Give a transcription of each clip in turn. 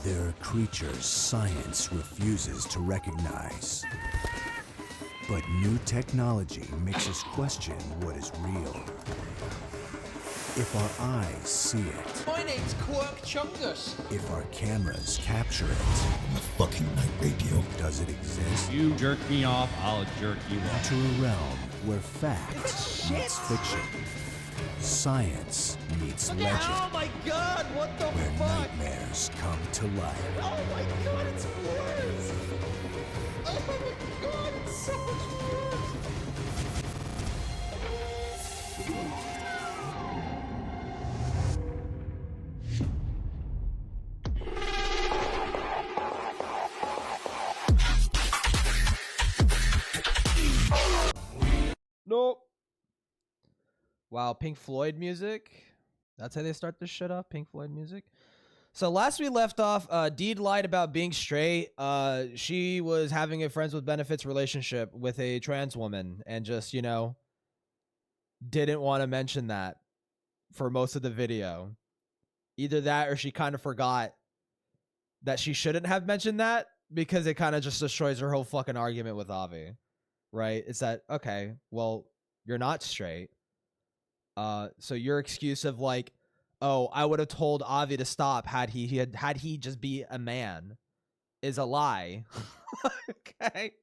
There are creatures science refuses to recognize. But new technology makes us question what is real. If our eyes see it. My name's Quirk Chungus. If our cameras capture it. On the fucking night radio. Does it exist? You jerk me off, I'll jerk you off. To a realm where fact meets fiction. Science meets legend. Oh my god, what the where fuck? nightmares come to life. Oh my god, it's worse! Oh my god, it's so much worse! Nope. Wow, Pink Floyd music. That's how they start this shit off, Pink Floyd music. So last we left off, Deed lied about being straight. She was having a friends with benefits relationship with a trans woman and just, you know, didn't want to mention that for most of the video. Either that or she kind of forgot that she shouldn't have mentioned that because it kind of just destroys her whole fucking argument with Avi. Right? It's that, okay, well, you're not straight. So your excuse of like, oh, I would have told Avi to stop had he just be a man is a lie. Okay?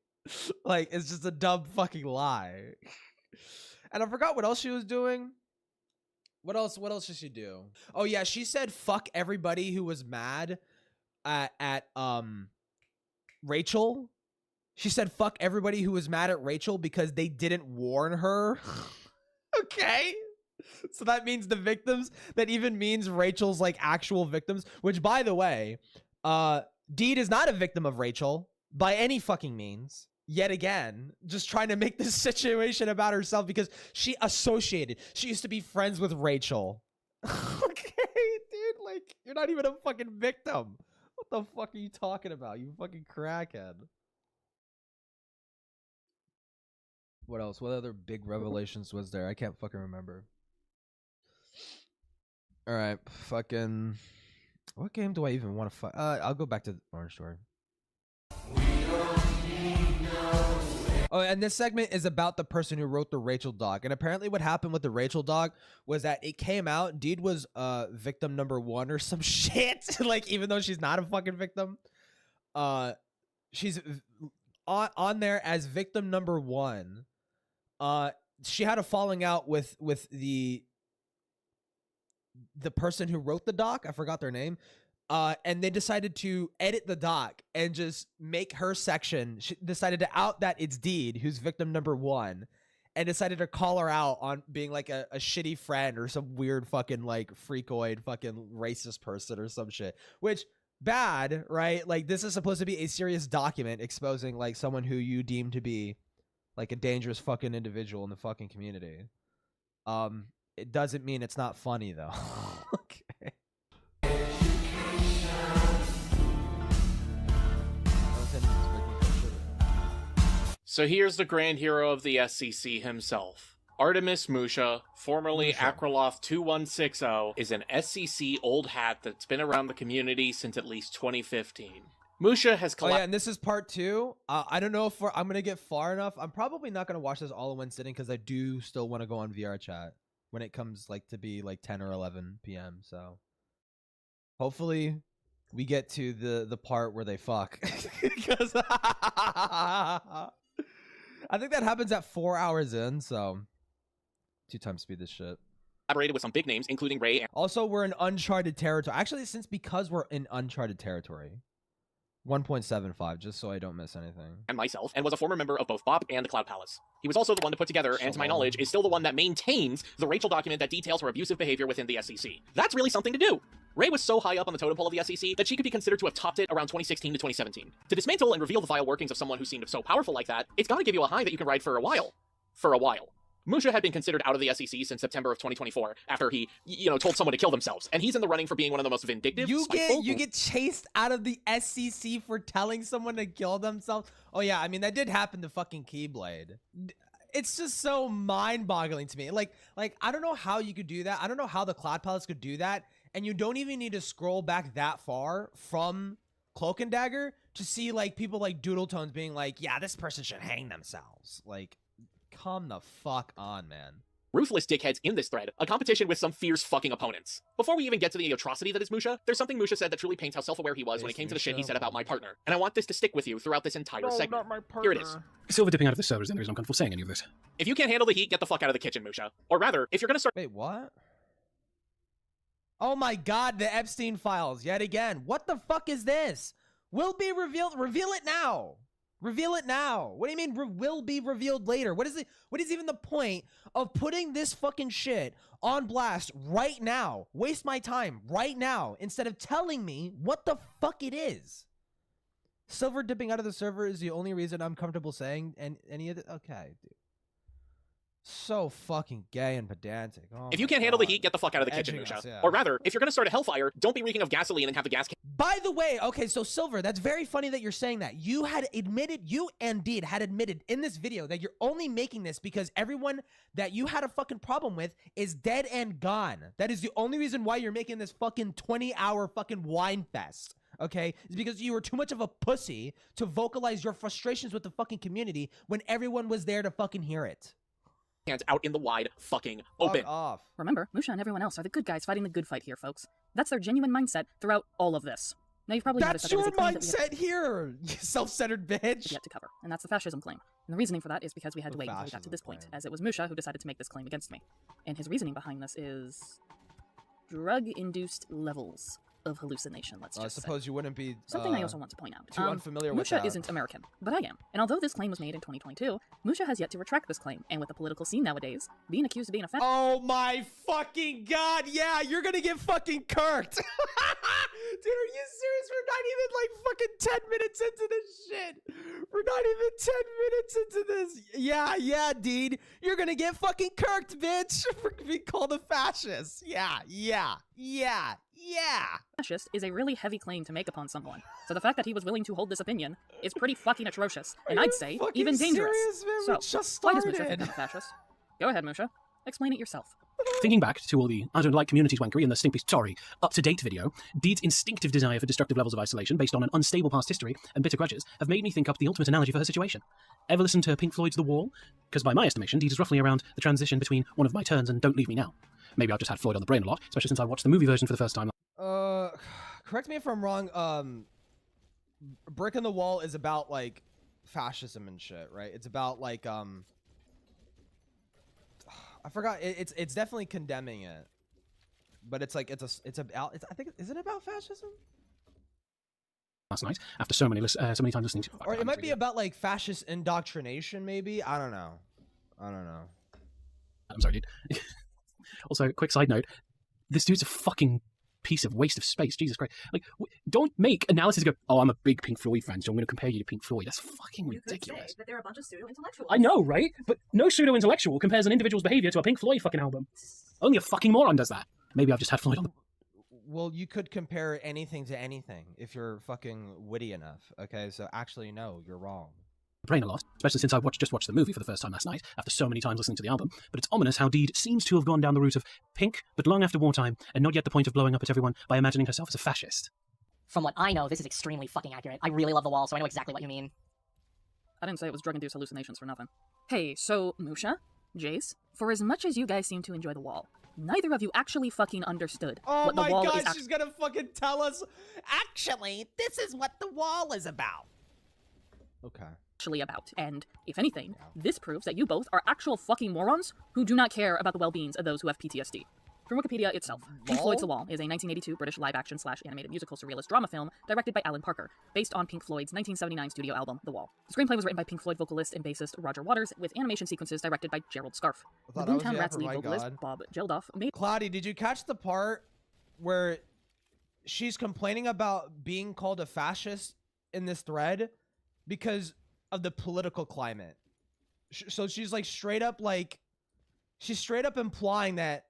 Like, it's just a dumb fucking lie. And I forgot what else she was doing. What else did she do? Oh yeah, she said fuck everybody who was mad at Rachel. She said fuck everybody who was mad at Rachel because they didn't warn her. Okay. So that means the victims, that even means Rachel's like actual victims, which by the way, Deed is not a victim of Rachel by any fucking means. Yet again, just trying to make this situation about herself because she used to be friends with Rachel. Okay, dude, like you're not even a fucking victim. What the fuck are you talking about? You fucking crackhead. What else? What other big revelations was there? I can't fucking remember. All right, fucking. What game do I even want to fight? I'll go back to Orange Door. Oh, and this segment is about the person who wrote the Rachel doc. And apparently what happened with the Rachel doc was that it came out. Deed was victim number 1 or some shit. Like, even though she's not a fucking victim. She's on there as victim number 1. She had a falling out with the person who wrote the doc. I forgot their name. And they decided to edit the doc and just make her section. She decided to out that it's Deed, who's victim number 1, and decided to call her out on being like a shitty friend or some weird fucking like freakoid fucking racist person or some shit. Which, bad, right? Like, this is supposed to be a serious document exposing like someone who you deem to be like a dangerous fucking individual in the fucking community. It doesn't mean it's not funny though. Okay. So here's the grand hero of the SCC himself. Artemis Musha, formerly Akraloth 2160, is an SCC old hat that's been around the community since at least 2015. Musha has Oh yeah, and this is part 2. I don't know if I'm gonna get far enough. I'm probably not gonna watch this all in one sitting because I do still want to go on VR chat when it comes like to be like 10 or 11 p.m. So hopefully we get to the part where they fuck. Because I think that happens at 4 hours in, so 2 times speed this shit. Collaborated with some big names, including Ray. Also, we're in uncharted territory. Actually, because we're in uncharted territory. 1.75, just so I don't miss anything. And myself, and was a former member of both BOP and the Cloud Palace. He was also the one to put together, and to my knowledge, is still the one that maintains the Rachel document that details her abusive behavior within the SCC. That's really something to do. Ray was so high up on the totem pole of the SCC that she could be considered to have topped it around 2016 to 2017. To dismantle and reveal the vile workings of someone who seemed so powerful like that, it's gotta give you a high that you can ride for a while. For a while. Musha had been considered out of the SEC since September of 2024 after he, told someone to kill themselves. And he's in the running for being one of the most vindictive, You get chased out of the SEC for telling someone to kill themselves? Oh yeah, I mean, that did happen to fucking Keyblade. It's just so mind-boggling to me. Like, I don't know how you could do that. I don't know how the Cloud Palace could do that and you don't even need to scroll back that far from Cloak and Dagger to see like people like Doodletones being like, yeah, this person should hang themselves. Like, come the fuck on, man. Ruthless dickheads in this thread, a competition with some fierce fucking opponents. Before we even get to the atrocity that is Musha, there's something Musha said that truly paints how self-aware he was when it came to the shit he said about my partner. And I want this to stick with you throughout this entire segment. Not my partner. Here it is. Silver dipping out of the server is the only reason I'm comfortable saying any of this. If you can't handle the heat, get the fuck out of the kitchen, Musha. Or rather, if you're gonna start— Wait, what? Oh my god, the Epstein files, yet again. What the fuck is this? Will be revealed. Reveal it now. Reveal it now. What do you mean will be revealed later? What is it? What is even the point of putting this fucking shit on blast right now? Waste my time right now instead of telling me what the fuck it is. Silver dipping out of the server is the only reason I'm comfortable saying any of it. Okay, dude. So fucking gay and pedantic. Oh if you can't handle the heat, get the fuck out of the kitchen, Musha. Yeah. Or rather, if you're gonna start a hellfire, don't be reeking of gasoline and have the gas— By the way, okay, so Silver, that's very funny that you're saying that. You had admitted, you indeed had admitted in this video that you're only making this because everyone that you had a fucking problem with is dead and gone. That is the only reason why you're making this fucking 20-hour fucking wine fest. Okay, it's because you were too much of a pussy to vocalize your frustrations with the fucking community when everyone was there to fucking hear it. hands out in the wide fucking open. Fuck off. Remember, Musha and everyone else are the good guys fighting the good fight here, folks. That's their genuine mindset throughout all of this. Now, you've probably That's noticed that your there is a claim mindset here, you self-centered bitch. yet to cover, and that's the fascism claim. And the reasoning for that is because we had to The wait until we got to this fascism point, claim. as it was Musha who decided to make this claim against me. And his reasoning behind this is drug-induced levels of hallucination, let's I just say. suppose you wouldn't be Something I also want to point out. too unfamiliar with Musha that. isn't American, but I am. And although this claim was made in 2022, Musha has yet to retract this claim. And with the political scene nowadays, being accused of being a Oh my fucking god, yeah, you're gonna get fucking kirked. Dude, are you serious? We're not even like fucking 10 minutes into this shit. We're not even 10 minutes into this. Yeah, dude. You're gonna get fucking kirked, bitch. For being called a fascist. Yeah. fascist is a really heavy claim to make upon someone. So the fact that he was willing to hold this opinion is pretty fucking atrocious. And I'd say fucking even dangerous. serious, man? We So, just why does Musha started. become a fascist? Go ahead, Musha. Explain it yourself. Thinking back to all the I don't like communities wankery and the simply up-to-date video, Deed's instinctive desire for destructive levels of isolation based on an unstable past history and bitter grudges have made me think up the ultimate analogy for her situation. Ever listen to Pink Floyd's The Wall? Because by my estimation, Deed is roughly around the transition between One of My Turns and Don't Leave Me Now. Maybe I've just had Floyd on the brain a lot, especially since I watched the movie version for the first time. Correct me if I'm wrong. Brick in the Wall is about like fascism and shit, right? It's about like I forgot. It's definitely condemning it, but it's like it's about. I think is it about fascism? Last night, after so many times listening to... Or it might be about like fascist indoctrination, maybe. I don't know. I'm sorry, dude. Also, quick side note, this dude's a fucking piece of waste of space. Jesus Christ. Like, don't make analysis go, oh, I'm a big Pink Floyd fan, so I'm going to compare you to Pink Floyd. That's fucking ridiculous. that they're a bunch of pseudo-intellectuals. I know, right? But no pseudo-intellectual compares an individual's behavior to a Pink Floyd fucking album. Only a fucking moron does that. Maybe I've just had Floyd on the... Well, you could compare anything to anything if you're fucking witty enough. Okay, so actually, no, you're wrong. brain a lot, especially since I just watched the movie for the first time last night, after so many times listening to the album, but it's ominous how Deed seems to have gone down the route of Pink, but long after wartime, and not yet the point of blowing up at everyone by imagining herself as a fascist. From what I know, this is extremely fucking accurate. I really love The Wall, so I know exactly what you mean. I didn't say it was drug-induced hallucinations for nothing. Hey, so, Musha? Jace? For as much as you guys seem to enjoy The Wall, neither of you actually fucking understood Oh what The my Wall god, is she's gonna fucking tell us. Actually, this is what The Wall is about. Okay. actually about. And, if anything, this proves that you both are actual fucking morons who do not care about the well-beings of those who have PTSD. From Wikipedia itself, Pink Floyd's The Wall is a 1982 British live-action/animated musical surrealist drama film directed by Alan Parker, based on Pink Floyd's 1979 studio album, The Wall. The screenplay was written by Pink Floyd vocalist and bassist Roger Waters, with animation sequences directed by Gerald Scarfe. The thought I was Boomtown the Rats upper lead right vocalist god. Bob Geldof made Cloudy, did you catch the part where she's complaining about being called a fascist in this thread because of the political climate? So she's like straight up implying that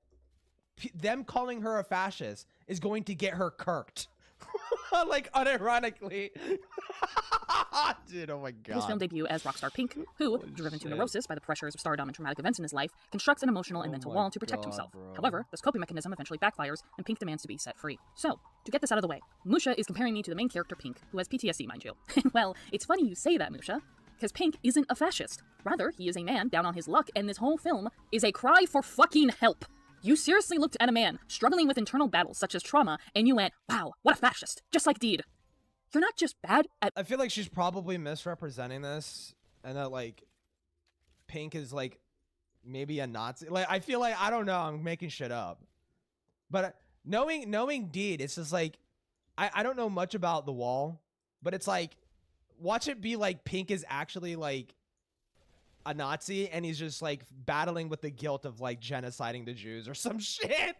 them calling her a fascist is going to get her kirked. Like unironically. Dude, oh my god. His film debut as rockstar Pink, who, driven to neurosis by the pressures of stardom and traumatic events in his life, constructs an emotional and mental wall to protect himself. However, this coping mechanism eventually backfires, and Pink demands to be set free. So, to get this out of the way, Musha is comparing me to the main character Pink, who has PTSD, mind you. Well, it's funny you say that, Musha, because Pink isn't a fascist. Rather, he is a man down on his luck, and this whole film is a cry for fucking help. You seriously looked at a man struggling with internal battles such as trauma, and you went, wow, what a fascist, just like Deed. You're not just bad at— I feel like she's probably misrepresenting this, and that, like, Pink is, like, maybe a Nazi. Like, I feel like, I don't know, I'm making shit up. But knowing Deed, it's just like, I don't know much about The Wall, but it's like, watch it be like Pink is actually, like, a Nazi, and he's just like battling with the guilt of like genociding the Jews or some shit.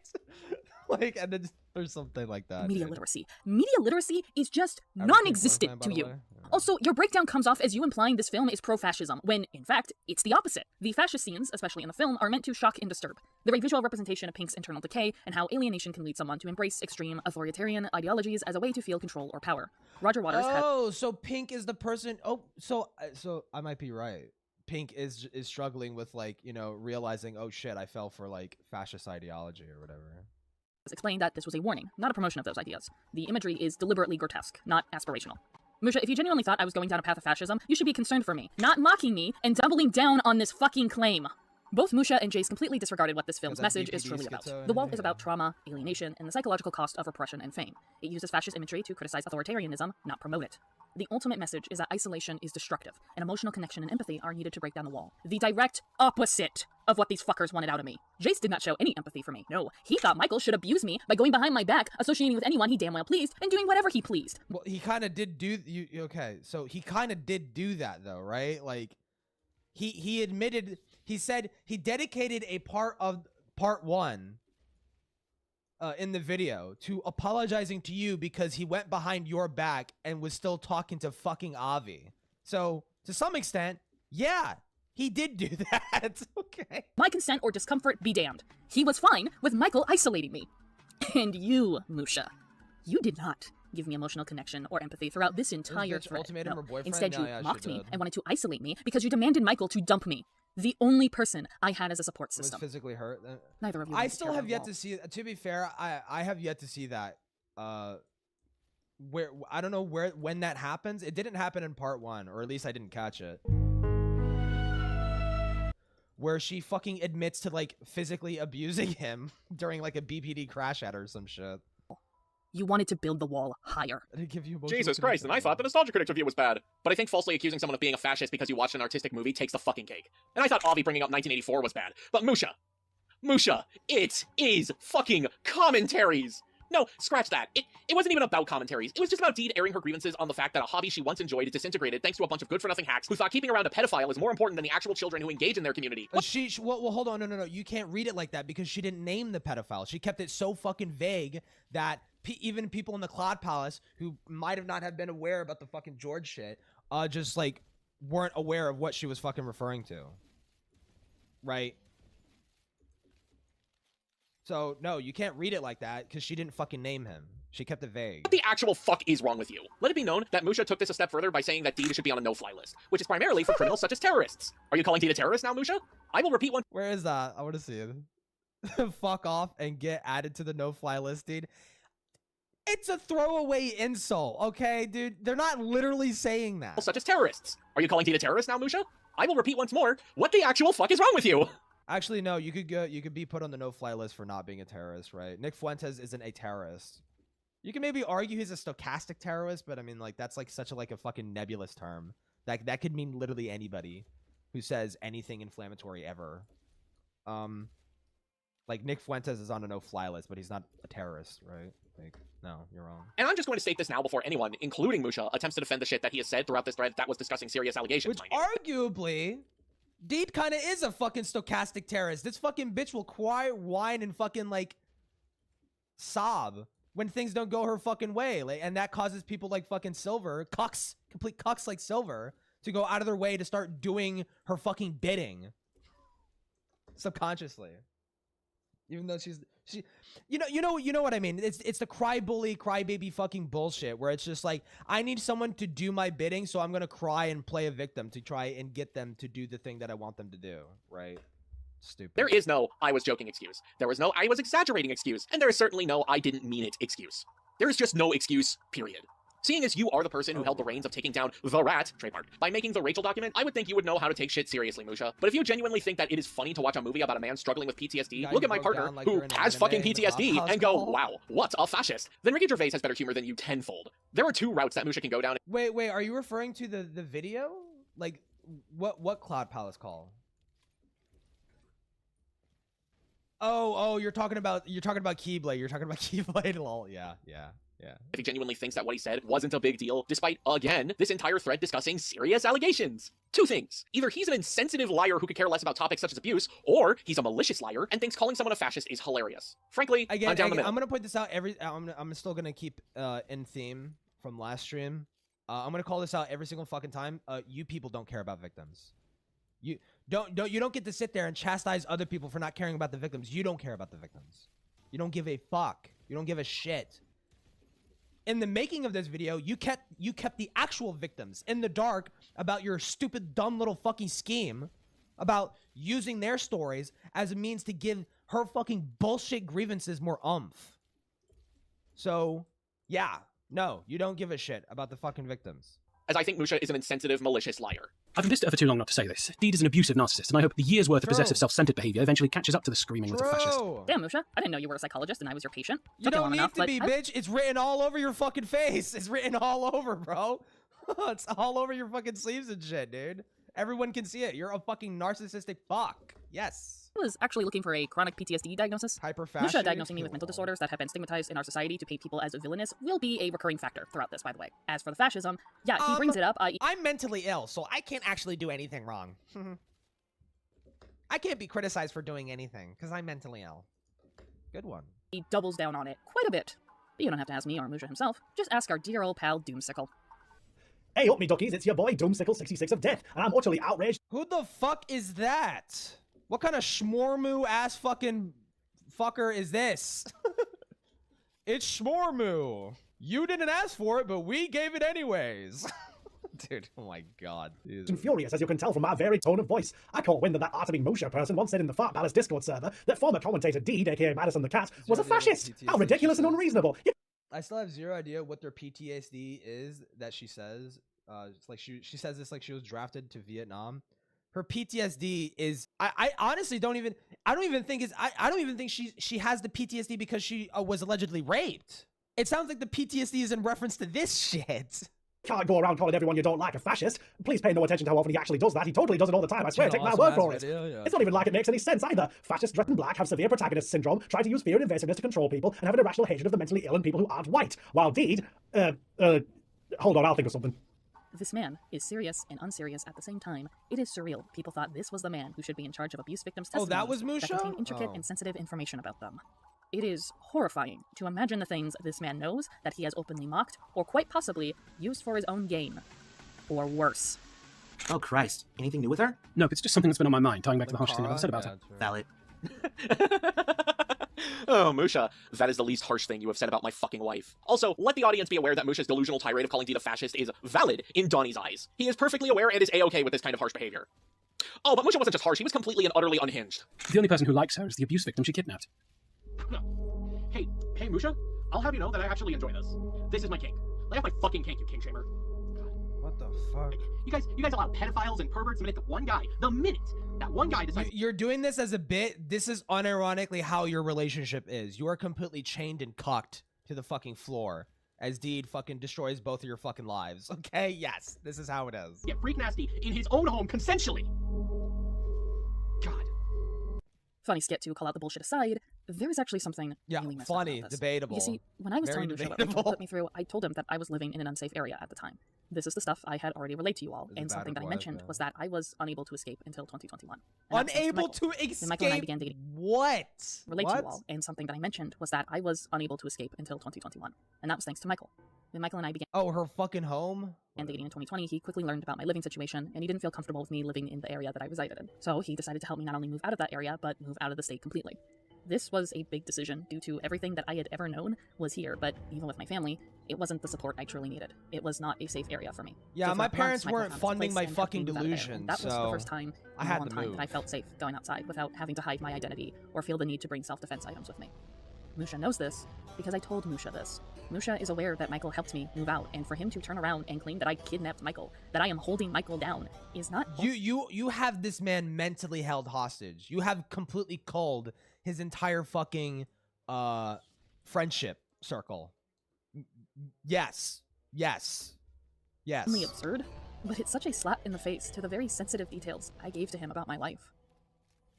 Like, and then there's something like that. Media literacy. Media literacy is just non-existent to you. Also, your breakdown comes off as you implying this film is pro-fascism, when, in fact, it's the opposite. The fascist scenes, especially in the film, are meant to shock and disturb. They're a visual representation of Pink's internal decay and how alienation can lead someone to embrace extreme authoritarian ideologies as a way to feel control or power. Roger Waters had— Oh, so Pink is the person— oh, so I might be right. Pink is struggling with, like, you know, realizing, oh shit, I fell for like fascist ideology or whatever. explained that this was a warning, not a promotion of those ideas. The imagery is deliberately grotesque, not aspirational. Musha, if you genuinely thought I was going down a path of fascism, you should be concerned for me, not mocking me and doubling down on this fucking claim. Both Musha and Jace completely disregarded what this film's message is truly about. The Wall is about trauma, alienation, and the psychological cost of repression and fame. It uses fascist imagery to criticize authoritarianism, not promote it. The ultimate message is that isolation is destructive, and emotional connection and empathy are needed to break down the wall. The direct opposite of what these fuckers wanted out of me. Jace did not show any empathy for me. No, he thought Michael should abuse me by going behind my back, associating with anyone he damn well pleased, and doing whatever he pleased. Well, he kind of did do— okay, so he kind of did do that though, right? Like, he admitted— he said he dedicated a part of part one in the video to apologizing to you because he went behind your back and was still talking to fucking Avi. So, to some extent, yeah, he did do that. Okay. My consent or discomfort be damned. He was fine with Michael isolating me. And you, Musha, you did not give me emotional connection or empathy throughout this entire thread. Ultimatum No. or boyfriend? Instead, No, you yeah, mocked she me did. and wanted to isolate me because you demanded Michael to dump me. The only person I had as a support Was system. physically hurt. Neither of you. I wanted to still tear have down yet the to see— to be fair, I have yet to see that. Where— I don't know when that happens. It didn't happen in part one, or at least I didn't catch it. Where she fucking admits to like physically abusing him during like a BPD crash at her or some shit. You wanted to build the wall higher. I didn't give you emotional Jesus Christ, and I thought the Nostalgia Critic review was bad. But I think falsely accusing someone of being a fascist because you watched an artistic movie takes the fucking cake. And I thought Avi bringing up 1984 was bad. But Musha, it is fucking commentaries! No, scratch that. It wasn't even about commentaries. It was just about Deed airing her grievances on the fact that a hobby she once enjoyed disintegrated thanks to a bunch of good-for-nothing hacks who thought keeping around a pedophile is more important than the actual children who engage in their community. Well, hold on, no. You can't read it like that because she didn't name the pedophile. She kept it so fucking vague that even people in the Cloud Palace who might have not have been aware about the fucking George shit, just like weren't aware of what she was fucking referring to. Right? So, no, you can't read it like that because she didn't fucking name him. She kept it vague. What the actual fuck is wrong with you? Let it be known that Musha took this a step further by saying that Deed should be on a no-fly list, which is primarily for criminals such as terrorists. Are you calling Deed a terrorist now, Musha? I will repeat one— Where is that? I want to see it. Fuck off and get added to the no-fly list, dude. It's a throwaway insult, okay, dude? They're not literally saying that. such as terrorists. Are you calling Deed a terrorist now, Musha? I will repeat once more, what the actual fuck is wrong with you? Actually, no, you could be put on the no-fly list for not being a terrorist, right? Nick Fuentes isn't a terrorist. You can maybe argue he's a stochastic terrorist, but I mean, like, that's like such a fucking nebulous term. That could mean literally anybody who says anything inflammatory ever. Like, Nick Fuentes is on a no-fly list, but he's not a terrorist, right? Like, no, you're wrong. And I'm just going to state this now before anyone, including Musha, attempts to defend the shit that he has said throughout this thread that was discussing serious allegations. Which arguably, Deed kind of is a fucking stochastic terrorist. This fucking bitch will cry, whine, and fucking, like, sob when things don't go her fucking way. Like, and that causes people like fucking Silver, complete cucks like Silver, to go out of their way to start doing her fucking bidding. Subconsciously. Even though You know what I mean? It's the cry bully, crybaby fucking bullshit where it's just like, I need someone to do my bidding, so I'm gonna cry and play a victim to try and get them to do the thing that I want them to do, right? Stupid. There is no I was joking excuse. There was no I was exaggerating excuse. And there is certainly no I didn't mean it excuse. There is just no excuse, period. Seeing as you are the person who held the reins of taking down the rat, trademark, by making the Rachel document, I would think you would know how to take shit seriously, Musha. But if you genuinely think that it is funny to watch a movie about a man struggling with PTSD, look at my partner, who has fucking PTSD, and go, wow, what a fascist, then Ricky Gervais has better humor than you tenfold. There are two routes that Musha can go down. Wait, are you referring to the video? Like, what Cloud Palace call? Oh, you're talking about Keyblade. You're talking about Keyblade. Lol. Yeah. If he genuinely thinks that what he said wasn't a big deal, despite, again, this entire thread discussing serious allegations. Two things. Either he's an insensitive liar who could care less about topics such as abuse, or he's a malicious liar and thinks calling someone a fascist is hilarious. Frankly, I'm down the middle. I'm gonna point this out I'm still gonna keep in theme from last stream. I'm gonna call this out every single fucking time. You people don't care about victims. You don't get to sit there and chastise other people for not caring about the victims. You don't care about the victims. You don't give a fuck. You don't give a shit. In the making of this video, you kept the actual victims in the dark about your stupid, dumb little fucking scheme about using their stories as a means to give her fucking bullshit grievances more oomph. So, yeah, no, you don't give a shit about the fucking victims. As I think Musha is an insensitive, malicious liar. I've been pissed at her for too long not to say this. Deed is an abusive narcissist, and I hope the year's worth of possessive, self-centered behavior eventually catches up to the screaming little fascist. Damn, Musha, I didn't know you were a psychologist and I was your patient. You don't need to be, bitch. It's written all over your fucking face. It's written all over, bro. It's all over your fucking sleeves and shit, dude. Everyone can see it. You're a fucking narcissistic fuck. Yes. I was actually looking for a chronic PTSD diagnosis. Hyperfashion. Musha diagnosing me with mental disorders that have been stigmatized in our society to paint people as villainous will be a recurring factor throughout this, by the way. As for the fascism, yeah, he brings it up. I'm mentally ill, so I can't actually do anything wrong. I can't be criticized for doing anything, because I'm mentally ill. Good one. He doubles down on it quite a bit. But you don't have to ask me or Musha himself. Just ask our dear old pal Doomsicle. Hey up me duckies, it's your boy Doomsicle66 of Death, and I'm utterly outraged. Who the fuck is that? What kind of schmormoo ass fucking fucker is this? It's schmormoo. You didn't ask for it, but we gave it anyways. Dude, oh my god. I'm furious, as you can tell from my very tone of voice. I caught wind that Artemis Musha person once said in the Fart Palace Discord server that former commentator Deed, aka Madison the Cat, was a fascist. How ridiculous and unreasonable. I still have zero idea what their PTSD is that she says. It's like she says this like she was drafted to Vietnam. Her PTSD is I honestly don't even think she has the PTSD because she was allegedly raped. It sounds like the PTSD is in reference to this shit. Can't go around calling everyone you don't like a fascist. Please pay no attention to how often he actually does that. He totally does it all the time. I swear, take my word for it. It's not even like it makes any sense either. Fascists dressed in black have severe protagonist syndrome, try to use fear and invasiveness to control people, and have an irrational hatred of the mentally ill and people who aren't white. While Deed, hold on, I'll think of something. This man is serious and unserious at the same time. It is surreal. People thought this was the man who should be in charge of abuse victims' testimonies that was Musha? that contain intricate and sensitive information about them. It is horrifying to imagine the things this man knows that he has openly mocked, or quite possibly used for his own gain. Or worse. Oh Christ, anything new with her? Nope, it's just something that's been on my mind, tying back to the harsh thing I've said about her. Valid. Oh, Musha, that is the least harsh thing you have said about my fucking wife. Also, let the audience be aware that Musha's delusional tirade of calling Deed a fascist is valid in Donnie's eyes. He is perfectly aware and is A-okay with this kind of harsh behavior. Oh, but Musha wasn't just harsh, he was completely and utterly unhinged. The only person who likes her is the abuse victim she kidnapped. Hey, Musha, I'll have you know that I actually enjoy this. This is my kink. Lay off my fucking kink, you king shamer. What the fuck? You guys allow pedophiles and perverts the minute that one guy decides— You're doing this as a bit. This is unironically how your relationship is. You are completely chained and cocked to the fucking floor as Deed fucking destroys both of your fucking lives. Okay? Yes, this is how it is. Get freak nasty in his own home consensually. God. Funny skit to call out the bullshit aside, there was actually something really messed up funny, about this. debatable. You see, when I was Very telling Musha what debatable. Rachel put me through, I told him that I was living in an unsafe area at the time. This is the stuff I had already relayed to you all, and something that I mentioned was that I was unable to escape until 2021. And Unable to escape? Then Michael and I began dating. What? Relate to you all, and something that I mentioned was that I was unable to escape until 2021, and that was thanks to Michael. When Michael and I began her fucking home? and dating in 2020, he quickly learned about my living situation, and he didn't feel comfortable with me living in the area that I resided in. So he decided to help me not only move out of that area, but move out of the state completely. This was a big decision due to everything that I had ever known was here, but even with my family, it wasn't the support I truly needed. It was not a safe area for me. Yeah, So for my months, parents Michael weren't found funding place my and helped fucking me move out of there, delusion, and that was so the first time I in a had long to time move. that I felt safe going outside without having to hide my identity or feel the need to bring self-defense items with me. Musha knows this because I told Musha this. Musha is aware that Michael helped me move out, and for him to turn around and claim that I kidnapped Michael, that I am holding Michael down, is not... You have this man mentally held hostage. You have completely culled his entire fucking friendship circle. Yes. Only absurd, but it's such a slap in the face to the very sensitive details I gave to him about my life.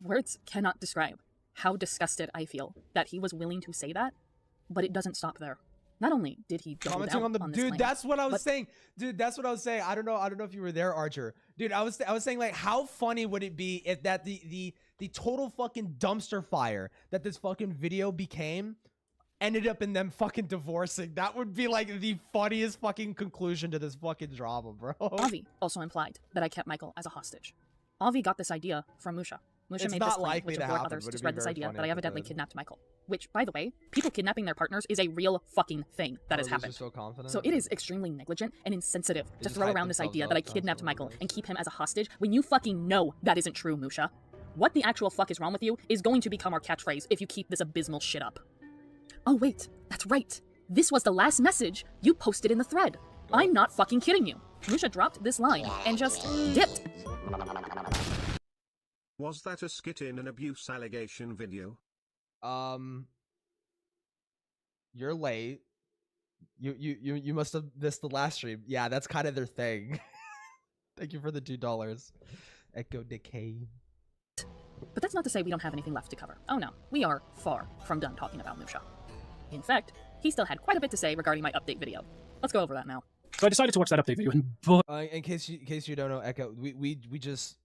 Words cannot describe how disgusted I feel that he was willing to say that, but it doesn't stop there. Not only did he double Commenting down on the this dude, claim, that's what I was but saying. Dude, that's what I was saying. I don't know if you were there, Archer. Dude, I was saying, like, how funny would it be if that the total fucking dumpster fire that this fucking video became ended up in them fucking divorcing? That would be like the funniest fucking conclusion to this fucking drama, bro. Avi also implied that I kept Michael as a hostage. Avi got this idea from Musha. Musha It's made not this claim, likely which to implored happen, others but to it'd be spread this very idea funny that I if it evidently did. kidnapped Michael. Which, by the way, people kidnapping their partners is a real fucking thing that has Carlos is happened. so confident. So it is extremely negligent and insensitive to just throw hype around this themselves idea up that I constantly, kidnapped Michael right? and keep him as a hostage when you fucking know that isn't true, Musha. What the actual fuck is wrong with you is going to become our catchphrase if you keep this abysmal shit up. Oh wait, that's right. This was the last message you posted in the thread. I'm not fucking kidding you. Musha dropped this line and just dipped. Was that a skit in an abuse allegation video? You're late. You must have missed the last stream. Yeah, that's kind of their thing. Thank you for the $2. Echo Decay. But that's not to say we don't have anything left to cover. Oh no, we are far from done talking about Musha. In fact, he still had quite a bit to say regarding my update video. Let's go over that now. So I decided to watch that update video, and boy, In case you don't know, Echo, we just,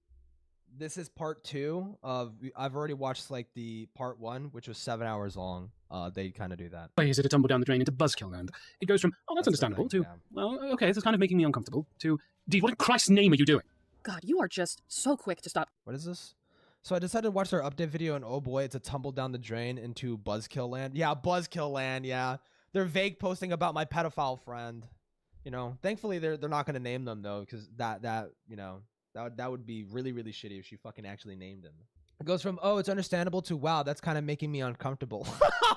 this is part 2 of, I've already watched like the part 1, which was 7 hours long. They kind of do that. is it a tumble down the drain into buzzkill land? It goes from, oh, that's the understandable, thing, to, yeah. well, okay, this is kind of making me uncomfortable, to, Deed, what in Christ's name are you doing? God, you are just so quick to stop. What is this? So I decided to watch their update video, and oh boy, it's a tumble down the drain into Buzzkill Land. Yeah, Buzzkill Land. Yeah, they're vague posting about my pedophile friend. You know, thankfully they're not gonna name them though, because that you know that would be really shitty if she fucking actually named him. It goes from, oh, it's understandable, to, wow, that's kind of making me uncomfortable.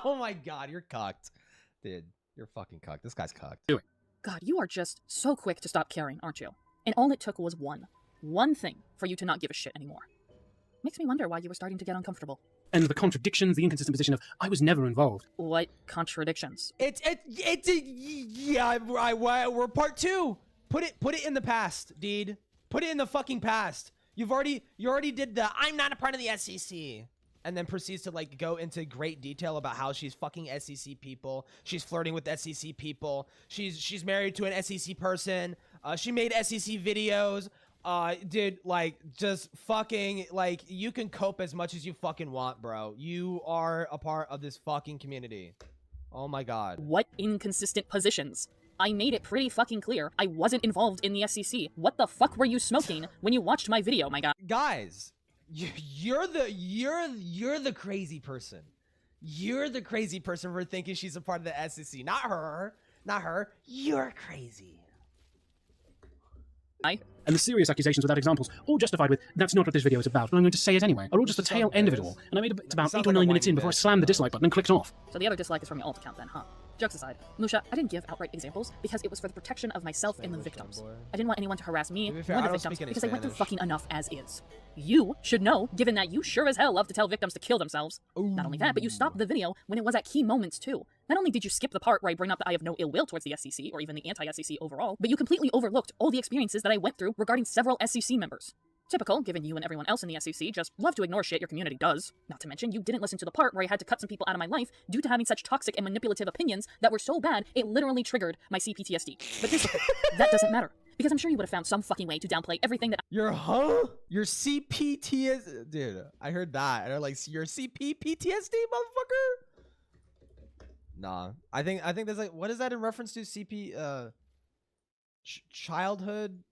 Oh my god, you're cucked, dude. You're fucking cucked. This guy's cucked. God, you are just so quick to stop caring, aren't you? And all it took was one thing for you to not give a shit anymore. Makes me wonder why you were starting to get uncomfortable. And the contradictions, the inconsistent position of, I was never involved. What contradictions? Yeah, we're part 2. Put it in the past, Deed. Put it in the fucking past. You already did the, I'm not a part of the SEC. And then proceeds to like go into great detail about how she's fucking SEC people. She's flirting with SEC people. She's married to an SEC person. She made SEC videos. Dude, like, just fucking, like, you can cope as much as you fucking want, bro. You are a part of this fucking community. Oh my god. What inconsistent positions? I made it pretty fucking clear I wasn't involved in the SEC. What the fuck were you smoking when you watched my video, my guy? Guys, you're the crazy person. You're the crazy person for thinking she's a part of the SEC. Not her. Not her. You're crazy. And the serious accusations without examples, all justified with, that's not what this video is about, but I'm going to say it anyway, are all just the tail end of it all. And I made it about 8 or 9 minutes in before I slammed the dislike button and clicked off. So the other dislike is from your alt account then, huh? Jokes aside, Musha, I didn't give outright examples because it was for the protection of myself and the victims. I didn't want anyone to harass me or the victims because I went through fucking enough as is. You should know, given that you sure as hell love to tell victims to kill themselves. Not only that, but you stopped the video when it was at key moments too. Not only did you skip the part where I bring up that I have no ill will towards the SEC or even the anti-SEC overall, but you completely overlooked all the experiences that I went through regarding several SEC members. Typical, given you and everyone else in the SEC just love to ignore shit your community does. Not to mention, you didn't listen to the part where I had to cut some people out of my life due to having such toxic and manipulative opinions that were so bad, it literally triggered my CPTSD. But here's the thing, that doesn't matter. Because I'm sure you would have found some fucking way to downplay everything that— Your CPTSD? Dude, I heard that. And they're like, your CPPTSD, motherfucker? Nah. I think there's like, what is that in reference to? Childhood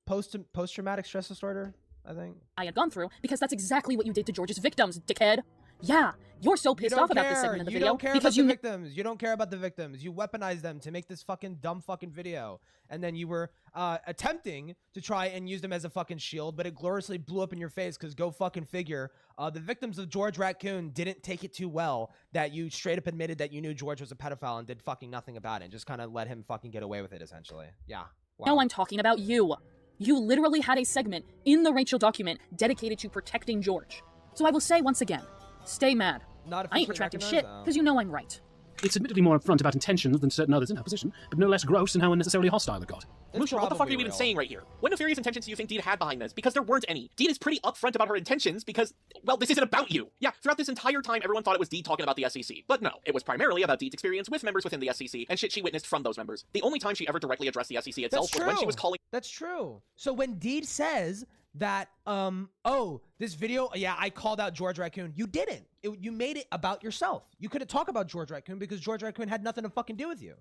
post-traumatic stress disorder, I think. I had gone through, because that's exactly what you did to George's victims, dickhead. Yeah, you're so pissed off about this segment of the video don't care because about the victims. You don't care about the victims. You weaponize them to make this fucking dumb fucking video. And then you were attempting to try and use them as a fucking shield, but it gloriously blew up in your face because go fucking figure. The victims of George Raccoon didn't take it too well that you straight up admitted that you knew George was a pedophile and did fucking nothing about it. Just kind of let him fucking get away with it, essentially. Yeah. Wow. No, I'm talking about you. You literally had a segment in the Rachel document dedicated to protecting George. So I will say once again, stay mad. I ain't retracting shit, because you know I'm right. It's admittedly more upfront about intentions than certain others in her position, but no less gross in how unnecessarily hostile it got. Musha, what the fuck are you even saying right here? What nefarious intentions do you think Deed had behind this? Because there weren't any. Deed is pretty upfront about her intentions because, well, this isn't about you. Yeah, throughout this entire time, everyone thought it was Deed talking about the SEC. But no, it was primarily about Deed's experience with members within the SEC and shit she witnessed from those members. The only time she ever directly addressed the SEC itself was when she was calling— That's true. So when Deed says that, oh, this video, yeah, I called out George Raccoon. You didn't. You made it about yourself. You couldn't talk about George Raccoon because George Raccoon had nothing to fucking do with you.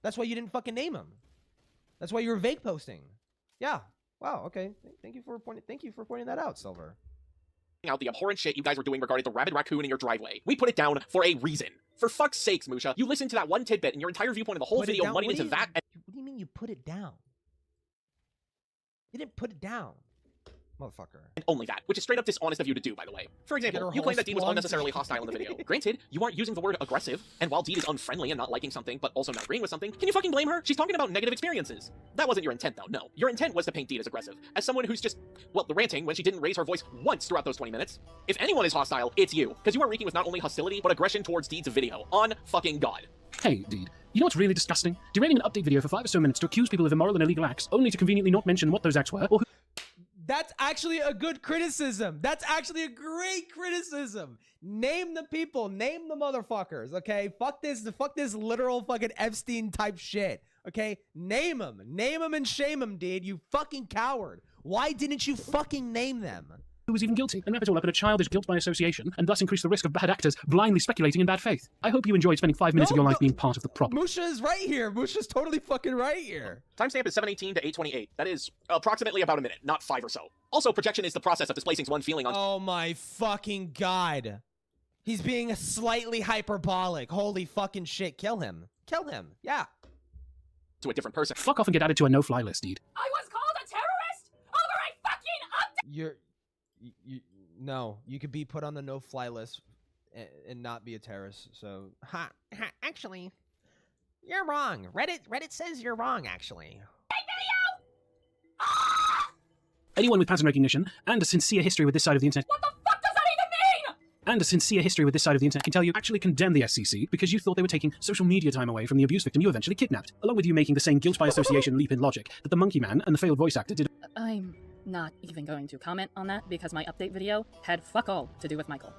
That's why you didn't fucking name him. That's why you were vague posting. Yeah. Wow. Okay. Thank you for pointing that out, Silver. Out the abhorrent shit you guys were doing regarding the rabid raccoon in your driveway. We put it down for a reason. For fuck's sakes, Musha, you listened to that one tidbit and your entire viewpoint of the whole video muddied into that. What do you mean you put it down? You didn't put it down. Motherfucker. And only that, which is straight up dishonest of you to do, by the way. For example, you claim that Deed was unnecessarily hostile in the video. Granted, you aren't using the word aggressive, and while Deed is unfriendly and not liking something, but also not agreeing with something, can you fucking blame her? She's talking about negative experiences. That wasn't your intent, though, no. Your intent was to paint Deed as aggressive, as someone who's just, well, ranting when she didn't raise her voice once throughout those 20 minutes. If anyone is hostile, it's you, because you are reeking with not only hostility, but aggression towards Deed's video. On fucking God. Hey, Deed. You know what's really disgusting? Derailing an update video for 5 or so minutes to accuse people of immoral and illegal acts, only to conveniently not mention what those acts were, or who— That's actually a good criticism. That's actually a great criticism. Name the people, name the motherfuckers, okay? Fuck this literal fucking Epstein type shit, okay? Name them and shame them, dude. You fucking coward. Why didn't you fucking name them? who was even guilty, and wrap it all up in a childish guilt by association, and thus increase the risk of bad actors blindly speculating in bad faith. I hope you enjoyed spending 5 minutes of your life being part of the problem. Musha is right here. Musha's totally fucking right here. Timestamp is 7:18 to 8:28. That is approximately about a minute, not 5 or so. Also, projection is the process of displacing one feeling on— Oh my fucking god. He's being slightly hyperbolic. Holy fucking shit. Kill him. Kill him. Yeah. To a different person. Fuck off and get added to a no-fly list, dude. I was called a terrorist over a fucking update! No, you could be put on the no-fly list and not be a terrorist, so... Actually, you're wrong. Reddit says you're wrong, actually. Anyone with pattern recognition and a sincere history with this side of the internet— What the fuck does that even mean?! And a sincere history with this side of the internet can tell you actually condemn the SEC because you thought they were taking social media time away from the abuse victim you eventually kidnapped, along with you making the same guilt by association leap in logic that the Monkey Man and the failed voice actor did. I'm not even going to comment on that because my update video had fuck all to do with Michael.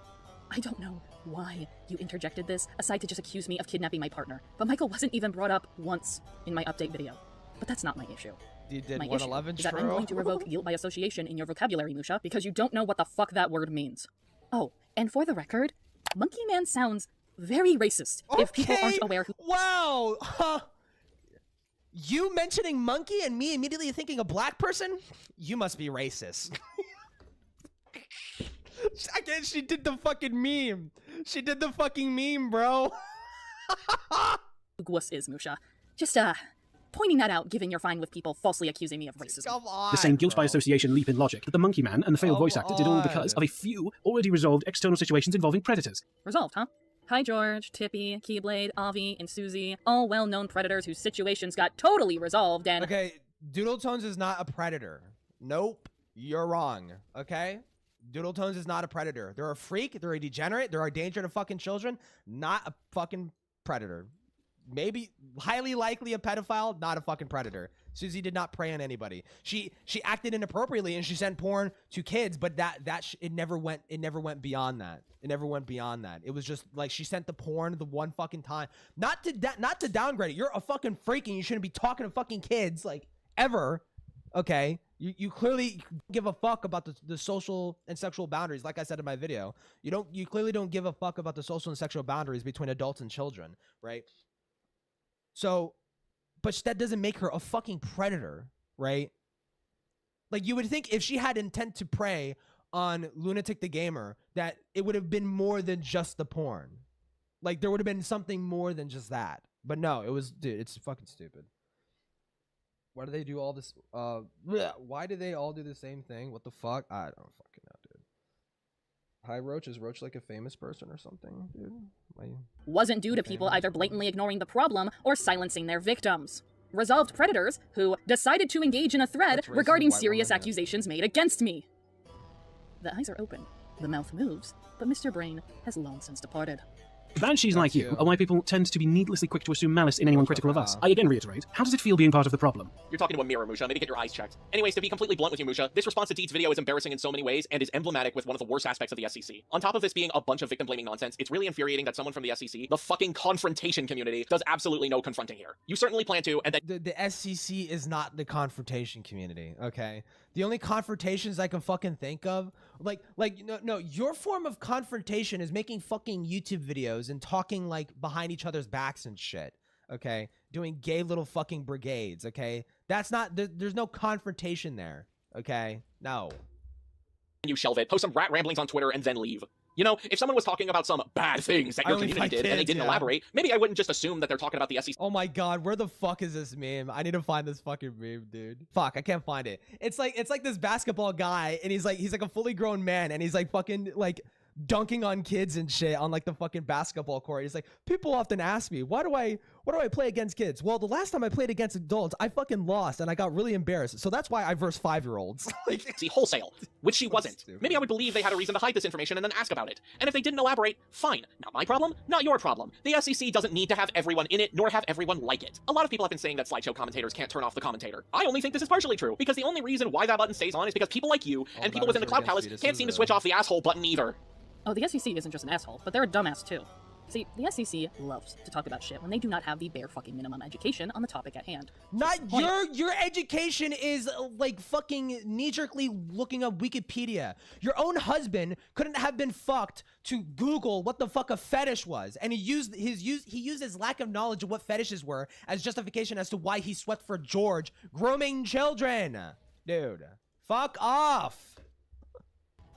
I don't know why you interjected this aside to just accuse me of kidnapping my partner, but Michael wasn't even brought up once in my update video. But that's not my issue. You did my 111 issue is that I'm going to revoke guilt by association in your vocabulary, Musha, because you don't know what the fuck that word means. Oh, and for the record, Monkey Man sounds very racist if people aren't aware who— Wow! Huh. You mentioning monkey and me immediately thinking a black person? You must be racist. Again, she did the fucking meme. She did the fucking meme, bro. Gwus is, Musha. Just, pointing that out, given you're fine with people falsely accusing me of racism. Come on, the same guilt bro. by association leap in logic that the Monkey Man and the failed voice actor did all because of a few already resolved external situations involving predators. Resolved, huh? Hi George, Tippy, Keyblade, Avi, and Susie, all well-known predators whose situations got totally resolved and— Okay, Doodletones is not a predator. Nope, you're wrong, okay? Doodletones is not a predator. They're a freak, they're a degenerate, they're a danger to fucking children, not a fucking predator. Maybe highly likely a pedophile, not a fucking predator. Susie did not prey on anybody. She acted inappropriately and she sent porn to kids, but it never went beyond that. It never went beyond that. It was just like she sent the porn the one fucking time. Not to downgrade it. You're a fucking freak and you shouldn't be talking to fucking kids like ever. Okay? You clearly give a fuck about the social and sexual boundaries. Like I said in my video, you clearly don't give a fuck about the social and sexual boundaries between adults and children, right? So, but that doesn't make her a fucking predator, right? Like, you would think if she had intent to prey on Lunatic the Gamer that it would have been more than just the porn. Like, there would have been something more than just that. But no, it was, dude, it's fucking stupid. Why do they do all this? Why do they all do the same thing? What the fuck? I don't fucking know, dude. Hi, Roach. Is Roach like a famous person or something, dude? Wasn't due to people either blatantly ignoring the problem or silencing their victims. Resolved predators who decided to engage in a thread regarding serious accusations made against me. The eyes are open, the mouth moves, but Mr. Brain has long since departed. Banshees like you are why people tend to be needlessly quick to assume malice in anyone critical of us. I again reiterate, how does it feel being part of the problem? You're talking to a mirror, Musha. Maybe get your eyes checked. Anyways, to be completely blunt with you, Musha, this response to Deed's video is embarrassing in so many ways and is emblematic with one of the worst aspects of the SEC. On top of this being a bunch of victim-blaming nonsense, it's really infuriating that someone from the SEC, the fucking confrontation community, does absolutely no confronting here. You certainly plan to, and that the SEC is not the confrontation community, okay? The only confrontations I can fucking think of, no, your form of confrontation is making fucking YouTube videos and talking like behind each other's backs and shit, okay? Doing gay little fucking brigades, okay? That's not, there's no confrontation there, okay? No. You shelve it, post some rat ramblings on Twitter, and then leave. You know, if someone was talking about some bad things that your community did and they didn't elaborate, maybe I wouldn't just assume that they're talking about the SEC. Oh my god, where the fuck is this meme? I need to find this fucking meme, dude. Fuck, I can't find it. It's like this basketball guy, and he's like a fully grown man, and he's like fucking like dunking on kids and shit on like the fucking basketball court. He's like, people often ask me, why do I play against kids? Well, the last time I played against adults, I fucking lost and I got really embarrassed. So that's why I verse 5-year-olds. Like, see, wholesale, which she wasn't. Stupid. Maybe I would believe they had a reason to hide this information and then ask about it. And if they didn't elaborate, fine. Not my problem, not your problem. The SEC doesn't need to have everyone in it, nor have everyone like it. A lot of people have been saying that SlideShow commentators can't turn off the commentator. I only think this is partially true, because the only reason why that button stays on is because people like you and people within the Cloud Palace can't seem to switch off the asshole button either. Oh, the SEC isn't just an asshole, but they're a dumbass too. See, the SEC loves to talk about shit when they do not have the bare fucking minimum education on the topic at hand. Not your education is like fucking knee-jerkly looking up Wikipedia. Your own husband couldn't have been fucked to Google what the fuck a fetish was, and he used his lack of knowledge of what fetishes were as justification as to why he swept for George grooming children. Dude, fuck off.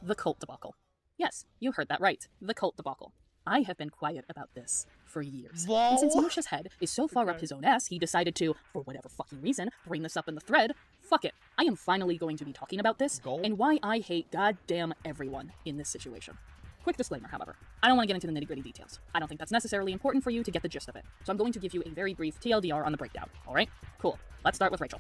The Cult Debacle. Yes, you heard that right. The Cult Debacle. I have been quiet about this for years. Whoa. And since Musha's head is so far up his own ass, he decided to, for whatever fucking reason, bring this up in the thread. Fuck it. I am finally going to be talking about this and why I hate goddamn everyone in this situation. Quick disclaimer, however. I don't want to get into the nitty-gritty details. I don't think that's necessarily important for you to get the gist of it. So I'm going to give you a very brief TLDR on the breakdown. Alright? Cool. Let's start with Rachel.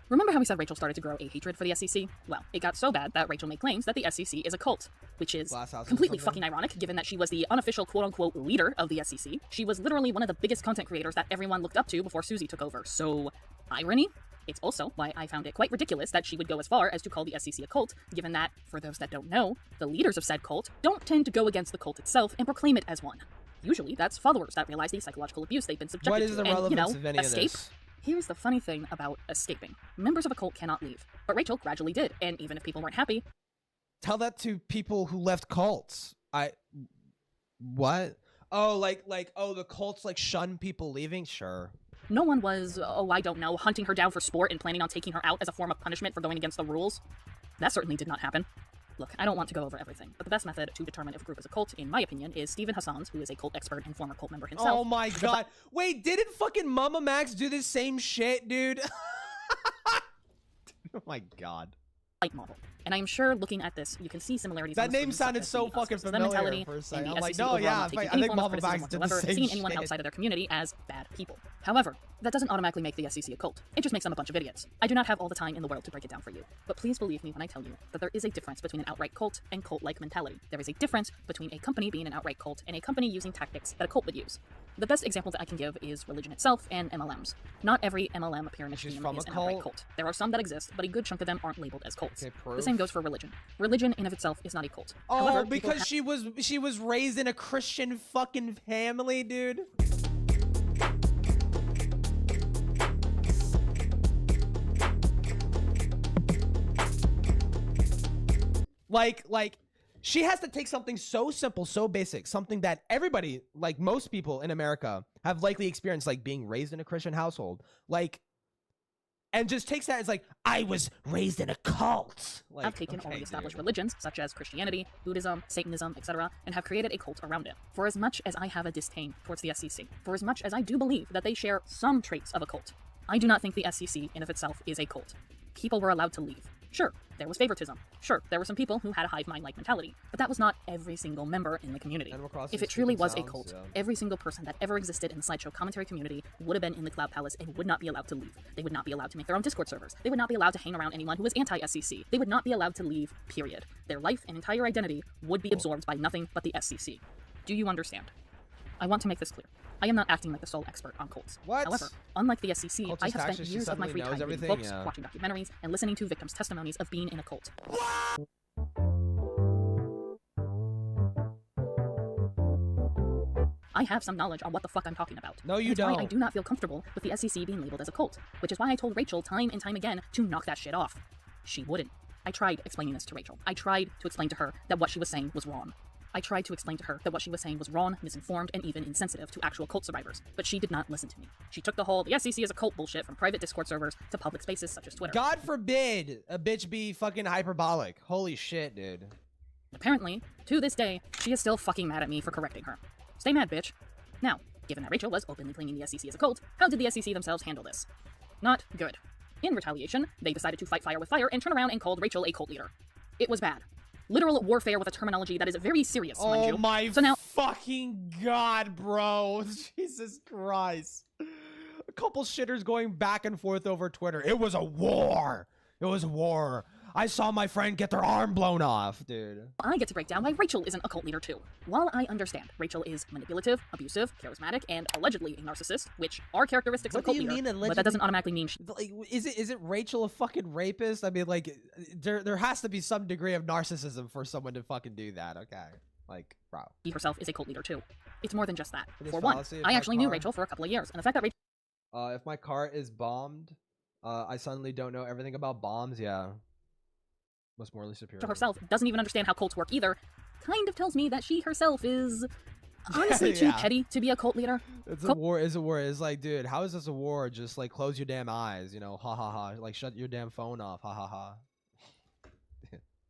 Remember how we said Rachel started to grow a hatred for the SEC? Well, it got so bad that Rachel made claims that the SEC is a cult, which is completely fucking ironic given that she was the unofficial quote-unquote leader of the SEC. She was literally one of the biggest content creators that everyone looked up to before Susie took over. So, irony? It's also why I found it quite ridiculous that she would go as far as to call the SEC a cult, given that, for those that don't know, the leaders of said cult don't tend to go against the cult itself and proclaim it as one. Usually, that's followers that realize the psychological abuse they've been subjected to and, of any escape. Of this? Here's the funny thing about escaping. Members of a cult cannot leave, but Rachel gradually did, and even if people weren't happy... Tell that to people who left cults. What? Oh, the cults, shun people leaving? Sure. No one was, I don't know, hunting her down for sport and planning on taking her out as a form of punishment for going against the rules. That certainly did not happen. Look, I don't want to go over everything, but the best method to determine if a group is a cult, in my opinion, is Stephen Hassan's, who is a cult expert and former cult member himself. Oh my god. Wait, didn't fucking Mama Max do this same shit, dude? Oh my god. Light model. And I am sure looking at this, you can see similarities. That name sounded so fucking familiar for a second. I'm like, no, yeah, I think Mama Max did the same seeing anyone outside of their community as bad people. However, that doesn't automatically make the SEC a cult. It just makes them a bunch of idiots. I do not have all the time in the world to break it down for you, but please believe me when I tell you that there is a difference between an outright cult and cult-like mentality. There is a difference between a company being an outright cult and a company using tactics that a cult would use. The best example that I can give is religion itself and MLMs. Not every MLM pyramid scheme is an outright cult. There are some that exist, but a good chunk of them aren't labeled as cults. The same goes for religion. Religion in of itself is not a cult. Oh, however, because she was raised in a Christian fucking family, dude. Like she has to take something so simple, so basic, something that everybody, like most people in America, have likely experienced, like being raised in a Christian household. Like and just takes that as like, I was raised in a cult. Like, have taken already established religions such as Christianity, Buddhism, Satanism, etc., and have created a cult around it. For as much as I have a disdain towards the SEC, for as much as I do believe that they share some traits of a cult, I do not think the SEC in of itself is a cult. People were allowed to leave. Sure, there was favoritism. Sure, there were some people who had a hive mind-like mentality, but that was not every single member in the community. If it truly was a cult, every single person that ever existed in the SlideShow commentary community would have been in the Cloud Palace and would not be allowed to leave. They would not be allowed to make their own Discord servers. They would not be allowed to hang around anyone who was anti-SEC. They would not be allowed to leave, period. Their life and entire identity would be absorbed by nothing but the SEC. Do you understand? I want to make this clear. I am not acting like the sole expert on cults. What? However, unlike the SEC, Cultist I have spent actually, she years of my suddenly free knows time reading everything? books, Yeah. watching documentaries, and listening to victims' testimonies of being in a cult. I have some knowledge on what the fuck I'm talking about. No, you It's why I don't. do not feel comfortable with the SEC being labeled as a cult, which is why I told Rachel time and time again to knock that shit off. She wouldn't. I tried explaining this to Rachel. I tried to explain to her that what she was saying was wrong. I tried to explain to her that what she was saying was wrong, misinformed, and even insensitive to actual cult survivors, but she did not listen to me. She took the whole "the SEC is a cult" bullshit from private Discord servers to public spaces such as Twitter. God forbid a bitch be fucking hyperbolic. Holy shit, dude. Apparently, to this day, she is still fucking mad at me for correcting her. Stay mad, bitch. Now, given that Rachel was openly claiming the SEC as a cult, how did the SEC themselves handle this? Not good. In retaliation, they decided to fight fire with fire and turn around and called Rachel a cult leader. It was bad. Literal warfare with a terminology that is very serious, mind you. Oh my So now, fucking god, bro. Jesus Christ. A couple shitters going back and forth over Twitter. It was a war. It was a war. I saw my friend get their arm blown off, dude. I get to break down why Rachel isn't a cult leader too. While I understand Rachel is manipulative, abusive, charismatic, and allegedly a narcissist, which are characteristics of a What cult do you leader, mean allegedly? but that doesn't automatically mean she Like, is it Rachel a fucking rapist? I mean, like, there has to be some degree of narcissism for someone to fucking do that, okay? Like, bro. herself is a cult leader too. It's more than just that. It is For one, fallacy of I my actually knew car. Rachel for a couple of years, and the fact that Rachel If my car is bombed, I suddenly don't know everything about bombs, yeah. Most morally superior. herself doesn't even understand how cults work either, kind of tells me that she herself is honestly too Yeah. petty to be a cult leader. It's a war, it's a war. It's like, dude, how is this a war? Just like close your damn eyes, you know, ha ha ha. Like shut your damn phone off, ha ha ha.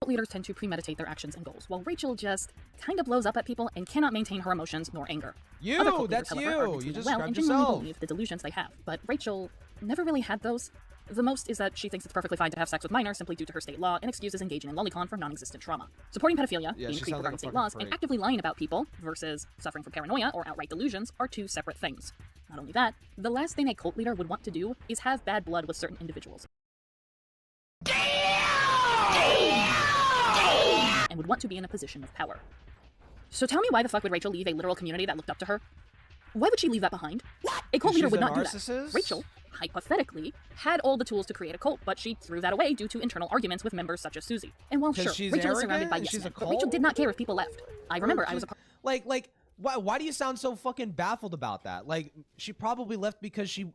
Cult leaders tend to premeditate their actions and goals, while Rachel just kind of blows up at people and cannot maintain her emotions nor anger. You, Other cult leaders, that's however, are you. mentally You just well grabbed and genuinely yourself. believe the delusions they have, but Rachel never really had those. The most is that she thinks it's perfectly fine to have sex with minors simply due to her state law and excuses engaging in lolicon for non-existent trauma. Supporting pedophilia, Yeah, being she creepy sounds like a regarding state fucking laws, and freak. actively lying about people versus suffering from paranoia or outright delusions are two separate things. Not only that, the last thing a cult leader would want to do is have bad blood with certain individuals. And would want to be in a position of power. So tell me, why the fuck would Rachel leave a literal community that looked up to her? Why would she leave that behind? What? A cult leader She's would a not do that. narcissist? Rachel, hypothetically, had all the tools to create a cult, but she threw that away due to internal arguments with members such as Susie. And while 'Cause sure, she's Rachel is arrogant surrounded by and yes she's men, a but Rachel cult? did not care if people left. I remember I was a part. Like why do you sound so fucking baffled about that? Like she probably left because she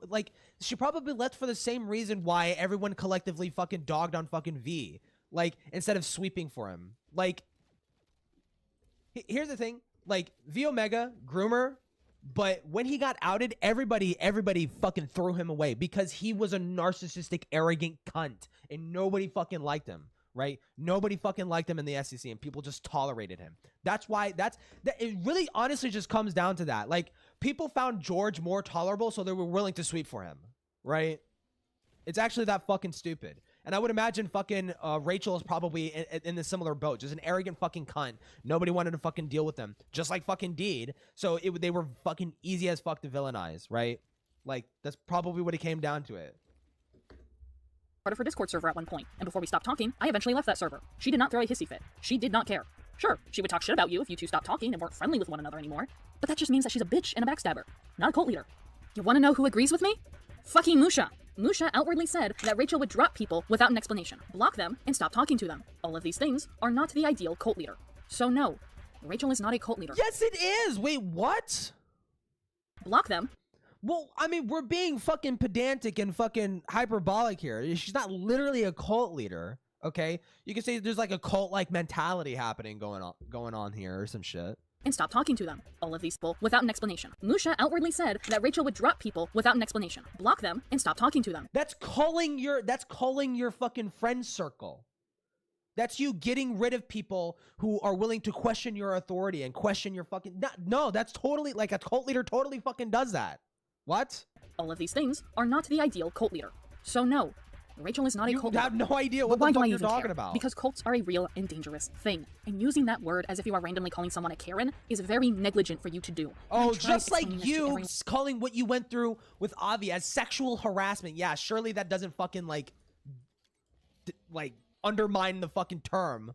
probably left for the same reason why everyone collectively fucking dogged on fucking V. Like instead of sweeping for him. Like here's the thing, like V Omega, groomer, but when he got outed, everybody fucking threw him away because he was a narcissistic, arrogant cunt and nobody fucking liked him. Right? Nobody fucking liked him in the SEC and people just tolerated him. That's why it really honestly just comes down to that. Like people found George more tolerable, so they were willing to sweep for him. Right? It's actually that fucking stupid. And I would imagine fucking Rachel is probably in a similar boat. Just an arrogant fucking cunt. Nobody wanted to fucking deal with them. Just like fucking Deed. So they were fucking easy as fuck to villainize, right? Like, that's probably what it came down to it. Part of her Discord server at one point, and before we stopped talking, I eventually left that server. She did not throw a hissy fit. She did not care. Sure, she would talk shit about you if you two stopped talking and weren't friendly with one another anymore, but that just means that she's a bitch and a backstabber, not a cult leader. You wanna know who agrees with me? Fucking Musha. Musha outwardly said that Rachel would drop people without an explanation, block them, and stop talking to them. All of these things are not the ideal cult leader. So no, Rachel is not a cult leader. Yes, it is! Wait, what? Block them. Well, I mean, we're being fucking pedantic and fucking hyperbolic here. She's not literally a cult leader, okay? You can say there's like a cult-like mentality happening going on here or some shit. and stop talking to them. All of these people without an explanation. Musha outwardly said that Rachel would drop people without an explanation, block them, and stop talking to them. That's calling your fucking friend circle. That's you getting rid of people who are willing to question your authority and question your fucking... No, that's totally... Like, a cult leader totally fucking does that. What? All of these things are not the ideal cult leader. So no, Rachel is not a cult leader. You have no idea what But why the do I fuck you're even talking care? about. Because cults are a real and dangerous thing. And using that word as if you are randomly calling someone a Karen is very negligent for you to do. Oh, just like you calling what you went through with Avi as sexual harassment. Yeah, surely that doesn't fucking, like undermine the fucking term.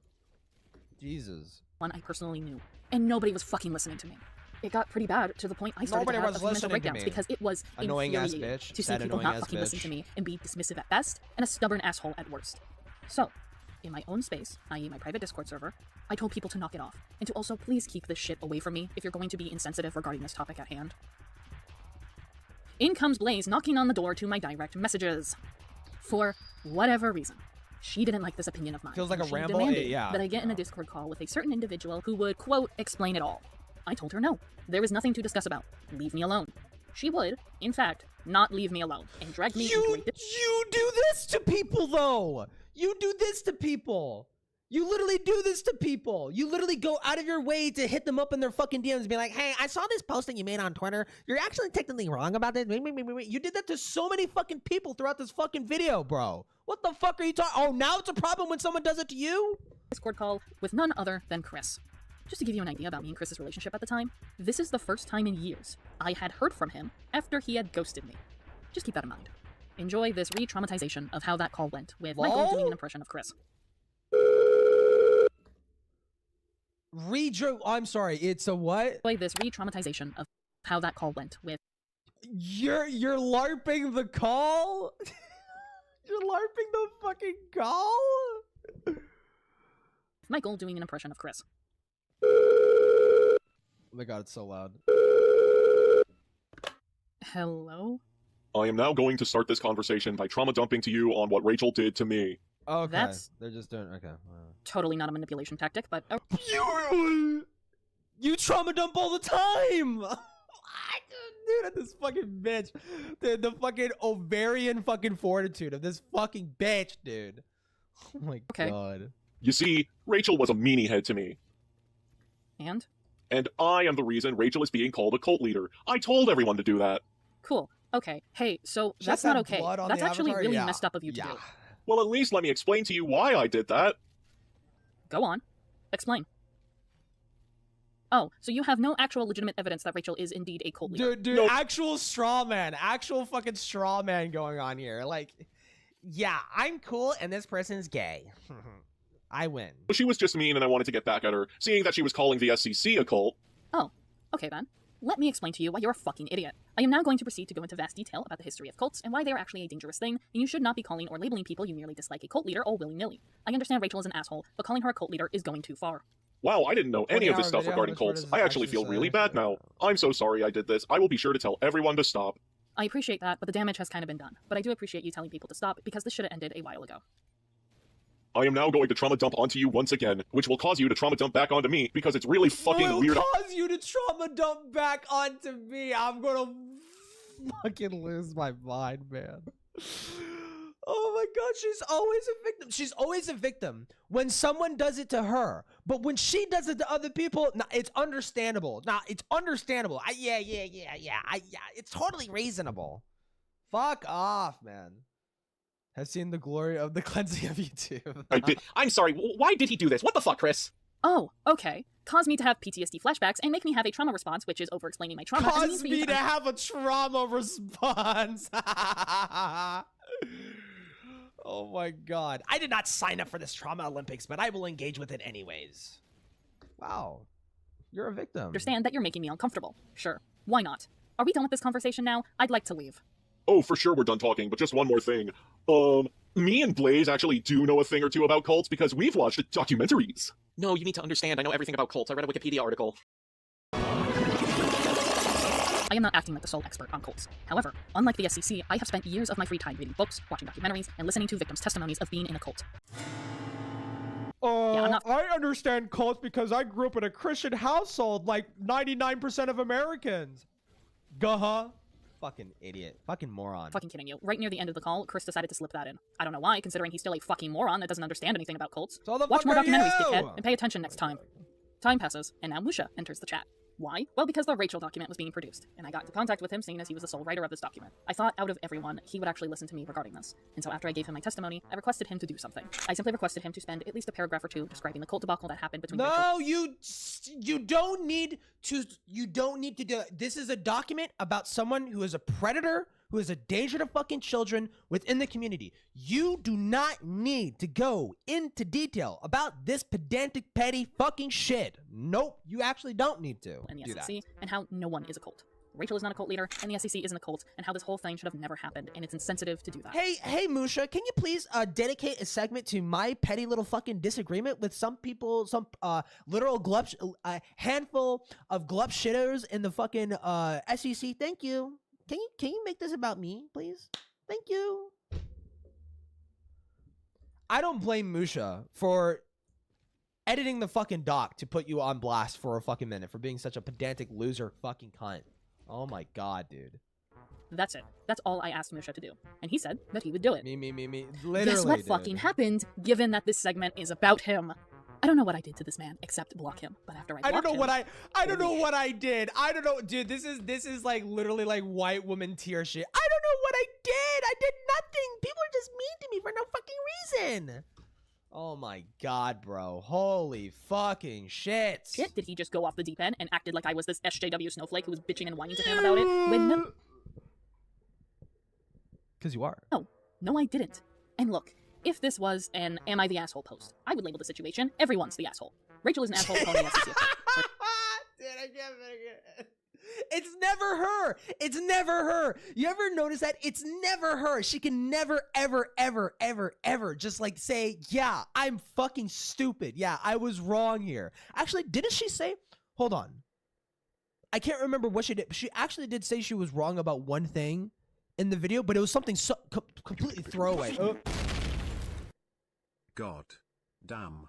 Jesus. One I personally knew, and nobody was fucking listening to me. It got pretty bad to the point I started to have a few mental breakdowns because it was annoying ass infuriating bitch. to see people not fucking listen to me and be dismissive at best and a stubborn asshole at worst. So, in my own space, i.e. my private Discord server, I told people to knock it off, and to also please keep this shit away from me if you're going to be insensitive regarding this topic at hand. In comes Blaze knocking on the door to my direct messages. For whatever reason, she didn't like this opinion of mine. Feels like a she ramble? demanded Yeah. that I get in a Discord call with a certain individual who would, quote, explain it all. I told her no, there is nothing to discuss about. Leave me alone. She would, in fact, not leave me alone and drag me into a... You do this to people, though! You do this to people! You literally do this to people! You literally go out of your way to hit them up in their fucking DMs and be like, hey, I saw this posting you made on Twitter. You're actually technically wrong about this. You did that to so many fucking people throughout this fucking video, bro. What the fuck are you talking? Oh, now it's a problem when someone does it to you? Discord call with none other than Chris. Just to give you an idea about me and Chris's relationship at the time, this is the first time in years I had heard from him after he had ghosted me. Just keep that in mind. Enjoy this re-traumatization of how that call went, with Michael doing an impression of Chris. I'm sorry, it's a what? Enjoy this re-traumatization of how that call went, with... You're LARPing the call? You're LARPing the fucking call? Michael doing an impression of Chris. Oh my god, it's so loud. Hello? I am now going to start this conversation by trauma dumping to you on what Rachel did to me. Okay, That's they're just doing, okay. totally not a manipulation tactic, but... You trauma dump all the time! Dude, this fucking bitch. The fucking ovarian fucking fortitude of this fucking bitch, dude. Oh my god. You see, Rachel was a meanie head to me. And? And I am the reason Rachel is being called a cult leader. I told everyone to do that. Cool. Okay. Hey, so Just that's not that okay. blood on That's the actually avatar? really Yeah. messed up of you to do. Well, at least let me explain to you why I did that. Go on. Explain. Oh, so you have no actual legitimate evidence that Rachel is indeed a cult leader. Dude, actual straw man. Actual fucking straw man going on here. Like, yeah, I'm cool and this person's gay. I win. She was just mean and I wanted to get back at her, seeing that she was calling the SCC a cult. Oh, okay then. Let me explain to you why you're a fucking idiot. I am now going to proceed to go into vast detail about the history of cults and why they are actually a dangerous thing, and you should not be calling or labeling people you merely dislike a cult leader all willy-nilly. I understand Rachel is an asshole, but calling her a cult leader is going too far. Wow, I didn't know any of this stuff regarding cults. I actually feel really bad now. I'm so sorry I did this. I will be sure to tell everyone to stop. I appreciate that, but the damage has kind of been done. But I do appreciate you telling people to stop, because this should have ended a while ago. I am now going to trauma dump onto you once again, which will cause you to trauma dump back onto me because it's really fucking weird. It will cause you to trauma dump back onto me. I'm gonna fucking lose my mind, man. Oh my god, she's always a victim. She's always a victim when someone does it to her. But when she does it to other people, nah, it's understandable. Nah, it's understandable. Yeah. It's totally reasonable. Fuck off, man. Have seen the glory of the cleansing of YouTube. I'm sorry, why did he do this? What the fuck, Chris? Oh, okay. Cause me to have PTSD flashbacks and make me have a trauma response, which is over-explaining my trauma. Cause me to have a trauma response. Oh my god. I did not sign up for this trauma Olympics, but I will engage with it anyways. Wow. You're a victim. Understand that you're making me uncomfortable. Sure. Why not? Are we done with this conversation now? I'd like to leave. Oh, for sure we're done talking, but just one more thing. Me and Blaze actually do know a thing or two about cults because we've watched documentaries. No, you need to understand. I know everything about cults. I read a Wikipedia article. I am not acting like the sole expert on cults. However, unlike the SCC, I have spent years of my free time reading books, watching documentaries, and listening to victims' testimonies of being in a cult. I understand cults because I grew up in a Christian household like 99% of Americans. Guh-huh. Fucking idiot. Fucking moron. Fucking kidding you. Right near the end of the call, Chris decided to slip that in. I don't know why, considering he's still a fucking moron that doesn't understand anything about cults. So the Watch fuck more are documentaries, you? dickhead, and pay attention next time. Time passes, and now Musha enters the chat. Why? Well, because the Rachel document was being produced, and I got into contact with him seeing as he was the sole writer of this document. I thought out of everyone, he would actually listen to me regarding this. And so after I gave him my testimony, I requested him to do something. I simply requested him to spend at least a paragraph or two describing the cult debacle that happened between No, you don't need to do it. This is a document about someone who is a predator, who is a danger to fucking children within the community. You do not need to go into detail about this pedantic, petty fucking shit. Nope, you actually don't need to and the do SEC, and how no one is a cult. Rachel is not a cult leader, and the SEC isn't a cult, and how this whole thing should have never happened, and it's insensitive to do that. Hey, Musha, can you please dedicate a segment to my petty little fucking disagreement with some people, some literal glup, handful of glup shitters in the fucking SEC? Thank you. Can you make this about me, please? Thank you. I don't blame Musha for editing the fucking doc to put you on blast for a fucking minute for being such a pedantic loser fucking cunt. Oh my god, dude. That's it. That's all I asked Musha to do. And he said that he would do it. Me. Literally, guess what dude. fucking happened, given that this segment is about him? I don't know what I did to this man except block him, but after I don't know what I did. I don't know, dude. This is like literally like white woman tier shit. I don't know what I did. I did nothing. People are just mean to me for no fucking reason. Oh my god, bro. Holy fucking shit. Shit, did he just go off the deep end and acted like I was this SJW snowflake who was bitching and whining to him about it? When Because you are. No, I didn't. And look, if this was an Am I the Asshole post, I would label the situation, everyone's the asshole. Rachel is an asshole for calling the SEC. Dude, I can't make it. It's never her. It's never her. You ever notice that? It's never her. She can never, ever just like say, yeah, I'm fucking stupid. Yeah, I was wrong here. Actually, didn't she say, hold on. I can't remember what she did. She actually did say she was wrong about one thing in the video, but it was something so completely throwaway. God damn,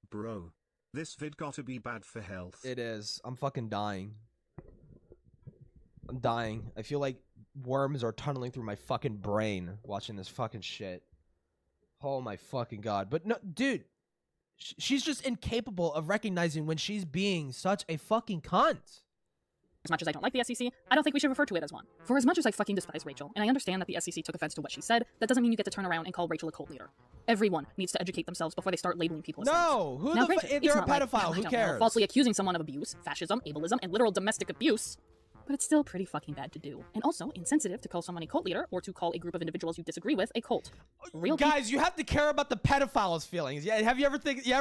bro. This vid gotta be bad for health. It is. I'm fucking dying. I'm dying. I feel like worms are tunneling through my fucking brain watching this fucking shit. Oh my fucking god. But no, dude. She's just incapable of recognizing when she's being such a fucking cunt. As much as I don't like the SEC, I don't think we should refer to it as one. For as much as I fucking despise Rachel, and I understand that the SEC took offense to what she said, that doesn't mean you get to turn around and call Rachel a cult leader. Everyone needs to educate themselves before they start labeling people as No! things. Who Now, the granted, if they're a it's not pedophile, like, who I don't know, cares? falsely accusing someone of abuse, fascism, ableism, and literal domestic abuse. But it's still pretty fucking bad to do. And also insensitive to call someone a cult leader or to call a group of individuals you disagree with a cult. Real Guys, you have to care about the pedophile's feelings. Yeah, have you ever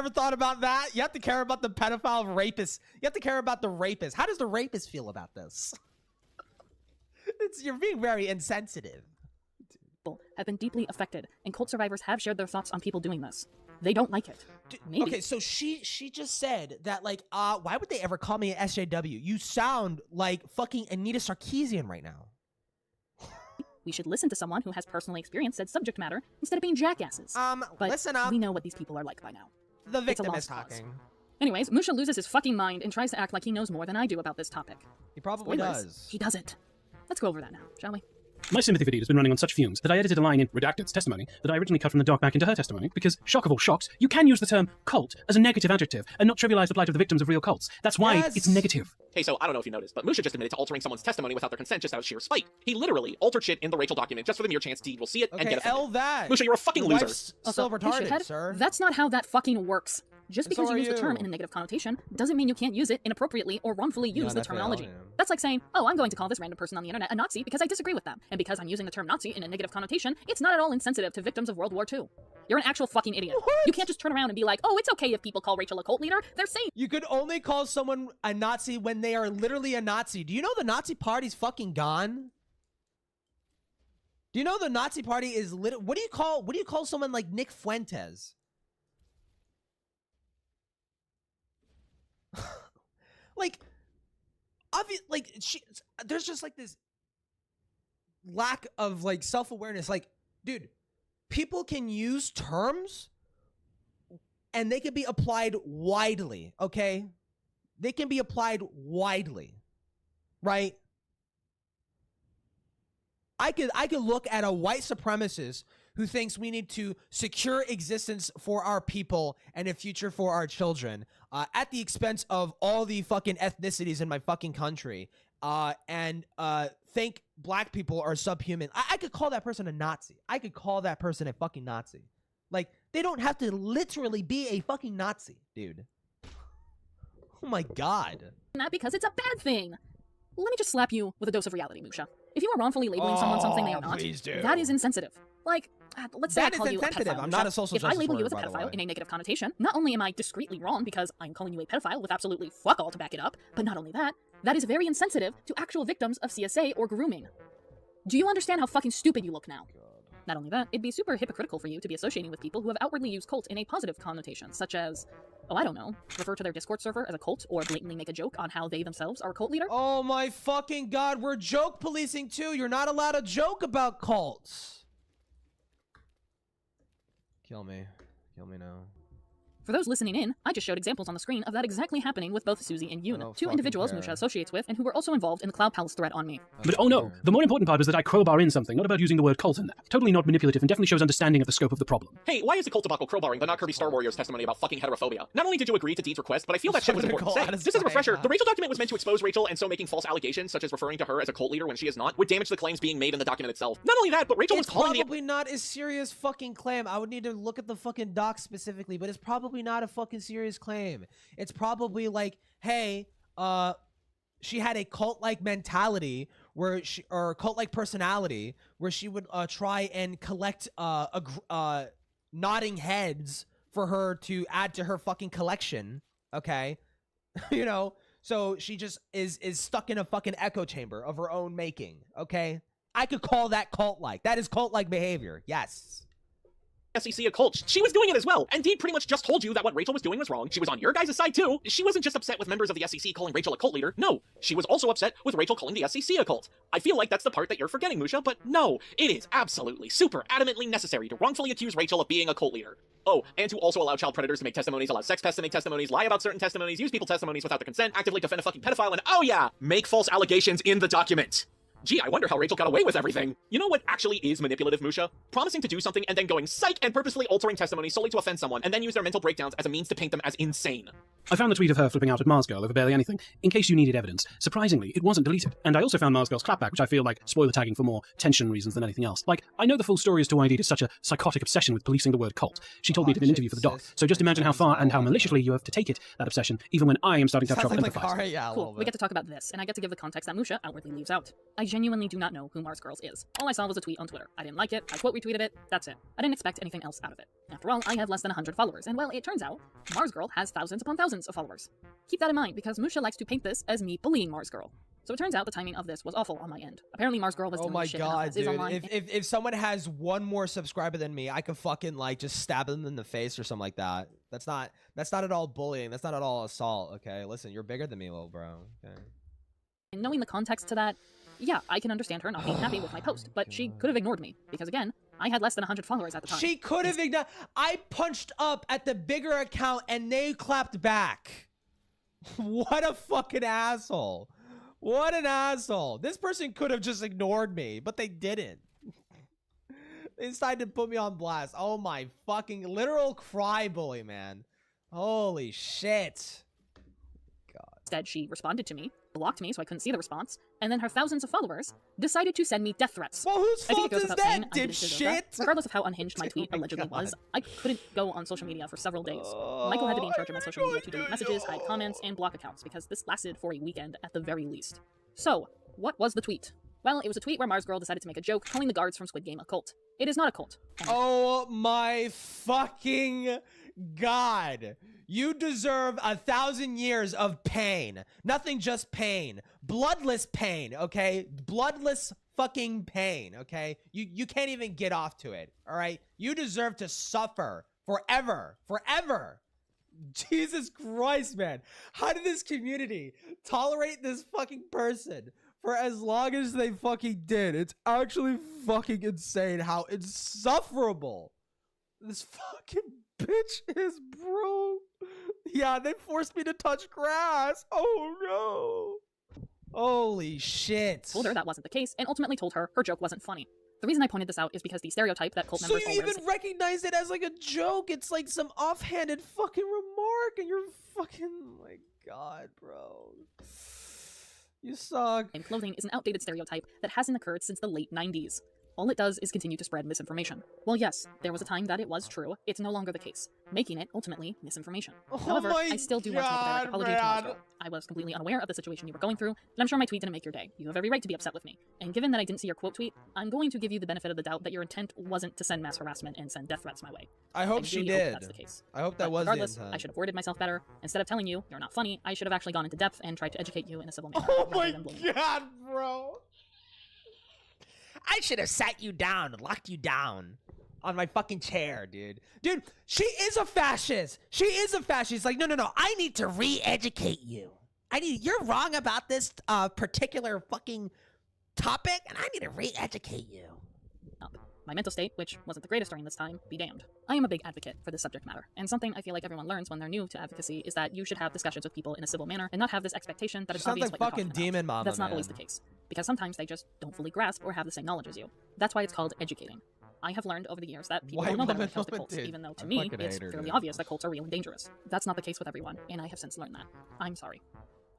thought about that? You have to care about the pedophile rapist. You have to care about the rapist. How does the rapist feel about this? You're being very insensitive. People have been deeply affected, and cult survivors have shared their thoughts on people doing this. They don't like it. Maybe. Okay, so she just said that, like, why would they ever call me an SJW? You sound like fucking Anita Sarkeesian right now. We should listen to someone who has personally experienced said subject matter instead of being jackasses. But listen up. We know what these people are like by now. The victim is lost talking. cause. Anyways, Musha loses his fucking mind and tries to act like he knows more than I do about this topic. He probably Spoilers, does. He doesn't. Let's go over that now, shall we? My sympathy for Deed has been running on such fumes that I edited a line in Redacted's testimony that I originally cut from the doc back into her testimony because, shock of all shocks, you can use the term cult as a negative adjective and not trivialize the plight of the victims of real cults. That's why it's negative. Hey, so I don't know if you noticed, but Musha just admitted to altering someone's testimony without their consent just out of sheer spite. He literally altered shit in the Rachel document just for the mere chance Deed will see it and get offended. that. Musha, you're a fucking loser. So retarded, shithead, sir. That's not how that fucking works. Just And because so you are use the term you. in a negative connotation doesn't mean you can't use it inappropriately or wrongfully use the NFL, terminology. yeah. That's like saying, oh, I'm going to call this random person on the internet a Nazi because I disagree with them. And because I'm using the term Nazi in a negative connotation, it's not at all insensitive to victims of World War II. You're an actual fucking idiot. What? You can't just turn around and be like, oh, it's okay if people call Rachel a cult leader. They're saying You could only call someone a Nazi when they are literally a Nazi. Do you know the Nazi party's fucking gone? Do you know the Nazi party is what do you call someone like Nick Fuentes? There's just like this lack of like self-awareness. Like, dude, people can use terms and they can be applied widely, okay? They can be applied widely, right? I could look at a white supremacist who thinks we need to secure existence for our people and a future for our children at the expense of all the fucking ethnicities in my fucking country, and think black people are subhuman. I could call that person a Nazi. I could call that person a fucking Nazi. Like, they don't have to literally be a fucking Nazi, dude. Oh my god. Not because it's a bad thing. Let me just slap you with a dose of reality, Musha. If you are wrongfully labeling someone something they are not, that is insensitive. Like, let's say I call you a pedophile. I'm not a social justice If I label you as a warrior, by the pedophile way. in a negative connotation, not only am I discreetly wrong because I'm calling you a pedophile with absolutely fuck all to back it up, but not only that, that is very insensitive to actual victims of CSA or grooming. Do you understand how fucking stupid you look now? Not only that, it'd be super hypocritical for you to be associating with people who have outwardly used cult in a positive connotation, such as, oh, I don't know, refer to their Discord server as a cult, or blatantly make a joke on how they themselves are a cult leader. Oh my fucking god, we're joke policing too. You're not allowed to joke about cults. Kill me. Kill me now. For those listening in, I just showed examples on the screen of that exactly happening with both Susie and Yoon, two individuals Musha associates with and who were also involved in the Cloud Palace threat on me. But oh no, the more important part was that I crowbar in something, not about using the word cult in there. Totally not manipulative and definitely shows understanding of the scope of the problem. Hey, why is the Cult Debacle crowbarring but not Kirby Star Warrior's testimony about fucking heterophobia? Not only did you agree to Deed's request, but I feel that shit was important to say. Just as a refresher, the Rachel document was meant to expose Rachel, and so making false allegations, such as referring to her as a cult leader when she is not, would damage the claims being made in the document itself. Not only that, but Rachel was calling It's probably not a serious fucking claim. I would need to look at the fucking doc specifically, but it's probably not a fucking serious claim. It's probably like, hey, she had a cult-like mentality where she, or cult-like personality where she would try and collect nodding heads for her to add to her fucking collection. Okay, you know, so she just is stuck in a fucking echo chamber of her own making. Okay, I could call that cult-like. That is cult-like behavior. Yes. SEC a cult. She was doing it as well. And Deed pretty much just told you that what Rachel was doing was wrong. She was on your guys' side too. She wasn't just upset with members of the SEC calling Rachel a cult leader. No, she was also upset with Rachel calling the SEC a cult. I feel like that's the part that you're forgetting, Musha, but no, it is absolutely super adamantly necessary to wrongfully accuse Rachel of being a cult leader. Oh, and to also allow child predators to make testimonies, allow sex pests to make testimonies, lie about certain testimonies, use people's testimonies without their consent, actively defend a fucking pedophile, and oh yeah, make false allegations in the document. Gee, I wonder how Rachel got away with everything. You know what actually is manipulative, Musha? Promising to do something and then going psych and purposely altering testimony solely to offend someone and then use their mental breakdowns as a means to paint them as insane. I found the tweet of her flipping out at Mars Girl over barely anything, in case you needed evidence. Surprisingly, it wasn't deleted. And I also found Mars Girl's clapback, which I feel like spoiler tagging for more tension reasons than anything else. Like, I know the full story as to why Deed is such a psychotic obsession with policing the word cult. She told me in an interview for the doc, so just imagine how far and how maliciously you have to take it, that obsession, even when I am starting to have trouble empathizing. Cool, we get to talk about this, and I get to give the context that Musha outwardly leaves out. I genuinely do not know who Mars Girls is. All I saw was a tweet on Twitter. I didn't like it, I quote retweeted it, that's it. I didn't expect anything else out of it. After all, I have less than 100 followers, and well, it turns out, Mars Girl has thousands upon thousands of followers. Keep that in mind, because Musha likes to paint this as me bullying Mars Girl. So it turns out the timing of this was awful on my end. Apparently Mars Girl was doing shit enough as is online. If someone has one more subscriber than me, I could fucking like just stab them in the face or something like that. That's not at all bullying. That's not at all assault. Okay, listen, you're bigger than me, little bro. Okay. And knowing the context to that, yeah, I can understand her not being happy with my post, but she could have ignored me because again, I had less than 100 followers at the time. She could have ignored. I punched up at the bigger account and they clapped back. What a fucking asshole. What an asshole. This person could have just ignored me, but they didn't. They decided to put me on blast. Oh my fucking literal cry bully, man. Holy shit. Instead, she responded to me, blocked me so I couldn't see the response, and then her thousands of followers decided to send me death threats. Well, whose fault is that, dipshit? dipshit? Regardless of how unhinged my tweet allegedly was, I couldn't go on social media for several days. Michael had to be in charge of my social media to delete messages, hide comments, and block accounts, because this lasted for a weekend at the very least. So, what was the tweet? Well, it was a tweet where Mars Girl decided to make a joke calling the guards from Squid Game a cult. It is not a cult. Oh my fucking god. You deserve 1,000 years of pain. Nothing just pain. Bloodless pain, okay? Bloodless fucking pain, okay? You can't even get off to it, all right? You deserve to suffer forever. Forever. Jesus Christ, man. How did this community tolerate this fucking person for as long as they fucking did? It's actually fucking insane how insufferable this fucking bitch is broke. Yeah, they forced me to touch grass. Oh no. Holy shit. Told her that wasn't the case, and ultimately told her her joke wasn't funny. The reason I pointed this out is because the stereotype that cult So members you always... even recognized it as like a joke? It's like some offhanded fucking remark, and you're fucking... Oh my god, bro. You suck. And clothing is an outdated stereotype that hasn't occurred since the late 90s. All it does is continue to spread misinformation. Well, yes, there was a time that it was true. It's no longer the case, making it, ultimately, misinformation. However, I still do want to make a direct apology to Moscow. I was completely unaware of the situation you were going through, and I'm sure my tweet didn't make your day. You have every right to be upset with me. And given that I didn't see your quote tweet, I'm going to give you the benefit of the doubt that your intent wasn't to send mass harassment and send death threats my way. I hope she did. That's the case. I hope that But was regardless, the intent. I should have worded myself better. Instead of telling you you're not funny, I should have actually gone into depth and tried to educate you in a civil manner. Oh rather my than blaming you. god, bro. I should have sat you down and locked you down on my fucking chair, dude. Dude, she is a fascist. She is a fascist. It's like, no. I need to re-educate you. You're wrong about this particular fucking topic, and I need to re-educate you. My mental state, which wasn't the greatest during this time, be damned. I am a big advocate for this subject matter, and something I feel like everyone learns when they're new to advocacy is that you should have discussions with people in a civil manner and not have this expectation that it's Sounds obvious like what you're fucking talking about. demon mama, That's not man. always the case, because sometimes they just don't fully grasp or have the same knowledge as you. That's why it's called educating. I have learned over the years that people White don't know better when it woman comes to cults, dude. even though to I me, fucking it's hate her, fairly dude. obvious that cults are real and dangerous. That's not the case with everyone, and I have since learned that. I'm sorry.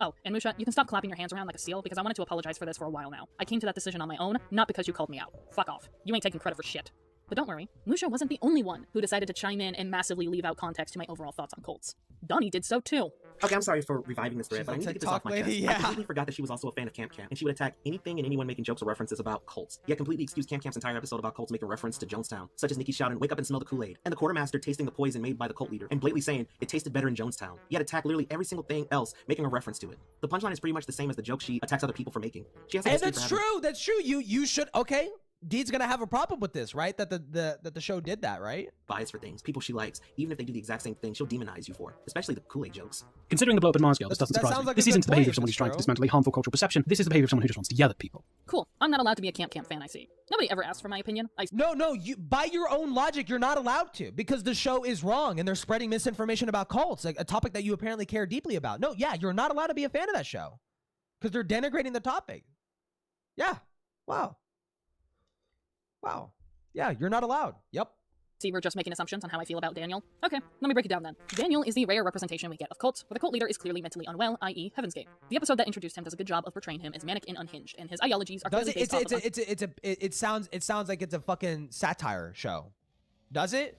Oh, and Musha, you can stop clapping your hands around like a seal because I wanted to apologize for this for a while now. I came to that decision on my own, not because you called me out. Fuck off. You ain't taking credit for shit. But don't worry, Musha wasn't the only one who decided to chime in and massively leave out context to my overall thoughts on cults. Donnie did so too. Okay, I'm sorry for reviving this thread, She's but I a need to get this TikTok off my lady, chest. yeah. I completely forgot that she was also a fan of Camp Camp, and she would attack anything and anyone making jokes or references about cults. Yet completely excused Camp Camp's entire episode about cults making reference to Jonestown, such as Nikki shouting, "Wake up and smell the Kool-Aid," and the quartermaster tasting the poison made by the cult leader, and blatantly saying it tasted better in Jonestown. Yet attack literally every single thing else, making a reference to it. The punchline is pretty much the same as the joke she attacks other people for making. She has a And history that's for having- true. That's true. You should. Okay. Deed's gonna have a problem with this, right? That the show did that, right? bias for things, people she likes. Even if they do the exact same thing, she'll demonize you for, especially the Kool-Aid jokes. Considering the blow up in Moscow, this doesn't That surprise sounds me. like a This good isn't the behavior point, of someone who's trying to Astro. dismantle a harmful cultural perception. This is the behavior of someone who just wants to yell at people. Cool. I'm not allowed to be a Camp Camp fan, I see. Nobody ever asked for my opinion. No, you by your own logic, you're not allowed to because the show is wrong and they're spreading misinformation about cults, like a topic that you apparently care deeply about. No, yeah, you're not allowed to be a fan of that show because they're denigrating the topic. Yeah. Wow. Yeah, you're not allowed. Yep. See, we're just making assumptions on how I feel about Daniel. Okay, let me break it down then. Daniel is the rare representation we get of cults, where the cult leader is clearly mentally unwell, i.e. Heaven's Gate. The episode that introduced him does a good job of portraying him as manic and unhinged, and his ideologies are clearly based off of It sounds like it's a fucking satire show. Does it?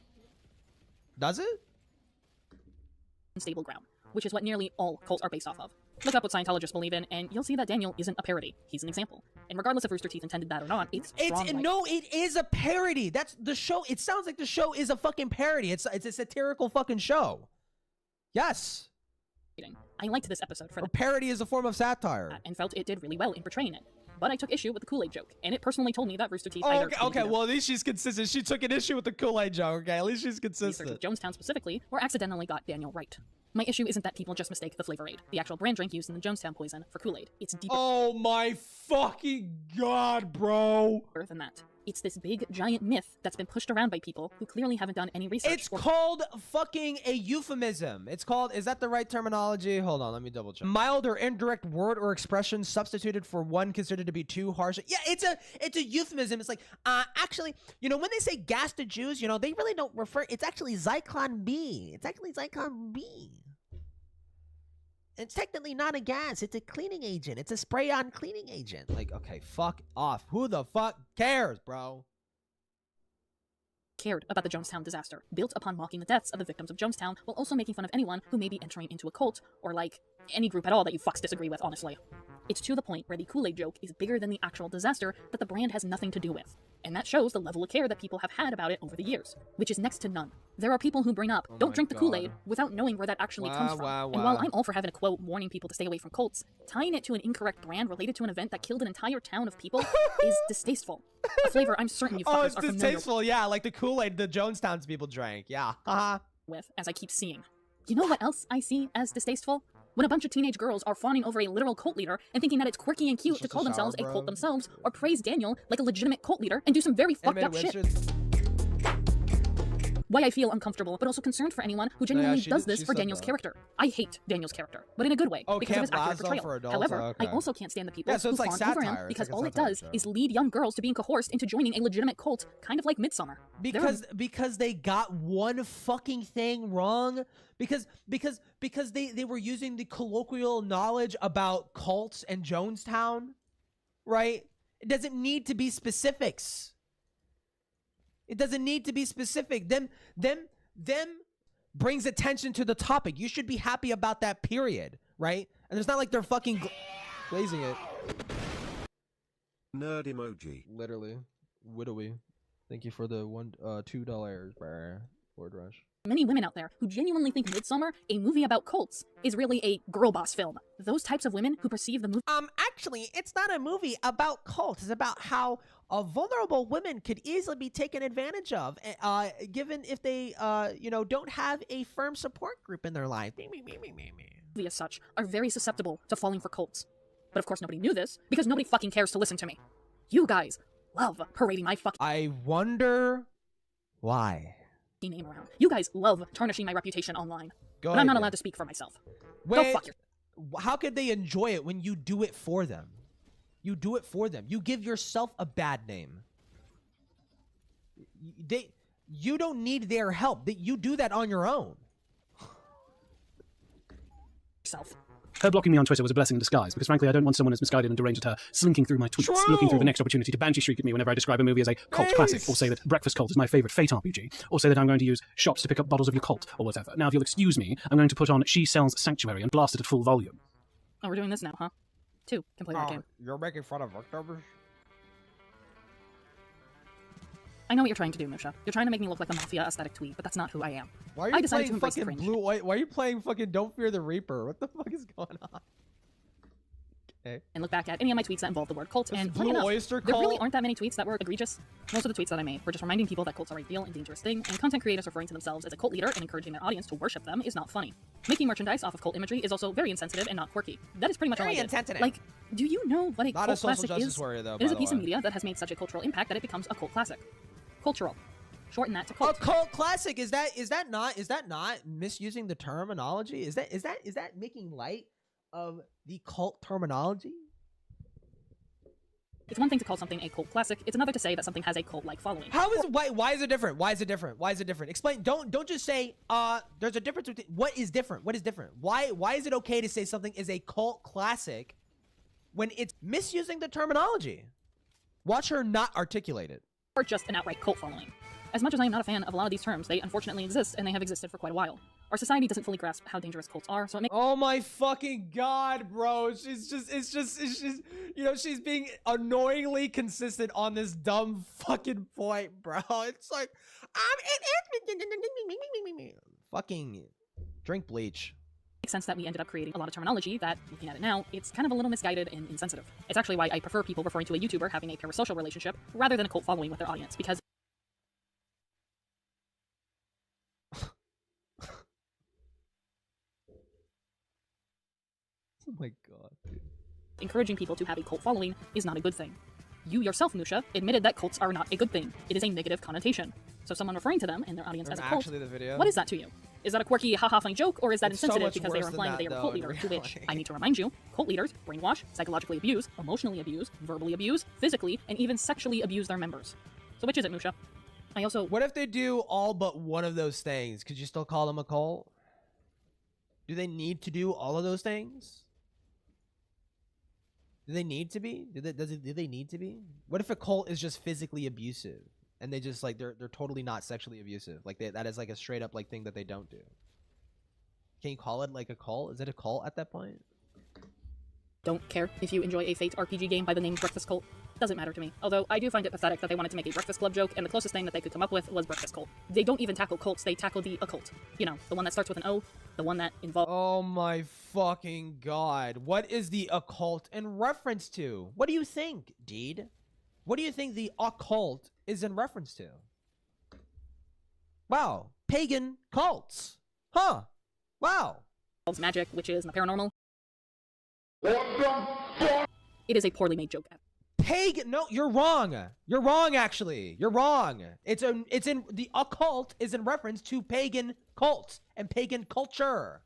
unstable ground, which is what nearly all cults are based off of. Look up what Scientologists believe in, and you'll see that Daniel isn't a parody. He's an example. And regardless if Rooster Teeth intended that or not, it's strong. No, it is a parody. That's the show. It sounds like the show is a fucking parody. It's a satirical fucking show. Yes. I liked this episode for A parody is a form of satire. and felt it did really well in portraying it. But I took issue with the Kool-Aid joke, and it personally told me that Rooster Teeth either didn't do their Well, at least she's consistent. She took an issue with the Kool-Aid joke. Okay, at least she's research of Jonestown specifically, or accidentally got Daniel right. My issue isn't that people just mistake the flavor aid, the actual brand drink used in the Jonestown poison, for Kool-Aid. It's deeper. Oh my fucking god, bro. Than that. It's this big, giant myth that's been pushed around by people who clearly haven't done any research. It's called fucking a euphemism. It's called, is that the right terminology? Hold on, let me double check. Mild or indirect word or expression substituted for one considered to be too harsh. Yeah, it's a euphemism. It's like, actually, when they say gas to Jews, they really don't refer, it's actually Zyklon B. It's actually Zyklon B. It's technically not a gas. It's a cleaning agent. It's a spray-on cleaning agent. Like, okay, fuck off. Who the fuck cares, bro? Cared about the Jonestown disaster, built upon mocking the deaths of the victims of Jonestown, while also making fun of anyone who may be entering into a cult, or like, any group at all that you fucks disagree with, honestly. It's to the point where the Kool-Aid joke is bigger than the actual disaster that the brand has nothing to do with. And that shows the level of care that people have had about it over the years, which is next to none. There are people who bring up, don't drink the Kool-Aid, without knowing where that actually comes from. And while I'm all for having a quote warning people to stay away from cults, tying it to an incorrect brand related to an event that killed an entire town of people is distasteful. A flavor I'm certain you fuckers it's are familiar distasteful, yeah, like the Kool-Aid the Jonestown's people drank, yeah. Haha. with, as I keep seeing. You know what else I see as distasteful? When a bunch of teenage girls are fawning over a literal cult leader and thinking that it's quirky and cute to call themselves a cult themselves, or praise Daniel like a legitimate cult leader and do some very fucked up shit. why I feel uncomfortable, but also concerned for anyone who genuinely does this for Daniel's character. I hate Daniel's character, but in a good way, because of his accurate portrayal. However, I also can't stand the people who fawn over him because all it does is lead young girls to being coerced into joining a legitimate cult, kind of like Midsommar. Because they got one fucking thing wrong. Because they were using the colloquial knowledge about cults and Jonestown, right? It doesn't need to be specifics. It doesn't need to be specific. Them brings attention to the topic. You should be happy about that, period, right? And it's not like they're fucking glazing it. Nerd emoji. Literally. Widowy. Thank you for the $2, Lord Rush. Many women out there who genuinely think Midsommar, a movie about cults, is really a girl boss film. Those types of women who perceive the movie— Actually, it's not a movie about cults. It's about how vulnerable women could easily be taken advantage of, given if they, don't have a firm support group in their life. as such, are very susceptible to falling for cults. But of course nobody knew this, because nobody fucking cares to listen to me. You guys love parading my fucking— I wonder why. name around. You guys love tarnishing my reputation online. Go but I'm not ahead. allowed to speak for myself. Wait, Go fuck your— how could they enjoy it when you do it for them? You do it for them. You give yourself a bad name. You don't need their help. You do that on your own. Self. Her blocking me on Twitter was a blessing in disguise, because frankly I don't want someone as misguided and deranged as her slinking through my tweets, looking through the next opportunity to banshee shriek at me whenever I describe a movie as a cult classic, or say that Breakfast Cult is my favourite Fate RPG, or say that I'm going to use shops to pick up bottles of your cult, or whatever. Now, if you'll excuse me, I'm going to put on She Sells Sanctuary and blast it at full volume. Oh, we're doing this now, huh? 2. Can play that game. You're making fun of victims? I know what you're trying to do, Musha. You're trying to make me look like a mafia aesthetic tweet, but that's not who I am. Why are I you decided to playing embrace the fucking fringe. Blue White? Why are you playing fucking Don't Fear the Reaper? What the fuck is going on? Okay. And look back at any of my tweets that involve the word cult, and funny Blue enough, Oyster there really Cult? aren't that many tweets that were egregious. Most of the tweets that I made were just reminding people that cults are a real and dangerous thing, and content creators referring to themselves as a cult leader and encouraging their audience to worship them is not funny. Making merchandise off of cult imagery is also very insensitive and not quirky. That is pretty much all I did. insensitive. Like, do you know what a Not a cult social classic justice is? warrior, though, It is by a the piece of way. media that has made such a cultural impact that it becomes a cult classic. Cultural. Shorten that to A cult. cult classic, is that not misusing the terminology? Is that making light of the cult terminology? It's one thing to call something a cult classic, it's another to say that something has a cult-like following. How is why is it different? Why is it different? Why is it different? Explain. Don't just say there's a difference between what is different. What is different? Why is it okay to say something is a cult classic when it's misusing the terminology? Watch her not articulate it. Or just an outright cult following. As much as I am not a fan of a lot of these terms, they unfortunately exist, and they have existed for quite a while. Our society doesn't fully grasp how dangerous cults are, so it makes— Oh my fucking god, bro. It's just, she's being annoyingly consistent on this dumb fucking point, bro. It's like, fucking drink bleach. makes sense that we ended up creating a lot of terminology that, looking at it now, it's kind of a little misguided and insensitive. It's actually why I prefer people referring to a YouTuber having a parasocial relationship rather than a cult following with their audience, because Oh my god, dude. encouraging people to have a cult following is not a good thing. You yourself, Musha, admitted that cults are not a good thing. It is a negative connotation. So someone referring to them and their audience as a cult, Actually the video. what is that to you? Is that a quirky, haha funny joke, or is that It's so insensitive much because they are worse than implying that they that, are a though, cult in leader, to which reality. I need to remind you, cult leaders brainwash, psychologically abuse, emotionally abuse, verbally abuse, physically, and even sexually abuse their members. So which is it, Musha? I also— What if they do all but one of those things? Could you still call them a cult? Do they need to do all of those things? Do they need to be? Do they need to be? What if a cult is just physically abusive and they just like they're totally not sexually abusive? Like that is like a straight up like thing that they don't do. Can you call it like a cult? Is it a cult at that point? don't care if you enjoy a Fate RPG game by the name Breakfast Cult. Doesn't matter to me. Although I do find it pathetic that they wanted to make a Breakfast Club joke, and the closest thing that they could come up with was Breakfast Cult. They don't even tackle cults, they tackle the occult. You know, the one that starts with an O, the one that involves— Oh my fucking god. What is the occult in reference to? What do you think, Deed? What do you think the occult is in reference to? Wow. Pagan cults. Huh. Wow. involves magic, witches, and the paranormal. It is a poorly made joke. Pagan. No, you're wrong. You're wrong. Actually, you're wrong. It's in the occult is in reference to pagan cults and pagan culture.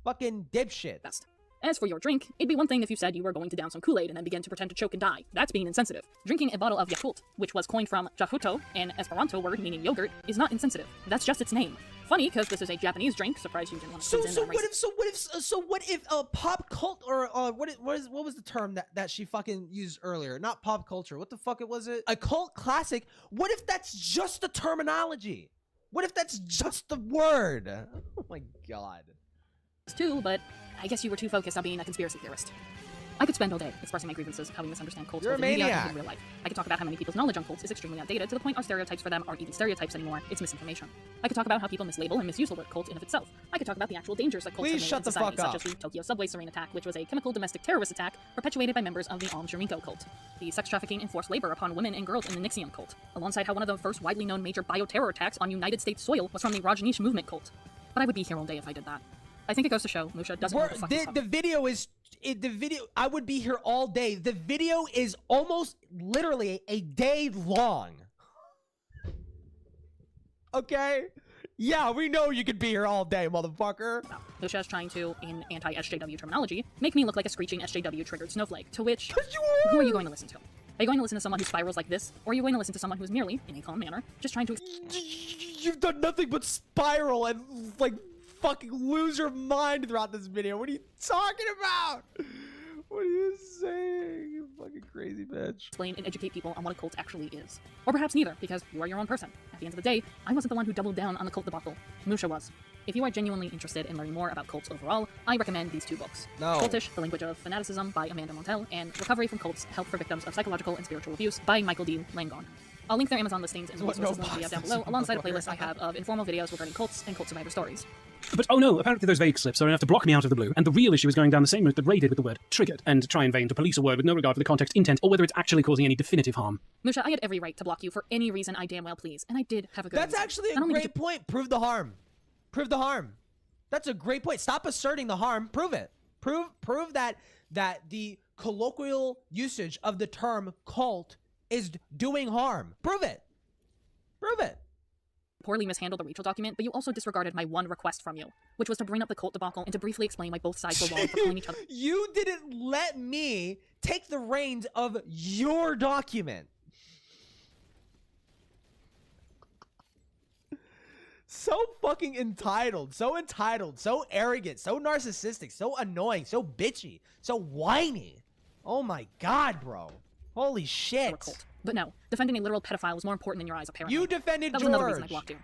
Fucking dipshit. Best. As for your drink, it'd be one thing if you said you were going to down some Kool-Aid and then begin to pretend to choke and die. That's being insensitive. Drinking a bottle of Yakult, which was coined from Jahuto, an Esperanto word meaning yogurt, is not insensitive. That's just its name. Funny, because this is a Japanese drink. Surprise, you didn't want to So what if pop cult or what was the term that she fucking used earlier? Not pop culture. What the fuck was it? A cult classic. What if that's just the terminology? What if that's just the word? Oh my god. Too, but I guess you were too focused on being a conspiracy theorist. I could spend all day expressing my grievances, how we misunderstand cults You're both a in media maniac. and in real life. I could talk about how many people's knowledge on cults is extremely outdated to the point our stereotypes for them aren't even stereotypes anymore. It's misinformation. I could talk about how people mislabel and misuse the word cult in of itself. I could talk about the actual dangers that cults Please have shut made the in society, fuck such up. as the Tokyo subway sarin attack, which was a chemical domestic terrorist attack perpetuated by members of the Al-Jarinko cult, the sex trafficking and forced labor upon women and girls in the Nixium cult, alongside how one of the first widely known major bioterror attacks on United States soil was from the Rajneesh movement cult. But I would be here all day if I did that. I think it goes to show Musha doesn't know what the fuck he's talking The video is the video. I would be here all day. The video is almost literally a day long. Okay. Yeah, we know you could be here all day, motherfucker. Musha is trying to, in anti-SJW terminology, make me look like a screeching SJW-triggered snowflake, to which, who are you going to listen to? Are you going to listen to someone who spirals like this, or are you going to listen to someone who is merely, in a calm manner, just trying to... You've done nothing but spiral and, like, fucking lose your mind throughout this video. What are you talking about? What are you saying, you fucking crazy bitch? Explain and educate people on what a cult actually is. Or perhaps neither, because you are your own person. At the end of the day, I wasn't the one who doubled down on the cult debacle. Musha was. If you are genuinely interested in learning more about cults overall, I recommend these two books. No. Cultish, The Language of Fanaticism by Amanda Montell, and Recovery from Cults, Help for Victims of Psychological and Spiritual Abuse by Michael D. Langon. I'll link their Amazon listings and resources link down below, alongside a playlist I have of informal videos regarding cults and cult survivor stories. But oh no, apparently those vague slips are enough to block me out of the blue, and the real issue is going down the same route that Ray did with the word triggered, and try in vain to police a word with no regard for the context, intent, or whether it's actually causing any definitive harm. Musha, I had every right to block you for any reason I damn well please, and I did have a good That's reason. actually a Not only did great point. Prove the harm. Prove the harm. That's a great point. Stop asserting the harm. Prove it. Prove that the colloquial usage of the term cult is doing harm. Prove it. Prove it. poorly mishandled the Rachel document, but you also disregarded my one request from you, which was to bring up the cult debacle and to briefly explain why both sides were wrong for calling each other. You didn't let me take the reins of your document. So fucking entitled, so arrogant, so narcissistic, so annoying, so bitchy, so whiny. Oh my god, bro. Holy shit. But no, defending a literal pedophile was more important in your eyes, apparently. You defended That was another reason I blocked you.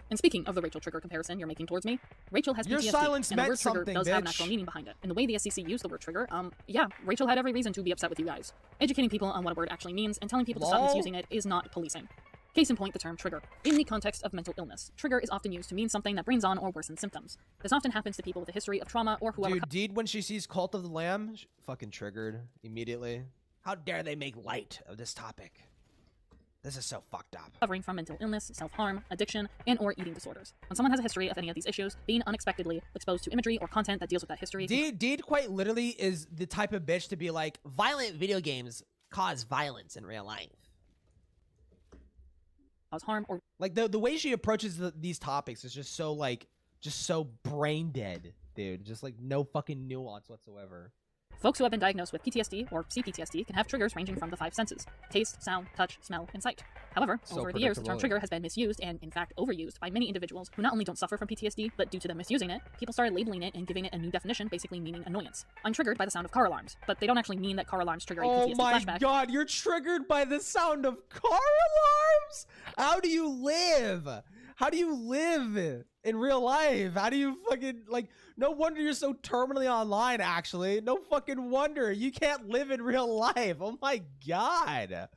And speaking of the Rachel trigger comparison you're making towards me, Rachel has Your PTSD, silence and the meant word trigger something, does have an bitch. actual meaning behind it. And the way the SEC used the word trigger, yeah, Rachel had every reason to be upset with you guys. Educating people on what a word actually means and telling people to stop Lol. misusing it is not policing. Case in point, the term trigger. In the context of mental illness, trigger is often used to mean something that brings on or worsens symptoms. This often happens to people with a history of trauma or whoever. Dude, Deed, when she sees Cult of the Lamb, fucking triggered immediately. How dare they make light of this topic? This is so fucked up. Recovering from mental illness, self-harm, addiction, and or eating disorders. When someone has a history of any of these issues, being unexpectedly exposed to imagery or content that deals with that history. Deed quite literally is the type of bitch to be like, violent video games cause violence in real life. Cause harm or like the way she approaches these topics is just so like so brain dead, dude. Just like no fucking nuance whatsoever. Folks who have been diagnosed with PTSD or CPTSD can have triggers ranging from the 5 senses: taste, sound, touch, smell, and sight. However, So over the years, the term predictable. trigger has been misused and, in fact, overused by many individuals who not only don't suffer from PTSD, but due to them misusing it, people started labeling it and giving it a new definition, basically meaning annoyance. I'm triggered by the sound of car alarms, but they don't actually mean that car alarms trigger a Oh PTSD my flashback. god, you're triggered by the sound of car alarms? How do you live? How do you live in real life? How do you fucking, like, no wonder you're so terminally online, actually. No fucking wonder. You can't live in real life. Oh my god.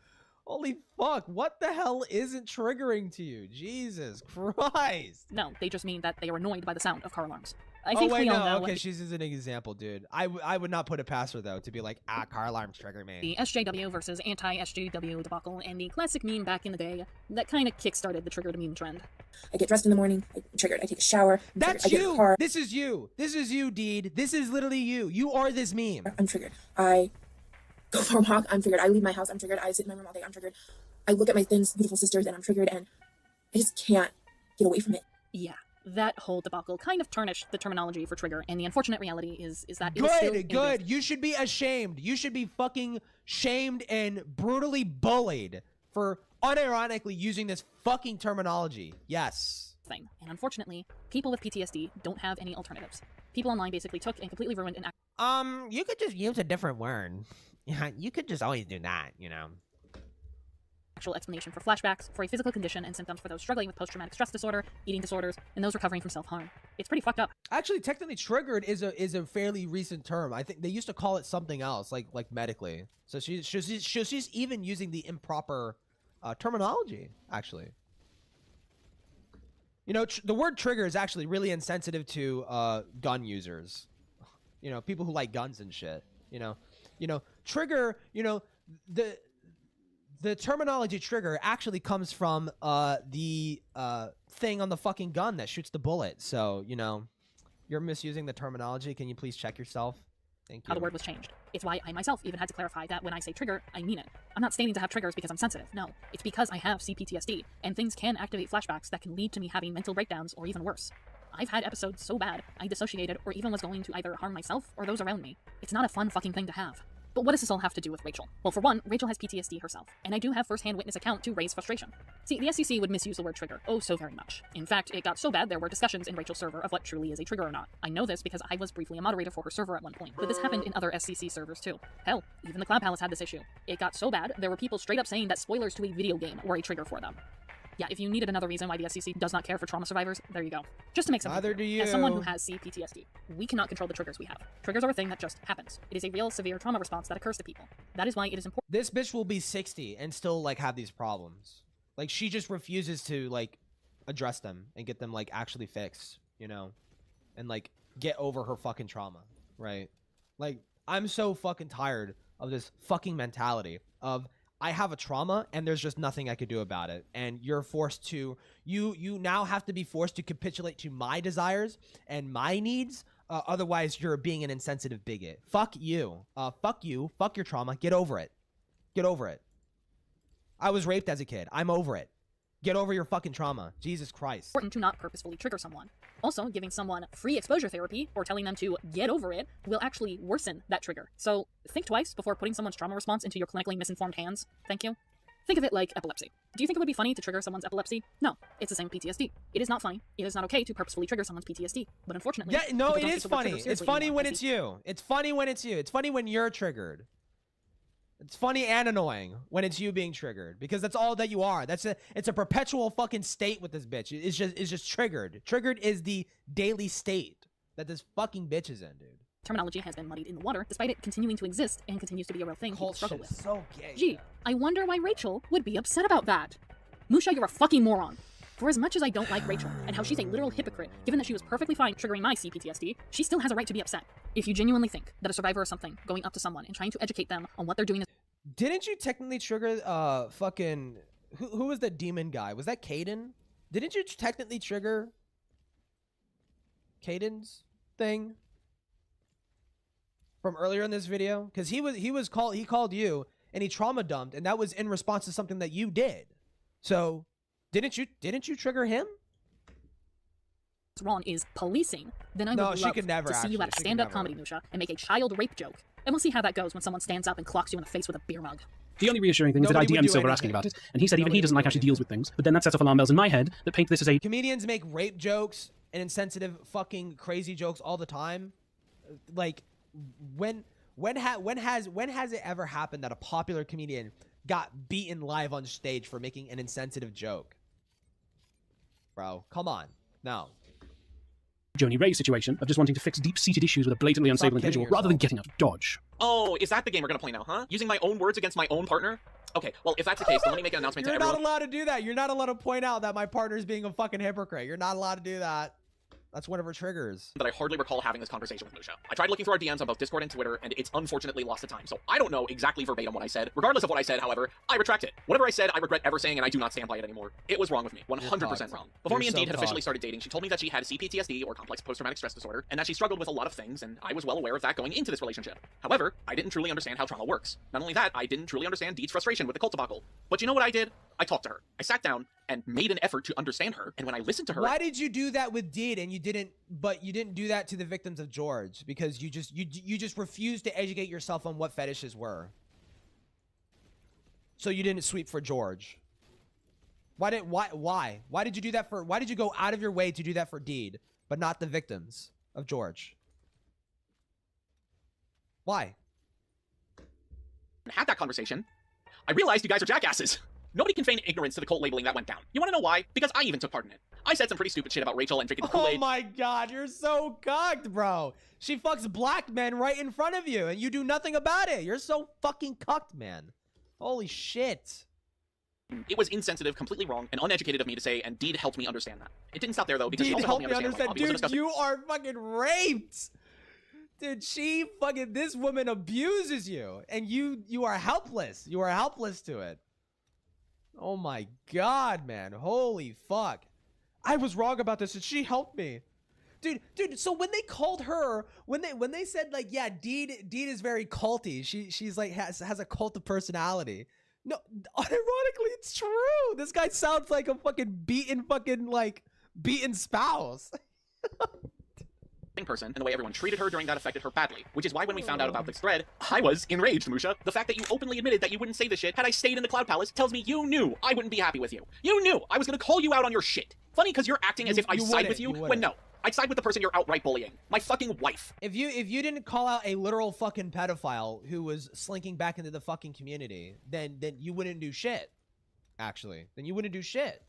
Holy fuck. What the hell isn't triggering to you? Jesus Christ. No, they just mean that they are annoyed by the sound of car alarms. I Oh think wait, we all no, know okay, what she's an example, dude. I would not put it past her, though, to be like, car alarms trigger me. the SJW versus anti-SJW debacle and the classic meme back in the day that kind of kickstarted the trigger to meme trend. I get dressed in the morning, I'm triggered. I take a shower, I'm That's triggered. I get in you. the car, This is you. This is you, Deed. This is literally you. You are this meme. I'm triggered. I go for a walk, I'm triggered. I leave my house, I'm triggered. I sit in my room all day, I'm triggered. I look at my thin, beautiful sisters and I'm triggered, and I just can't get away from it. Yeah, that whole debacle kind of tarnished the terminology for trigger, and the unfortunate reality is that it is still Good. You should be ashamed. You should be fucking shamed and brutally bullied for unironically using this fucking terminology. Yes. Thing. And unfortunately, people with PTSD don't have any alternatives. People online basically took and completely ruined an You could just use a different word. Yeah, you could just always do that, you know. Actual explanation for flashbacks, for a physical condition and symptoms for those struggling with post-traumatic stress disorder, eating disorders, and those recovering from self-harm. It's pretty fucked up. Actually, technically, triggered is a fairly recent term. I think they used to call it something else, like medically. So she's even using the improper terminology. Actually, you know, the word trigger is actually really insensitive to gun users. You know, people who like guns and shit. You know, trigger. You know, the terminology trigger actually comes from the thing on the fucking gun that shoots the bullet. So, you know, you're misusing the terminology. Can you please check yourself? Thank you. How the word was changed. It's why I myself even had to clarify that when I say trigger, I mean it. I'm not stating to have triggers because I'm sensitive. No, it's because I have CPTSD, and things can activate flashbacks that can lead to me having mental breakdowns or even worse. I've had episodes so bad, I dissociated or even was going to either harm myself or those around me. It's not a fun fucking thing to have. But what does this all have to do with Rachel? Well, for one, Rachel has PTSD herself, and I do have first-hand witness account to raise frustration. See, the SEC would misuse the word trigger, oh so very much. In fact, it got so bad there were discussions in Rachel's server of what truly is a trigger or not. I know this because I was briefly a moderator for her server at one point, but this happened in other SEC servers too. Hell, even the Cloud Palace had this issue. It got so bad, there were people straight up saying that spoilers to a video game were a trigger for them. Yeah, if you needed another reason why the SEC does not care for trauma survivors, there you go. Just to make something Neither clear, do you. as someone who has CPTSD, we cannot control the triggers we have. Triggers are a thing that just happens. It is a real severe trauma response that occurs to people. That is why it is important. This bitch will be 60 and still like have these problems. Like she just refuses to like address them and get them like actually fixed, you know, and like get over her fucking trauma, right? Like I'm so fucking tired of this fucking mentality of I have a trauma and there's just nothing I could do about it. And you're forced to, you now have to be forced to capitulate to my desires and my needs. Otherwise you're being an insensitive bigot. Fuck you. Fuck you. Fuck your trauma. Get over it. Get over it. I was raped as a kid. I'm over it. Get over your fucking trauma. Jesus Christ. Important to not purposefully trigger someone. Also, giving someone free exposure therapy or telling them to get over it will actually worsen that trigger. So think twice before putting someone's trauma response into your clinically misinformed hands. Thank you. Think of it like epilepsy. Do you think it would be funny to trigger someone's epilepsy? No, it's the same with PTSD. It is not funny. It is not okay to purposefully trigger someone's PTSD. But unfortunately, yeah, no, it don't is take the word funny. trigger It's seriously funny anymore, when I it's see. you. It's funny when it's you. It's funny when you're triggered. It's funny and annoying when it's you being triggered because that's all that you are. It's a perpetual fucking state with this bitch. It's just triggered. Triggered is the daily state that this fucking bitch is in, dude. Terminology has been muddied in the water, despite it continuing to exist and continues to be a real thing people struggle with. So gay. Gee, I wonder why Rachel would be upset about that. Musha, you're a fucking moron. For as much as I don't like Rachel, and how she's a literal hypocrite, given that she was perfectly fine triggering my CPTSD, she still has a right to be upset. If you genuinely think that a survivor or something going up to someone and trying to educate them on what they're doing is— Didn't you technically trigger fucking who was the demon guy? Was that Caden? Didn't you technically trigger Caden's thing from earlier in this video? Because he called you and he trauma dumped, and that was in response to something that you did. So didn't you trigger him? wrong is policing, then I would love could never, to see you at a stand-up comedy, Musha, and make a child rape joke. And we'll see how that goes when someone stands up and clocks you in the face with a beer mug. The only reassuring thing is that I DM'd Silver asking about it, and he said even he doesn't like how she deals with things, but then that sets off alarm bells in my head that paint this as a— Comedians make rape jokes and insensitive fucking crazy jokes all the time. Like, when has it ever happened that a popular comedian got beaten live on stage for making an insensitive joke? Bro, come on. No. Joni Ray situation of just wanting to fix deep-seated issues with a blatantly unstable individual rather than getting out of dodge. Oh, is that the game we're gonna play now, huh? Using my own words against my own partner? Okay, well, if that's the case, then let me make an announcement to everyone. You're not allowed to do that. You're not allowed to point out that my partner's being a fucking hypocrite. You're not allowed to do that. That's one of her triggers. That I hardly recall having this conversation with Musha. I tried looking through our DMs on both Discord and Twitter, and it's unfortunately lost to time, so I don't know exactly verbatim what I said. Regardless of what I said, however, I retract it. Whatever I said, I regret ever saying, and I do not stand by it anymore. It was wrong with me. 100% wrong. Before me and Deed had officially started dating, she told me that she had CPTSD, or complex post-traumatic stress disorder, and that she struggled with a lot of things, and I was well aware of that going into this relationship. However, I didn't truly understand how trauma works. Not only that, I didn't truly understand Deed's frustration with the cult debacle. But you know what I did? I talked to her. I sat down and made an effort to understand her, and when I listened to her— Why did you do that with Deed and you didn't do that to the victims of George? Because you just refused to educate yourself on what fetishes were. So you didn't sweep for George. Why did you do that for— why did you go out of your way to do that for Deed, but not the victims of George? Why? Had that conversation, I realized you guys are jackasses. Nobody can feign ignorance to the cult labeling that went down. You want to know why? Because I even took part in it. I said some pretty stupid shit about Rachel and drinking the Kool-Aid. Oh my god, you're so cucked, bro. She fucks black men right in front of you, and you do nothing about it. You're so fucking cucked, man. Holy shit. It was insensitive, completely wrong, and uneducated of me to say, and Deed helped me understand that. It didn't stop there, though, because she also helped me understand Dude, you are fucking raped. Dude, this woman abuses you, and you are helpless. You are helpless to it. Oh my god, man. Holy fuck. I was wrong about this, and she helped me. Dude, so when they called her, when they said, like, yeah, Deed is very culty. She's like, has a cult of personality. No, ironically, it's true. This guy sounds like a fucking beaten spouse. Person, and the way everyone treated her during that affected her badly, which is why when we found out about this thread, I was enraged, Musha. The fact that you openly admitted that you wouldn't say this shit had I stayed in the Cloud Palace tells me you knew I wouldn't be happy with you. You knew I was gonna call you out on your shit. Funny, because you're acting as if I side with you when no, I'd side with the person you're outright bullying. My fucking wife. If you didn't call out a literal fucking pedophile who was slinking back into the fucking community, then you wouldn't do shit. Actually, then you wouldn't do shit.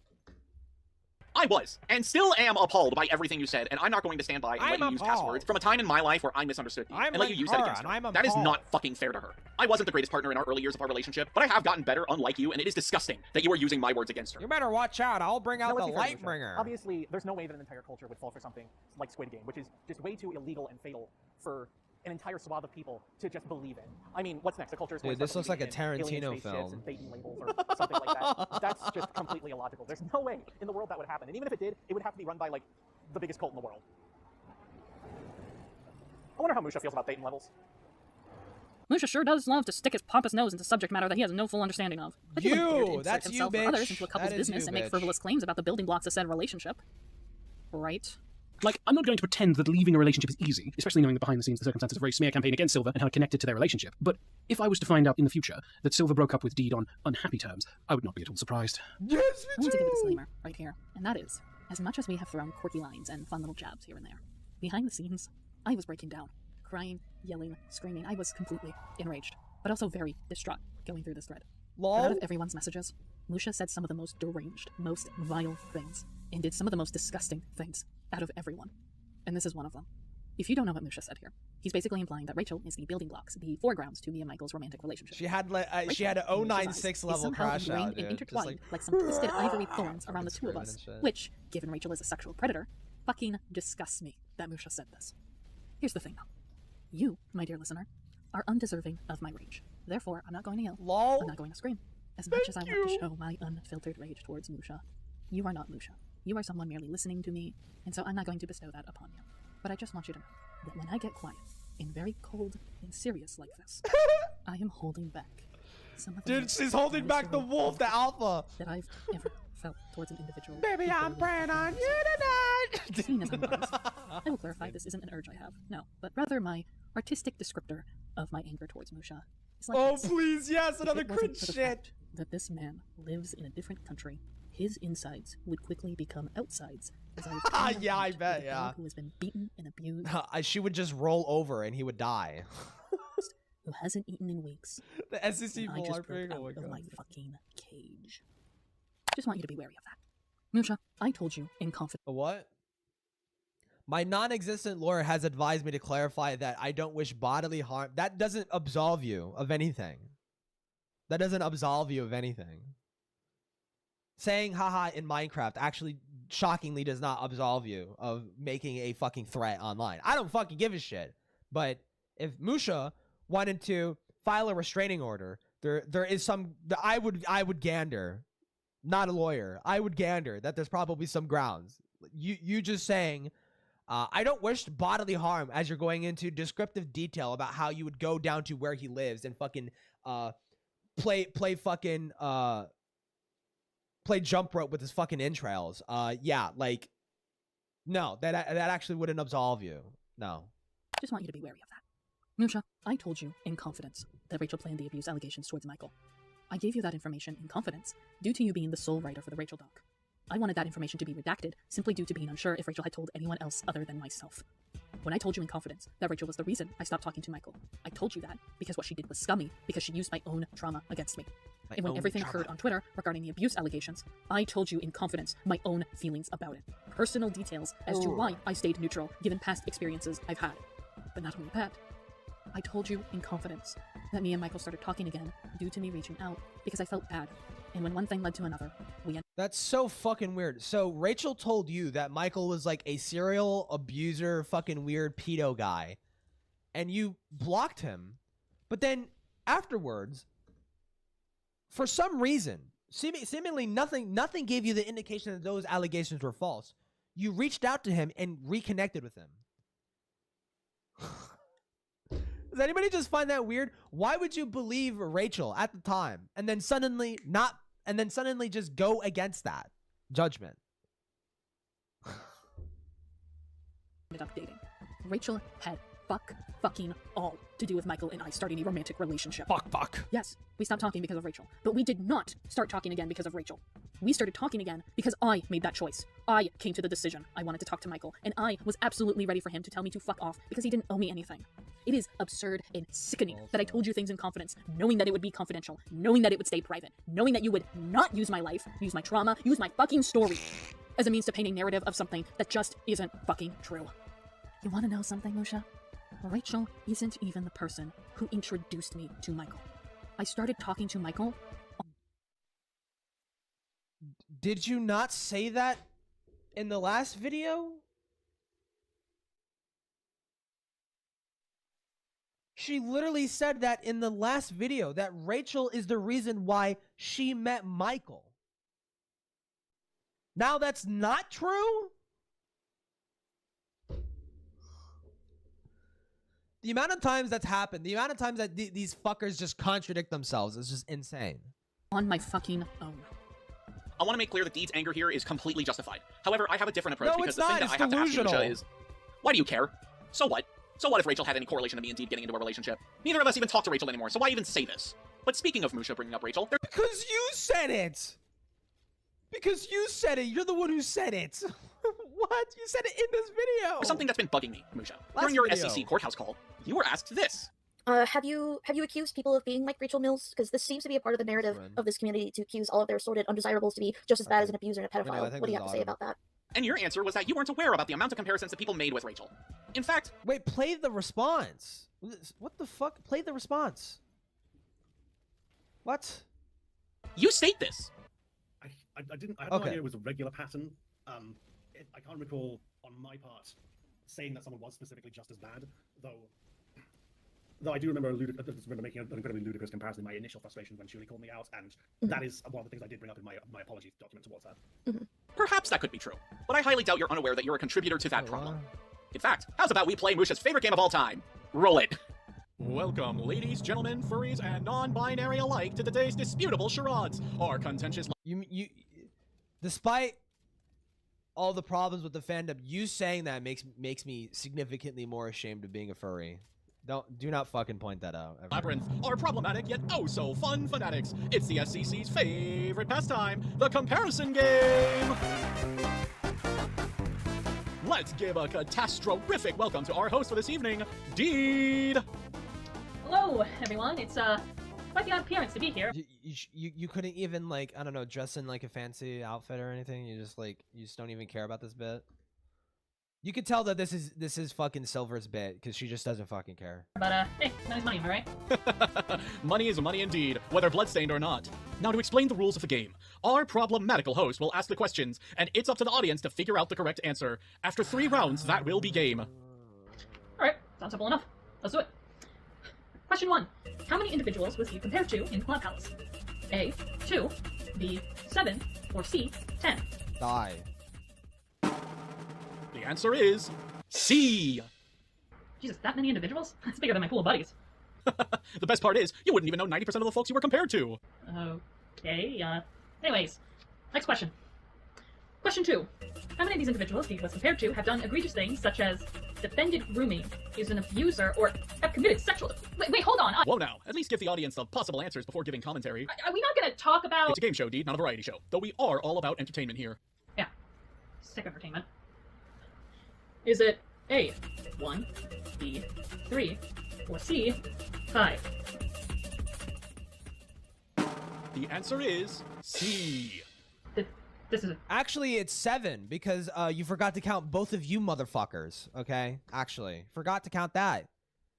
I was, and still am appalled by everything you said, and I'm not going to stand by and let you use past words from a time in my life where I misunderstood you, and let you use that against her. That is not fucking fair to her. I wasn't the greatest partner in our early years of our relationship, but I have gotten better, unlike you, and it is disgusting that you are using my words against her. You better watch out. I'll bring out the Lightbringer. Obviously, there's no way that an entire culture would fall for something like Squid Game, which is just way too illegal and fatal for an entire swath of people to just believe in. I mean, what's next? The culture is going Dude, this looks like a Tarantino film. And Satan labels or something like that. That's just completely illogical. There's no way in the world that would happen. And even if it did, it would have to be run by, like, the biggest cult in the world. I wonder how Musha feels about Satan levels. Musha sure does love to stick his pompous nose into subject matter that he has no full understanding of. But he wouldn't dare to insert himself or others into a couple's business and make frivolous claims about the building blocks of said relationship. Right? Like, I'm not going to pretend that leaving a relationship is easy, especially knowing the behind-the-scenes circumstances of a very smear campaign against Silver and how it connected to their relationship. But if I was to find out in the future that Silver broke up with Deed on unhappy terms, I would not be at all surprised. Yes, I want to give a disclaimer right here, and that is, as much as we have thrown quirky lines and fun little jabs here and there, behind the scenes, I was breaking down, crying, yelling, screaming. I was completely enraged, but also very distraught going through this thread. Lol. Out of everyone's messages, Musha said some of the most deranged, most vile things, and did some of the most disgusting things out of everyone. And this is one of them. If you don't know what Musha said here, he's basically implying that Rachel is the building blocks, the foregrounds to me and Michael's romantic relationship. She had an 096 level crash out, dude. And intertwined like some twisted ivory thorns around the two of us, which, given Rachel is a sexual predator, fucking disgusts me that Musha said this. Here's the thing though. You, my dear listener, are undeserving of my rage. Therefore, I'm not going to yell. Lol. I'm not going to scream. As much as I want to show my unfiltered rage towards Musha, you are not Musha. You are someone merely listening to me, and so I'm not going to bestow that upon you. But I just want you to know that when I get quiet and very cold and serious like this, I am holding back some of the Dude, she's holding back the wolf, the alpha that I've ever felt towards an individual. Baby, I'm praying on you tonight. Seeing as I'm honest, I will clarify this isn't an urge I have, no, but rather my artistic descriptor of my anger towards Musha. Like oh, this. please, yes, another cringe shit. shit. That this man lives in a different country, his insides would quickly become outsides. Yeah, I bet, yeah. Who has been beaten and abused. She would just roll over and he would die. Who hasn't eaten in weeks. The SEC people are big. Oh my God. My fucking cage. Just want you to be wary of that. Musha, I told you in confidence. What? My non-existent lawyer has advised me to clarify that I don't wish bodily harm. That doesn't absolve you of anything. That doesn't absolve you of anything. Saying haha in Minecraft actually shockingly does not absolve you of making a fucking threat online. I don't fucking give a shit. But if Musha wanted to file a restraining order, there is some, I would gander, not a lawyer, I would gander that there's probably some grounds. You just saying, I don't wish bodily harm, as you're going into descriptive detail about how you would go down to where he lives and fucking play jump rope with his fucking entrails. Yeah, like, no, that actually wouldn't absolve you. No. Just want you to be wary of that. Musha, I told you in confidence that Rachel planned the abuse allegations towards Michael. I gave you that information in confidence due to you being the sole writer for the Rachel doc. I wanted that information to be redacted simply due to being unsure if Rachel had told anyone else other than myself. When I told you in confidence that Rachel was the reason I stopped talking to Michael, I told you that because what she did was scummy, because she used my own trauma against me. And when everything occurred on Twitter regarding the abuse allegations, I told you in confidence my own feelings about it. Personal details as to why I stayed neutral given past experiences I've had. But not only that, I told you in confidence that me and Michael started talking again due to me reaching out because I felt bad. And when one thing led to another, That's so fucking weird. So Rachel told you that Michael was like a serial abuser, fucking weird pedo guy, and you blocked him. But then afterwards, for some reason, seemingly nothing gave you the indication that those allegations were false. You reached out to him and reconnected with him. Does anybody just find that weird? Why would you believe Rachel at the time and then suddenly just go against that judgment? ended up dating. Rachel had fucking all to do with Michael and I starting a romantic relationship. Fuck. Yes, we stopped talking because of Rachel, but we did not start talking again because of Rachel. We started talking again because I made that choice. I came to the decision I wanted to talk to Michael, and I was absolutely ready for him to tell me to fuck off because he didn't owe me anything. It is absurd and sickening that I told you things in confidence, knowing that it would be confidential, knowing that it would stay private, knowing that you would not use my life, use my trauma, use my fucking story as a means to paint a narrative of something that just isn't fucking true. You wanna know something, Musha? Rachel isn't even the person who introduced me to Michael. I started talking to Michael. Did you not say that in the last video? She literally said that in the last video, that Rachel is the reason why she met Michael. Now that's not true? The amount of times that's happened, the amount of times that these fuckers just contradict themselves is just insane. On my fucking own. I want to make clear that Deed's anger here is completely justified. However, I have a different approach No, because it's the not. thing that It's I have to ask you, delusional. Musha, is, why do you care? So what? So what if Rachel had any correlation to me and Deed getting into a relationship? Neither of us even talk to Rachel anymore, so why even say this? But speaking of Musha bringing up Rachel, because you said it! Because you said it! You're the one who said it! What? You said it in this video! Something that's been bugging me, Musha. Last During your video. SEC courthouse call, you were asked this. Have you accused people of being like Rachel Mills? Because this seems to be a part of the narrative of this community to accuse all of their assorted undesirables to be just as bad as an abuser and a pedophile. What do you have to say about that? And your answer was that you weren't aware about the amount of comparisons that people made with Rachel. In fact... Wait, play the response. What the fuck? Play the response. What? You state this. I had no idea it was a regular pattern. I can't recall on my part saying that someone was specifically just as bad, though I do remember making an incredibly ludicrous comparison in my initial frustration when Shuli called me out, and that is one of the things I did bring up in my apology document towards her. Perhaps that could be true, but I highly doubt you're unaware that you're a contributor to that problem. In fact, how's about we play Musha's favorite game of all time? Roll it! Welcome, ladies, gentlemen, furries, and non-binary alike, to today's disputable charades. Our contentious... You despite all the problems with the fandom, you saying that makes me significantly more ashamed of being a furry. Do not fucking point that out. Ever. Labyrinth are problematic yet oh so fun fanatics. It's the SCC's favorite pastime, the comparison game. Let's give a catastrophic welcome to our host for this evening, Deed. Hello, everyone. It's quite the odd appearance to be here. You couldn't even, like, I don't know, dress in like a fancy outfit or anything. You just don't even care about this bit. You could tell that this is fucking Silver's bit because she just doesn't fucking care. But, hey, money's money, am I right? Money is money indeed, whether bloodstained or not. Now to explain the rules of the game, our problematical host will ask the questions, and it's up to the audience to figure out the correct answer. After 3 rounds, that will be game. Alright, sounds simple enough. Let's do it. Question 1. How many individuals was he compared to in Cloud Palace? A, 2, B, 7, or C, 10? Die. The answer is C. Jesus, that many individuals? That's bigger than my pool of buddies. The best part is, you wouldn't even know 90% of the folks you were compared to. Okay, anyways, next question. Question 2. How many of these individuals he was compared to have done egregious things such as defended grooming, is an abuser, or have committed sexual... Wait, hold on. Whoa now, at least give the audience the possible answers before giving commentary. Are we not gonna talk about... It's a game show, Deed, not a variety show. Though we are all about entertainment here. Yeah. Sick entertainment. Is it A, 1, B, 3, or C, 5? The answer is C. This is... Actually, it's 7 because you forgot to count both of you motherfuckers, okay? Actually, forgot to count that.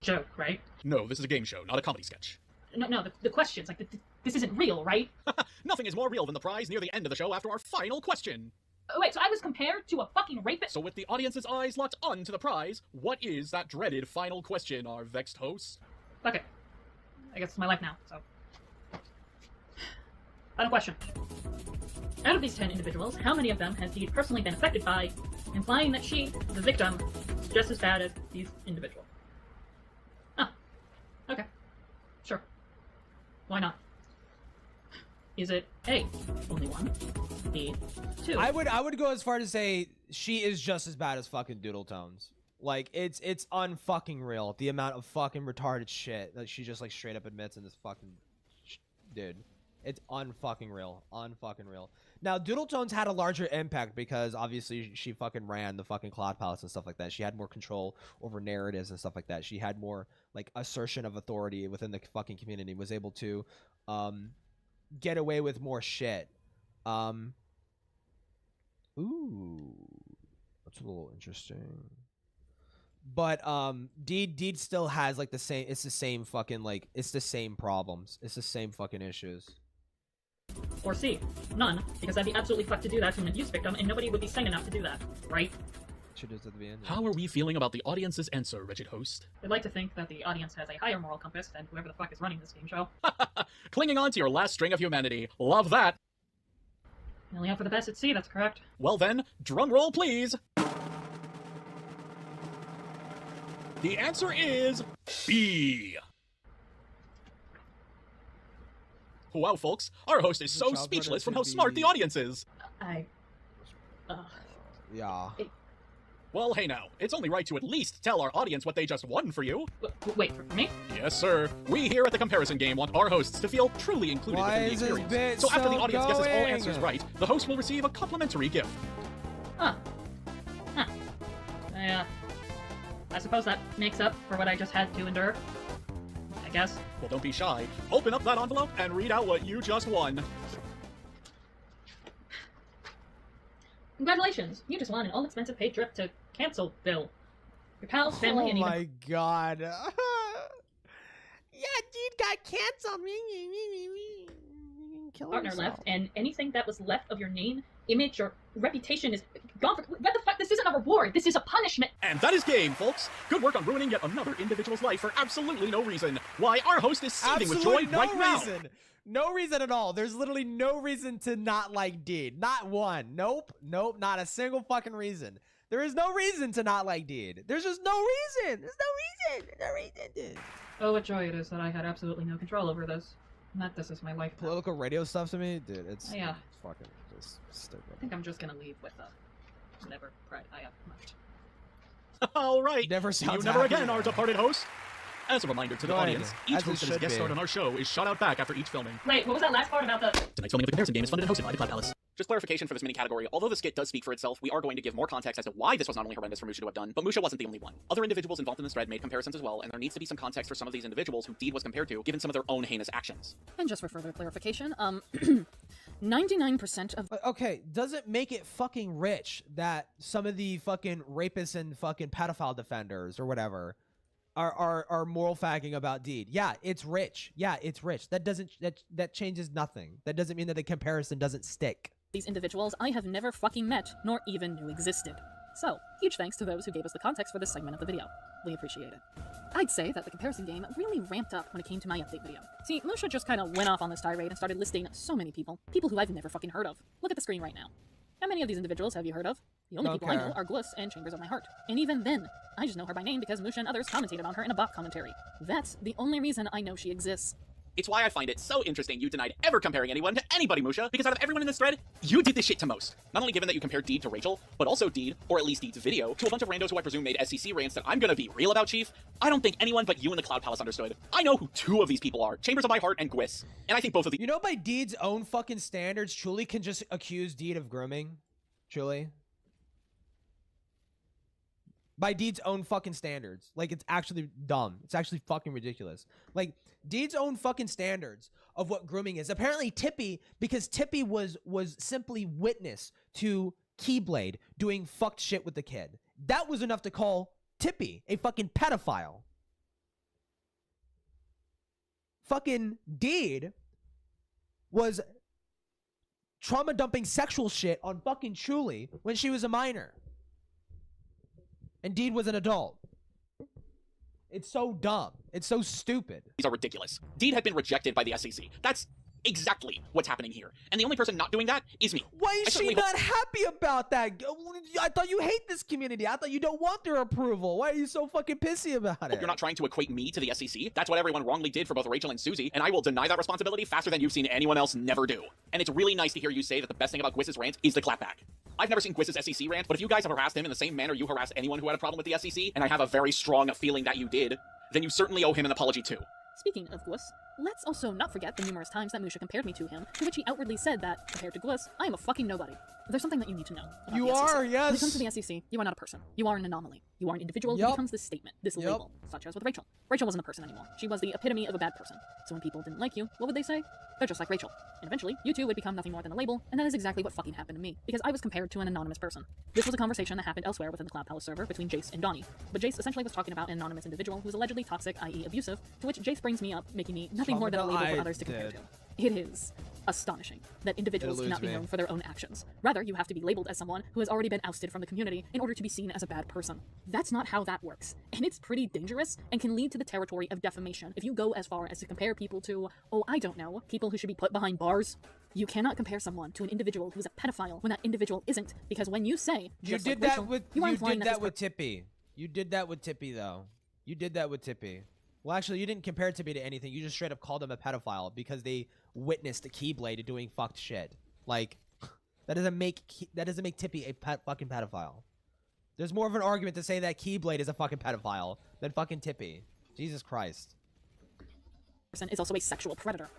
Joke, right? No, this is a game show, not a comedy sketch. No, the questions, like, this isn't real, right? Nothing is more real than the prize near the end of the show after our final question. Wait, so I was compared to a fucking rapist? So with the audience's eyes locked onto the prize, what is that dreaded final question, our vexed host? Okay. I guess it's my life now, so... Final question. Out of these 10 individuals, how many of them has he personally been affected by, implying that she, the victim, is just as bad as these individuals? Ah. Okay. Sure. Why not? Is it A, only 1, B, 2? I would go as far to say she is just as bad as fucking Doodletones. Like, it's unfucking real, the amount of fucking retarded shit that she just, like, straight up admits in this fucking... Dude. It's unfucking real. Unfucking real. Now, Doodletones had a larger impact because, obviously, she fucking ran the fucking Cloud Palace and stuff like that. She had more control over narratives and stuff like that. She had more, like, assertion of authority within the fucking community. Was able to, get away with more shit. Ooh. That's a little interesting. But, Deed still has, like, the same, it's the same fucking, like, it's the same problems. It's the same fucking issues. Or C, none, because I'd be absolutely fucked to do that to an abuse victim, and nobody would be sane enough to do that, right? Should at the end. How are we feeling about the audience's answer, wretched host? I'd like to think that the audience has a higher moral compass than whoever the fuck is running this game show. Clinging on to your last string of humanity. Love that. Only out for the best at sea, that's correct. Well then, drum roll please. The answer is B. Wow, folks, our host is so speechless from how smart the audience is. Yeah. Well, hey now, it's only right to at least tell our audience what they just won for you. Wait, for me? Yes, sir. We here at the Comparison Game want our hosts to feel truly included within the experience. So after the audience guesses all answers right, the host will receive a complimentary gift. Huh. I suppose that makes up for what I just had to endure. I guess. Well, don't be shy. Open up that envelope and read out what you just won. Congratulations! You just won an all-expensive paid trip to Cancelville. Your pals, family, and even... Oh my god. Yeah, dude got canceled. Partner left, and anything that was left of your name, image, or reputation is gone for... What the fuck? This isn't a reward. This is a punishment. And that is game, folks. Good work on ruining yet another individual's life for absolutely no reason. Why, our host is seething with joy right now. No reason at all. There's literally no reason to not like Deed. Not one. Nope. Not a single fucking reason. There is no reason to not like Deed. There's just no reason. There's no reason, dude. Oh, what joy it is that I had absolutely no control over this. And that this is my life. Political radio stuff to me, dude. It's yeah. It's fucking just stupid. I think I'm just gonna leave with never pride I have much. All right. Never sounds you never happy. again, our departed host. As a reminder to the Go ahead. audience, each As it host that is should guest starred be. on our show is shot out back after each filming. Wait, what was that last part about the... Tonight's filming of the Comparison Game is funded and hosted by the Cloud Palace. Just clarification for this mini category, although the skit does speak for itself, we are going to give more context as to why this was not only horrendous for Musha to have done, but Musha wasn't the only one. Other individuals involved in this thread made comparisons as well, and there needs to be some context for some of these individuals who Deed was compared to, given some of their own heinous actions. And just for further clarification, 99% of... Okay, does it make it fucking rich that some of the fucking rapists and fucking pedophile defenders or whatever are moral fagging about Deed? Yeah, it's rich. Yeah, it's rich. That changes nothing. That doesn't mean that the comparison doesn't stick. These individuals I have never fucking met, nor even knew existed. So, huge thanks to those who gave us the context for this segment of the video. We appreciate it. I'd say that the comparison game really ramped up when it came to my update video. See, Musha just kind of went off on this tirade and started listing so many people who I've never fucking heard of. Look at the screen right now. How many of these individuals have you heard of? The only people I know are Gluss and Chambers of My Heart. And even then, I just know her by name because Musha and others commentated on her in a bot commentary. That's the only reason I know she exists. It's why I find it so interesting you denied ever comparing anyone to anybody, Musha, because out of everyone in this thread, you did this shit to most. Not only given that you compared Deed to Rachel, but also Deed, or at least Deed's video, to a bunch of randos who I presume made SEC rants that I'm gonna be real about, Chief. I don't think anyone but you and the Cloud Palace understood. I know who two of these people are, Chambers of My Heart and Gwiss. And I think both of these— You know, by Deed's own fucking standards, Truly can just accuse Deed of grooming? Truly? By Deed's own fucking standards. Like, it's actually dumb. It's actually fucking ridiculous. Like, Deed's own fucking standards of what grooming is. Apparently Tippy, because Tippy was simply witness to Keyblade doing fucked shit with the kid. That was enough to call Tippy a fucking pedophile. Fucking Deed was trauma dumping sexual shit on fucking Truly when she was a minor. And Deed was an adult. It's so dumb. It's so stupid. These are ridiculous. Deed had been rejected by the SEC. That's exactly what's happening here. And the only person not doing that is me. Why is she not happy about that? I thought you hate this community. I thought you don't want their approval. Why are you so fucking pissy about it? You're not trying to equate me to the SEC. That's what everyone wrongly did for both Rachel and Susie, and I will deny that responsibility faster than you've seen anyone else never do. And it's really nice to hear you say that the best thing about Gwiss's rant is the clapback. I've never seen Gwiss's SEC rant, but if you guys have harassed him in the same manner you harassed anyone who had a problem with the SEC, and I have a very strong feeling that you did, then you certainly owe him an apology too. Speaking of Gwiss, let's also not forget the numerous times that Musha compared me to him, to which he outwardly said that, compared to Gwiss, I am a fucking nobody. There's something that you need to know about You the SEC. are, yes. When it comes to the SEC, you are not a person. You are an anomaly. You are an individual who becomes this statement, this label, such as with Rachel. Rachel wasn't a person anymore. She was the epitome of a bad person. So when people didn't like you, what would they say? They're just like Rachel. And eventually, you two would become nothing more than a label, and that is exactly what fucking happened to me, because I was compared to an anonymous person. This was a conversation that happened elsewhere within the Cloud Palace server between Jace and Donnie, but Jace essentially was talking about an anonymous individual who was allegedly toxic, i.e. abusive, to which Jace brings me up, making me nothing more than a label for others to compare to. It is astonishing that individuals cannot be known for their own actions. Rather, you have to be labeled as someone who has already been ousted from the community in order to be seen as a bad person. That's not how that works, and it's pretty dangerous and can lead to the territory of defamation if you go as far as to compare people to, oh, I don't know, people who should be put behind bars. You cannot compare someone to an individual who's a pedophile when that individual isn't, because when you say, You did that with Tippy. You did that with Tippy, though. You did that with Tippy. Well, actually, you didn't compare Tippy to anything. You just straight up called him a pedophile because they witnessed a Keyblade doing fucked shit. Like, that doesn't make Tippy a fucking pedophile. There's more of an argument to say that Keyblade is a fucking pedophile than fucking Tippy. Jesus Christ. Person is also a sexual predator.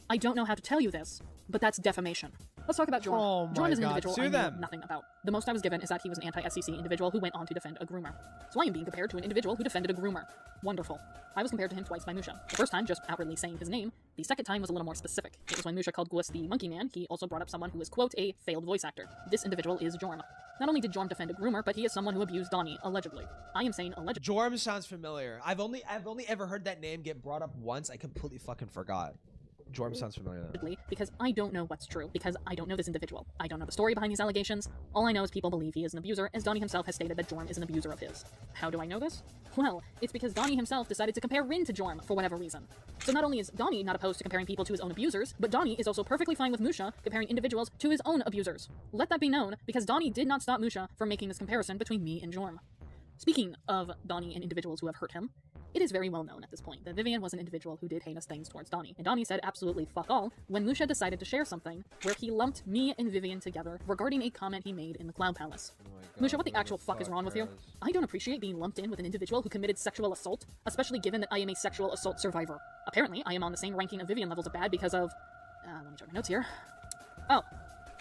I don't know how to tell you this, but that's defamation. Let's talk about Jorm. Oh Jorm my is an God, individual sue I know them. nothing about. The most I was given is that he was an anti-SEC individual who went on to defend a groomer. So I am being compared to an individual who defended a groomer. Wonderful. I was compared to him twice by Musha. The first time, just outwardly saying his name. The second time was a little more specific. It was when Musha called Gwiss the monkey man. He also brought up someone who was, quote, a failed voice actor. This individual is Jorm. Not only did Jorm defend a groomer, but he is someone who abused Donnie, allegedly. I am saying allegedly. Jorm sounds familiar. I've only ever heard that name get brought up once. I completely fucking forgot. Jorm sounds familiar though. Because I don't know what's true, because I don't know this individual. I don't know the story behind these allegations. All I know is people believe he is an abuser, as Donnie himself has stated that Jorm is an abuser of his. How do I know this? Well, it's because Donnie himself decided to compare Rin to Jorm for whatever reason. So not only is Donnie not opposed to comparing people to his own abusers, but Donnie is also perfectly fine with Musha comparing individuals to his own abusers. Let that be known, because Donnie did not stop Musha from making this comparison between me and Jorm. Speaking of Donnie and individuals who have hurt him, it is very well known at this point that Vivian was an individual who did heinous things towards Donnie, and Donnie said absolutely fuck all when Musha decided to share something where he lumped me and Vivian together regarding a comment he made in the Cloud Palace. Musha, what the actual fuck is wrong with you? I don't appreciate being lumped in with an individual who committed sexual assault, especially given that I am a sexual assault survivor. Apparently, I am on the same ranking of Vivian levels of bad because of... let me check my notes here. Oh,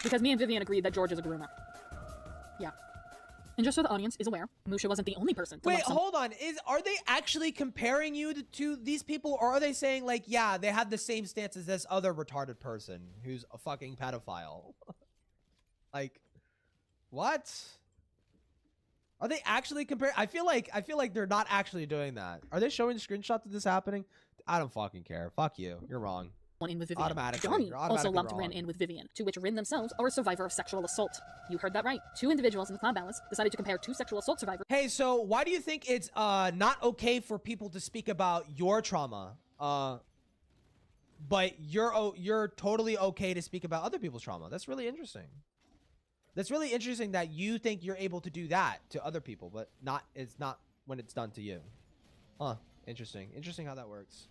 because me and Vivian agreed that George is a groomer. Yeah. And just so the audience is aware, Musha wasn't the only person to Wait, lump sum- hold on. Are they actually comparing you to these people, or are they saying like, yeah, they have the same stance as this other retarded person who's a fucking pedophile? Like, what? Are they actually comparing? I feel like they're not actually doing that. Are they showing screenshots of this happening? I don't fucking care. Fuck you. You're wrong. In with Vivian. Automatically. Donnie You're also automatically lumped wrong. Rin in with Vivian, to which Rin themselves are a survivor of sexual assault. You heard that right. 2 individuals in the Cloud Balance decided to compare 2 sexual assault survivors. Hey, so why do you think it's not okay for people to speak about your trauma, but you're totally okay to speak about other people's trauma? That's really interesting. That's really interesting that you think you're able to do that to other people, but it's not when it's done to you. Huh. Interesting. Interesting how that works.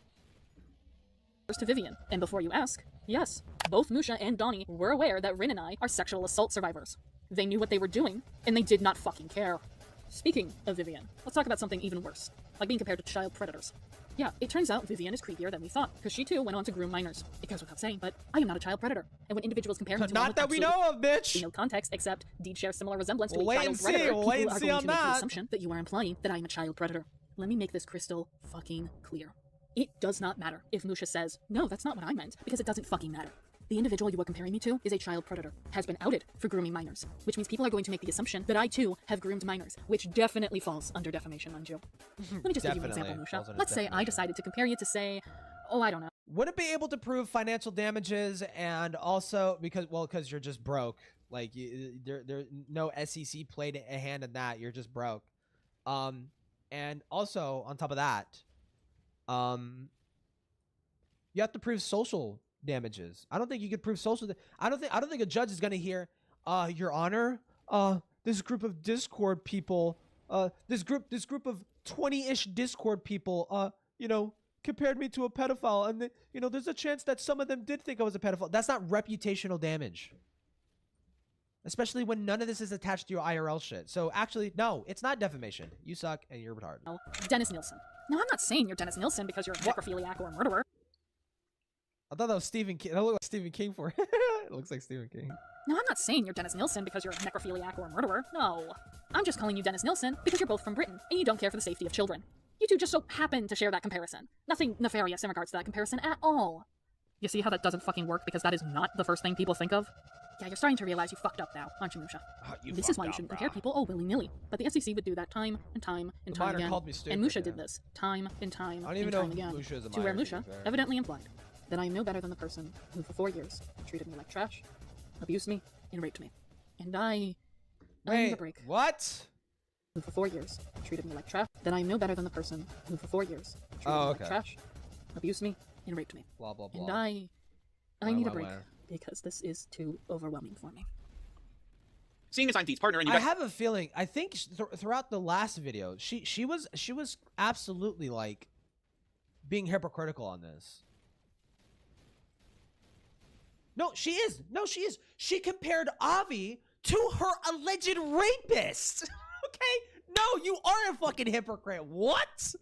To Vivian. And before you ask, yes, both Musha and Donnie were aware that Rin and I are sexual assault survivors. They knew what they were doing, and they did not fucking care. Speaking of Vivian, let's talk about something even worse, like being compared to child predators. Yeah, it turns out Vivian is creepier than we thought, because she too went on to groom minors. It goes without saying, but I am not a child predator. And when individuals compare me to Not that we know of, bitch! No context, except Deed shares similar resemblance to We'll a wait child and see. predator. We'll People wait and are see going on to make the that. assumption that you are implying that I am a child predator. Let me make this crystal fucking clear. It does not matter if Musha says, no, that's not what I meant, because it doesn't fucking matter. The individual you are comparing me to is a child predator, has been outed for grooming minors, which means people are going to make the assumption that I too have groomed minors, which definitely falls under defamation on you. Let me just give you an example, Musha. Let's say I decided to compare you to, say, oh, I don't know. Wouldn't be able to prove financial damages, and also because you're just broke. Like there no SEC played a hand in that. You're just broke. And also on top of that, you have to prove social damages. I don't think you could prove social. I don't think a judge is gonna hear, Your Honor, this group of Discord people, this group of 20-ish Discord people, compared me to a pedophile, and there's a chance that some of them did think I was a pedophile. That's not reputational damage. Especially when none of this is attached to your IRL shit. So actually, no, it's not defamation. You suck and you're retarded. Dennis Nielsen. No, I'm not saying you're Dennis Nielsen because you're a necrophiliac or a murderer. I thought that was Stephen King. That looked like Stephen King for it. It looks like Stephen King. No, I'm not saying you're Dennis Nielsen because you're a necrophiliac or a murderer. No. I'm just calling you Dennis Nielsen because you're both from Britain and you don't care for the safety of children. You two just so happen to share that comparison. Nothing nefarious in regards to that comparison at all. You see how that doesn't fucking work because that is not the first thing people think of? Yeah, you're starting to realize you fucked up now, aren't you, Musha? This is why you shouldn't compare people willy-nilly. But the SEC would do that time and time and time again. And Musha did this time and time and time again. To where Musha evidently implied that I am no better than the person who for 4 years treated me like trash, abused me, and raped me. And I need a break. What? Who for 4 years treated me like trash. Then I am no better than the person who for 4 years treated me like trash, abused me, and raped me. Blah, blah, blah. And I need a break. Because this is too overwhelming for me. Seeing as I'm Deed's partner, and I have a feeling. I think throughout the last video, she was absolutely like being hypocritical on this. No, she is. No, she is. She compared Avi to her alleged rapist. Okay, no, you are a fucking hypocrite. What?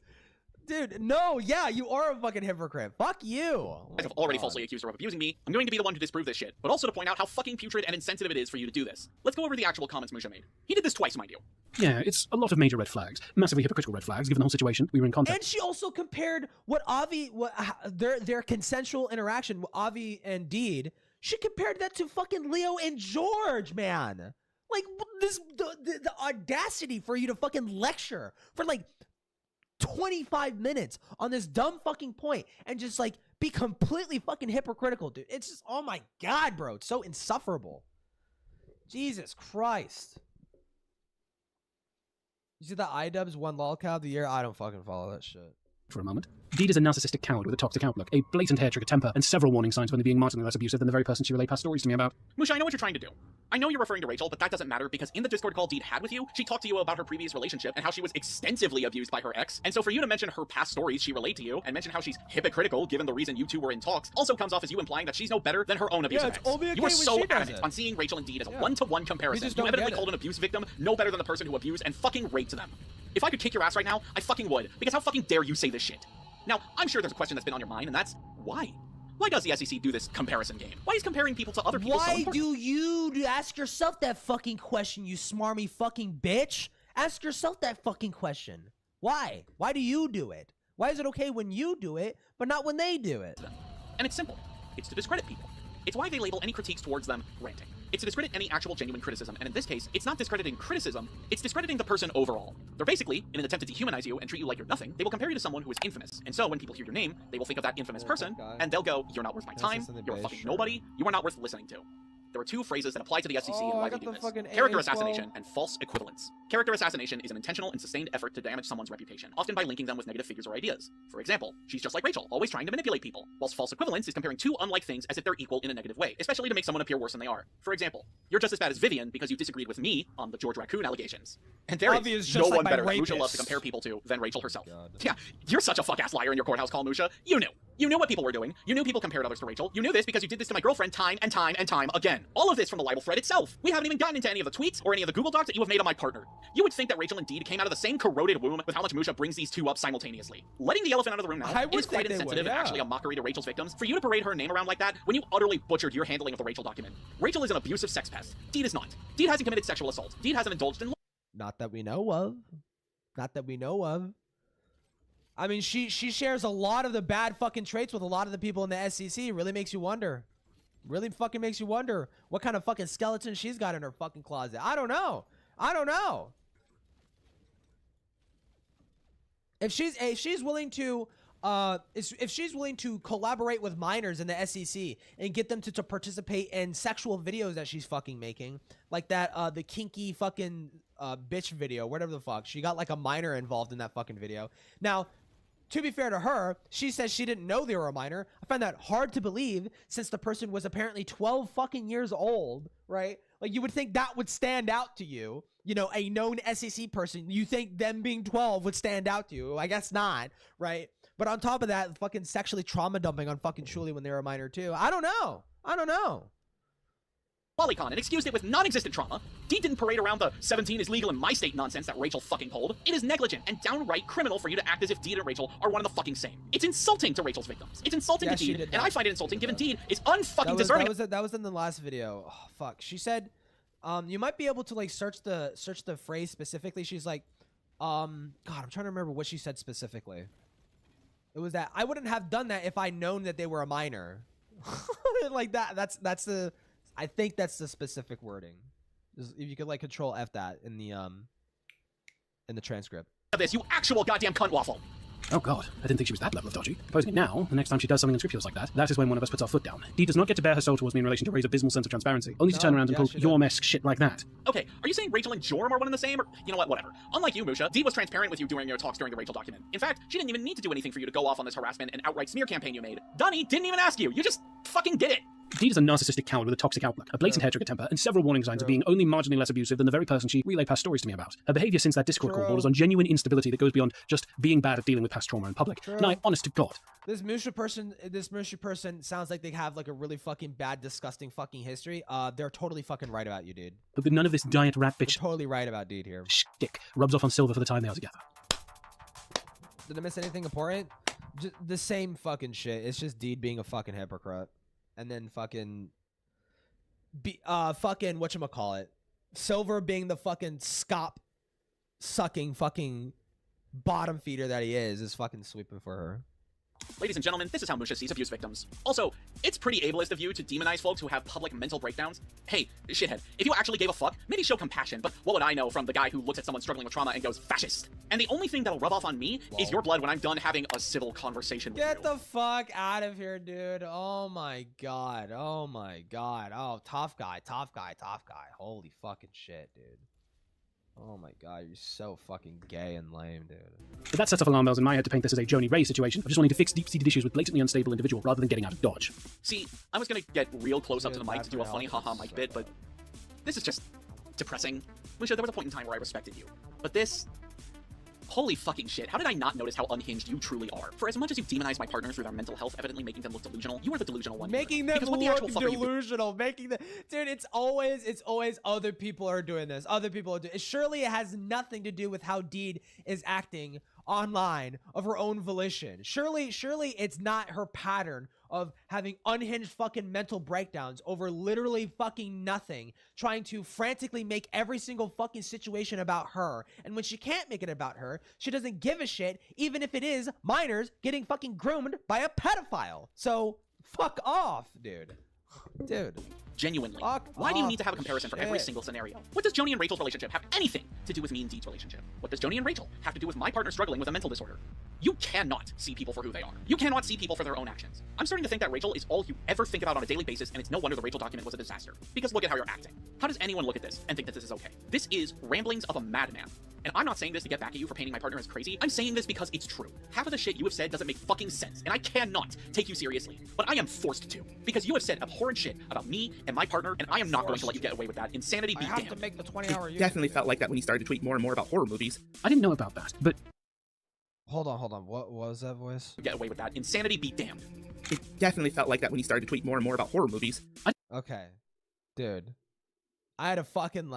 Dude, no, yeah, you are a fucking hypocrite. Fuck you. I have already falsely accused her of abusing me. I'm going to be the one to disprove this shit, but also to point out how fucking putrid and insensitive it is for you to do this. Let's go over the actual comments Musha made. He did this twice, mind you. Yeah, it's a lot of major red flags. Massively hypocritical red flags, given the whole situation we were in context. And she also compared their consensual interaction with Avi and Deed. She compared that to fucking Leo and George, man. Like, the audacity for you to fucking lecture for, like, 25 minutes on this dumb fucking point and just like be completely fucking hypocritical, dude. It's just, oh my god, bro, it's so insufferable. Jesus Christ. You see the iDubbbz won lolcow of the year? I don't fucking follow that shit. For a moment. Deed is a narcissistic coward with a toxic outlook, a blatant hair-trigger temper, and several warning signs when they're being marginally less abusive than the very person she relayed past stories to me about. Musha, I know what you're trying to do. I know you're referring to Rachel, but that doesn't matter because in the Discord call Deed had with you, she talked to you about her previous relationship and how she was extensively abused by her ex. And so for you to mention her past stories she relayed to you and mention how she's hypocritical given the reason you two were in talks also comes off as you implying that she's no better than her own abusive ex. You are so adamant on seeing Rachel and Deed as a one-to-one comparison. You evidently called an abuse victim no better than the person who abused and fucking raped them. If I could kick your ass right now, I fucking would, because how fucking dare you say this shit? Now, I'm sure there's a question that's been on your mind, and that's why? Why does the SEC do this comparison game? Why is comparing people to other people so Why important? do you ask yourself that fucking question, you smarmy fucking bitch? Ask yourself that fucking question. Why? Why do you do it? Why is it okay when you do it, but not when they do it? And it's simple. It's to discredit people. It's why they label any critiques towards them ranting. It's to discredit any actual genuine criticism, and in this case, it's not discrediting criticism, it's discrediting the person overall. They're basically, in an attempt to dehumanize you and treat you like you're nothing, they will compare you to someone who is infamous. And so when people hear your name, they will think of that infamous person, and they'll go, you're not worth my time, you're a fucking nobody, you are not worth listening to. There are two phrases that apply to the SEC and why they do this. Character assassination and false equivalence. Character assassination is an intentional and sustained effort to damage someone's reputation, often by linking them with negative figures or ideas. For example, she's just like Rachel, always trying to manipulate people, whilst false equivalence is comparing two unlike things as if they're equal in a negative way, especially to make someone appear worse than they are. For example, you're just as bad as Vivian because you disagreed with me on the George Raccoon allegations. And there is no one better that Musha loves to compare people to than Rachel herself. Yeah, you're such a fuck-ass liar in your courthouse call, Musha. You knew. You knew what people were doing. You knew people compared others to Rachel. You knew this because you did this to my girlfriend time and time and time again. All of this from the libel thread itself. We haven't even gotten into any of the tweets or any of the Google Docs that you have made on my partner. You would think that Rachel indeed came out of the same corroded womb with how much Musha brings these two up simultaneously. Letting the elephant out of the room now is quite insensitive and actually a mockery to Rachel's victims. For you to parade her name around like that when you utterly butchered your handling of the Rachel document. Rachel is an abusive sex pest. Deed is not. Deed hasn't committed sexual assault. Deed hasn't indulged in... Not that we know of. Not that we know of. I mean, she shares a lot of the bad fucking traits with a lot of the people in the SEC. Really makes you wonder. Really fucking makes you wonder what kind of fucking skeleton she's got in her fucking closet. I don't know. I don't know. If she's willing to if she's willing to collaborate with minors in the SEC and get them to participate in sexual videos that she's fucking making, like that the kinky fucking bitch video, whatever the fuck. She got like a minor involved in that fucking video. Now, to be fair to her, she says she didn't know they were a minor. I find that hard to believe since the person was apparently 12 fucking years old, right? Like, you would think that would stand out to you. You know, a known SEC person, you think them being 12 would stand out to you. I guess not, right? But on top of that, fucking sexually trauma dumping on fucking Shuli when they were a minor too. I don't know. I don't know. Lolicon and excused it with non-existent trauma. Deed didn't parade around the 17 is legal in my state nonsense that Rachel fucking pulled. It is negligent and downright criminal for you to act as if Deed and Rachel are one of the fucking same. It's insulting to Rachel's victims. It's insulting to Deed, and I find it insulting given Deed is unfucking deserving. That was in the last video. Oh, fuck. She said, you might be able to like search the phrase specifically. She's like, God, I'm trying to remember what she said specifically. It was that I wouldn't have done that if I'd known that they were a minor. Like that. That's the. I think that's the specific wording. If you could like control F that in the transcript. This, you actual goddamn cunt waffle. Oh god, I didn't think she was that level of dodgy. Posing it now, the next time she does something unscrupulous like that, that is when one of us puts our foot down. Dee does not get to bear her soul towards me in relation to Ray's abysmal sense of transparency, only to turn around and pull your mess shit like that. Okay, are you saying Rachel and Joram are one and the same, or you know what, whatever. Unlike you, Musha, Dee was transparent with you during your talks during the Rachel document. In fact, she didn't even need to do anything for you to go off on this harassment and outright smear campaign you made. Dunny didn't even ask you, you just fucking did it. Deed is a narcissistic coward with a toxic outlook, a blatant hair-trigger temper, and several warning signs of being only marginally less abusive than the very person she relayed past stories to me about. Her behaviour since that Discord call borders on genuine instability that goes beyond just being bad at dealing with past trauma in public. And I, honest to God. This Musha person sounds like they have like a really fucking bad, disgusting fucking history. They're totally fucking right about you, dude. But with none of this diet rat bitch... They're totally right about Deed here. Shtick rubs off on Silver for the time they are together. Did I miss anything important? Just the same fucking shit. It's just Deed being a fucking hypocrite. And then fucking whatchamacallit, Silver being the fucking scop sucking fucking bottom feeder that he is fucking sweeping for her. Ladies and gentlemen, this is how Musha sees abuse victims. Also, it's pretty ableist of you to demonize folks who have public mental breakdowns. Hey, shithead, if you actually gave a fuck, maybe show compassion, but what would I know from the guy who looks at someone struggling with trauma and goes, fascist? And the only thing that'll rub off on me is your blood when I'm done having a civil conversation with you. Get the fuck out of here, dude. Oh my god. Oh my god. Oh, tough guy. Holy fucking shit, dude. Oh my god, you're so fucking gay and lame, dude. But that sets off alarm bells in my head to paint this as a Joni Ray situation of just wanting to fix deep-seated issues with blatantly unstable individual rather than getting out of dodge. See, I was gonna get real close up to the mic to do a funny haha mic bit, but this is just depressing. Musha, there was a point in time where I respected you. But this... Holy fucking shit, how did I not notice how unhinged you truly are? For as much as you demonize my partner through their mental health, evidently making them look delusional, you are the delusional one. Making them look delusional. Dude, it's always other people are doing this. Other people are doing it. Surely it has nothing to do with how Deed is acting online of her own volition. Surely it's not her pattern of having unhinged fucking mental breakdowns over literally fucking nothing, trying to frantically make every single fucking situation about her. And when she can't make it about her, she doesn't give a shit, even if it is minors getting fucking groomed by a pedophile. So fuck off, dude. Dude. Genuinely. Why do you need to have a comparison for every single scenario? What does Joni and Rachel's relationship have anything to do with me and Deed's relationship? What does Joni and Rachel have to do with my partner struggling with a mental disorder? You cannot see people for who they are. You cannot see people for their own actions. I'm starting to think that Rachel is all you ever think about on a daily basis, and it's no wonder the Rachel document was a disaster. Because look at how you're acting. How does anyone look at this and think that this is okay? This is ramblings of a madman. And I'm not saying this to get back at you for painting my partner as crazy. I'm saying this because it's true. Half of the shit you have said doesn't make fucking sense, and I cannot take you seriously. But I am forced to. Because you have said abhorrent shit about me and my partner, and I am not going to let you get away with that. Insanity be damned. I have to make the 20-hour It definitely felt like that when he started to tweet more and more about horror movies. I didn't know about that, but... Hold on. What was that voice? Get away with that. Insanity be damned. It definitely felt like that when he started to tweet more and more about horror movies. Okay. Dude. I had a fucking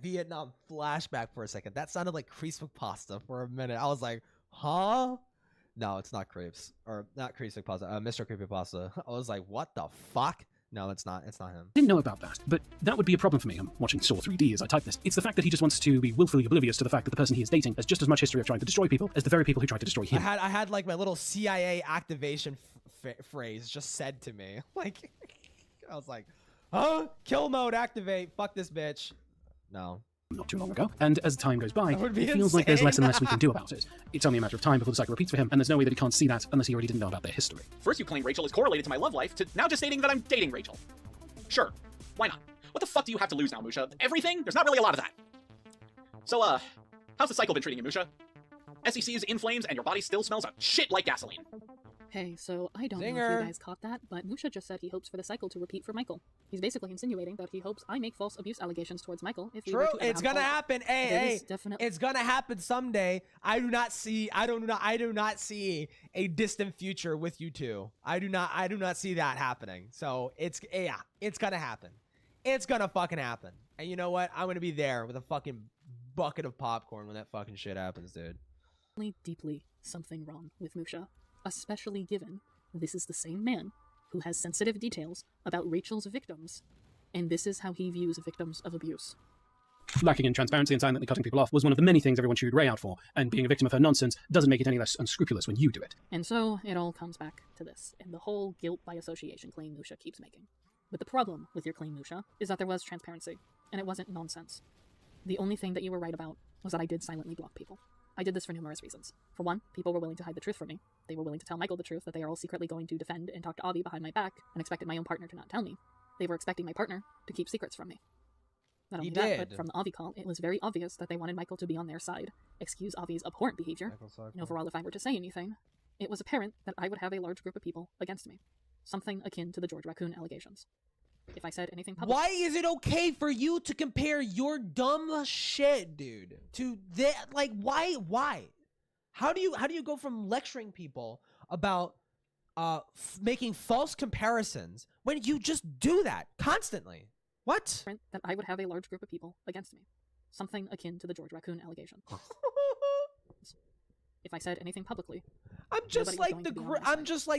Vietnam flashback for a second. That sounded like Crease Pasta for a minute. I was like, huh? No, it's not Creeps. Or not Crease Pasta. Mr. Creepypasta. I was like, what the fuck? No, it's not. It's not him. I didn't know about that, but that would be a problem for me. I'm watching Saw 3D as I type this. It's the fact that he just wants to be willfully oblivious to the fact that the person he is dating has just as much history of trying to destroy people as the very people who tried to destroy him. I had like my little CIA activation phrase just said to me. Like, I was like, huh? Kill mode activate. Fuck this bitch. No. Not too long ago, and as time goes by, That would be it feels like there's less and less we insane. can do about it. It's only a matter of time before the cycle repeats for him, and there's no way that he can't see that unless he already didn't know about their history. First you claim Rachel is correlated to my love life, to now just stating that I'm dating Rachel. Sure. Why not? What the fuck do you have to lose now, Musha? Everything? There's not really a lot of that. So, how's the cycle been treating you, Musha? SEC is in flames, and your body still smells a shit like gasoline. Hey, so I don't know if Zinger. you guys caught that, but Musha just said he hopes for the cycle to repeat for Michael. He's basically insinuating that he hopes I make false abuse allegations towards Michael if we were True, to ever it's have gonna fallout. happen. There Hey, is definitely- it's gonna happen someday. I do not see a distant future with you two. I do not see that happening. So it's gonna happen. It's gonna fucking happen. And you know what? I'm gonna be there with a fucking bucket of popcorn when that fucking shit happens, dude. Deeply something wrong with Musha, especially given this is the same man who has sensitive details about Rachel's victims, and this is how he views victims of abuse. Lacking in transparency and silently cutting people off was one of the many things everyone chewed Ray out for, and being a victim of her nonsense doesn't make it any less unscrupulous when you do it. And so it all comes back to this, and the whole guilt by association claim Musha keeps making. But the problem with your claim, Musha, is that there was transparency, and it wasn't nonsense. The only thing that you were right about was that I did silently block people. I did this for numerous reasons. For one, people were willing to hide the truth from me. They were willing to tell Michael the truth that they are all secretly going to defend and talk to Avi behind my back, and expected my own partner to not tell me. They were expecting my partner to keep secrets from me. Not only that, but from the Avi call, it was very obvious that they wanted Michael to be on their side, excuse Avi's abhorrent behavior, and overall, if I were to say anything, it was apparent that I would have a large group of people against me. Something akin to the George Raccoon allegations. If I said anything public... Why is it okay for you to compare your dumb shit, dude, to that? Like, why? How do you go from lecturing people about making false comparisons when you just do that constantly? What? That I would have a large group of people against me. Something akin to the George Raccoon allegations. If I said anything publicly, I'm just like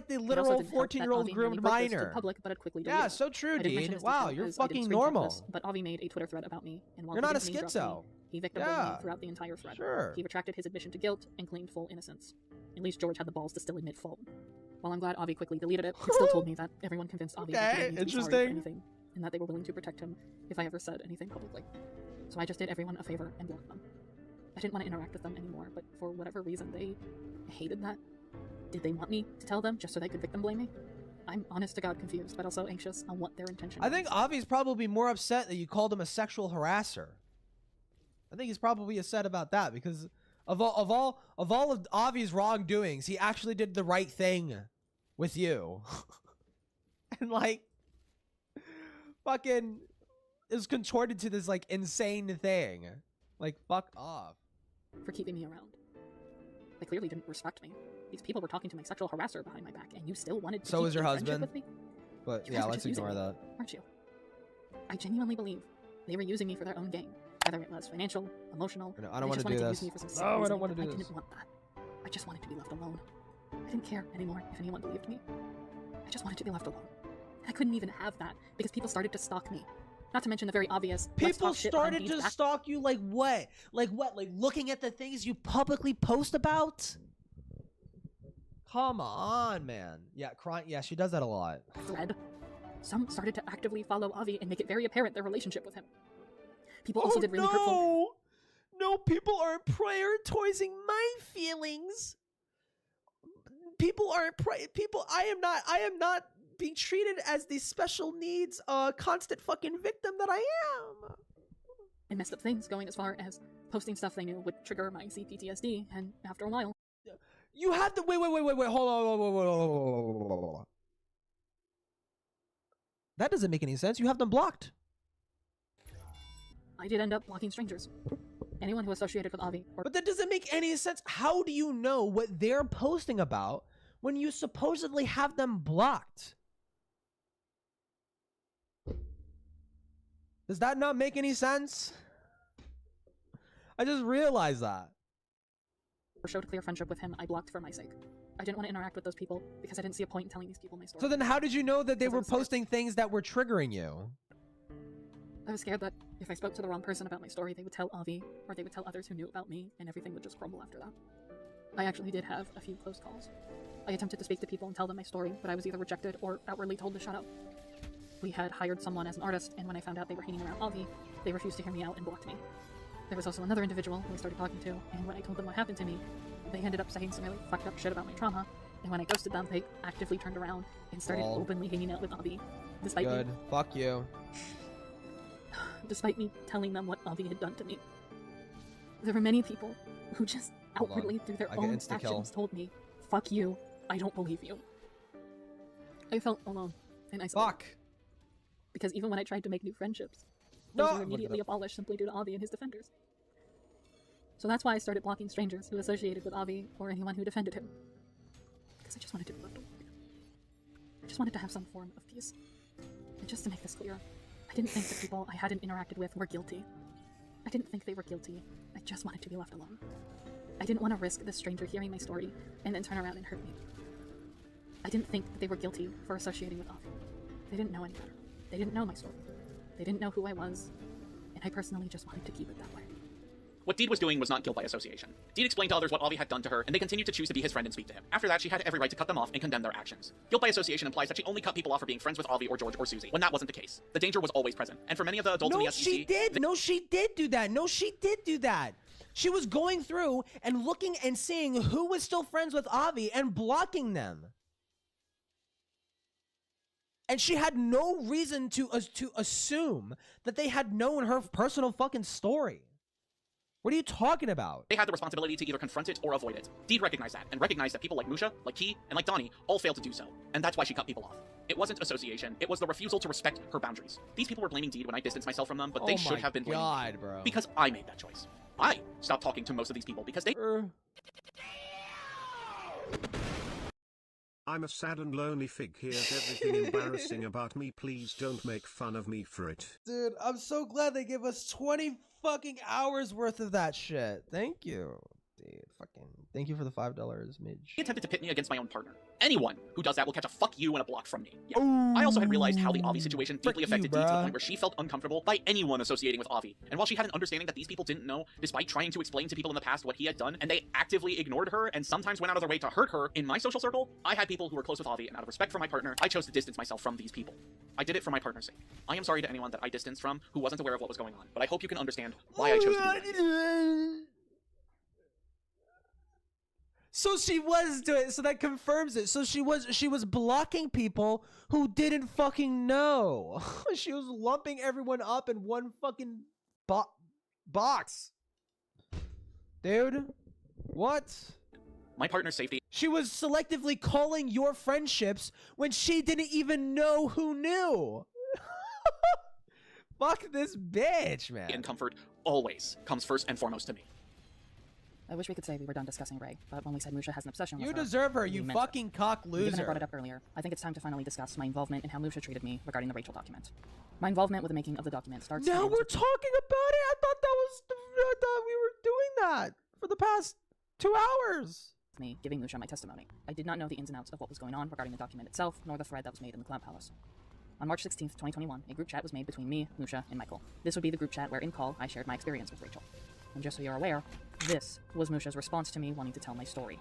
the literal 14-year-old groomed minor. Public, but it quickly yeah, so true, dude. Wow, you're fucking normal. But Avi made a Twitter thread about me, and while you're not a schizo. He victim blamed me throughout the entire thread. Sure. He retracted his admission to guilt and claimed full innocence. At least George had the balls to still admit fault. While I'm glad Avi quickly deleted it, it still told me that everyone convinced Avi that he didn't need to be sorry for anything, and that they were willing to protect him if I ever said anything publicly. So I just did everyone a favor and blocked them. I didn't want to interact with them anymore, but for whatever reason, they hated that. Did they want me to tell them just so they could victim blame me? I'm honest to God confused, but also anxious on what their intention I think Avi's probably more upset that you called him a sexual harasser. I think he's probably upset about that because of all of Avi's wrongdoings, he actually did the right thing with you. And like fucking is contorted to this like insane thing. Like fuck off. For keeping me around. They clearly didn't respect me. These people were talking to my sexual harasser behind my back, and you still wanted to So keep is your in friendship husband? with me? But You yeah, guys were let's just using ignore me, that. Aren't you? I genuinely believe they were using me for their own gain, whether it was financial, emotional. I don't they want just to do wanted this. To use me for some sick No, I reason, don't want to but do I this. didn't want that. I just wanted to be left alone. I didn't care anymore if anyone believed me. I just wanted to be left alone. I couldn't even have that because people started to stalk me. Not to mention the very obvious. People started to stalk you like what? Like what? Like looking at the things you publicly post about? Come on, man. Yeah, crying. Yeah, she does that a lot. Thread. Some started to actively follow Avi and make it very apparent their relationship with him. People also did really hurtful. No, people aren't prioritizing my feelings. People aren't I am not being treated as the special needs constant fucking victim that I am. And messed up things, going as far as posting stuff they knew would trigger my CPTSD, and after a while, you have to wait, hold on. That doesn't make any sense. You have them blocked. I did end up blocking strangers. Anyone who associated with Avi. But that doesn't make any sense. How do you know what they're posting about when you supposedly have them blocked? Does that not make any sense? I just realized that. Showed clear friendship with him, I blocked for my sake. I didn't want to interact with those people because I didn't see a point in telling these people my story. So then how did you know that they were posting things that were triggering you? I was scared that if I spoke to the wrong person about my story, they would tell Avi, or they would tell others who knew about me, and everything would just crumble after that. I actually did have a few close calls. I attempted to speak to people and tell them my story, but I was either rejected or outwardly told to shut up. We had hired someone as an artist, and when I found out they were hanging around Avi, they refused to hear me out and blocked me. There was also another individual who I started talking to, and when I told them what happened to me, they ended up saying some really fucked up shit about my trauma, and when I ghosted them, they actively turned around and started openly hanging out with Avi, despite Good. me. Fuck you. Despite me telling them what Avi had done to me. There were many people who just outwardly, through their own actions, told me, fuck you, I don't believe you. I felt alone and isolated. Fuck. Because even when I tried to make new friendships, those were immediately abolished simply due to Avi and his defenders. So that's why I started blocking strangers who associated with Avi or anyone who defended him. Because I just wanted to be left alone. I just wanted to have some form of peace. And just to make this clear, I didn't think the people I hadn't interacted with were guilty. I didn't think they were guilty. I just wanted to be left alone. I didn't want to risk this stranger hearing my story and then turn around and hurt me. I didn't think that they were guilty for associating with Avi. They didn't know any better. They didn't know my story. They didn't know who I was, and I personally just wanted to keep it that way. What Deed was doing was not guilt by association. Deed explained to others what Avi had done to her, and they continued to choose to be his friend and speak to him. After that, she had every right to cut them off and condemn their actions. Guilt by association implies that she only cut people off for being friends with Avi or George or Susie, when that wasn't the case. The danger was always present, and for many of the adults in the SEC... she did do that. She was going through and looking and seeing who was still friends with Avi and blocking them. And she had no reason to assume that they had known her personal fucking story. What are you talking about? They had the responsibility to either confront it or avoid it. Deed recognized that, and recognized that people like Musha, like Key, and like Donnie all failed to do so. And that's why she cut people off. It wasn't association, it was the refusal to respect her boundaries. These people were blaming Deed when I distanced myself from them, but they should have been blaming me. Bro. Because I made that choice. I stopped talking to most of these people because they... I'm a sad and lonely fig. Here's everything embarrassing about me. Please don't make fun of me for it. Dude, I'm so glad they give us 20 fucking hours worth of that shit. Thank you. Dude, fucking thank you for the $5, Midge. He attempted to pit me against my own partner. Anyone who does that will catch a fuck you and a block from me. Yeah. I also had realized how the Avi situation deeply affected Dee to the point where she felt uncomfortable by anyone associating with Avi. And while she had an understanding that these people didn't know, despite trying to explain to people in the past what he had done, and they actively ignored her and sometimes went out of their way to hurt her, in my social circle, I had people who were close with Avi, and out of respect for my partner, I chose to distance myself from these people. I did it for my partner's sake. I am sorry to anyone that I distanced from who wasn't aware of what was going on, but I hope you can understand why I chose to do that. So she was doing, so that confirms it. So she was blocking people who didn't fucking know. She was lumping everyone up in one fucking box. Dude, what? My partner's safety. She was selectively calling your friendships when she didn't even know who knew. Fuck this bitch, man. And comfort always comes first and foremost to me. I wish we could say we were done discussing Ray, but when we said Musha has an obsession with her... You deserve her, you fucking cock loser. Given I brought it up earlier, I think it's time to finally discuss my involvement in how Musha treated me regarding the Rachel document. My involvement with the making of the document starts... Now we're talking about it? I thought we were doing that for the past 2 hours. me giving Musha my testimony. I did not know the ins and outs of what was going on regarding the document itself, nor the thread that was made in the Cloud Palace. On March 16th, 2021, a group chat was made between me, Musha, and Michael. This would be the group chat where in call I shared my experience with Rachel. And just so you're aware, this was Musha's response to me wanting to tell my story.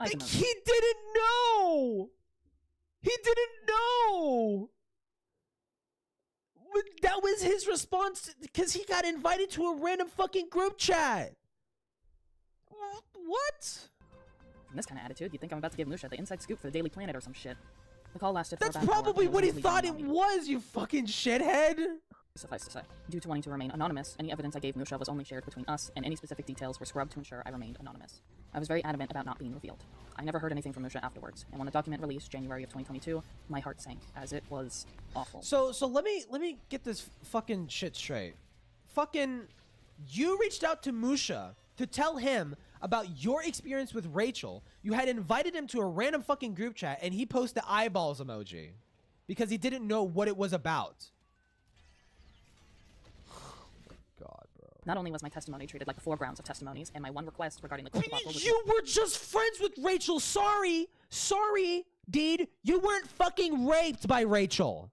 He didn't know! He didn't know! That was his response because he got invited to a random fucking group chat. What? From this kind of attitude, you'd think I'm about to give Musha the inside scoop for the Daily Planet or some shit. The call lasted for That's about an hour, probably and what he easily thought beyond it me. was, you fucking shithead. Suffice to say, due to wanting to remain anonymous, any evidence I gave Musha was only shared between us, and any specific details were scrubbed to ensure I remained anonymous. I was very adamant about not being revealed. I never heard anything from Musha afterwards, and when the document released January of 2022, my heart sank, as it was awful. So let me get this fucking shit straight. Fucking, you reached out to Musha to tell him about your experience with Rachel. You had invited him to a random fucking group chat, and he posted the eyeballs emoji because he didn't know what it was about. God, bro. Not only was my testimony treated like the foregrounds of testimonies, and my one request regarding the Cult Debacle was— You were just friends with Rachel. Sorry, Deed. You weren't fucking raped by Rachel.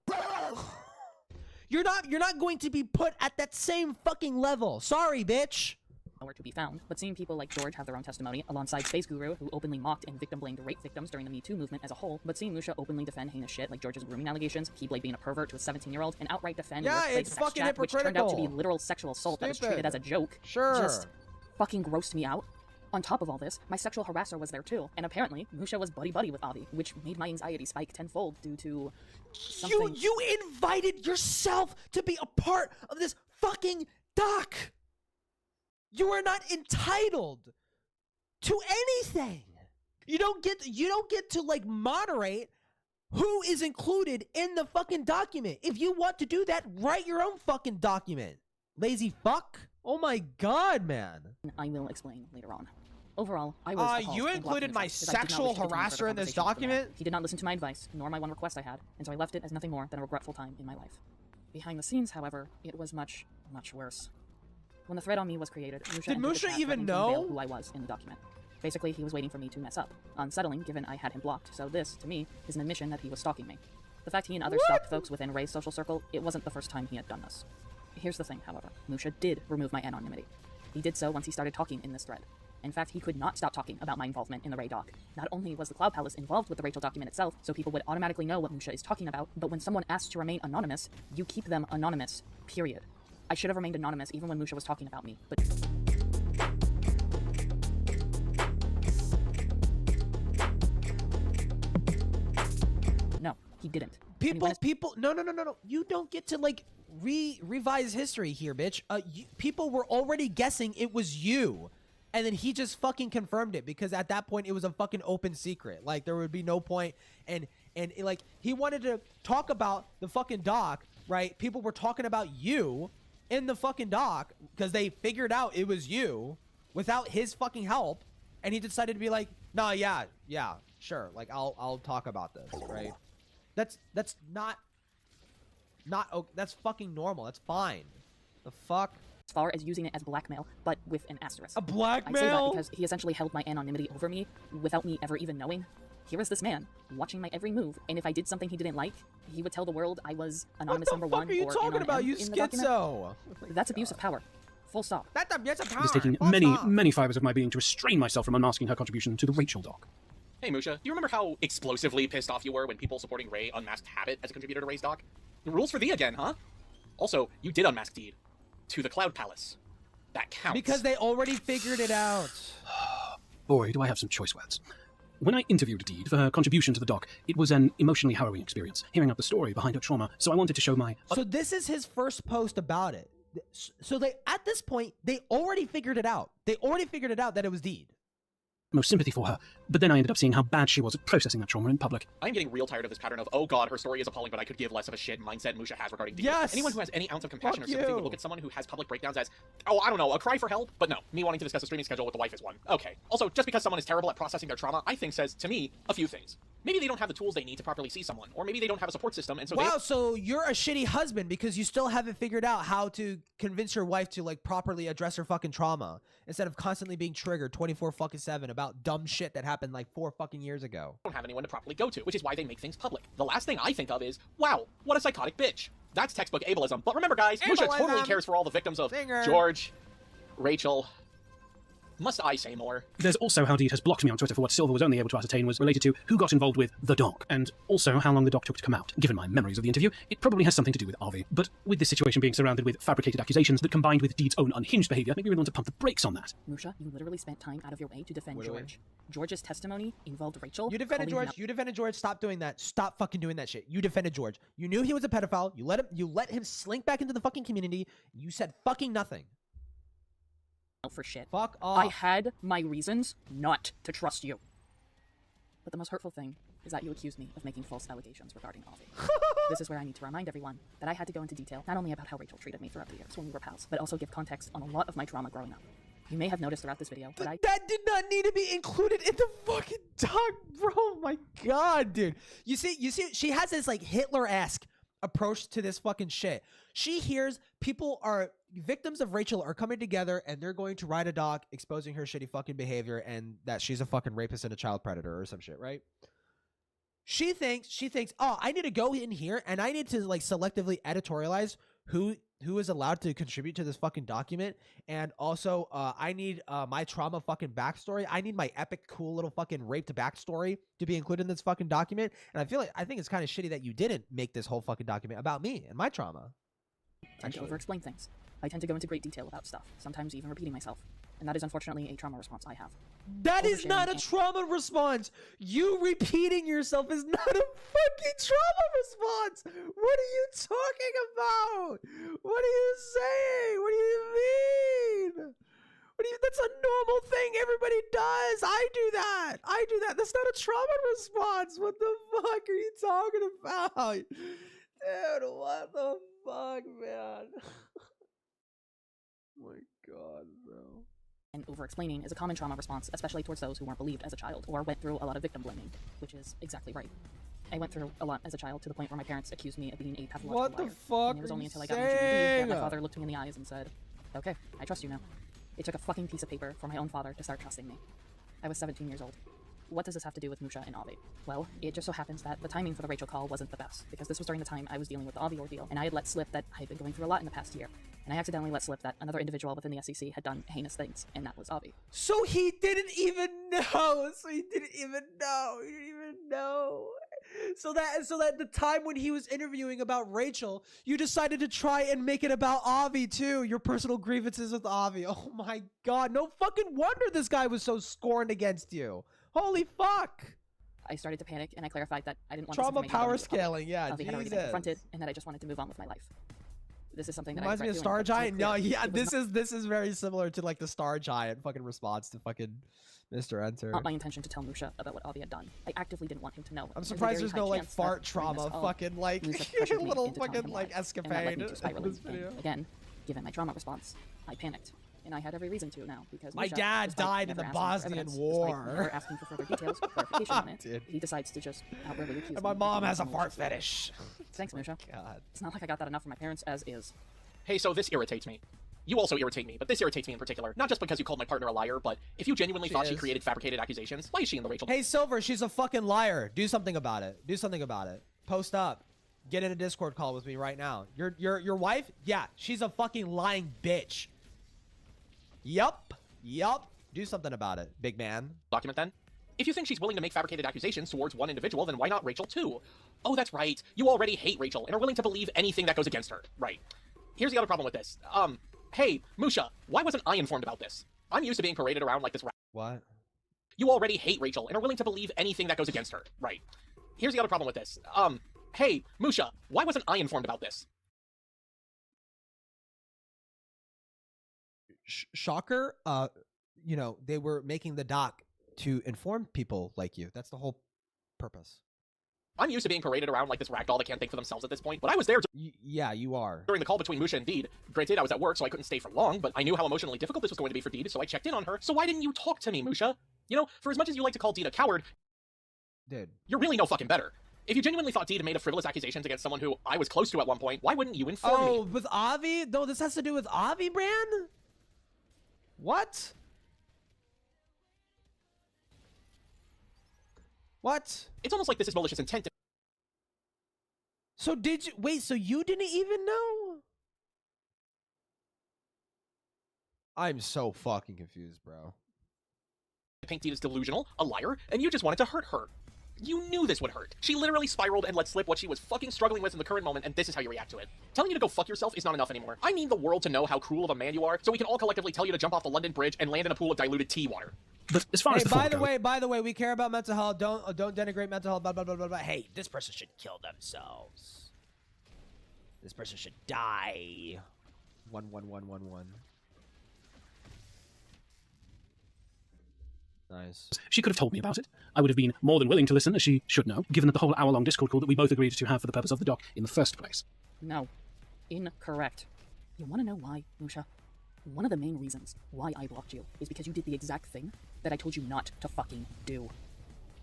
You're not going to be put at that same fucking level. Sorry, bitch. nowhere to be found, but seeing people like George have their own testimony, alongside Space Guru, who openly mocked and victim-blamed rape victims during the Me Too movement as a whole, but seeing Musha openly defend heinous shit like George's grooming allegations, Keyblade being a pervert to a 17-year-old, and outright defend workplace sex chat, which turned out to be literal sexual assault that was treated as a joke, just fucking grossed me out. On top of all this, my sexual harasser was there too, and apparently, Musha was buddy-buddy with Avi, which made my anxiety spike tenfold due to something— You invited yourself to be a part of this fucking doc! You are not entitled to anything! You don't get to, like, moderate who is included in the fucking document. If you want to do that, write your own fucking document. Lazy fuck. Oh my god, man. I will explain later on. Overall, I was you included my sexual harasser in this document? He did not listen to my advice, nor my one request I had, and so I left it as nothing more than a regretful time in my life. Behind the scenes, however, it was much, much worse. When the thread on me was created, did Musha even know who I was in the document? Basically, he was waiting for me to mess up. Unsettling, given I had him blocked, so this, to me, is an admission that he was stalking me. The fact he and others stalked folks within Ray's social circle, it wasn't the first time he had done this. Here's the thing, however. Musha did remove my anonymity. He did so once he started talking in this thread. In fact, he could not stop talking about my involvement in the Ray doc. Not only was the Cloud Palace involved with the Rachel document itself, so people would automatically know what Musha is talking about, but when someone asks to remain anonymous, you keep them anonymous, period. I should have remained anonymous even when Musha was talking about me, but... No, he didn't. No. You don't get to, like, revise history here, bitch. People were already guessing it was you. And then he just fucking confirmed it because at that point it was a fucking open secret. Like, there would be no point. And like, he wanted to talk about the fucking doc, right? People were talking about you in the fucking doc because they figured out it was you without his fucking help. And he decided to be like, nah, yeah, sure. Like, I'll talk about this, right? That's not okay. That's fucking normal. That's fine. The fuck? As far as using it as blackmail, but with an asterisk. A blackmail? I say that because he essentially held my anonymity over me without me ever even knowing. Here is this man, watching my every move, and if I did something he didn't like, he would tell the world I was anonymous number one or talking about, you in the document. schizo? That's abuse of power. Full stop. That's abuse of power. It is taking many fibers of my being to restrain myself from unmasking her contribution to the Rachel doc. Hey, Musha, do you remember how explosively pissed off you were when people supporting Ray unmasked Habit as a contributor to Ray's doc? The rules for thee again, huh? Also, you did unmask Deed. To the Cloud Palace. That counts. Because they already figured it out. Boy, do I have some choice words. When I interviewed Deed for her contribution to the doc, it was an emotionally harrowing experience, hearing out the story behind her trauma, so I wanted to show my... So this is his first post about it. So at this point, they already figured it out. They already figured it out that it was Deed. Most sympathy for her, but then I ended up seeing how bad she was at processing that trauma in public. I'm getting real tired of this pattern of, oh god, her story is appalling, but I could give less of a shit mindset Musha has regarding Deed. Yes! Anyone who has any ounce of compassion or sympathy would look at someone who has public breakdowns as, oh, I don't know, a cry for help? But no, me wanting to discuss a streaming schedule with the wife is one. Okay. Also, just because someone is terrible at processing their trauma, I think says, to me, a few things. Maybe they don't have the tools they need to properly see someone, or maybe they don't have a support system, and so wow, so you're a shitty husband because you still haven't figured out how to convince your wife to like properly address her fucking trauma instead of constantly being triggered 24/7 about dumb shit that happened like 4 fucking years ago. Don't have anyone to properly go to, which is why they make things public. The last thing I think of is, wow, what a psychotic bitch. That's textbook ableism. But remember, guys, Musha totally cares for all the victims of George, Rachel. Must I say more? There's also how Deed has blocked me on Twitter for what Silver was only able to ascertain was related to who got involved with the doc, and also how long the doc took to come out. Given my memories of the interview, it probably has something to do with Arvi. But with this situation being surrounded with fabricated accusations that combined with Deed's own unhinged behavior, maybe we want to pump the brakes on that. Musha, you literally spent time out of your way to defend George. George's testimony involved Rachel. You defended George. You defended George. Stop doing that. Stop fucking doing that shit. You defended George. You knew he was a pedophile. You let him slink back into the fucking community. You said fucking nothing. For shit. Fuck off. I had my reasons not to trust you. But the most hurtful thing is that you accused me of making false allegations regarding Avi. This is where I need to remind everyone that I had to go into detail not only about how Rachel treated me throughout the years when we were pals, but also give context on a lot of my trauma growing up. You may have noticed throughout this video that that did not need to be included in the fucking doc, bro. Oh my god, dude. You see, she has this like Hitler-esque approach to this fucking shit. She hears victims of Rachel are coming together and they're going to write a doc exposing her shitty fucking behavior and that she's a fucking rapist and a child predator or some shit, right? She thinks, oh, I need to go in here and I need to like selectively editorialize who is allowed to contribute to this fucking document, and also I need my trauma fucking backstory. I need my epic cool little fucking raped backstory to be included in this fucking document. And I think it's kind of shitty that you didn't make this whole fucking document about me and my trauma. I tend to over-explain things. I tend to go into great detail about stuff, sometimes even repeating myself. And that is unfortunately a trauma response I have. That is not a trauma response! You repeating yourself is not a fucking trauma response! What are you talking about? What are you saying? What do you mean? That's a normal thing everybody does! I do that! That's not a trauma response! What the fuck are you talking about? Dude, what the fuck, man? Oh my god, bro. And over-explaining is a common trauma response, especially towards those who weren't believed as a child or went through a lot of victim blaming, which is exactly right. I went through a lot as a child to the point where my parents accused me of being a pathological liar. What the fuck? And it was only until I got my GED that my father looked me in the eyes and said, "Okay, I trust you now." It took a fucking piece of paper for my own father to start trusting me. I was 17 years old. What does this have to do with Musha and Avi? Well, it just so happens that the timing for the Rachel call wasn't the best, because this was during the time I was dealing with the Avi ordeal, and I had let slip that I had been going through a lot in the past year. And I accidentally let slip that another individual within the SEC had done heinous things, and that was Avi. So he didn't even know! So that the time when he was interviewing about Rachel, you decided to try and make it about Avi too, your personal grievances with Avi. Oh my god, no fucking wonder this guy was so scorned against you. Holy fuck! I started to panic, and I clarified that I didn't want trauma power scaling, yeah, Avi had already been confronted, and that I just wanted to move on with my life. This is something that reminds me of Star Giant. No, yeah, this is very similar to like the Star Giant fucking response to fucking Mr. Enter. Not my intention to tell Musha about what Avi had done. I actively didn't want him to know. I'm surprised there's no like fart trauma fucking like little fucking like escapade in this video. Again, given my trauma response, I panicked. And I had every reason to now, because my Musha, dad died in the Bosnian War. Never asking for further details or clarification on it, he decides to just outwardly accuse me. And my mom has a fart fetish. Thanks, Musha. God. It's not like I got that enough from my parents as is. Hey, so this irritates me. You also irritate me, but this irritates me in particular. Not just because you called my partner a liar, but if you genuinely thought she created fabricated accusations, why is she in the Rachel? Hey, Silver, she's a fucking liar. Do something about it. Post up. Get in a Discord call with me right now. Your wife? Yeah, she's a fucking lying bitch. Yup. Do something about it, big man. Document then? If you think she's willing to make fabricated accusations towards one individual, then why not Rachel too? Oh, that's right. You already hate Rachel and are willing to believe anything that goes against her. Right. Here's the other problem with this. Hey, Musha, why wasn't I informed about this? I'm used to being paraded around like this. What? You already hate Rachel and are willing to believe anything that goes against her. Right. Here's the other problem with this. Hey, Musha, why wasn't I informed about this? Shocker, you know, they were making the doc to inform people like you. That's the whole purpose. I'm used to being paraded around like this ragdoll that can't think for themselves at this point, but I was there. Yeah, you are. During the call between Musha and Deed. Granted, I was at work, so I couldn't stay for long, but I knew how emotionally difficult this was going to be for Deed, so I checked in on her. So why didn't you talk to me, Musha? You know, for as much as you like to call Deed a coward, Dude. You're really no fucking better. If you genuinely thought Deed had made a frivolous accusations against someone who I was close to at one point, why wouldn't you inform me? Oh, with Avi? No, this has to do with Avi, Bran? What? What? It's almost like this is malicious intent. So did you... Wait, so you didn't even know? I'm so fucking confused, bro. Paint Deed is delusional, a liar, and you just wanted to hurt her. You knew this would hurt. She literally spiraled and let slip what she was fucking struggling with in the current moment, and this is how you react to it. Telling you to go fuck yourself is not enough anymore. I need the world to know how cruel of a man you are, so we can all collectively tell you to jump off the London Bridge and land in a pool of diluted tea water. But as far as by the way, we care about mental health. Don't denigrate mental health. Blah blah blah blah blah. Hey, this person should kill themselves. This person should die. 11111. Nice. She could have told me about it. I would have been more than willing to listen, as she should know, given that the whole hour-long Discord call that we both agreed to have for the purpose of the doc in the first place. No. Incorrect. You want to know why, Musha? One of the main reasons why I blocked you is because you did the exact thing that I told you not to fucking do.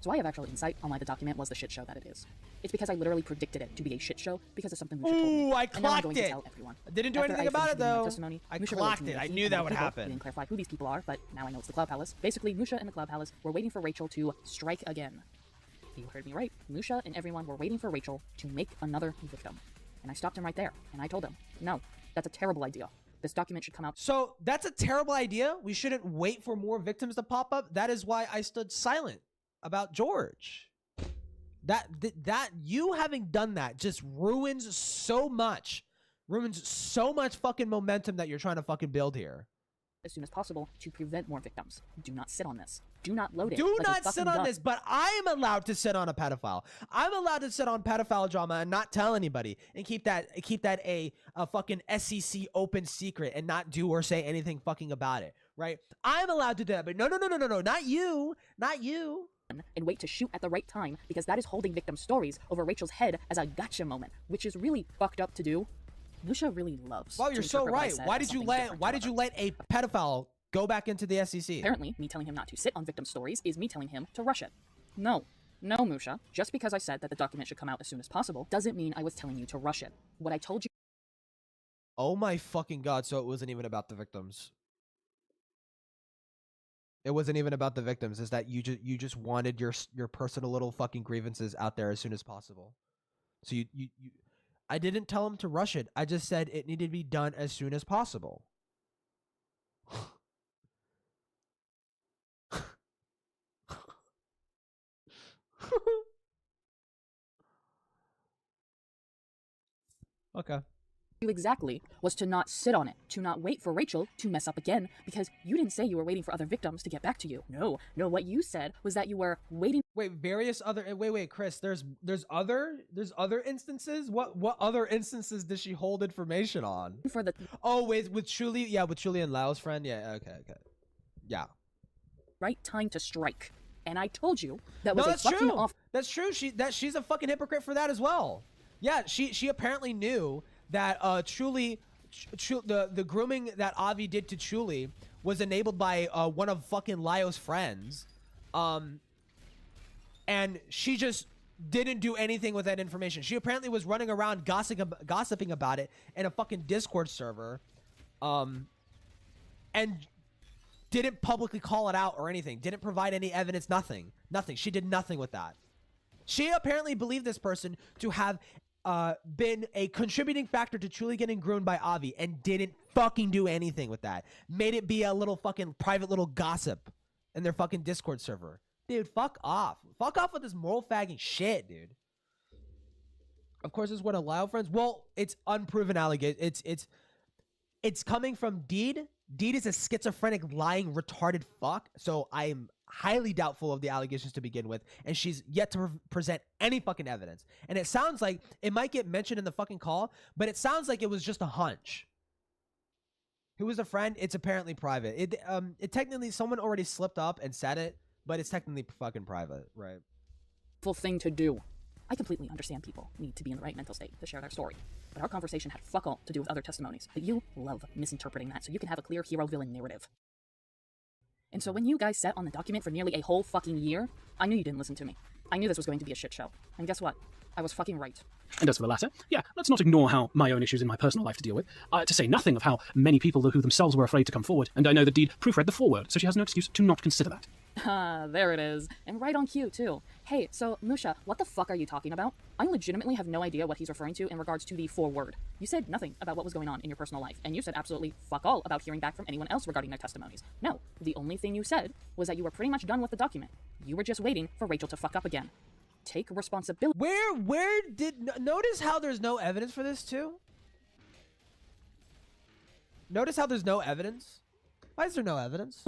So I have actual insight on why the document was the shit show that it is. It's because I literally predicted it to be a shit show because of something Musha told me. Ooh, I and now I'm clocked going it. to tell everyone. I didn't do After anything about it finished giving my though. testimony, I Musha clocked related it. to me I a few knew that would people. happen. We didn't clarify who these people are, but now I know it's the Cloud Palace. Basically, Musha and the Cloud Palace were waiting for Rachel to strike again. You heard me right. Musha and everyone were waiting for Rachel to make another victim. And I stopped him right there, and I told him, no, that's a terrible idea. This document should come out. So that's a terrible idea. We shouldn't wait for more victims to pop up. That is why I stood silent about George. That you having done that just ruins so much fucking momentum that you're trying to fucking build here. As soon as possible to prevent more victims. Do not sit on this. Do not load it. Do like not sit on this, but I am allowed to sit on a pedophile. I'm allowed to sit on pedophile drama and not tell anybody and keep that a fucking SEC open secret and not do or say anything fucking about it, right? I'm allowed to do that, but no, not you. Not you. And wait to shoot at the right time because that is holding victim stories over Rachel's head as a gotcha moment, which is really fucked up to do. Musha really loves. Wow, you're so right. Why did you let a pedophile go back into the SEC? Apparently, me telling him not to sit on victim stories is me telling him to rush it. No, Musha. Just because I said that the document should come out as soon as possible doesn't mean I was telling you to rush it. What I told you. Oh my fucking god! So it wasn't even about the victims. It wasn't even about the victims. Is that you just wanted your personal little fucking grievances out there as soon as possible. So you I didn't tell him to rush it. I just said it needed to be done as soon as possible. Okay. You exactly was to not sit on it, to not wait for Rachel to mess up again, because you didn't say you were waiting for other victims to get back to you. No, what you said was that you were waiting. Wait, various other. Wait, Chris. There's other instances. What other instances did she hold information on? For the. Oh, with Truly, yeah, with Truly and Lau's friend, yeah. Okay, yeah. Right time to strike, and I told you that was that's fucking true. off. That's true. She's a fucking hypocrite for that as well. Yeah, she apparently knew that Truly, the grooming that Avi did to Truly was enabled by one of fucking Lio's friends, and she just didn't do anything with that information. She apparently was running around gossiping about it in a fucking Discord server, and didn't publicly call it out or anything. Didn't provide any evidence. Nothing. She did nothing with that. She apparently believed this person to have been a contributing factor to truly getting groomed by Avi and didn't fucking do anything with that. Made it be a little fucking private little gossip in their fucking Discord server. Dude, fuck off. Fuck off with this moral fagging shit, dude. Of course, this is what allow friends. Well, it's unproven allegation. It's coming from Deed. Deed is a schizophrenic, lying, retarded fuck. So I am highly doubtful of the allegations to begin with, and she's yet to present any fucking evidence. And it sounds like it might get mentioned in the fucking call, but it sounds like it was just a hunch. Who was a friend? It's apparently private. It technically someone already slipped up and said it, but it's technically fucking private, right? Full thing to do. I completely understand people need to be in the right mental state to share their story, but our conversation had fuck all to do with other testimonies. But you love misinterpreting that so you can have a clear hero-villain narrative. And so when you guys sat on the document for nearly a whole fucking year, I knew you didn't listen to me. I knew this was going to be a shit show. And guess what? I was fucking right. And as for the latter, yeah, let's not ignore how my own issues in my personal life to deal with, to say nothing of how many people who themselves were afraid to come forward, and I know that Deed proofread the foreword, so she has no excuse to not consider that. Ah, there it is. And right on cue, too. Hey, so, Musha, what the fuck are you talking about? I legitimately have no idea what he's referring to in regards to the foreword. You said nothing about what was going on in your personal life, and you said absolutely fuck all about hearing back from anyone else regarding their testimonies. No, the only thing you said was that you were pretty much done with the document. You were just waiting for Rachel to fuck up again. Take responsibility. Where did... Notice how there's no evidence for this, too? Notice how there's no evidence? Why is there no evidence?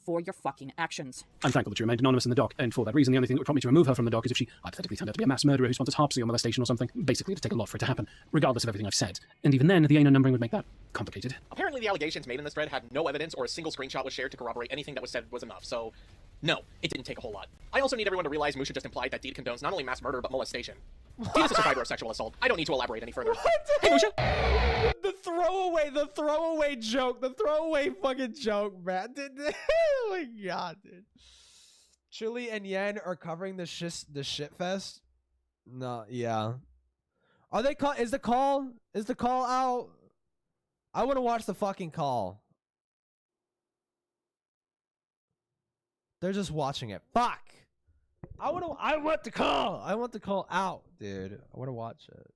For your fucking actions. I'm thankful that she remained anonymous in the doc, and for that reason, the only thing that would prompt me to remove her from the doc is if she hypothetically turned out to be a mass murderer who sponsors harpsy or molestation or something. Basically, it'd take a lot for it to happen, regardless of everything I've said. And even then, the ANO numbering would make that complicated. Apparently, the allegations made in this thread had no evidence or a single screenshot was shared to corroborate anything that was said was enough, so no, it didn't take a whole lot. I also need everyone to realize Musha just implied that Deed condones not only mass murder, but molestation. Deed is a survivor of sexual assault. I don't need to elaborate any further. Hey, Musha! The throwaway joke, the throwaway fucking joke, man. Oh my god, dude. Chili and Yen are covering the shit fest. No, yeah. Are they call? Is the call out? I want to watch the fucking call. They're just watching it. Fuck. I want the call. I want the call out, dude. I want to watch it.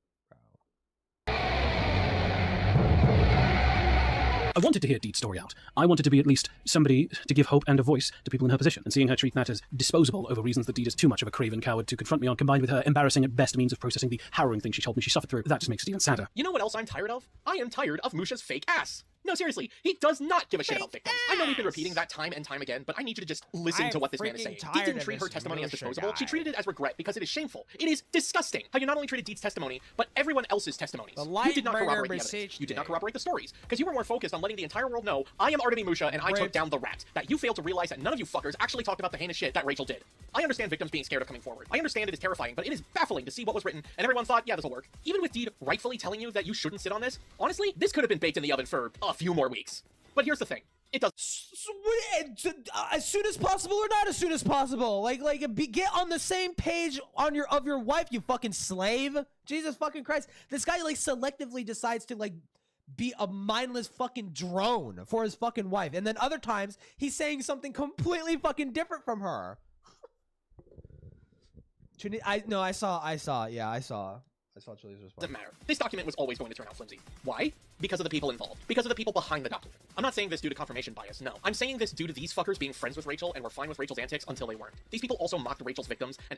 I wanted to hear Deed's story out. I wanted to be at least somebody to give hope and a voice to people in her position, and seeing her treat that as disposable over reasons that Deed is too much of a craven coward to confront me on, combined with her embarrassing at best means of processing the harrowing thing she told me she suffered through, that just makes it even sadder. You know what else I'm tired of? I am tired of Musha's fake ass. No, seriously, he does not give a shit about victims. I know we've been repeating that time and time again, but I need you to just listen to what this man is saying. Deed didn't treat her testimony as disposable. She treated it as regret because it is shameful. It is disgusting how you not only treated Deed's testimony, but everyone else's testimonies. You did not corroborate the evidence. You did not corroborate the stories, because you were more focused on letting the entire world know I am Artemy Musha and I took down the rat. That you failed to realize that none of you fuckers actually talked about the heinous shit that Rachel did. I understand victims being scared of coming forward. I understand it is terrifying, but it is baffling to see what was written, and everyone thought, yeah, this will work. Even with Deed rightfully telling you that you shouldn't sit on this, honestly, this could have been baked in the oven for a few more weeks. But here's the thing. It does. As soon as possible or not as soon as possible? Get on the same page of your wife, you fucking slave. Jesus fucking Christ. This guy selectively decides to be a mindless fucking drone for his fucking wife. And then other times he's saying something completely fucking different from her. I saw Chili's response. Doesn't matter. This document was always going to turn out flimsy. Why? Because of the people involved. Because of the people behind the document. I'm not saying this due to confirmation bias, no. I'm saying this due to these fuckers being friends with Rachel and were fine with Rachel's antics until they weren't. These people also mocked Rachel's victims and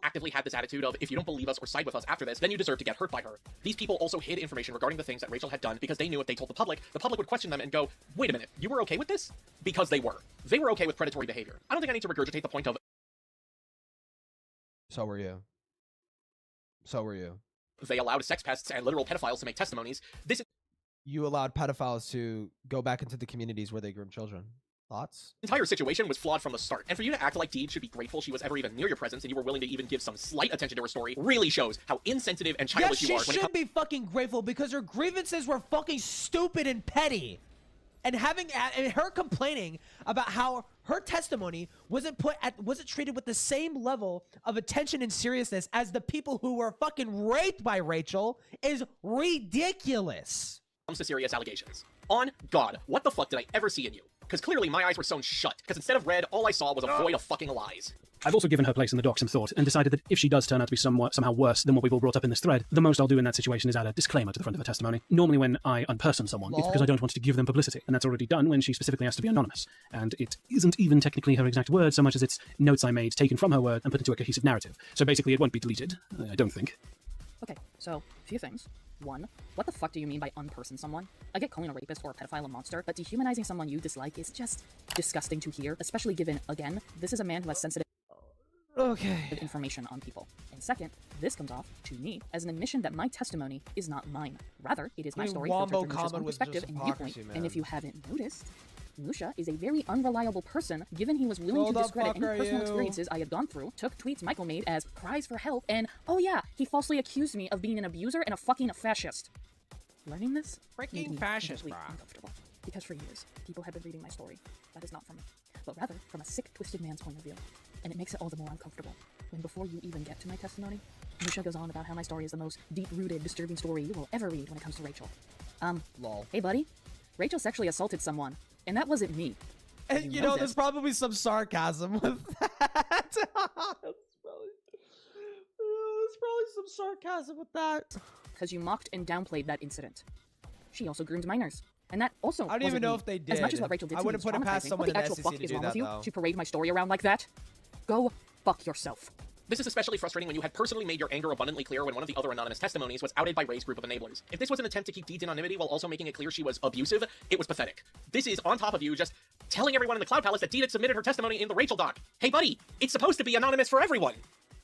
actively had this attitude of, if you don't believe us or side with us after this, then you deserve to get hurt by her. These people also hid information regarding the things that Rachel had done because they knew if they told the public would question them and go, wait a minute, you were okay with this? Because they were. They were okay with predatory behavior. I don't think I need to regurgitate the point of... So were you. They allowed sex pests and literal pedophiles to make testimonies. You allowed pedophiles to go back into the communities where they groom children. Thoughts? Entire situation was flawed from the start, and for you to act like Deed should be grateful she was ever even near your presence and you were willing to even give some slight attention to her story really shows how insensitive and childish you are. Yes, she should be fucking grateful because her grievances were fucking stupid and petty. And her complaining about how her testimony wasn't treated with the same level of attention and seriousness as the people who were fucking raped by Rachel is ridiculous. Comes to serious allegations. On God, what the fuck did I ever see in you? Because clearly my eyes were sewn shut, because instead of red, all I saw was a void of fucking lies. I've also given her place in the doc some thought, and decided that if she does turn out to be somehow worse than what we've all brought up in this thread, the most I'll do in that situation is add a disclaimer to the front of her testimony. Normally when I unperson someone, it's because I don't want to give them publicity, and that's already done when she specifically has to be anonymous. And it isn't even technically her exact word so much as it's notes I made taken from her word and put into a cohesive narrative. So basically it won't be deleted, I don't think. Okay, so, a few things. One, what the fuck do you mean by unperson someone? I get calling a rapist or a pedophile a monster, but dehumanizing someone you dislike is just disgusting to hear, especially given, again, this is a man who has sensitive information on people. And second, this comes off, to me, as an admission that my testimony is not mine. Rather, it is my story filtered through Musha's own perspective and viewpoint. And if you haven't noticed, Musha is a very unreliable person, given he was willing to discredit any personal experiences I had gone through, took tweets Michael made as cries for help, and, oh yeah, he falsely accused me of being an abuser and a fucking fascist. Learning this made me deeply uncomfortable. Because for years, people have been reading my story. That is not from me, but rather from a sick, twisted man's point of view. And it makes it all the more uncomfortable when before you even get to my testimony, Musha goes on about how my story is the most deep-rooted, disturbing story you will ever read when it comes to Rachel. Lol. Hey buddy, Rachel sexually assaulted someone, and that wasn't me. And you know, there's probably some sarcasm with that. There's probably some sarcasm with that. Because you mocked and downplayed that incident. She also groomed minors. And that also I don't even know if they did. As much as what Rachel did I to wouldn't me put it was past traumatizing, someone what the in the actual SEC fuck to is do wrong that, with you though. to parade my story around like that? Go fuck yourself. This is especially frustrating when you had personally made your anger abundantly clear when one of the other anonymous testimonies was outed by Ray's group of enablers. If this was an attempt to keep Deed's anonymity while also making it clear she was abusive, it was pathetic. This is on top of you just telling everyone in the Cloud Palace that Deed had submitted her testimony in the Rachel doc. Hey buddy, it's supposed to be anonymous for everyone.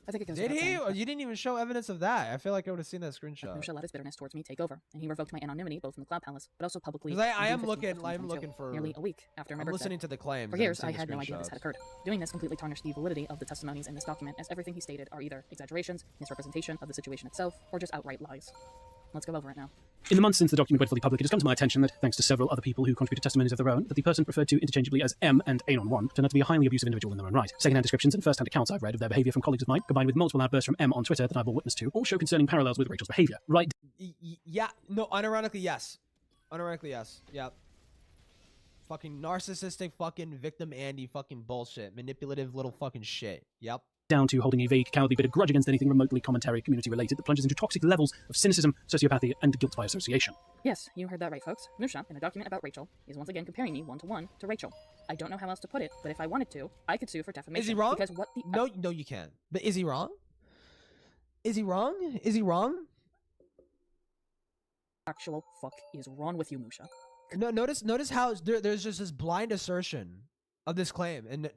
I think it goes Did he? You didn't even show evidence of that. I feel like I would have seen that screenshot. Musha let his bitterness towards me take over, and he revoked my anonymity both in the Cloud Palace, but also publicly. 'Cause I am on June 15th, looking. I'm 2022, looking for. nearly a week after my I'm birthday. listening to the claims. For years, I had no idea this had occurred. Doing this completely tarnished the validity of the testimonies in this document, as everything he stated are either exaggerations, misrepresentation of the situation itself, or just outright lies. Let's go over it now. In the months since the document went fully public, it has come to my attention that, thanks to several other people who contributed testimonies of their own, that the person referred to interchangeably as M and Anon1 turned out to be a highly abusive individual in their own right. Second-hand descriptions and first-hand accounts I've read of their behaviour from colleagues of mine, combined with multiple outbursts from M on Twitter that I've all witnessed to, all show concerning parallels with Rachel's behaviour. Right? Yeah. No. Unironically, yes. Unironically, yes. Yep. Fucking narcissistic, fucking victim Andy, fucking bullshit, manipulative little fucking shit. Yep. Down to holding a vague, cowardly bit of grudge against anything remotely commentary community-related that plunges into toxic levels of cynicism, sociopathy, and guilt by association. Yes, you heard that right, folks. Musha, in a document about Rachel, is once again comparing me one-to-one to Rachel. I don't know how else to put it, but if I wanted to, I could sue for defamation. Is he wrong? Because what the No, you can't. But is he wrong? Is he wrong? Is he wrong? actual fuck is wrong with you, Musha? No, notice how there's just this blind assertion of this claim, and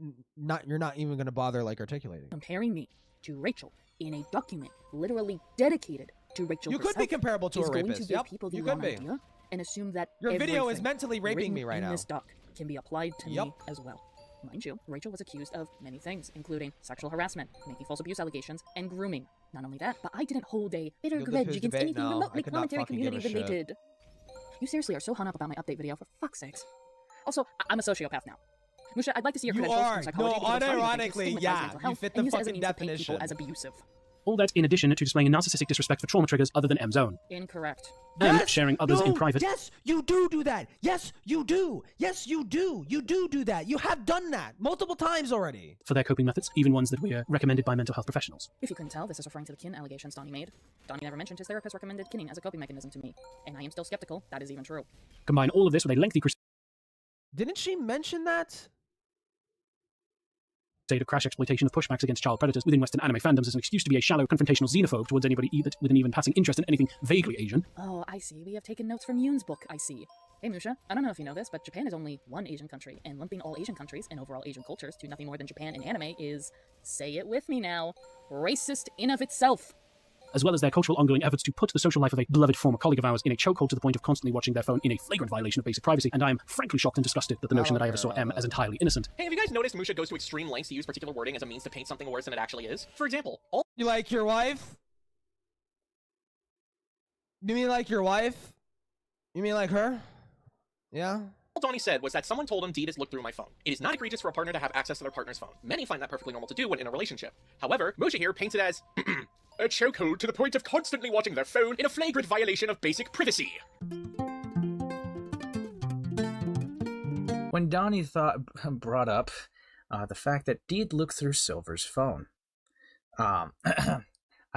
you're not even gonna bother like articulating. Comparing me to Rachel in a document literally dedicated to Rachel. You could be comparable to a rapist. Yep, people the you could wrong be. Idea and assume that Your video is everything mentally raping written me right in now. This doc can be applied to me as well. Mind you, Rachel was accused of many things, including sexual harassment, making false abuse allegations, and grooming. Not only that, but I didn't hold a bitter grudge against anything remotely commentary community related. You seriously are so hung up about my update video, for fuck's sakes. Also, I'm a sociopath now. Musha, I'd like to see your credentials in psychology. No, unironically, yeah, you fit the fucking definition. As abusive. All that in addition to displaying a narcissistic disrespect for trauma triggers other than M's own. Incorrect. And sharing others in private. Yes, you do that. Yes, you do. Yes, you do. You do that. You have done that multiple times already. For their coping methods, even ones that were recommended by mental health professionals. If you couldn't tell, this is referring to the kin allegations Donnie made. Donnie never mentioned his therapist recommended kinning as a coping mechanism to me, and I am still skeptical that is even true. Combine all of this with a lengthy Didn't she mention that? crusade of crash exploitation of pushbacks against child predators within Western anime fandoms as an excuse to be a shallow, confrontational xenophobe towards anybody with an even passing interest in anything vaguely Asian. Oh, I see. We have taken notes from Yoon's book, I see. Hey, Musha, I don't know if you know this, but Japan is only one Asian country, and lumping all Asian countries and overall Asian cultures to nothing more than Japan in anime is, say it with me now, racist in of itself. As well as their cultural ongoing efforts to put the social life of a beloved former colleague of ours in a chokehold to the point of constantly watching their phone in a flagrant violation of basic privacy, and I am frankly shocked and disgusted that the notion that I ever saw M as entirely innocent. Hey, have you guys noticed Musha goes to extreme lengths to use particular wording as a means to paint something worse than it actually is? For example, all— You like your wife? You mean like your wife? You mean like her? Yeah? All Donnie said was that someone told him Deed has looked through my phone. It is not egregious for a partner to have access to their partner's phone. Many find that perfectly normal to do when in a relationship. However, Musha here paints it as a chokehold to the point of constantly watching their phone in a flagrant violation of basic privacy. When Donnie brought up the fact that Deed looked through Silver's phone. I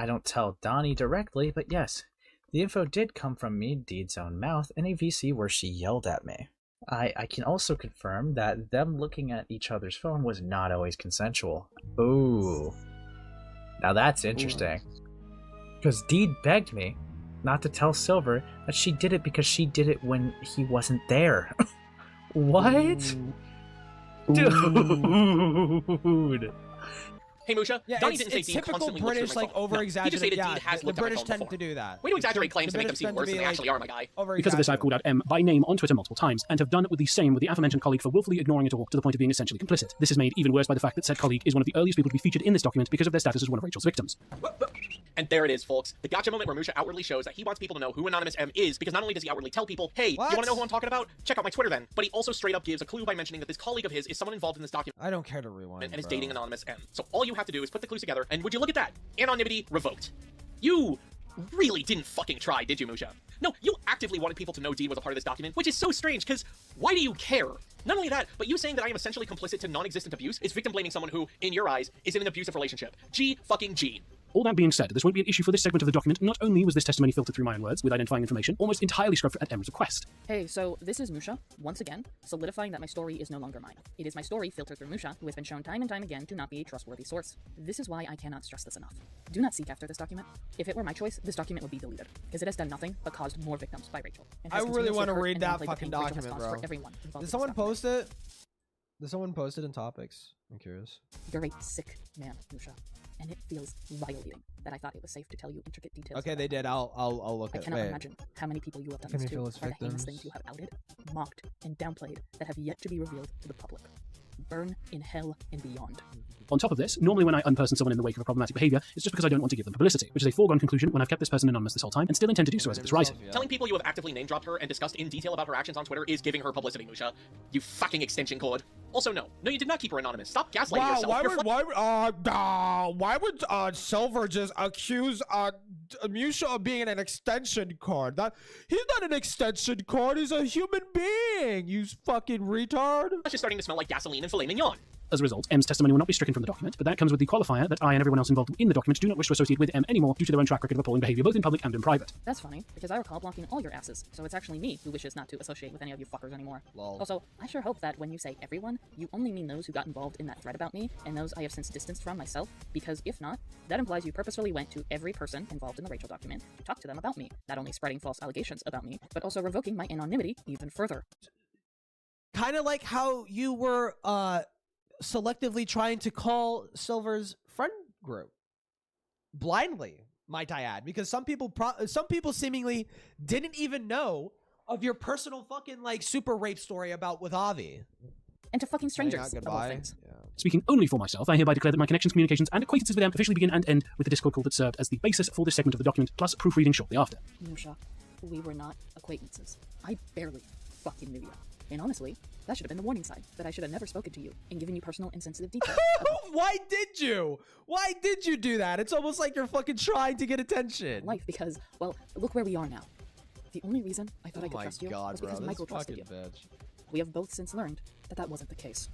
don't tell Donnie directly, but yes, the info did come from me, Deed's own mouth, in a VC where she yelled at me. I can also confirm that them looking at each other's phone was not always consensual. Ooh. Now that's interesting. Because Deed begged me not to tell Silver that she did it because she did it when he wasn't there. What? Dude. Hey Musha, Yeah, Donnie it's didn't say Deed typical constantly looks British, through my like, phone. over-exaggerated. He just stated Yeah, Deed has the looked British at my phone tend to before. do that. Way to exaggerate claims The to make them British seem tend to worse than be, they like, actually are, my guy. Because of this, I've called out M by name on Twitter multiple times, and have done with the same with the aforementioned colleague for willfully ignoring it all to the point of being essentially complicit. This is made even worse by the fact that said colleague is one of the earliest people to be featured in this document because of their status as one of Rachel's victims. And there it is, folks. The gotcha moment where Musha outwardly shows that he wants people to know who Anonymous M is, because not only does he outwardly tell people, hey, you want to know who I'm talking about? Check out my Twitter then. But he also straight up gives a clue by mentioning that this colleague of his is someone involved in this document. I don't care to rewind, and is dating Anonymous M. So all you have to do is put the clues together, and would you look at that? Anonymity revoked. You really didn't fucking try, did you, Musha? No, you actively wanted people to know Deed was a part of this document, which is so strange, because why do you care? Not only that, but you saying that I am essentially complicit to non-existent abuse is victim blaming someone who, in your eyes, is in an abusive relationship. G. All that being said, this won't be an issue for this segment of the document. Not only was this testimony filtered through my own words, with identifying information, almost entirely scrubbed at M's request. Hey, so this is Musha, once again, solidifying that my story is no longer mine. It is my story filtered through Musha, who has been shown time and time again to not be a trustworthy source. This is why I cannot stress this enough. Do not seek after this document. If it were my choice, this document would be deleted, because it has done nothing but caused more victims by Rachel. I really want to read that fucking document, bro. Did someone post it? Did someone post it in topics? I'm curious. You're a sick man, Musha, and it feels violating that I thought it was safe to tell you intricate details. Okay, they did. I'll look at it. I cannot imagine how many people you have done this to, or the heinous things you have outed, mocked, and downplayed that have yet to be revealed to the public. Burn in hell and beyond. On top of this, normally when I unperson someone in the wake of a problematic behavior, it's just because I don't want to give them publicity, which is a foregone conclusion when I've kept this person anonymous this whole time and still intend to do so as of this rising. Telling people you have actively name-dropped her and discussed in detail about her actions on Twitter is giving her publicity, Musha. You fucking extension cord. Also, no, you did not keep her anonymous. Stop gaslighting yourself. Why would Silver just accuse Musha of being an extension cord? He's not an extension cord. He's a human being. You fucking retard. That's just starting to smell like gasoline and filet mignon. As a result, M's testimony will not be stricken from the document, but that comes with the qualifier that I and everyone else involved in the document do not wish to associate with M anymore due to their own track record of appalling behavior both in public and in private. That's funny, because I recall blocking all your asses, so it's actually me who wishes not to associate with any of you fuckers anymore. Lol. Also, I sure hope that when you say everyone, you only mean those who got involved in that thread about me, and those I have since distanced from myself, because if not, that implies you purposefully went to every person involved in the Rachel document to talk to them about me, not only spreading false allegations about me, but also revoking my anonymity even further. Kind of like how you were, selectively trying to call Silver's friend group blindly, might I add, because some people seemingly didn't even know of your personal fucking like super rape story about with Avi. And to fucking strangers, of all things. Speaking only for myself, I hereby declare that my connections, communications, and acquaintances with them officially begin and end with the Discord call that served as the basis for this segment of the document, plus proofreading shortly after. Musha, we were not acquaintances. I barely fucking knew you. And honestly, that should have been the warning sign that I should have never spoken to you and given you personal and sensitive details. Why did you? Why did you do that? It's almost like you're fucking trying to get attention. Life, because, well, look where we are now. The only reason I thought I could trust you was because Michael trusted you. We have both since learned that that wasn't the case.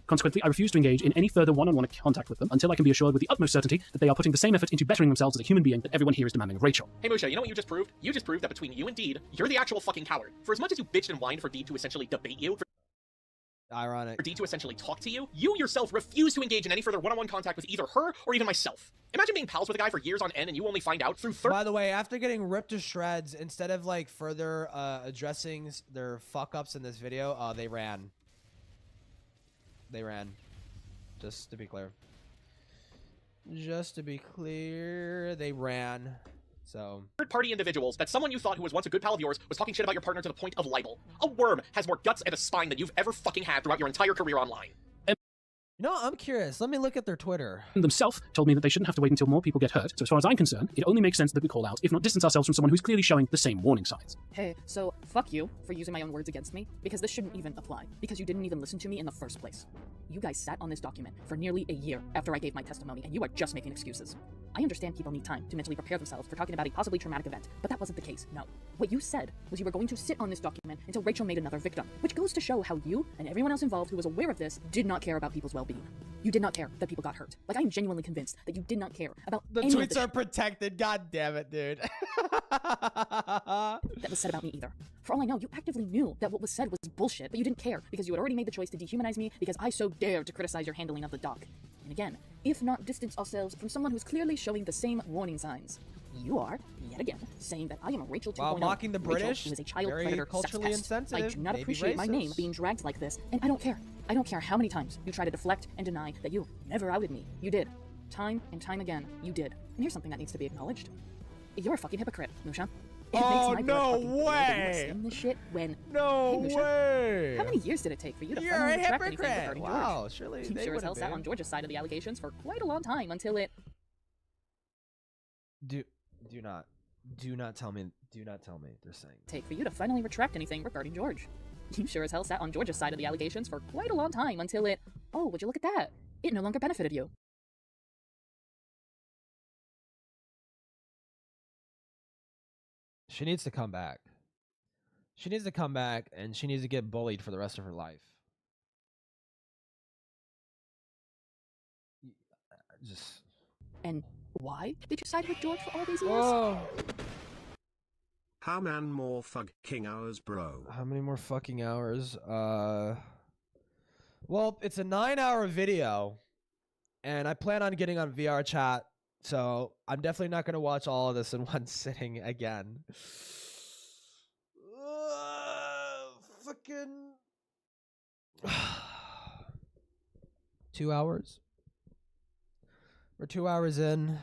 Consequently, I refuse to engage in any further one-on-one contact with them until I can be assured with the utmost certainty that they are putting the same effort into bettering themselves as a human being that everyone here is demanding of Rachel. Hey Musha, you know what you just proved? You just proved that between you and Deed, you're the actual fucking coward. For as much as you bitched and whined for Deed to essentially debate you, ironic, for Deed to essentially talk to you, you yourself refuse to engage in any further one-on-one contact with either her or even myself. Imagine being pals with a guy for years on end and you only find out through By the way, after getting ripped to shreds, instead of like further addressing their fuck-ups in this video, they ran. They ran. Just to be clear. They ran. So third-party individuals that someone you thought who was once a good pal of yours was talking shit about your partner to the point of libel. A worm has more guts and a spine than you've ever fucking had throughout your entire career online. You know, I'm curious. Let me look at their Twitter. Themselves told me that they shouldn't have to wait until more people get hurt, so as far as I'm concerned, it only makes sense that we call out, if not distance ourselves from someone who's clearly showing the same warning signs. Hey, so fuck you for using my own words against me, because this shouldn't even apply, because you didn't even listen to me in the first place. You guys sat on this document for nearly a year after I gave my testimony, and you are just making excuses. I understand people need time to mentally prepare themselves for talking about a possibly traumatic event, but that wasn't the case, no. What you said was you were going to sit on this document until Rachel made another victim, which goes to show how you and everyone else involved who was aware of this did not care about people's well-being. You did not care that people got hurt. Like, I am genuinely convinced that you did not care about the any tweets of the are protected. God damn it, dude. that was said about me either. For all I know, you actively knew that what was said was bullshit, but you didn't care because you had already made the choice to dehumanize me because I so dared to criticize your handling of the doc. And again, if not distance ourselves from someone who's clearly showing the same warning signs, you are, yet again, saying that I am a Rachel 2.0. While mocking the British, Rachel, who is a child very predator culturally sex pest. insensitive, I do not maybe appreciate my name racist. being dragged like this, and I don't care. I don't care how many times you try to deflect and deny that you never outed me. You did. Time and time again, you did. And here's something that needs to be acknowledged. You're a fucking hypocrite, Musha. It Oh, makes my no blood fucking boil that you were way. saying this shit when... No hey, Musha, way. How many years did it take for you to You're finally a retract anything hypocrite. regarding Wow, George? surely You they sure as hell would've sat been. on George's side of the allegations for quite a long time until it... Do not tell me they're saying. Take for you to finally retract anything regarding George. You sure as hell sat on George's side of the allegations for quite a long time until it... Oh, would you look at that? It no longer benefited you. She needs to come back. She needs to come back, and she needs to get bullied for the rest of her life. Just. And why did you side with George for all these years? Whoa. How man more fucking hours, bro? How many more fucking hours? Well, it's a 9-hour video, and I plan on getting on VR chat, so I'm definitely not going to watch all of this in one sitting again. Fucking 2 hours. We're 2 hours in.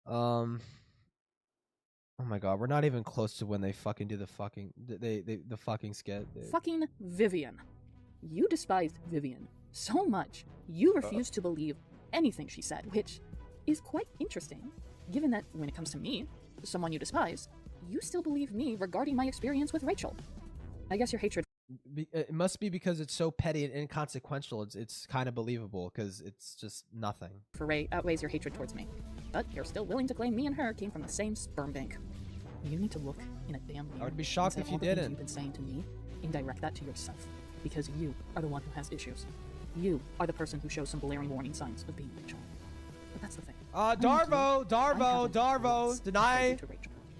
Oh my god, we're not even close to when they fucking do the fucking the fucking skit. Dude. Fucking Vivian. You despised Vivian so much, you refused to believe anything she said, which is quite interesting, given that when it comes to me, someone you despise, you still believe me regarding my experience with Rachel. I guess your hatred... It must be because it's so petty and inconsequential. It's kind of believable because it's just nothing. For Ray outweighs your hatred towards me, but you're still willing to claim me and her came from the same sperm bank. You need to look in a damn mirror. I would be shocked and if say you all the things didn't. You've been saying to me and direct that to yourself, because you are the one who has issues. You are the person who shows some blaring warning signs of being Rachel. But that's the thing. Darvo, deny,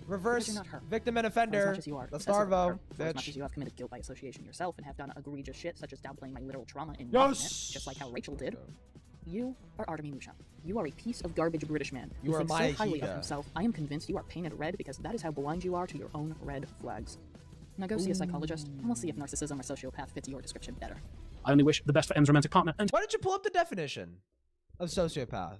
reverse, you're not her. victim and For as offender. much as you are That's obsessive about her, Darvo, for as much as bitch. you have committed guilt by association yourself and have done egregious shit such as downplaying my literal trauma in Yes! document, just like how Rachel did, you are Artemy Musha. You are a piece of garbage British man who You are thinks my so highly of Hida. himself. I am convinced you are painted red because that is how blind you are to your own red flags. Now go see a psychologist, and we'll see if narcissism or sociopath fits your description better. I only wish the best for M's romantic partner, and Why don't you pull up the definition of sociopath?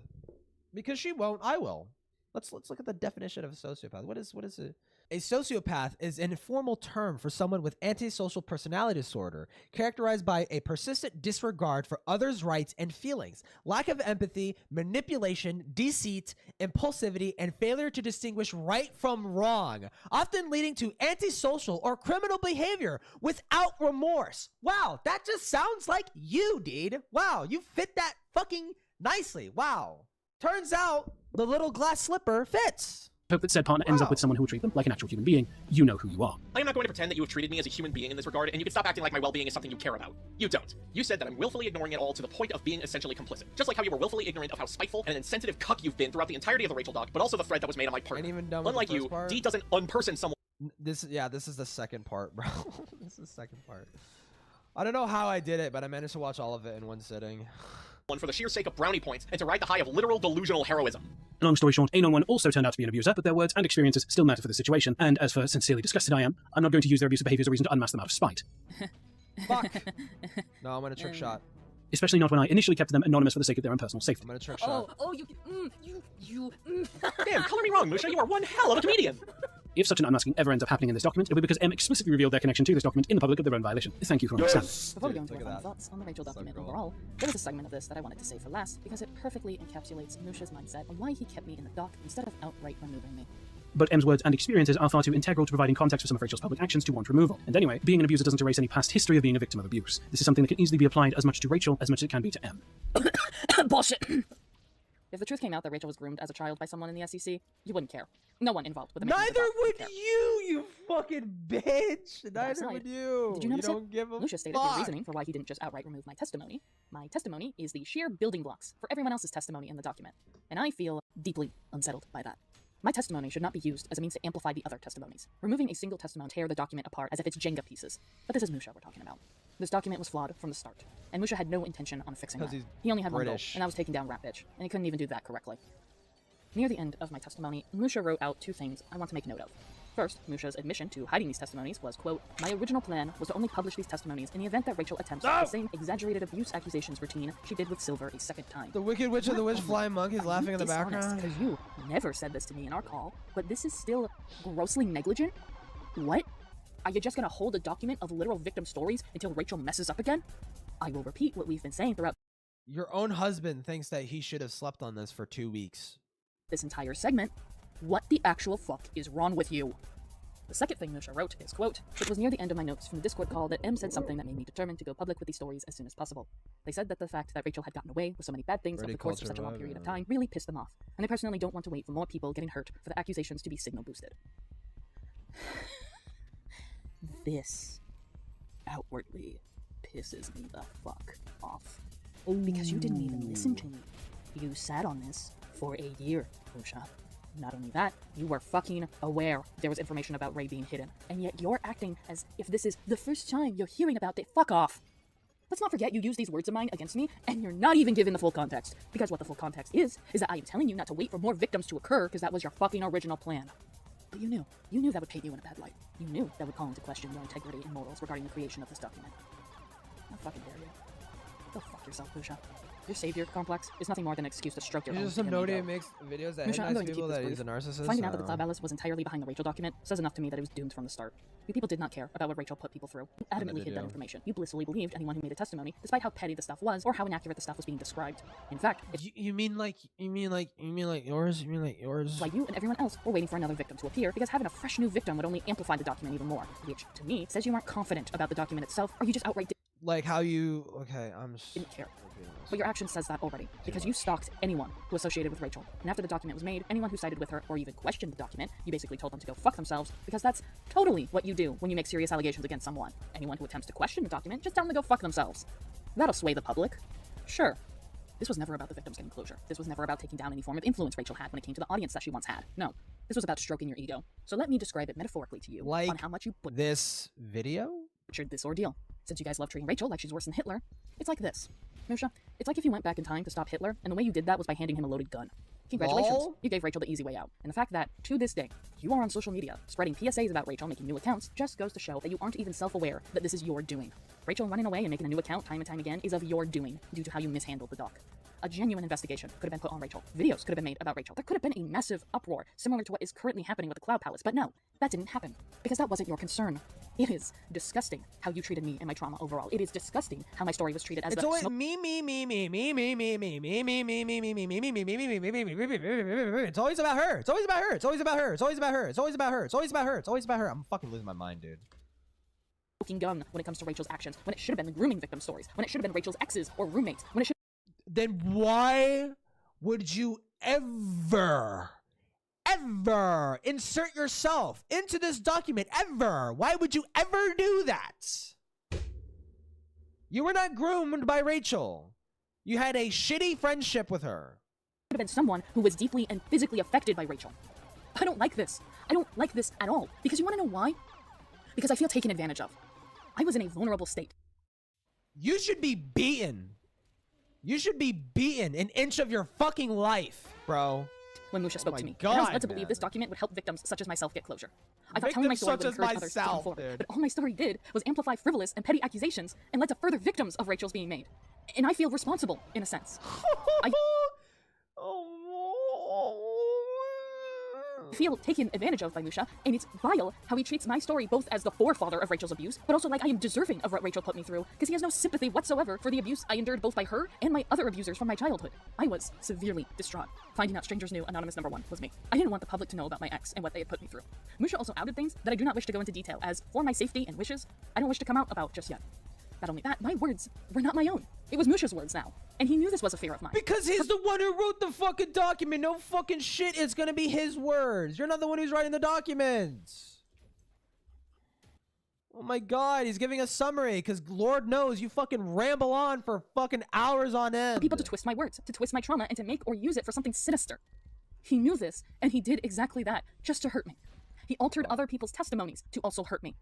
Because she won't, I will. Let's look at the definition of a sociopath. What is it? A sociopath is an informal term for someone with antisocial personality disorder, characterized by a persistent disregard for others' rights and feelings, lack of empathy, manipulation, deceit, impulsivity, and failure to distinguish right from wrong, often leading to antisocial or criminal behavior without remorse. Wow, that just sounds like you, dude. Wow, you fit that fucking nicely. Wow. Turns out the little glass slipper fits. hope that said partner ends up with someone who will treat them like an actual human being. You know who you are. I am not going to pretend that you have treated me as a human being in this regard, and you can stop acting like my well-being is something you care about. You don't. You said that I'm willfully ignoring it all to the point of being essentially complicit. Just like how you were willfully ignorant of how spiteful and an insensitive cuck you've been throughout the entirety of the Rachel doc, but also the thread that was made on my partner. Ain't even done with Unlike the first you, part. D doesn't unperson someone. This is the second part, bro. This is the second part. I don't know how I did it, but I managed to watch all of it in one sitting. For the sheer sake of brownie points and to ride the high of literal delusional heroism. Long story short, Anon 1 also turned out to be an abuser, but their words and experiences still matter for the situation, and as for sincerely disgusted I am, I'm not going to use their abusive behavior as a reason to unmask them out of spite. Fuck. No, I'm gonna trick shot. Especially not when I initially kept them anonymous for the sake of their own personal safety. I'm gonna trick shot. Damn, color me wrong, Musha. You are one hell of a comedian. If such an unmasking ever ends up happening in this document, it'll be because M explicitly revealed their connection to this document in the public of their own violation. Thank you for understanding. Before we go into our final thoughts on the Rachel document overall, there was a segment of this that I wanted to say for last because it perfectly encapsulates Musha's mindset on why he kept me in the doc instead of outright removing me. But M's words and experiences are far too integral to providing context for some of Rachel's public actions to warrant removal. And anyway, being an abuser doesn't erase any past history of being a victim of abuse. This is something that can easily be applied as much to Rachel as much as it can be to M. Bullshit! If the truth came out that Rachel was groomed as a child by someone in the SEC, you wouldn't care. No one involved with the making of the Neither doc would care. you fucking bitch. Dark Neither side. would you. Did you notice don't it? give a Musha stated his reasoning for why he didn't just outright remove my testimony. My testimony is the sheer building blocks for everyone else's testimony in the document, and I feel deeply unsettled by that. My testimony should not be used as a means to amplify the other testimonies. Removing a single testimony tear the document apart as if it's Jenga pieces. But this is Musha we're talking about. This document was flawed from the start, and Musha had no intention on fixing that. he's He only had one goal, British. and that was taking down Rat Bitch, and he couldn't even do that correctly. Near the end of my testimony, Musha wrote out two things I want to make note of. First, Musha's admission to hiding these testimonies was, quote, "My original plan was to only publish these testimonies in the event that Rachel attempts the same exaggerated abuse accusations routine she did with Silver a second time." The Wicked Witch of the Witch Flying Monkeys laughing in the background. Because you never said this to me in our call, but this is still grossly negligent? What? Are you just gonna hold a document of literal victim stories until Rachel messes up again? I will repeat what we've been saying throughout. Your own husband thinks that he should have slept on this for 2 weeks. This entire segment. What the actual fuck is wrong with you? The second thing Musha wrote is, quote, "It was near the end of my notes from the Discord call that M said something that made me determined to go public with these stories as soon as possible. They said that the fact that Rachel had gotten away with so many bad things over the course of such a long period of time really pissed them off, and they personally don't want to wait for more people getting hurt for the accusations to be signal boosted." This outwardly pisses me the fuck off. Because you didn't even listen to me. You sat on this for a year, Musha. Not only that, you were fucking aware there was information about Ray being hidden, and yet you're acting as if this is the first time you're hearing about it. Fuck off! Let's not forget you used these words of mine against me, and you're not even given the full context. Because what the full context is that I am telling you not to wait for more victims to occur, because that was your fucking original plan. But you knew that would paint you in a bad light. You knew that would call into question your integrity and morals regarding the creation of this document. How fucking dare you? Go fuck yourself, Musha. Your savior complex is nothing more than an excuse to stroke your own There's some damn ego. nobody makes videos that Musha, I'm nice going to people keep this that brief. he's a narcissist. Finding out that the Cloud Palace was entirely behind the Rachel document says enough to me that it was doomed from the start. You people did not care about what Rachel put people through. You adamantly hid that information. You blissfully believed anyone who made a testimony, despite how petty the stuff was or how inaccurate the stuff was being described. In fact, you mean like yours? You mean like yours? Like you and everyone else were waiting for another victim to appear because having a fresh new victim would only amplify the document even more, which to me says you aren't confident about the document itself, or you just outright like how you didn't care. But your action says that already, because you stalked anyone who associated with Rachel, and after the document was made, anyone who sided with her or even questioned the document, you basically told them to go fuck themselves, because that's totally what you do when you make serious allegations against someone. Anyone who attempts to question the document, just tell them to go fuck themselves. That'll sway the public. Sure. This was never about the victims getting closure. This was never about taking down any form of influence Rachel had when it came to the audience that she once had. No. This was about stroking your ego. So let me describe it metaphorically to you on how much you this video butchered this ordeal. Since you guys love treating Rachel like she's worse than Hitler, it's like this. Musha, it's like if you went back in time to stop Hitler, and the way you did that was by handing him a loaded gun. Congratulations, Lol. you gave Rachel the easy way out. And the fact that, to this day, you are on social media, spreading PSAs about Rachel, making new accounts, just goes to show that you aren't even self-aware that this is your doing. Rachel running away and making a new account time and time again is of your doing, due to how you mishandled the doc. A genuine investigation could have been put on Rachel. Videos could have been made about Rachel. There could have been a massive uproar, similar to what is currently happening with the Cloud Palace. But no, that didn't happen. Because that wasn't your concern. It is disgusting how you treated me and my trauma overall. It is disgusting how my story was treated as it's always me. It's always about her. It's always about her. It's always about her. It's always about her. It's always about her. It's always about her. It's always about her. I'm fucking losing my mind, dude. Gun when it comes to Rachel's actions, when it should have been the grooming victim stories, when it should have been Rachel's exes or roommates, when it should. Then why would you ever insert yourself into this document ever? Why would you ever do that? You were not groomed by Rachel. You had a shitty friendship with her. Could have been someone who was deeply and physically affected by Rachel. I don't like this. I don't like this at all. Because you want to know why? Because I feel taken advantage of. I was in a vulnerable state. You should be beaten. You should be beaten an inch of your fucking life, bro. When Musha spoke to me, God, I was led to believe this document would help victims such as myself get closure. I thought telling my story would encourage others to come forward, but all my story did was amplify frivolous and petty accusations and led to further victims of Rachel's being made. And I feel responsible, in a sense. I feel taken advantage of by Musha, and it's vile how he treats my story both as the forefather of Rachel's abuse, but also like I am deserving of what Rachel put me through, because he has no sympathy whatsoever for the abuse I endured both by her and my other abusers from my childhood. I was severely distraught. Finding out strangers knew anonymous number one was me. I didn't want the public to know about my ex and what they had put me through. Musha also outed things that I do not wish to go into detail, as for my safety and wishes, I don't wish to come out about just yet. Not only that, my words were not my own. It was Musha's words now. And he knew this was a fear of mine. Because he's the one who wrote the fucking document. No fucking shit. It's gonna be his words. You're not the one who's writing the documents. Oh my god, he's giving a summary because Lord knows you fucking ramble on for fucking hours on end. For people to twist my words, to twist my trauma, and to make or use it for something sinister. He knew this, and he did exactly that, just to hurt me. He altered other people's testimonies to also hurt me.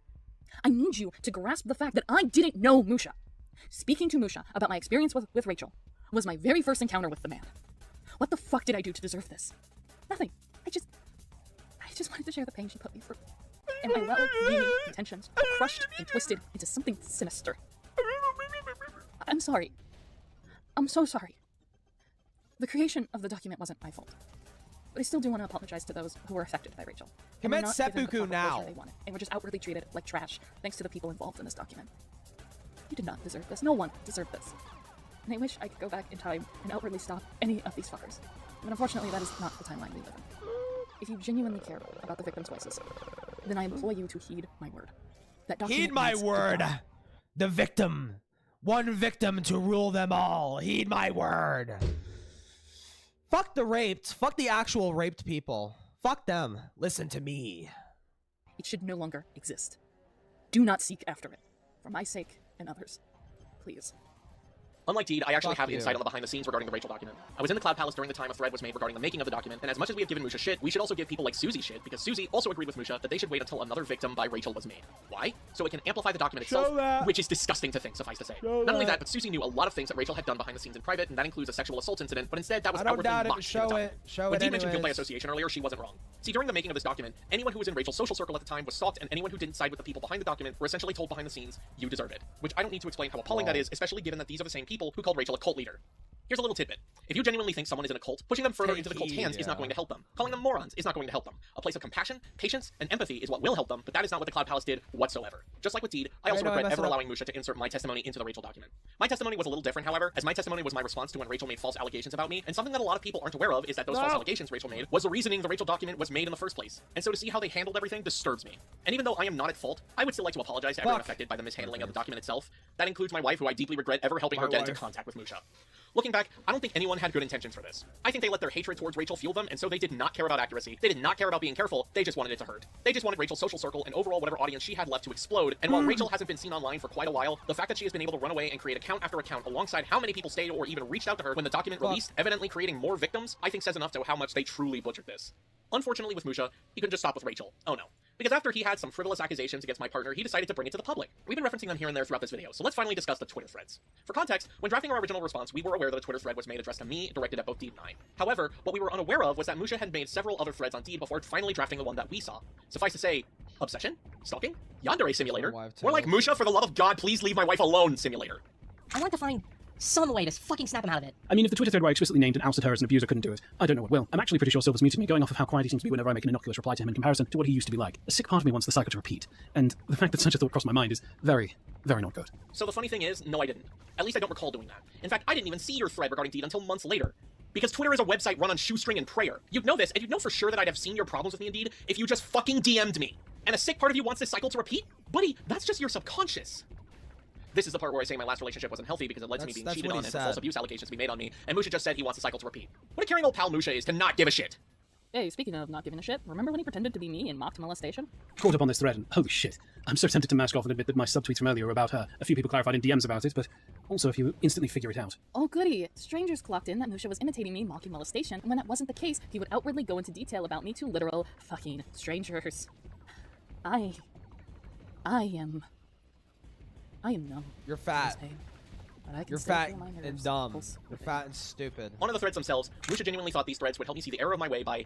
I need you to grasp the fact that I didn't know Musha. Speaking to Musha about my experience with Rachel was my very first encounter with the man. What the fuck did I do to deserve this? Nothing. I just wanted to share the pain she put me through. and my well-meaning intentions were crushed and twisted into something sinister. I'm sorry. I'm so sorry. The creation of the document wasn't my fault. But I still do want to apologize to those who were affected by Rachel. And were Commit not given the seppuku proper now. closure they wanted, and were just outwardly treated like trash, thanks to the people involved in this document. You did not deserve this. No one deserved this. And I wish I could go back in time and outwardly stop any of these fuckers. But unfortunately, that is not the timeline we live in. If you genuinely care about the victims' voices, then I implore you to heed my word. That document Heed my needs to word. die. The victim. One victim to rule them all. Heed my word. Fuck the raped. Fuck the actual raped people. Fuck them. Listen to me. It should no longer exist. Do not seek after it. For my sake and others. Please. Unlike Deed, I actually Fuck have you. insight on the behind the scenes regarding the Rachel document. I was in the Cloud Palace during the time a thread was made regarding the making of the document, and as much as we have given Musha shit, we should also give people like Susie shit, because Susie also agreed with Musha that they should wait until another victim by Rachel was made. Why? So it can amplify the document itself, which is disgusting to think, suffice to say. Not only that, but Susie knew a lot of things that Rachel had done behind the scenes in private, and that includes a sexual assault incident, but instead that was I don't outwardly doubt it, mocked but in the show document. it. Show When it Deed mentioned guilt by anyways. association earlier, she wasn't wrong. See, during the making of this document, anyone who was in Rachel's social circle at the time was stalked, and anyone who didn't side with the people behind the document were essentially told behind the scenes, you deserve it. Which I don't need to explain how appalling that is, especially given that these are the same people who called Rachel a cult leader. Here's a little tidbit. If you genuinely think someone is in a cult, pushing them further into the cult's hands is not going to help them. Calling them morons is not going to help them. A place of compassion, patience, and empathy is what will help them, but that is not what the Cloud Palace did whatsoever. Just like with Deed, I also regret ever allowing Musha to insert my testimony into the Rachel document. My testimony was a little different, however, as my testimony was my response to when Rachel made false allegations about me, and something that a lot of people aren't aware of is that those false allegations Rachel made was the reasoning the Rachel document was made in the first place. And so to see how they handled everything disturbs me. And even though I am not at fault, I would still like to apologize to everyone affected by the mishandling of the document itself. That includes my wife, who I deeply regret ever helping her get into contact with Musha. Looking back, I don't think anyone had good intentions for this. I think they let their hatred towards Rachel fuel them, and so they did not care about accuracy. They did not care about being careful. They just wanted it to hurt. They just wanted Rachel's social circle and overall whatever audience she had left to explode. And while Rachel hasn't been seen online for quite a while, the fact that she has been able to run away and create account after account alongside how many people stayed or even reached out to her when the document released, evidently creating more victims, I think says enough to how much they truly butchered this. Unfortunately with Musha, he couldn't just stop with Rachel. Oh no. Because after he had some frivolous accusations against my partner, he decided to bring it to the public. We've been referencing them here and there throughout this video, so let's finally discuss the Twitter threads. For context, when drafting our original response, we were aware that a Twitter thread was made addressed to me, directed at both Deed and I. However, what we were unaware of was that Musha had made several other threads on Deed before finally drafting the one that we saw. Suffice to say, obsession? Stalking? Yandere simulator? More like Musha, for the love of God, please leave my wife alone simulator. I want to find some way to fucking snap him out of it. I mean, if the Twitter thread where I explicitly named and ousted her as an abuser couldn't do it, I don't know what will. I'm actually pretty sure Silver's muted me, going off of how quiet he seems to be whenever I make an innocuous reply to him in comparison to what he used to be like. A sick part of me wants the cycle to repeat, and the fact that such a thought crossed my mind is very, very not good. So the funny thing is, no I didn't. At least I don't recall doing that. In fact, I didn't even see your thread regarding Deed until months later. Because Twitter is a website run on shoestring and prayer. You'd know this, and you'd know for sure that I'd have seen your problems with me Indeed if you just fucking DM'd me. And a sick part of you wants this cycle to repeat? Buddy, that's just your subconscious. This is the part where I say my last relationship wasn't healthy because it led to me being cheated on and for false abuse allegations to be made on me, and Musha just said he wants the cycle to repeat. What a caring old pal Musha is to not give a shit. Hey, speaking of not giving a shit, remember when he pretended to be me and mocked molestation? Caught up on this thread, and holy shit, I'm so tempted to mask off and admit that my subtweets from earlier were about her. A few people clarified in DMs about it, but also if you instantly figure it out. Oh goody, strangers clocked in that Musha was imitating me mocking molestation, and when that wasn't the case, he would outwardly go into detail about me to literal fucking strangers. I am numb. You're fat. You're fat and dumb. You're fat and stupid. On the threads themselves, Musha genuinely thought these threads would help me see the error of my way by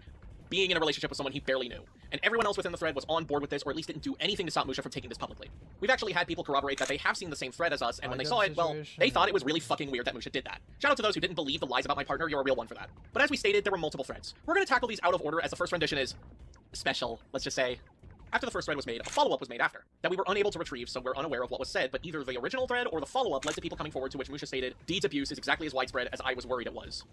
being in a relationship with someone he barely knew. And everyone else within the thread was on board with this, or at least didn't do anything to stop Musha from taking this publicly. We've actually had people corroborate that they have seen the same thread as us, and when they saw it, well, they thought it was really fucking weird that Musha did that. Shout out to those who didn't believe the lies about my partner, you're a real one for that. But as we stated, there were multiple threads. We're gonna tackle these out of order as the first rendition is special, let's just say. After the first thread was made, a follow-up was made after, that we were unable to retrieve, so we're unaware of what was said, but either the original thread or the follow-up led to people coming forward to which Musha stated, Deed's abuse is exactly as widespread as I was worried it was.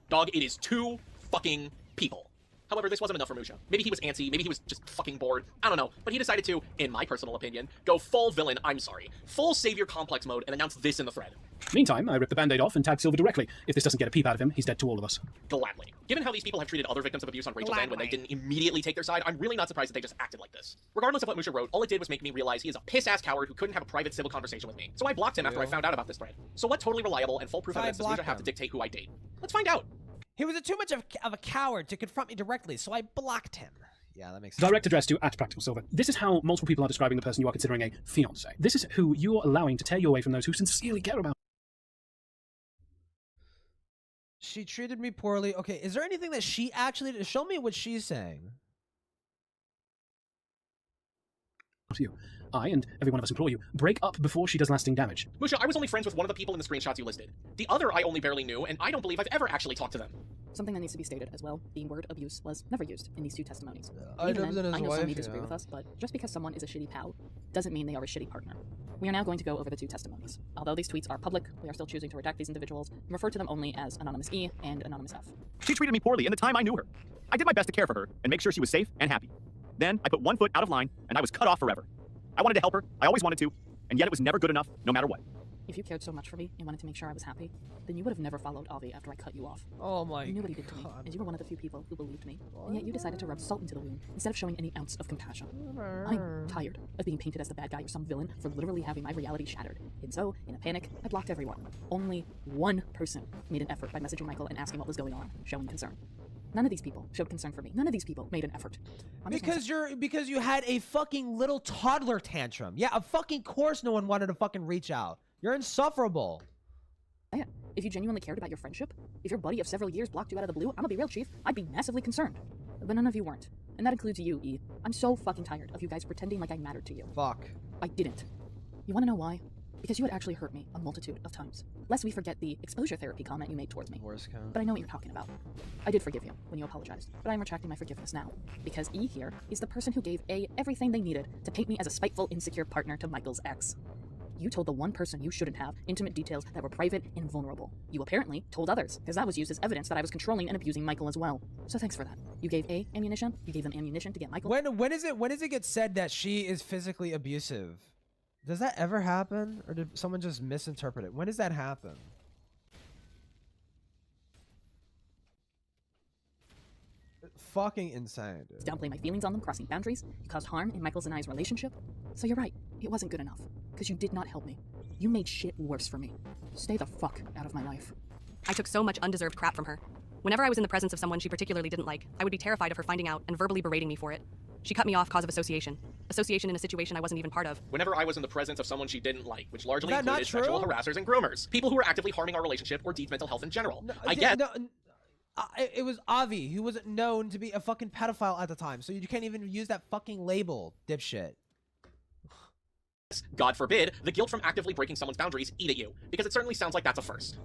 Dog, it is 2 fucking people. However, this wasn't enough for Musha. Maybe he was antsy, maybe he was just fucking bored, I don't know, but he decided to, in my personal opinion, go full villain, I'm sorry, full savior complex mode and announce this in the thread. Meantime, I ripped the band-aid off and tagged Silver directly. If this doesn't get a peep out of him, he's dead to all of us. Gladly. Given how these people have treated other victims of abuse on Rachel's end when they didn't immediately take their side, I'm really not surprised that they just acted like this. Regardless of what Musha wrote, all it did was make me realize he is a piss-ass coward who couldn't have a private civil conversation with me. So I blocked him after I found out about this thread. So what totally reliable and foolproof evidence does Musha have to dictate who I date? Let's find out. He was too much of a coward to confront me directly, so I blocked him. Yeah, that makes sense. Direct address to @PracticalSilver. This is how multiple people are describing the person you are considering a fiancé. This is who you are allowing to tear you away from those who sincerely care about. She treated me poorly. Okay, is there anything that she actually did? Show me what she's saying. you. I and every one of us implore you, break up before she does lasting damage. Musha, I was only friends with one of the people in the screenshots you listed. The other I only barely knew, and I don't believe I've ever actually talked to them. Something that needs to be stated as well, the word abuse was never used in these two testimonies. I know some may disagree with us, but just because someone is a shitty pal doesn't mean they are a shitty partner. We are now going to go over the two testimonies. Although these tweets are public, we are still choosing to redact these individuals and refer to them only as Anonymous E and Anonymous F. She treated me poorly in the time I knew her. I did my best to care for her and make sure she was safe and happy. Then I put one foot out of line and I was cut off forever. I wanted to help her, I always wanted to, and yet it was never good enough, no matter what. If you cared so much for me and wanted to make sure I was happy, then you would have never followed Avi after I cut you off. Oh my God. You knew what he did to me, and you were one of the few people who believed me, and yet you decided to rub salt into the wound instead of showing any ounce of compassion. I'm tired of being painted as the bad guy or some villain for literally having my reality shattered, and so, in a panic, I blocked everyone. Only one person made an effort by messaging Michael and asking what was going on, showing concern. None of these people showed concern for me. None of these people made an effort. Because you had a fucking little toddler tantrum. Yeah, of fucking course no one wanted to fucking reach out. You're insufferable. Yeah. If you genuinely cared about your friendship, if your buddy of several years blocked you out of the blue, I'm gonna be real, Chief, I'd be massively concerned. But none of you weren't. And that includes you, E. I'm so fucking tired of you guys pretending like I mattered to you. Fuck. I didn't. You wanna know why? Because you had actually hurt me a multitude of times. Lest we forget the exposure therapy comment you made towards me. But I know what you're talking about. I did forgive you when you apologized, but I'm retracting my forgiveness now. Because E here is the person who gave A everything they needed to paint me as a spiteful, insecure partner to Michael's ex. You told the one person you shouldn't have intimate details that were private and vulnerable. You apparently told others, because that was used as evidence that I was controlling and abusing Michael as well. So thanks for that. You gave A ammunition, you gave them ammunition to get Michael. When does it get said that she is physically abusive? Does that ever happen? Or did someone just misinterpret it? When does that happen? Fucking insane, dude. Downplay my feelings on them, crossing boundaries. You caused harm in Michael's and I's relationship. So you're right, it wasn't good enough. Because you did not help me. You made shit worse for me. Stay the fuck out of my life. I took so much undeserved crap from her. Whenever I was in the presence of someone she particularly didn't like, I would be terrified of her finding out and verbally berating me for it. She cut me off cause of association. Association in a situation I wasn't even part of. Whenever I was in the presence of someone she didn't like, which largely Is that included not sexual true? harassers and groomers. People who were actively harming our relationship or Deed's mental health in general. I get... It was Avi, who wasn't known to be a fucking pedophile at the time, so you can't even use that fucking label, dipshit. God forbid, the guilt from actively breaking someone's boundaries eat at you, because it certainly sounds like that's a first.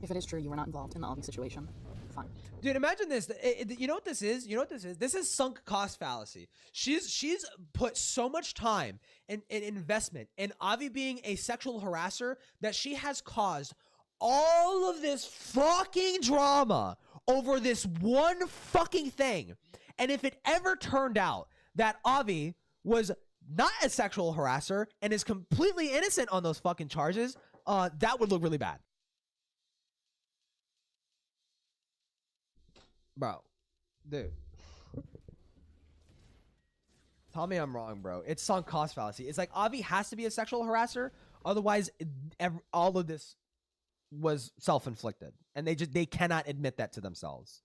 If it is true you were not involved in the Avi situation, fine. Dude, imagine this. You know what this is? You know what this is? This is sunk cost fallacy. She's put so much time and investment in Avi being a sexual harasser that she has caused all of this fucking drama over this one fucking thing. And if it ever turned out that Avi was not a sexual harasser and is completely innocent on those fucking charges, that would look really bad. Bro, dude. Tell me I'm wrong, bro. It's sunk cost fallacy. It's like Avi has to be a sexual harasser, otherwise all of this was self-inflicted, and they cannot admit that to themselves.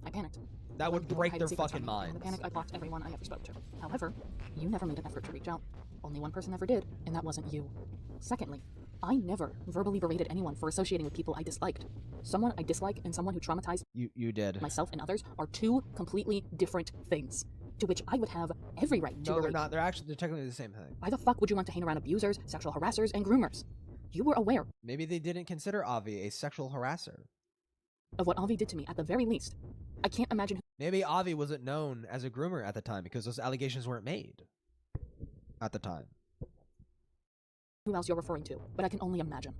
I panicked. That would break their fucking minds. In the panic, I blocked everyone I ever spoke to. However, you never made an effort to reach out. Only one person ever did, and that wasn't you. Secondly, I never verbally berated anyone for associating with people I disliked. Someone I dislike and someone who traumatized you did myself and others are two completely different things, to which I would have every right to No, they're berate. not. They're technically the same thing. Why the fuck would you want to hang around abusers, sexual harassers, and groomers? You were aware Maybe they didn't consider Avi a sexual harasser. of what Avi did to me at the very least. I can't imagine Maybe Avi wasn't known as a groomer at the time because those allegations weren't made at the time. who else you're referring to, but I can only imagine.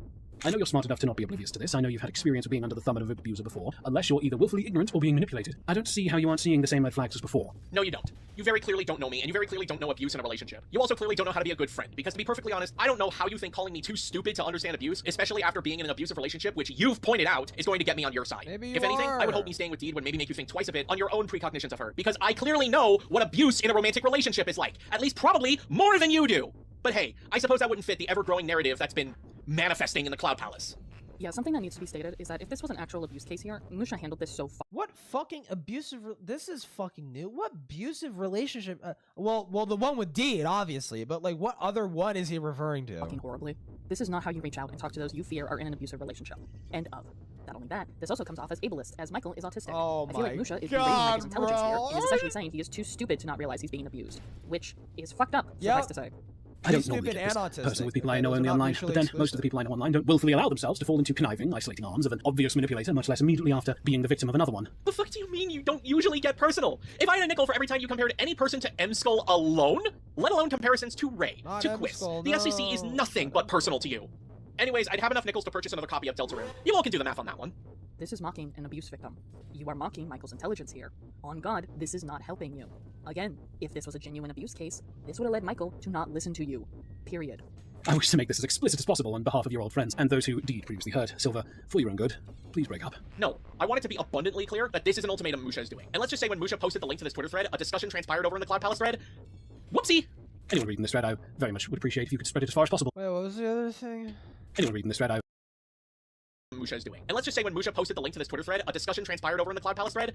I know you're smart enough to not be oblivious to this. I know you've had experience of being under the thumb of an abuser before, unless you're either willfully ignorant or being manipulated. I don't see how you aren't seeing the same red flags as before. No, you don't. You very clearly don't know me, and you very clearly don't know abuse in a relationship. You also clearly don't know how to be a good friend, because to be perfectly honest, I don't know how you think calling me too stupid to understand abuse, especially after being in an abusive relationship, which you've pointed out, is going to get me on your side. Maybe if anything, I would hope me staying with Deed would maybe make you think twice a bit on your own precognitions of her, because I clearly know what abuse in a romantic relationship is like. At least probably more than you do. But hey, I suppose that wouldn't fit the ever-growing narrative that's been manifesting in the Cloud Palace. Yeah, something that needs to be stated is that if this was an actual abuse case here, Musha handled this so What fucking abusive... This is fucking new. What abusive relationship... well, the one with Deed, obviously, but like, what other one is he referring to? fucking horribly. This is not how you reach out and talk to those you fear are in an abusive relationship. End of. Not only that, this also comes off as ableist, as Michael is autistic. Oh I feel like my Musha is God, berating Michael's intelligence here, bro. and is essentially saying he is too stupid to not realize he's being abused, which is fucked up, Yep. suffice to say. I don't normally get this personal with people I know only online, but then most of the people I know online don't willfully allow themselves to fall into conniving, isolating arms of an obvious manipulator, much less immediately after being the victim of another one. The fuck do you mean you don't usually get personal? If I had a nickel for every time you compared any person to M-Skull alone, let alone comparisons to Ray, Not to Quiz, M-Skull, the SEC is nothing but personal to you. Anyways, I'd have enough nickels to purchase another copy of Deltarune. You all can do the math on that one. This is mocking an abuse victim. You are mocking Michael's intelligence here. On God, this is not helping you. Again, if this was a genuine abuse case, this would have led Michael to not listen to you. Period. I wish to make this as explicit as possible on behalf of your old friends and those who did previously hurt. Silver, for your own good, please break up. No, I want it to be abundantly clear that this is an ultimatum Musha is doing. And let's just say when Musha posted the link to this Twitter thread, a discussion transpired over in the Cloud Palace thread. Whoopsie! Anyone reading this thread, I very much would appreciate if you could spread it as far as possible. Wait, what was the other thing? Anyone reading this thread, I Musha is doing. And let's just say when Musha posted the link to this Twitter thread, a discussion transpired over in the Cloud Palace thread.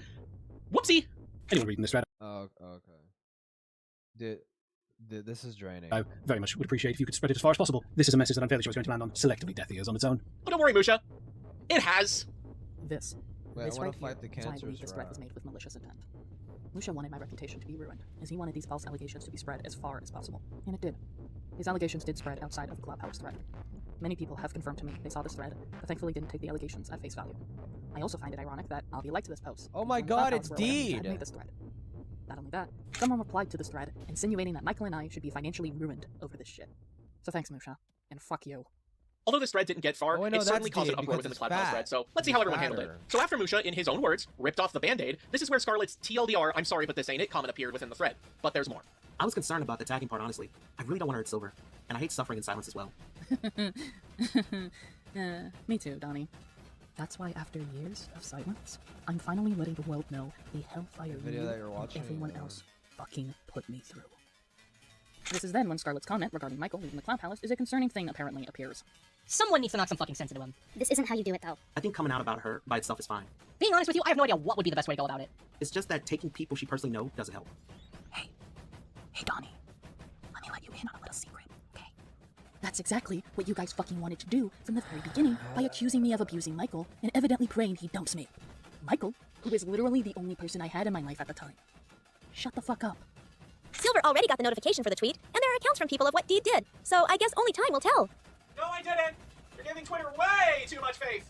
Whoopsie! Anyone reading this thread, Oh, okay. This is draining. I very much would appreciate if you could spread it as far as possible. This is a message that I'm fairly sure is going to land on selectively deaf ears on its own. But don't worry, Musha. It has. This. Wait, this I want right to fight here the is why I cancers. believe this threat was made with malicious intent. Musha wanted my reputation to be ruined, as he wanted these false allegations to be spread as far as possible. And it did. These allegations did spread outside of the Cloud Palace thread. Many people have confirmed to me they saw this thread, but thankfully didn't take the allegations at face value. I also find it ironic that I'll be liked to this post. Oh my and the Cloud God, Palace it's were aware that I had Deed. made this thread. Not only that, someone replied to this thread, insinuating that Michael and I should be financially ruined over this shit. So thanks, Musha, and fuck you. Although this thread didn't get far, Oh, wait, no, it certainly that's caused an Deed uproar because within the it's Cloud Palace fat. thread, so let's see how everyone handled it. Fatter. So after Musha, in his own words, ripped off the Band-Aid, this is where Scarlett's TLDR, I'm sorry but this ain't it comment appeared within the thread. But there's more. I was concerned about the tagging part, honestly. I really don't want to hurt Silver, and I hate suffering in silence as well. Me too, Donnie. That's why after years of silence, I'm finally letting the world know the hellfire video you that you're and watching, everyone else fucking put me through. This is then when Scarlett's comment regarding Michael leaving the Cloud Palace is a concerning thing apparently appears. Someone needs to knock some fucking sense into him. This isn't how you do it, though. I think coming out about her by itself is fine. Being honest with you, I have no idea what would be the best way to go about it. It's just that taking people she personally knows doesn't help. Hey, Donnie. Let me let you in on a little secret, okay? That's exactly what you guys fucking wanted to do from the very beginning by accusing me of abusing Michael and evidently praying he dumps me. Michael, who is literally the only person I had in my life at the time. Shut the fuck up. Silver already got the notification for the tweet, and there are accounts from people of what Deed did, so I guess only time will tell. No, I didn't! You're giving Twitter way too much faith!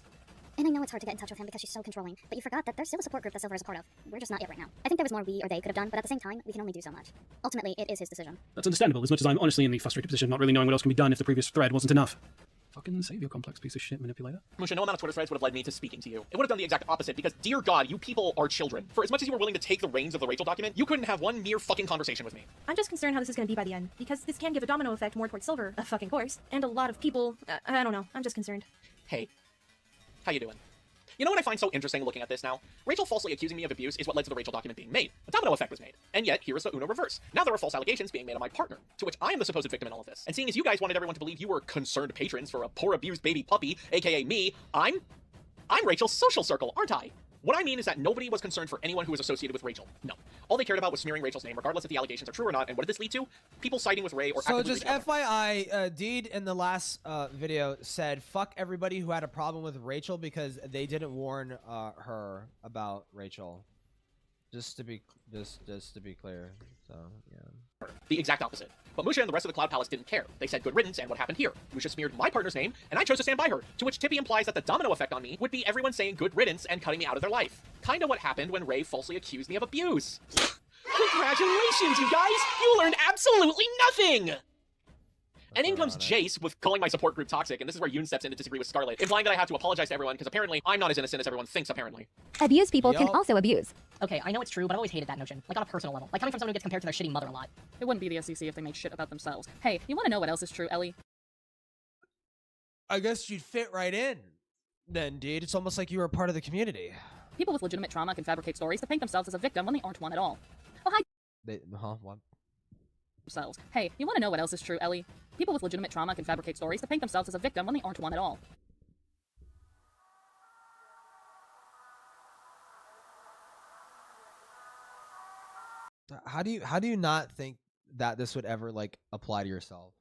And I know it's hard to get in touch with him because she's so controlling, but you forgot that there's still a support group that Silver is a part of. We're just not it right now. I think there was more we or they could have done, but at the same time, we can only do so much. Ultimately, it is his decision. That's understandable, as much as I'm honestly in the frustrated position of not really knowing what else can be done if the previous thread wasn't enough. Fucking savior complex piece of shit manipulator. Musha, no amount of Twitter threads would have led me to speaking to you. It would have done the exact opposite because, dear God, you people are children. For as much as you were willing to take the reins of the Rachel document, you couldn't have one mere fucking conversation with me. I'm just concerned how this is going to be by the end, because this can give a domino effect more towards Silver, of fucking course, and a lot of people, I don't know, I'm just concerned. Hey, how you doing? You know what I find so interesting looking at this now? Rachel falsely accusing me of abuse is what led to the Rachel document being made. A domino effect was made. And yet, here is the Uno reverse. Now there are false allegations being made on my partner, to which I am the supposed victim in all of this. And seeing as you guys wanted everyone to believe you were concerned patrons for a poor abused baby puppy, aka me, I'm Rachel's social circle, aren't I? What I mean is that nobody was concerned for anyone who was associated with Rachel. No. All they cared about was smearing Rachel's name, regardless if the allegations are true or not. And what did this lead to? People siding with Ray or So actively just reaching out. FYI, Deed in the last video said, fuck everybody who had a problem with Rachel because they didn't warn her about Rachel. Just to be clear. So, yeah. The exact opposite. But Musha and the rest of the Cloud Palace didn't care. They said good riddance, and what happened here? Musha smeared my partner's name, and I chose to stand by her, to which Tippy implies that the domino effect on me would be everyone saying good riddance and cutting me out of their life. Kinda what happened when Ray falsely accused me of abuse. Congratulations, you guys! You learned absolutely nothing! And in comes Jace with calling my support group toxic, and this is where Yoon steps in to disagree with Scarlett, implying that I have to apologize to everyone, because apparently I'm not as innocent as everyone thinks, apparently. Abused people can also abuse. Okay, I know it's true, but I always hated that notion. Like on a personal level. Like coming from someone who gets compared to their shitty mother a lot. It wouldn't be the SEC if they made shit about themselves. Hey, you want to know what else is true, Ellie? I guess you'd fit right in then, Deed. It's almost like you were a part of the community. People with legitimate trauma can fabricate stories to paint themselves as a victim when they aren't one at all. Oh, hi. What? Themselves. Hey, you want to know what else is true, Ellie? People with legitimate trauma can fabricate stories to paint themselves as a victim when they aren't one at all. How do you not think that this would ever like apply to yourself?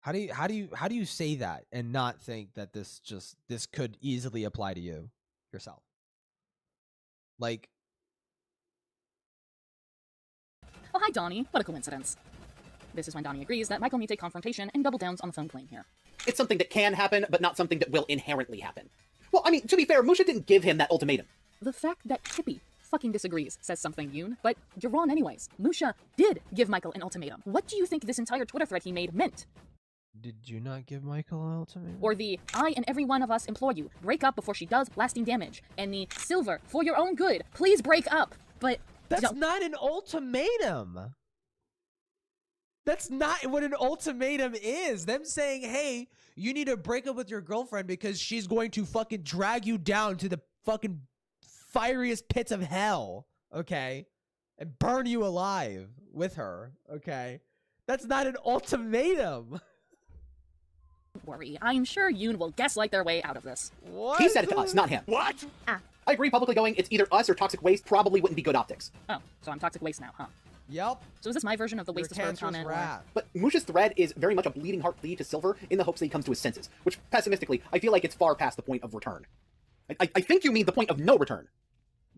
How do you say that and not think that this could easily apply to you yourself? Like, Oh, hi, Donnie. What a coincidence. This is when Donnie agrees that Michael needs a confrontation and double downs on the phone claim here. It's something that can happen, but not something that will inherently happen. Well, I mean, to be fair, Musha didn't give him that ultimatum. The fact that Hippie fucking disagrees says something, Yoon, but you're wrong anyways. Musha did give Michael an ultimatum. What do you think this entire Twitter thread he made meant? did you not give Michael an ultimatum? Or the I and every one of us implore you, break up before she does lasting damage. And the Silver, for your own good, please break up. But that's not an ultimatum. That's not what an ultimatum is. Them saying, hey, you need to break up with your girlfriend because she's going to fucking drag you down to the fucking fieriest pits of hell, okay? And burn you alive with her, okay? That's not an ultimatum. Don't worry, I'm sure Yoon will gaslight their way out of this. What? He said it to us, not him. What? Ah. I agree, publicly going, it's either us or toxic waste probably wouldn't be good optics. Oh, so I'm toxic waste now, huh? Yep. So is this my version of the waste of sperm comment? But Musha's thread is very much a bleeding heart plea to Silver in the hopes that he comes to his senses, which, pessimistically, I feel like it's far past the point of return. I think you mean the point of no return.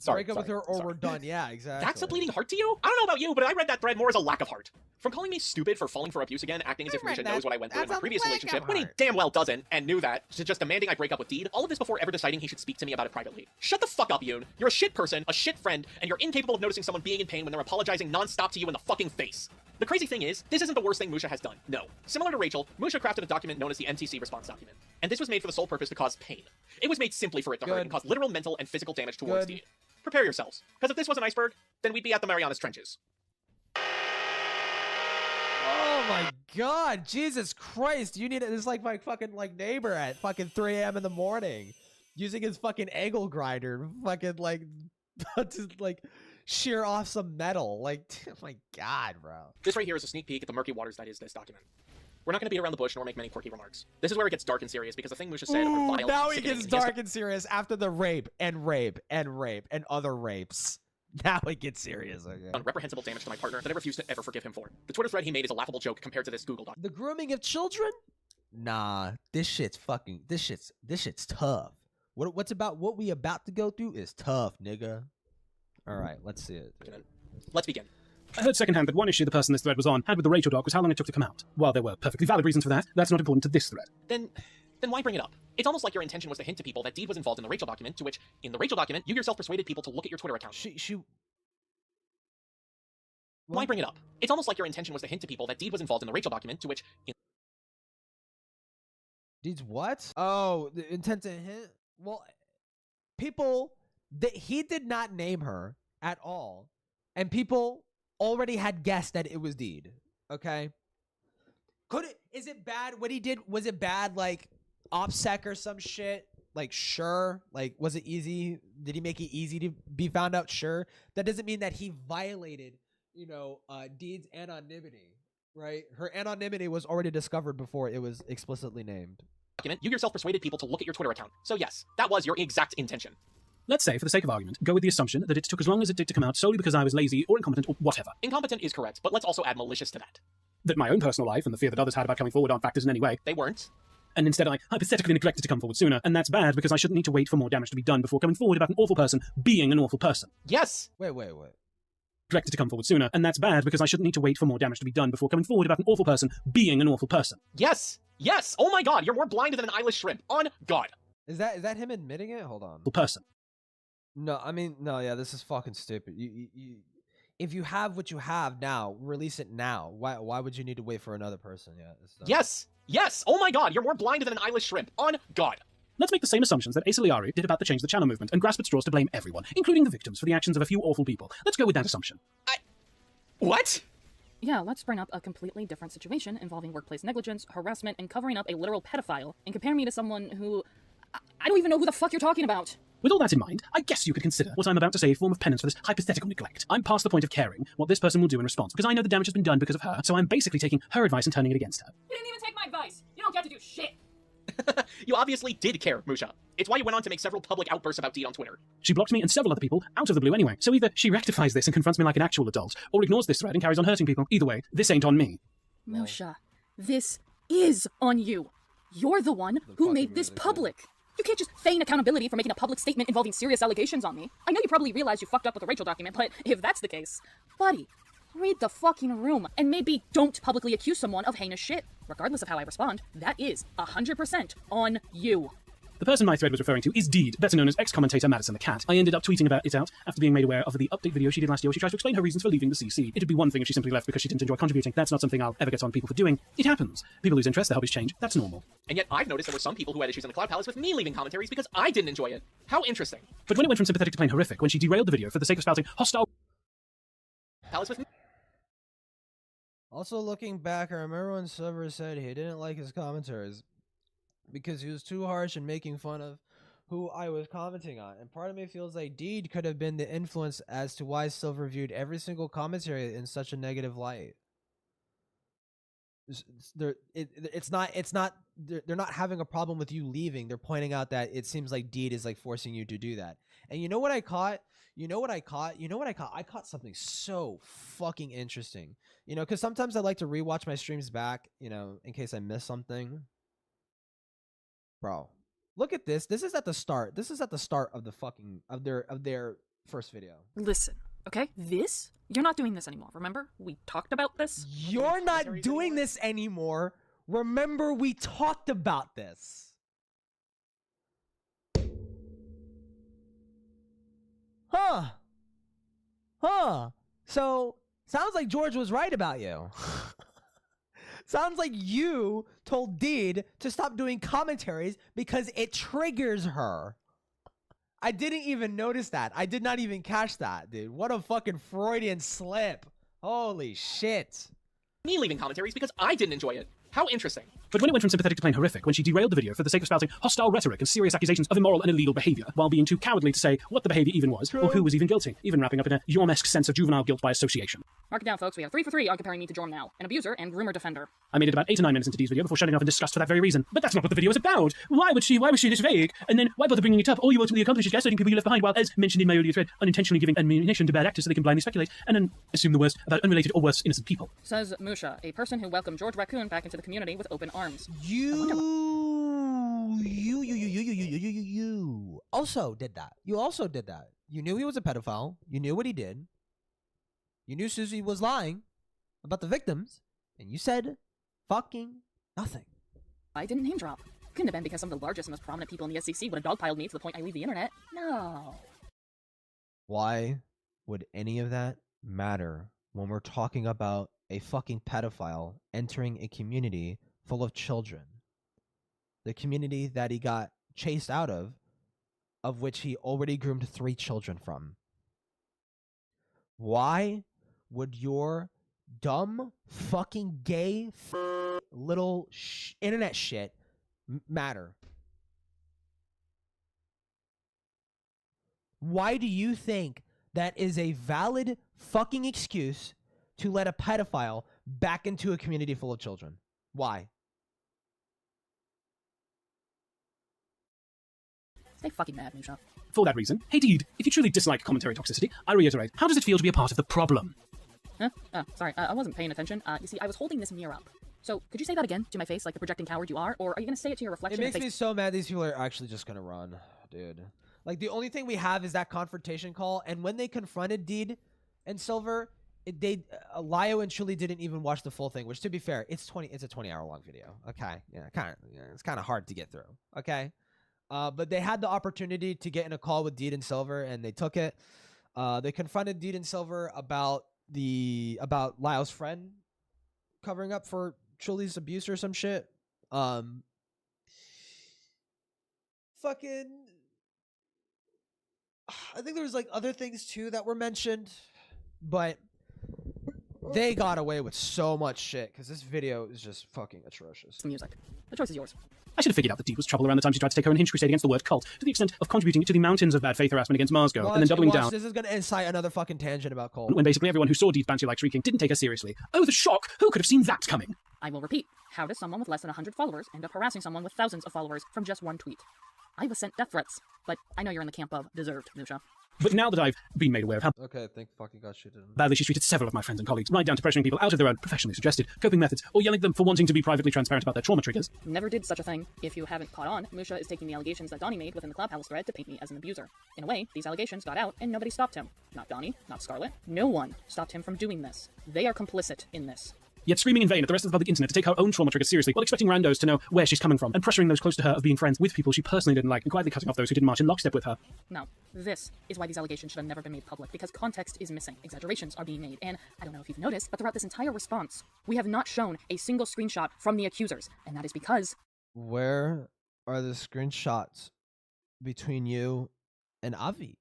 Break up with her or we're done. Yeah, exactly. That's a bleeding heart to you? I don't know about you, but I read that thread more as a lack of heart. From calling me stupid for falling for abuse again, acting as if Musha knows what I went through in my previous relationship, when he damn well doesn't, and knew that, to just demanding I break up with Deed, all of this before ever deciding he should speak to me about it privately. Shut the fuck up, Yoon. You're a shit person, a shit friend, and you're incapable of noticing someone being in pain when they're apologizing nonstop to you in the fucking face. The crazy thing is, this isn't the worst thing Musha has done. No. Similar to Rachel, Musha crafted a document known as the MTC response document. And this was made for the sole purpose to cause pain. It was made simply for it to hurt and cause literal mental and physical damage towards Deed. Prepare yourselves, because if this was an iceberg, then we'd be at the Marianas Trenches. Oh my god, Jesus Christ, you need it. This is like my fucking neighbor at fucking 3 a.m. in the morning using his fucking angle grinder, fucking to shear off some metal. Like, oh my god, bro. This right here is a sneak peek at the murky waters that is this document. We're not going to beat around the bush nor make many quirky remarks. This is where it gets dark and serious because the thing Musha said are vile. Now it gets dark and serious after the rape and rape and rape and other rapes. Now it gets serious again. Done reprehensible damage to my partner that I refuse to ever forgive him for. The Twitter thread he made is a laughable joke compared to this Google doc. The grooming of children? Nah, this shit's tough. What we about to go through is tough, nigga. All right, let's see it. Let's begin. I heard secondhand that one issue the person this thread was on had with the Rachel doc was how long it took to come out. While there were perfectly valid reasons for that, that's not important to this thread. Then why bring it up? It's almost like your intention was to hint to people that Deed was involved in the Rachel document, to which, in the Rachel document, you yourself persuaded people to look at your Twitter account. Why bring it up? It's almost like your intention was to hint to people that Deed was involved in the Rachel document, to which... Deed's what? Oh, the intent to hint? Well, people... he did not name her at all. And people already had guessed that it was Deed. Okay? Is it bad? What he did, was it bad, like, OPSEC or some shit? Like, sure. Like, was it easy? Did he make it easy to be found out? Sure. That doesn't mean that he violated, Deed's anonymity, right? Her anonymity was already discovered before it was explicitly named. You yourself persuaded people to look at your Twitter account. So yes, that was your exact intention. Let's say, for the sake of argument, go with the assumption that it took as long as it did to come out solely because I was lazy or incompetent or whatever. Incompetent is correct, but let's also add malicious to that. That my own personal life and the fear that others had about coming forward aren't factors in any way. They weren't. And instead I hypothetically neglected to come forward sooner, and that's bad because I shouldn't need to wait for more damage to be done before coming forward about an awful person being an awful person. Yes! Wait. Neglected to come forward sooner, and that's bad because I shouldn't need to wait for more damage to be done before coming forward about an awful person being an awful person. Yes! Yes! Oh my god, you're more blind than an eyeless shrimp. On God! Is that him admitting it? Hold on. Person. No, I mean, no, yeah, this is fucking stupid. You if you have what you have now, release it now. Why would you need to wait for another person? Yeah. Yes! Yes! Oh my god, you're more blind than an eyeless shrimp. On God! Let's make the same assumptions that Asa Liari did about the Change the Channel movement and grasp at straws to blame everyone, including the victims, for the actions of a few awful people. Let's go with that assumption. What? Yeah, let's bring up a completely different situation involving workplace negligence, harassment, and covering up a literal pedophile, and compare me to someone who... I don't even know who the fuck you're talking about. With all that in mind, I guess you could consider what I'm about to say a form of penance for this hypothetical neglect. I'm past the point of caring what this person will do in response, because I know the damage has been done because of her, so I'm basically taking her advice and turning it against her. You didn't even take my advice! You don't get to do shit! You obviously did care, Musha. It's why you went on to make several public outbursts about Deed on Twitter. She blocked me and several other people out of the blue anyway, so either she rectifies this and confronts me like an actual adult, or ignores this thread and carries on hurting people. Either way, this ain't on me. Musha, this is on you. You're the one who made this public. You can't just feign accountability for making a public statement involving serious allegations on me. I know you probably realize you fucked up with the Rachel document, but if that's the case, buddy, read the fucking room and maybe don't publicly accuse someone of heinous shit. Regardless of how I respond, that is 100% on you. The person my thread was referring to is Deed, better known as ex-commentator Madison the Cat. I ended up tweeting about it out after being made aware of the update video she did last year where she tries to explain her reasons for leaving the CC. It'd be one thing if she simply left because she didn't enjoy contributing. That's not something I'll ever get on people for doing. It happens. People lose interest, their hobbies change. That's normal. And yet I've noticed there were some people who had issues in the Cloud Palace with me leaving commentaries because I didn't enjoy it. How interesting. But when it went from sympathetic to plain horrific, when she derailed the video for the sake of spouting hostile Palace with me. Also, looking back, I remember when Silver said he didn't like his commentaries because he was too harsh and making fun of who I was commenting on. And part of me feels like Deed could have been the influence as to why Silver viewed every single commentary in such a negative light. They're not having a problem with you leaving. They're pointing out that it seems like Deed is like forcing you to do that. And you know what I caught? I caught something so fucking interesting. You know, because sometimes I like to rewatch my streams back, you know, in case I miss something. Bro, look at this. This is at the start. This is at the start of the fucking of their first video. Listen, okay? You're not doing this anymore. Remember? We talked about this. You're not doing this anymore. Remember, we talked about this. So, sounds like George was right about you. Sounds like you told Deed to stop doing commentaries because it triggers her. I didn't even notice that. I did not even catch that, dude. What a fucking Freudian slip. Holy shit. Me leaving commentaries because I didn't enjoy it. How interesting. But when it went from sympathetic to plain horrific, when she derailed the video for the sake of spouting hostile rhetoric and serious accusations of immoral and illegal behavior, while being too cowardly to say what the behavior even was, or who was even guilty, even wrapping up in a Yorm-esque sense of juvenile guilt by association. Mark it down, folks. We have 3 for 3 on comparing me to Jorm now, an abuser and rumor defender. I made it about 8 or 9 minutes into Dee's video before shutting off in disgust for that very reason. But that's not what the video is about. Why was she this vague? And then why bother bringing it up? All you ultimately accomplish is gaslighting people you left behind, while, as mentioned in my earlier thread, unintentionally giving ammunition to bad actors so they can blindly speculate and then assume the worst about unrelated or worse innocent people. Says Musha, a person who welcomed George Raccoon back into the community with open arms. You also did that. You also did that. You knew he was a pedophile. You knew what he did. You knew Susie was lying about the victims, and you said fucking nothing. I didn't name drop. Couldn't have been because some of the largest and most prominent people in the SEC would have dogpiled me to the point I leave the internet. No. Why would any of that matter when we're talking about a fucking pedophile entering a community full of children? The community that he got chased out of which he already groomed 3 children from. Why would your dumb fucking gay little internet shit matter? Why do you think that is a valid fucking excuse to let a pedophile back into a community full of children? Why? Stay fucking mad, Musha. For that reason, hey Deed, if you truly dislike commentary toxicity, I reiterate, how does it feel to be a part of the problem? Huh? Oh, sorry, I wasn't paying attention. You see, I was holding this mirror up. So, could you say that again to my face like the projecting coward you are? Or are you going to say it to your reflection? It makes me so mad these people are actually just going to run, dude. Like, the only thing we have is that confrontation call, and when they confronted Deed and Silver, Lio and Chuli didn't even watch the full thing, which, to be fair, it's a 20-hour-long video. Okay? Yeah, it's kind of hard to get through. Okay? But they had the opportunity to get in a call with Deed and Silver, and they took it. They confronted Deed and Silver about Lio's friend covering up for Chuli's abuse or some shit. Fucking, I think there was like other things too that were mentioned, but they got away with so much shit because this video is just fucking atrocious. Music. The choice is yours. I should have figured out that Deed was trouble around the time she tried to take her unhinged crusade against the word cult, to the extent of contributing to the mountains of bad faith harassment against Marsgo, and then doubling down. This is going to incite another fucking tangent about cult. When basically everyone who saw Deed's banshee-like shrieking didn't take her seriously. Oh, the shock! Who could have seen that coming? I will repeat. How does someone with less than 100 followers end up harassing someone with thousands of followers from just one tweet? I was sent death threats, but I know you're in the camp of deserved, Musha. But now that I've been made aware of how Okay, thank fucking God she didn't. badly she's treated several of my friends and colleagues, right down to pressuring people out of their own professionally suggested coping methods, or yelling at them for wanting to be privately transparent about their trauma triggers. Never did such a thing. If you haven't caught on, Musha is taking the allegations that Donnie made within the Cloud Palace thread to paint me as an abuser. In a way, these allegations got out and nobody stopped him. Not Donnie, not Scarlet. No one stopped him from doing this. They are complicit in this. Yet screaming in vain at the rest of the public internet to take her own trauma triggers seriously, while expecting randos to know where she's coming from, and pressuring those close to her of being friends with people she personally didn't like, and quietly cutting off those who didn't march in lockstep with her. Now, this is why these allegations should have never been made public, because context is missing, exaggerations are being made, and I don't know if you've noticed, but throughout this entire response, we have not shown a single screenshot from the accusers, and that is because... Where are the screenshots between you and Avi?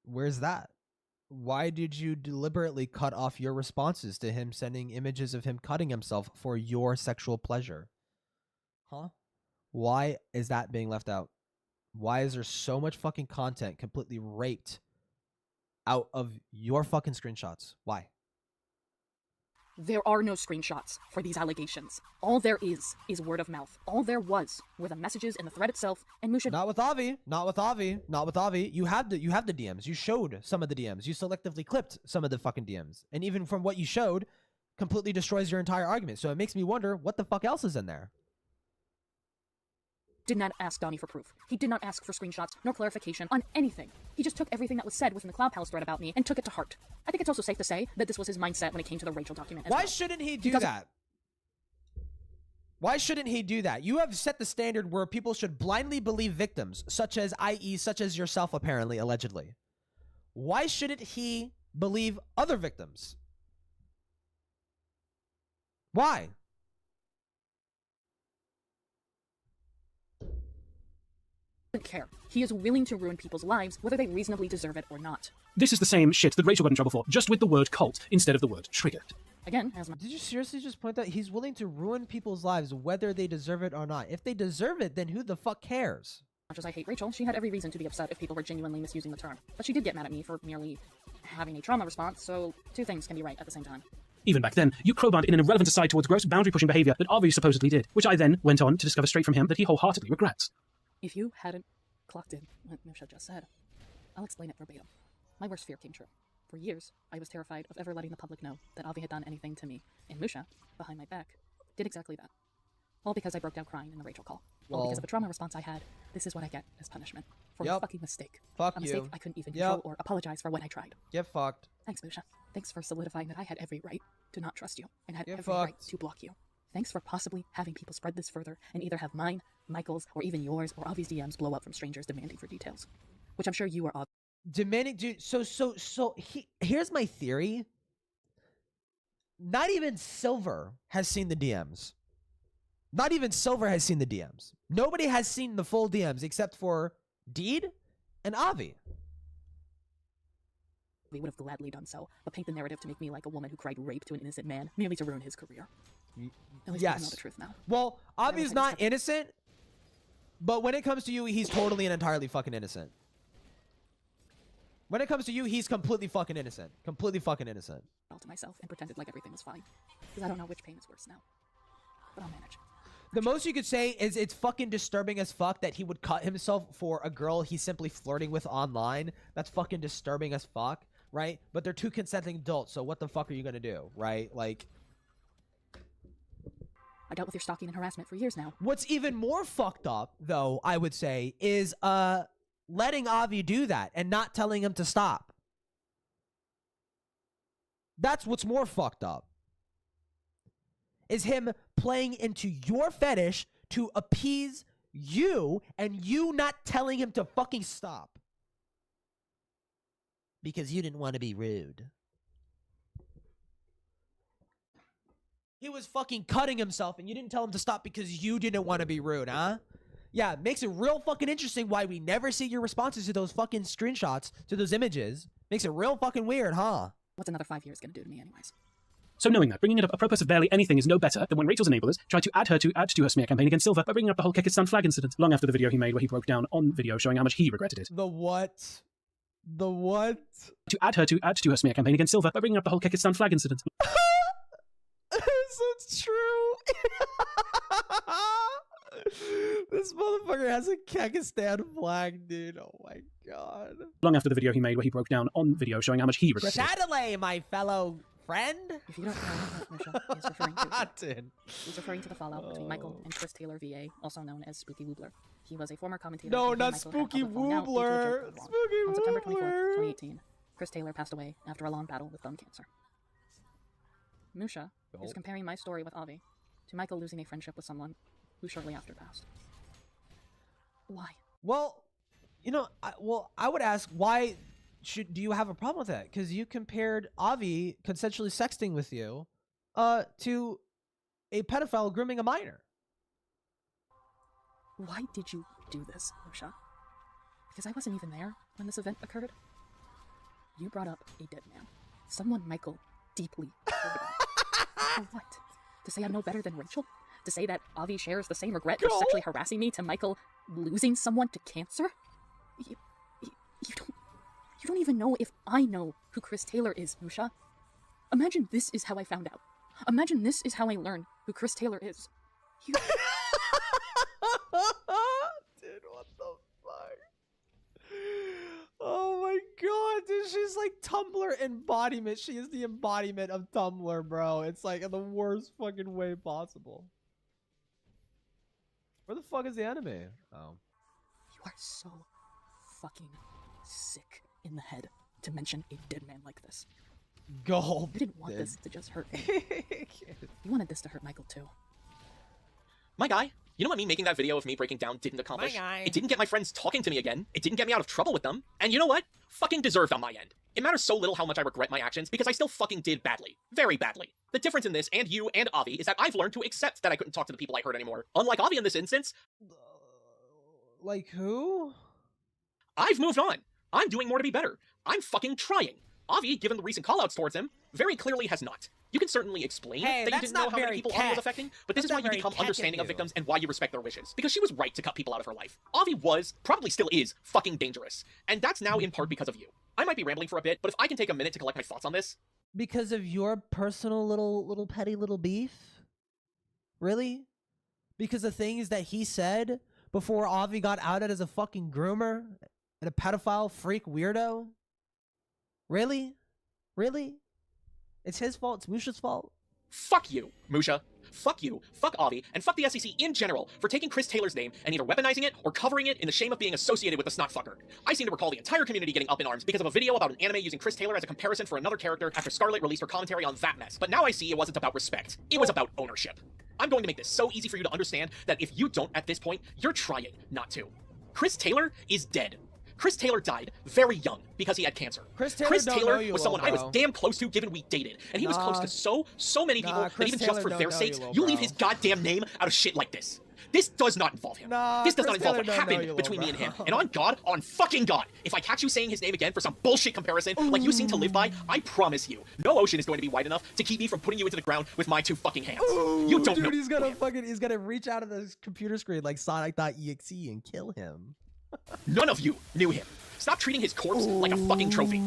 Where's that? Why did you deliberately cut off your responses to him sending images of him cutting himself for your sexual pleasure? Huh? Why is that being left out? Why is there so much fucking content completely raped out of your fucking screenshots? Why? There are no screenshots for these allegations. All there is word of mouth. All there was were the messages in the thread itself, and Musha... Not with Avi. Not with Avi. Not with Avi. You have the DMs. You showed some of the DMs. You selectively clipped some of the fucking DMs. And even from what you showed, completely destroys your entire argument. So it makes me wonder what the fuck else is in there. Did not ask Donnie for proof. He did not ask for screenshots nor clarification on anything. He just took everything that was said within the Cloud Palace thread about me and took it to heart. I think it's also safe to say that this was his mindset when it came to the Rachel document as Why well. shouldn't he do that? Why shouldn't he do that? You have set the standard where people should blindly believe victims, such as yourself, apparently, allegedly. Why shouldn't he believe other victims? Why? Doesn't care. He is willing to ruin people's lives, whether they reasonably deserve it or not. This is the same shit that Rachel got in trouble for, just with the word cult instead of the word triggered. Again, as my... Did you seriously just point out he's willing to ruin people's lives whether they deserve it or not? If they deserve it, then who the fuck cares? Much as I hate Rachel, she had every reason to be upset if people were genuinely misusing the term. But she did get mad at me for merely having a trauma response, so two things can be right at the same time. Even back then, you crowbarred in an irrelevant aside towards gross boundary-pushing behavior that Avi supposedly did, which I then went on to discover straight from him that he wholeheartedly regrets. If you hadn't clocked in what Musha just said, I'll explain it verbatim. My worst fear came true. For years, I was terrified of ever letting the public know that Avi had done anything to me, and Musha, behind my back, did exactly that. All because I broke down crying in the Rachel call. All because of a trauma response I had. This is what I get as punishment. For a fucking mistake. Fuck a mistake you. I couldn't even control or apologize for when I tried. Get fucked. Thanks, Musha. Thanks for solidifying that I had every right to not trust you, and had Get every right fucked. to block you. Thanks for possibly having people spread this further and either have mine, Michael's, or even yours, or Avi's DMs blow up from strangers demanding for details. Which I'm sure you are demanding, dude. Here's my theory. Not even Silver has seen the DMs. Not even Silver has seen the DMs. Nobody has seen the full DMs except for Deed and Avi. We would have gladly done so, but paint the narrative to make me like a woman who cried rape to an innocent man, merely to ruin his career. At least I know the truth now. Well, Avi's not innocent, but when it comes to you, he's totally and entirely fucking innocent. When it comes to you, he's completely fucking innocent. Completely fucking innocent. To myself and pretended like everything was fine. Because I don't know which pain is worse now. But I'll manage. The most you could say is it's fucking disturbing as fuck that he would cut himself for a girl he's simply flirting with online. That's fucking disturbing as fuck, right? But they're two consenting adults, so what the fuck are you gonna do, right? Like... I dealt with your stalking and harassment for years now. What's even more fucked up, though, I would say, is letting Avi do that and not telling him to stop. That's what's more fucked up. Is him playing into your fetish to appease you and you not telling him to fucking stop. Because you didn't want to be rude. He was fucking cutting himself and you didn't tell him to stop because you didn't want to be rude, huh? Yeah, it makes it real fucking interesting why we never see your responses to those fucking screenshots, to those images. Makes it real fucking weird, huh? What's another 5 years gonna do to me anyways? So knowing that, bringing it up a purpose of barely anything is no better than when Rachel's enablers tried to add to her smear campaign against Silver by bringing up the whole Kick His Son flag incident, long after the video he made where he broke down on video showing how much he regretted it. The what? The what? To add to her smear campaign against Silver by bringing up the whole Kick His Son flag incident. So it's true. This motherfucker has a Kyrgyzstan flag, dude. Oh my god. Long after the video he made where he broke down on video showing how much he regretted. Chatelet, my fellow friend. If you don't know what Musha is referring to, he's referring to the fallout between Michael and Chris Taylor, VA, also known as Spooky Woobler. He was a former commentator. No, not Spooky Woobler. Spooky On September 24th, 2018, Chris Taylor passed away after a long battle with bone cancer. Musha is comparing my story with Avi to Michael losing a friendship with someone who shortly after passed. Why? Well, you know, I would ask, why do you have a problem with that? Because you compared Avi consensually sexting with you to a pedophile grooming a minor. Why did you do this, Musha? Because I wasn't even there when this event occurred. You brought up a dead man. Someone Michael deeply cared about. For what? To say I'm no better than Rachel? To say that Avi shares the same regret for sexually harassing me to Michael losing someone to cancer? You don't even know if I know who Chris Taylor is, Musha. Imagine this is how I found out. Imagine this is how I learned who Chris Taylor is. You... Dude, what the fuck? Oh my god, dude, she's like Tumblr embodiment. She is the embodiment of Tumblr, bro. It's like in the worst fucking way possible. Where the fuck is the enemy? Oh. You are so fucking sick in the head to mention a dead man like this. Gulp. You didn't want this to just hurt me. You wanted this to hurt Michael too. My guy, you know what me making that video of me breaking down didn't accomplish? It didn't get my friends talking to me again. It didn't get me out of trouble with them. And you know what? Fucking deserved on my end. It matters so little how much I regret my actions because I still fucking did badly. Very badly. The difference in this, and you and Avi, is that I've learned to accept that I couldn't talk to the people I hurt anymore. Unlike Avi in this instance. Like who? I've moved on. I'm doing more to be better. I'm fucking trying. Avi, given the recent callouts towards him, very clearly has not. You can certainly explain that you didn't know how many people Avi was affecting, but this is why you become understanding of victims and why you respect their wishes. Because she was right to cut people out of her life. Avi was, probably still is, fucking dangerous. And that's now in part because of you. I might be rambling for a bit, but if I can take a minute to collect my thoughts on this. Because of your personal little petty little beef? Really? Because the things that he said before Avi got outed as a fucking groomer and a pedophile freak weirdo? Really? Really? It's his fault. It's Musha's fault. Fuck you, Musha. Fuck you, fuck Avi, and fuck the SEC in general for taking Chris Taylor's name and either weaponizing it or covering it in the shame of being associated with the snotfucker. I seem to recall the entire community getting up in arms because of a video about an anime using Chris Taylor as a comparison for another character after Scarlett released her commentary on that mess. But now I see it wasn't about respect. It was about ownership. I'm going to make this so easy for you to understand that if you don't at this point, you're trying not to. Chris Taylor is dead. Chris Taylor died very young because he had cancer. Chris Taylor was someone I was damn close to given we dated. And he was close to so many people that even just for their sakes, you leave his goddamn name out of shit like this. This does not involve him. This does not involve what happened between me and him. And on God, on fucking God, if I catch you saying his name again for some bullshit comparison like you seem to live by, I promise you, no ocean is going to be wide enough to keep me from putting you into the ground with my two fucking hands. You don't know. Dude, he's gonna reach out of the computer screen like Sonic.exe and kill him. None of you knew him. Stop treating his corpse like a fucking trophy.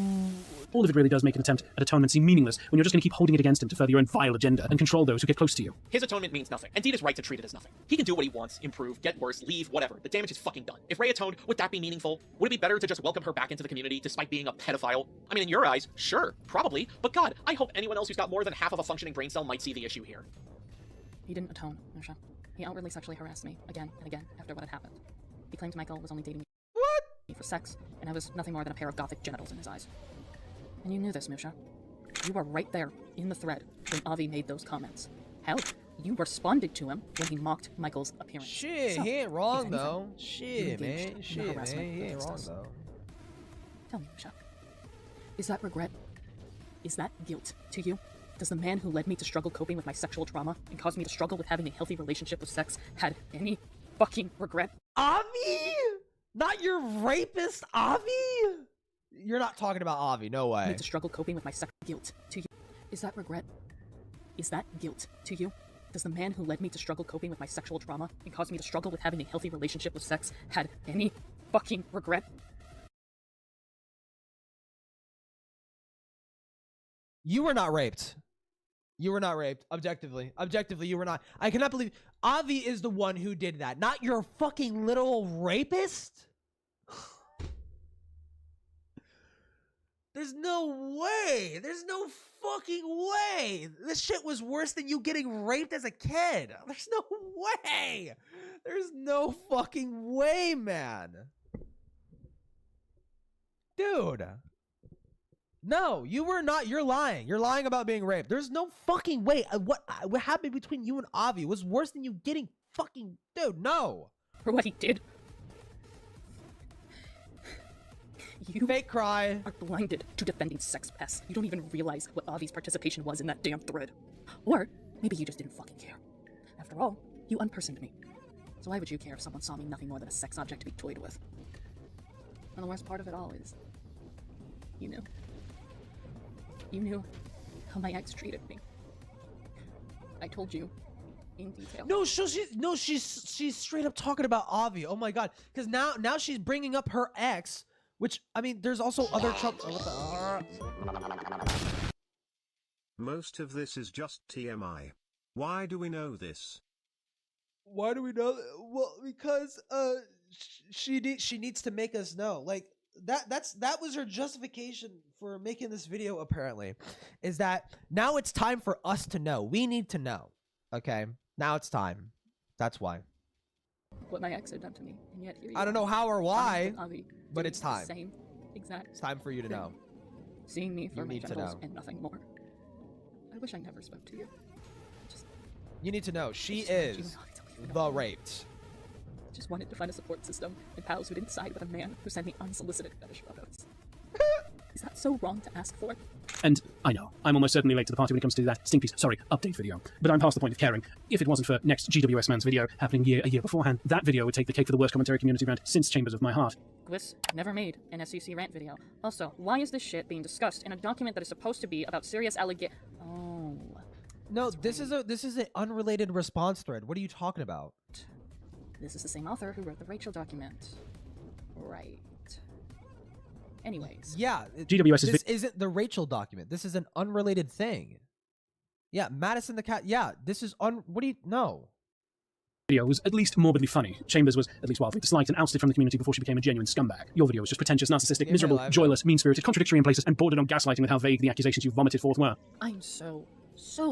All of it really does make an attempt at atonement seem meaningless when you're just going to keep holding it against him to further your own vile agenda and control those who get close to you. His atonement means nothing, and Deed is right to treat it as nothing. He can do what he wants, improve, get worse, leave, whatever. The damage is fucking done. If Ray atoned, would that be meaningful? Would it be better to just welcome her back into the community despite being a pedophile? I mean, in your eyes, sure, probably, but God, I hope anyone else who's got more than half of a functioning brain cell might see the issue here. He didn't atone, Musha. He outwardly sexually harassed me again and again after what had happened. He claimed Michael was only dating me for sex, and I was nothing more than a pair of gothic genitals in his eyes. And you knew this, Musha. You were right there in the thread when Avi made those comments. Hell, you responded to him when he mocked Michael's appearance. Shit, so, he ain't wrong though. You Shit, man. Shit, man. He ain't wrong though. Tell me, Musha. Is that regret? Is that guilt to you? Does the man who led me to struggle coping with my sexual trauma and caused me to struggle with having a healthy relationship with sex had any fucking regret? Avi? Not your rapist, Avi? You're not talking about Avi, no way. To struggle coping with my sex guilt to you. Is that regret? Is that guilt to you? Does the man who led me to struggle coping with my sexual trauma and caused me to struggle with having a healthy relationship with sex had any fucking regret? You were not raped. You were not raped. Objectively, you were not. I cannot believe Avi is the one who did that, not your fucking little rapist. There's no way. There's no fucking way. This shit was worse than you getting raped as a kid. There's no way. There's no fucking way, man. Dude. No, you were not. You're lying. You're lying about being raped. There's no fucking way. What happened between you and Avi was worse than you getting fucking... Dude, no. For what he did. You fake cry. Are blinded to defending sex pests. You don't even realize what Avi's participation was in that damn thread. Or maybe you just didn't fucking care. After all, you unpersoned me. So why would you care if someone saw me nothing more than a sex object to be toyed with? And the worst part of it all is, you knew. You knew how my ex treated me. I told you in detail. No, she's straight up talking about Avi. Oh my god, because now she's bringing up her ex. Which, I mean, there's also other Most of this is just TMI. Why do we know this? Why do we know? Well, because she needs to make us know. Like that was her justification for making this video. Apparently, is that now it's time for us to know. We need to know. Okay, now it's time. That's why. What my ex had done to me, and yet here you I don't know how or why, Avi but it's time. Same exact. It's time for you to know. Seeing me for You my need to genitals know. and nothing more. I wish I never spoke to you. You need to know. She is the raped. Just wanted to find a support system and pals who didn't side with a man who sent me unsolicited fetish photos. Is that so wrong to ask for? And I know, I'm almost certainly late to the party when it comes to that stink piece, update video. But I'm past the point of caring. If it wasn't for next GWS Man's video happening a year beforehand, that video would take the cake for the worst commentary community rant since Chambers of My Heart. Gwis never made an SEC rant video. Also, why is this shit being discussed in a document that is supposed to be about serious allegations? Oh. No, this is an unrelated response thread. What are you talking about? This is the same author who wrote the Rachel document. Right. Anyways. Yeah, GWS isn't the Rachel document. This is an unrelated thing. Yeah, Madison the cat. Yeah, this is what do you know? Video was at least morbidly funny. Chambers was at least wildly disliked and ousted from the community before she became a genuine scumbag. Your video was just pretentious, narcissistic, miserable, joyless, mean-spirited, contradictory in places, and bordered on gaslighting with how vague the accusations you vomited forth were. I'm so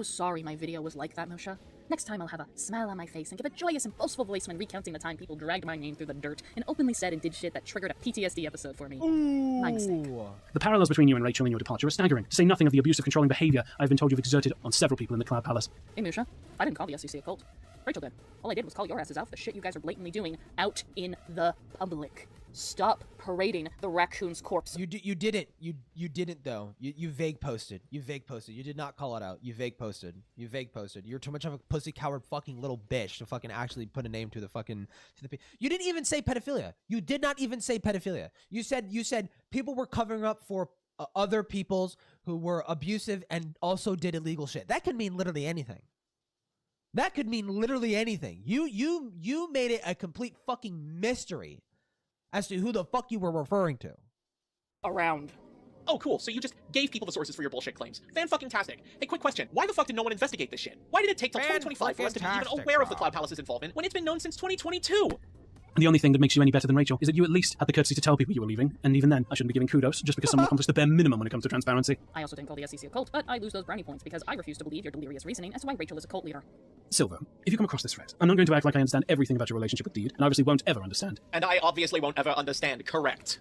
sorry my video was like that, Musha. Next time I'll have a smile on my face and give a joyous and boastful voice when recounting the time people dragged my name through the dirt and openly said and did shit that triggered a PTSD episode for me. Ooh. My mistake. The parallels between you and Rachel and your departure are staggering, to say nothing of the abusive, controlling behavior I've been told you've exerted on several people in the Cloud Palace. Hey, Musha, I didn't call the SEC a cult. Rachel did. All I did was call your asses out for the shit you guys are blatantly doing out in the public. Stop parading the raccoon's corpse. You didn't though. You vague posted. You vague posted. You did not call it out. You vague posted. You vague posted. You're too much of a pussy coward fucking little bitch to fucking actually put a name to the fucking You didn't even say pedophilia. You did not even say pedophilia. You said people were covering up for other peoples who were abusive and also did illegal shit. That could mean literally anything. That could mean literally anything. You made it a complete fucking mystery as to who the fuck you were referring to. Around. Oh, cool. So you just gave people the sources for your bullshit claims. Fan-fucking-tastic. Hey, quick question. Why the fuck did no one investigate this shit? Why did it take till 2025 for us to be even aware of the Cloud Palace's involvement when it's been known since 2022? The only thing that makes you any better than Rachel is that you at least had the courtesy to tell people you were leaving, and even then, I shouldn't be giving kudos just because someone accomplished the bare minimum when it comes to transparency. I also didn't call the SEC a cult, but I lose those brownie points because I refuse to believe your delirious reasoning as to why Rachel is a cult leader. Silver, if you come across this thread, I'm not going to act like I understand everything about your relationship with Deed, and I obviously won't ever understand. And I obviously won't ever understand, correct?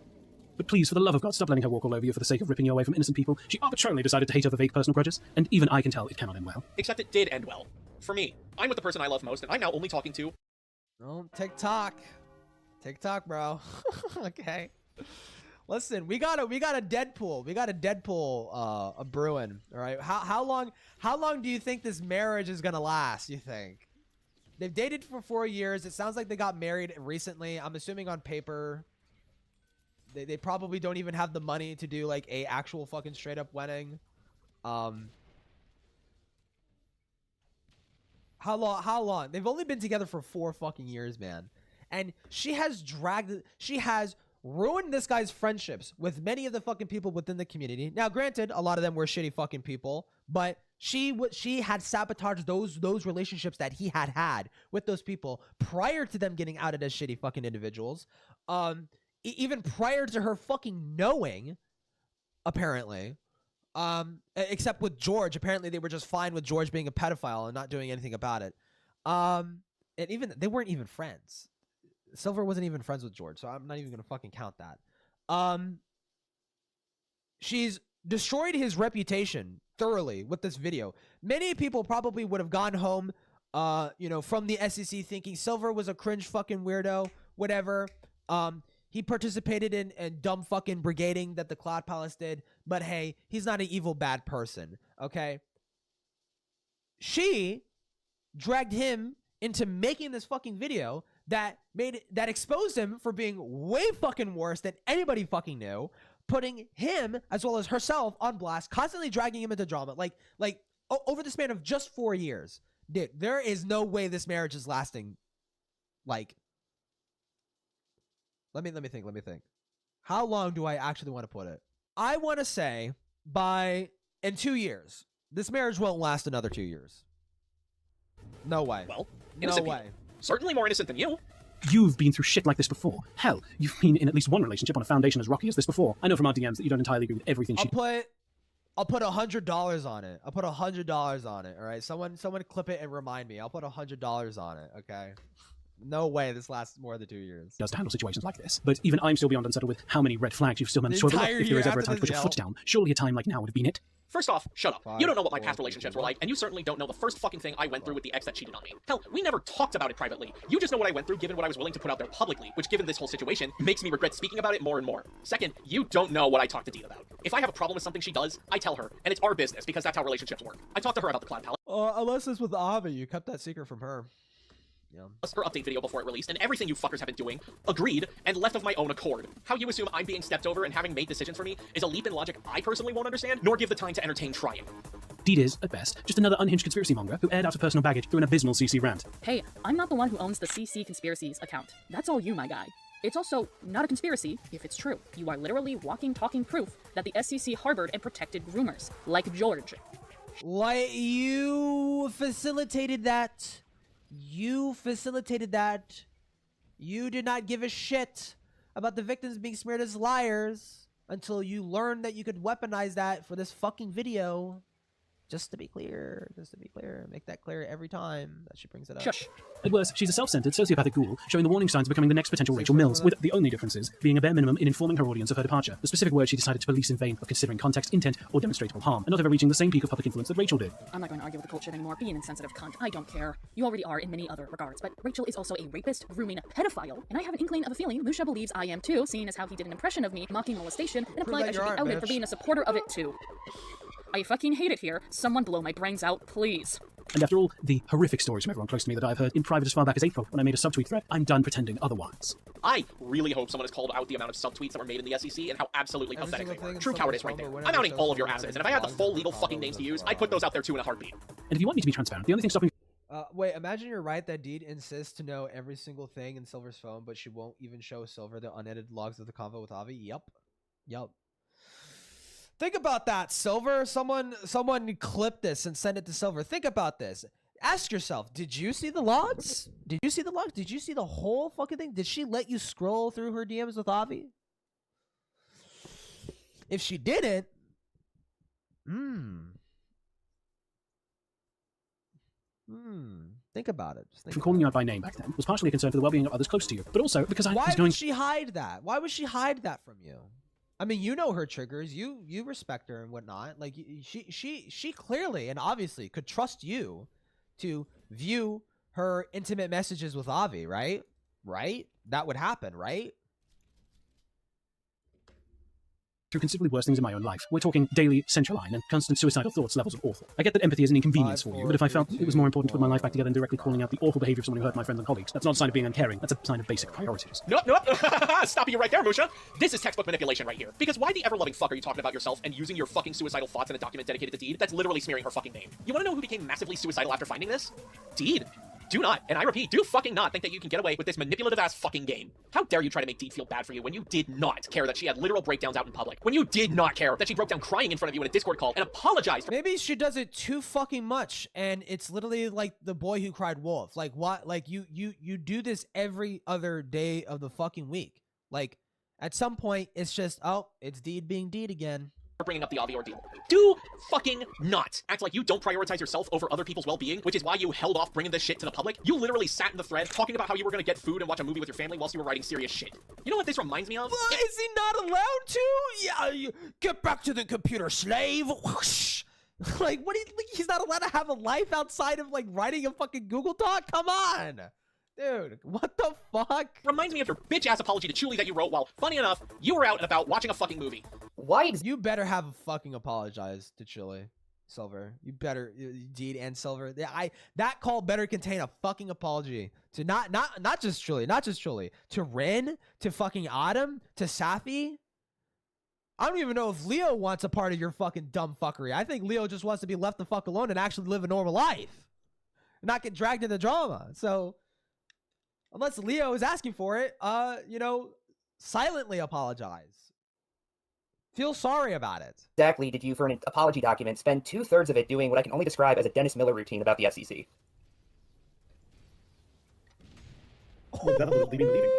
But please, for the love of God, stop letting her walk all over you for the sake of ripping you away from innocent people. She arbitrarily decided to hate over vague personal grudges, and even I can tell it cannot end well. Except it did end well. For me. I'm with the person I love most, and I'm now only talking to... Oh, TikTok, bro. Okay. Listen, we got a Deadpool. We got a Deadpool a brewing. All right. How long do you think this marriage is gonna last? You think? They've dated for 4 years. It sounds like they got married recently. I'm assuming on paper. They probably don't even have the money to do like a actual fucking straight up wedding. How long? They've only been together for 4 fucking years, man. And she has ruined this guy's friendships with many of the fucking people within the community. Now, granted, a lot of them were shitty fucking people, but She had sabotaged those relationships that he had with those people prior to them getting outed as shitty fucking individuals. Even prior to her fucking knowing, apparently. Except with George, apparently they were just fine with George being a pedophile and not doing anything about it. And even they weren't even friends. Silver wasn't even friends with George, so I'm not even gonna fucking count that. She's destroyed his reputation thoroughly with this video. Many people probably would have gone home, from the SEC thinking Silver was a cringe fucking weirdo, whatever. He participated in dumb fucking brigading that the Cloud Palace did, but hey, he's not an evil bad person, okay? She dragged him into making this fucking video that exposed him for being way fucking worse than anybody fucking knew, putting him as well as herself on blast, constantly dragging him into drama, like over the span of just 4 years. Dude, there is no way this marriage is lasting. Like, let me think. How long do I actually want to put it? I want to say in 2 years, this marriage won't last another 2 years. No way. Well, no way. Certainly more innocent than you. You've been through shit like this before. Hell, you've been in at least one relationship on a foundation as rocky as this before. I know from our DMs that you don't entirely agree with everything she... I'll put $100 on it. I'll put $100 on it. All right, someone clip it and remind me. I'll put $100 on it. Okay. No way this lasts more than 2 years. Does to handle situations like this. But even I'm still beyond unsettled with how many red flags you've still managed to overlook. If there is ever a time to put your foot down, surely a time like now would have been it. First off, shut up. You don't know what my past relationships were like, and you certainly don't know the first fucking thing I went through with the ex that cheated on me. Hell, we never talked about it privately. You just know what I went through given what I was willing to put out there publicly, which given this whole situation, makes me regret speaking about it more and more. Second, you don't know what I talk to Deed about. If I have a problem with something she does, I tell her, and it's our business because that's how relationships work. I talk to her about the Cloud Palace. Unless it's with Avi, you kept that secret from her. Yeah. Her update video before it released, and everything you fuckers have been doing, agreed, and left of my own accord. How you assume I'm being stepped over and having made decisions for me is a leap in logic I personally won't understand, nor give the time to entertain trying. Deed is, at best, just another unhinged conspiracy monger who aired out her personal baggage through an abysmal CC rant. Hey, I'm not the one who owns the CC Conspiracies account. That's all you, my guy. It's also not a conspiracy if it's true. You are literally walking, talking proof that the SEC harbored and protected groomers, like George. Like, you facilitated that. You did not give a shit about the victims being smeared as liars until you learned that you could weaponize that for this fucking video. Just to be clear, make that clear every time that she brings it up. Shush. At worst, she's a self-centered, sociopathic ghoul, showing the warning signs of becoming the next potential Rachel Mills, with the only differences being a bare minimum in informing her audience of her departure, the specific words she decided to police in vain of considering context, intent, or demonstrable harm, and not ever reaching the same peak of public influence that Rachel did. I'm not going to argue with the cult shit anymore. Be an insensitive cunt. I don't care. You already are in many other regards, but Rachel is also a rapist, grooming, pedophile, and I have an inkling of a feeling Musha believes I am too, seeing as how he did an impression of me mocking molestation and implied I should be outed for being a supporter of it too. I fucking hate it here. Someone blow my brains out, please. And after all the horrific stories from everyone close to me that I've heard in private as far back as April when I made a subtweet thread, I'm done pretending otherwise. I really hope someone has called out the amount of subtweets that were made in the SEC and how absolutely pathetic they were. True cowardice right there. I'm outing all of your asses, and if I had the full legal fucking names to use, I'd put those out there too in a heartbeat. And if you want me to be transparent, the only thing stopping... Wait, imagine you're right that Deed insists to know every single thing in Silver's phone, but she won't even show Silver the unedited logs of the convo with Avi? Yup. Think about that, Silver. Someone clip this and send it to Silver. Think about this. Ask yourself, did you see the logs? Did you see the logs? Did you see the whole fucking thing? Did she let you scroll through her DMs with Avi? If she didn't, think about it. From calling you out by name back then was partially a concern for the well-being of others close to you, but also because I was going... Why would she hide that? Why would she hide that from you? I mean, you know her triggers. You respect her and whatnot. Like, she clearly and obviously could trust you to view her intimate messages with Avi, right? Right? That would happen, right? Through considerably worse things in my own life. We're talking daily central line and constant suicidal thoughts levels of awful. I get that empathy is an inconvenience for you, but if I felt it was more important to put my life back together than directly calling out the awful behavior of someone who hurt my friends and colleagues, that's not a sign of being uncaring. That's a sign of basic priorities. Nope. Stop you right there, Musha. This is textbook manipulation right here. Because why the ever-loving fuck are you talking about yourself and using your fucking suicidal thoughts in a document dedicated to Deed that's literally smearing her fucking name? You want to know who became massively suicidal after finding this? Deed. do not, and I repeat, do fucking not think that you can get away with this manipulative ass fucking game. How dare you try to make Deed feel bad for you when you did not care that she had literal breakdowns out in public? When you did not care that she broke down crying in front of you in a Discord call and apologized. Maybe she does it too fucking much, and it's literally like the boy who cried wolf. Like what? Like you do this every other day of the fucking week. Like at some point, it's just, oh, it's Deed being Deed again. For bringing up the Avi ordeal. Do fucking not act like you don't prioritize yourself over other people's well-being, which is why you held off bringing this shit to the public. You literally sat in the thread talking about how you were gonna get food and watch a movie with your family whilst you were writing serious shit. You know what this reminds me of? Is he not allowed to? Yeah, you get back to the computer, slave. Whoosh. Like, what do you think? He's not allowed to have a life outside of like writing a fucking Google Doc? Come on. Dude, what the fuck? Reminds me of your bitch-ass apology to Chuli that you wrote while, funny enough, you were out and about watching a fucking movie. Why? You better have a fucking apologize to Chili, Silver. You better, Deed and Silver. That call better contain a fucking apology to not just Chili, to Rin, to fucking Autumn, to Safi. I don't even know if Leo wants a part of your fucking dumb fuckery. I think Leo just wants to be left the fuck alone and actually live a normal life, and not get dragged into drama. So, unless Leo is asking for it, silently apologize. Feel sorry about it. Exactly did you, for an apology document, spend 2/3 of it doing what I can only describe as a Dennis Miller routine about the SEC? Well, that would be the leaving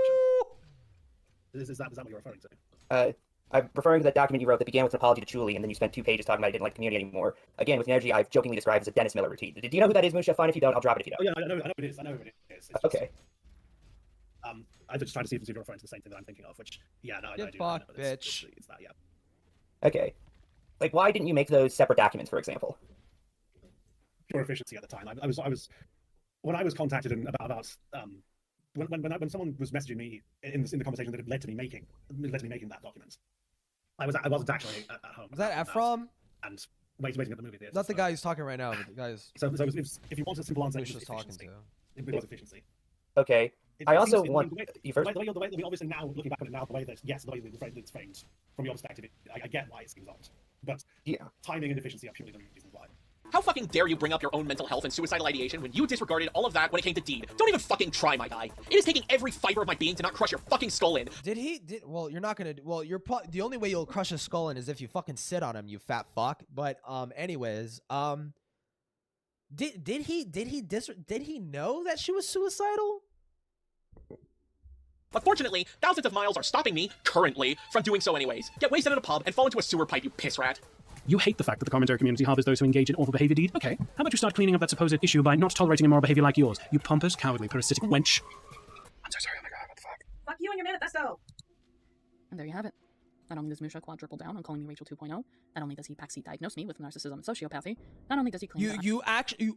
portion. Is that what you're referring to? I'm referring to that document you wrote that began with an apology to Chuli, and then you spent 2 pages talking about I didn't like the community anymore. Again, with an energy I've jokingly described as a Dennis Miller routine. Do you know who that is, Musha? Fine if you don't, I'll drop it if you don't. Oh, yeah, I know who it is. I know who it is. It's just, okay. I'm just trying to see if you're referring to the same thing that I'm thinking of, which, yeah, no, I do. Fuck, bitch. It's that, yeah. Okay. Like, why didn't you make those separate documents, for example? Pure efficiency at the time. I was when I was contacted about when someone was messaging me in the conversation that had led to me making that document. I wasn't actually at home. Was that Ephraim? And waiting at the movie theater. Not the guy who's talking right now, but the guy's. So if you want a simple answer, it was talking to. It was efficiency. Okay. I also want you first. The way obviously now looking back on it now, the way that it's framed from your perspective, I get why it seems odd, but yeah, timing and efficiency are purely the reasons why. How fucking dare you bring up your own mental health and suicidal ideation when you disregarded all of that when it came to Deed? Don't even fucking try, my guy. It is taking every fiber of my being to not crush your fucking skull in. Well, you're not gonna. Well, the only way you'll crush his skull in is if you fucking sit on him, you fat fuck. But anyways, did he know that she was suicidal? But fortunately, thousands of miles are stopping me, currently, from doing so anyways. Get wasted at a pub and fall into a sewer pipe, you piss rat. You hate the fact that the commentary community harbors those who engage in awful behavior, Deed? Okay, how about you start cleaning up that supposed issue by not tolerating immoral behavior like yours, you pompous, cowardly, parasitic wench. I'm so sorry, oh my god, what the fuck? Fuck you and your manifesto! And there you have it. Not only does Musha quadruple down on calling me Rachel 2.0, not only does he backseat diagnose me with narcissism and sociopathy, not only does he claim you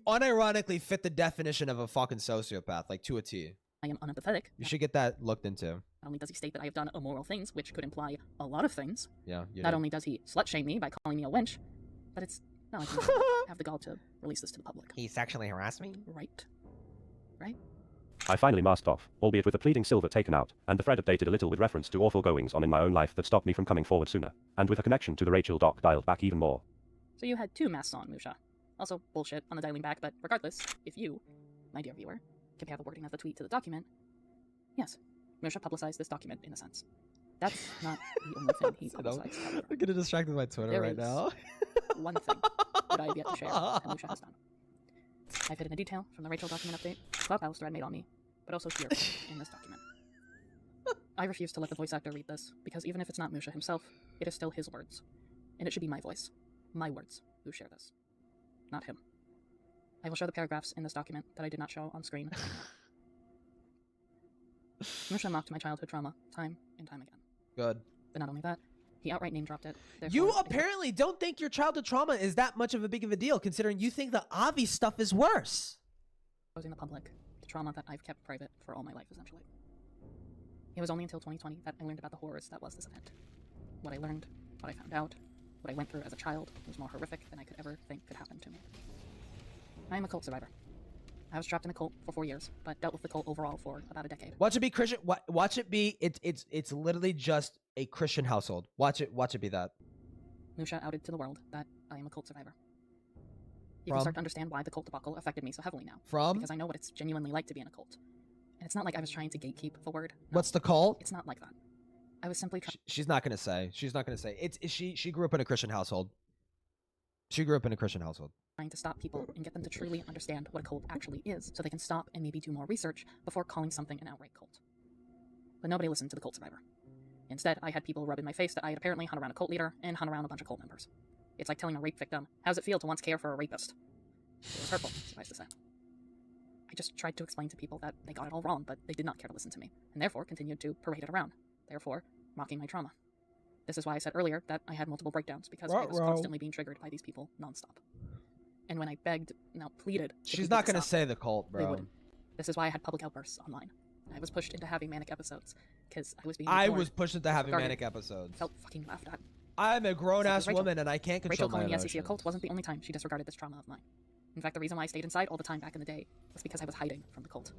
unironically fit the definition of a fucking sociopath, like to a T. I am unempathetic. You should get that looked into. Not only does he state that I have done immoral things, which could imply a lot of things. Yeah. Not only does he slut-shame me by calling me a wench, but it's not like he have the gall to release this to the public. He sexually harassed me? Right. Right? I finally masked off, albeit with the pleading Silver taken out, and the thread updated a little with reference to awful goings on in my own life that stopped me from coming forward sooner, and with a connection to the Rachel doc dialed back even more. So you had 2 masks on, Musha. Also, bullshit on the dialing back, but regardless, if you, my dear viewer, compare the wording of the tweet to the document, yes, Musha publicized this document in a sense. That's not the only thing he publicized. I'm getting distracted by Twitter right now. One thing that I have yet to share, and Musha has done. I've hidden a detail from the Rachel document update, Clubhouse thread made on me, but also here in this document. I refuse to let the voice actor read this, because even if it's not Musha himself, it is still his words. And it should be my voice, my words, who share this. Not him. I will show the paragraphs in this document that I did not show on screen. Musha mocked my childhood trauma, time and time again. Good. But not only that, he outright name-dropped it. You apparently don't think your childhood trauma is that much of a big of a deal, considering you think the Avi stuff is worse. Exposing the public, the trauma that I've kept private for all my life, essentially. It was only until 2020 that I learned about the horrors that was this event. What I learned, what I found out, what I went through as a child was more horrific than I could ever think could happen to me. I am a cult survivor. I was trapped in a cult for 4 years, but dealt with the cult overall for about a decade. Watch it be Christian. Watch it be. It's literally just a Christian household. Watch it be that. Musha outed to the world that I am a cult survivor. You can start to understand why the cult debacle affected me so heavily now. Because I know what it's genuinely like to be in a cult. And it's not like I was trying to gatekeep the word. No, What's the cult? It's not like that. I was simply trying. She's not gonna say. She's not gonna say. She grew up in a Christian household. She grew up in a Christian household. Trying to stop people and get them to truly understand what a cult actually is, so they can stop and maybe do more research before calling something an outright cult. But nobody listened to the cult survivor. Instead, I had people rub in my face that I had apparently hung around a cult leader and hung around a bunch of cult members. It's like telling a rape victim, how's it feel to once care for a rapist? It was hurtful, suffice to say. I just tried to explain to people that they got it all wrong, but they did not care to listen to me, and therefore continued to parade it around, therefore mocking my trauma. This is why I said earlier that I had multiple breakdowns, because I was constantly being triggered by these people nonstop. And when I begged, now pleaded... She's not gonna say the cult, bro. They wouldn't. This is why I had public outbursts online. I was pushed into having manic episodes, because I was being ignored, I was pushed into having manic episodes. Felt fucking laughed at. I'm a grown-ass woman, and I can't control my Rachel calling emotions. the SEC a cult wasn't the only time she disregarded this trauma of mine. In fact, the reason why I stayed inside all the time back in the day was because I was hiding from the cult.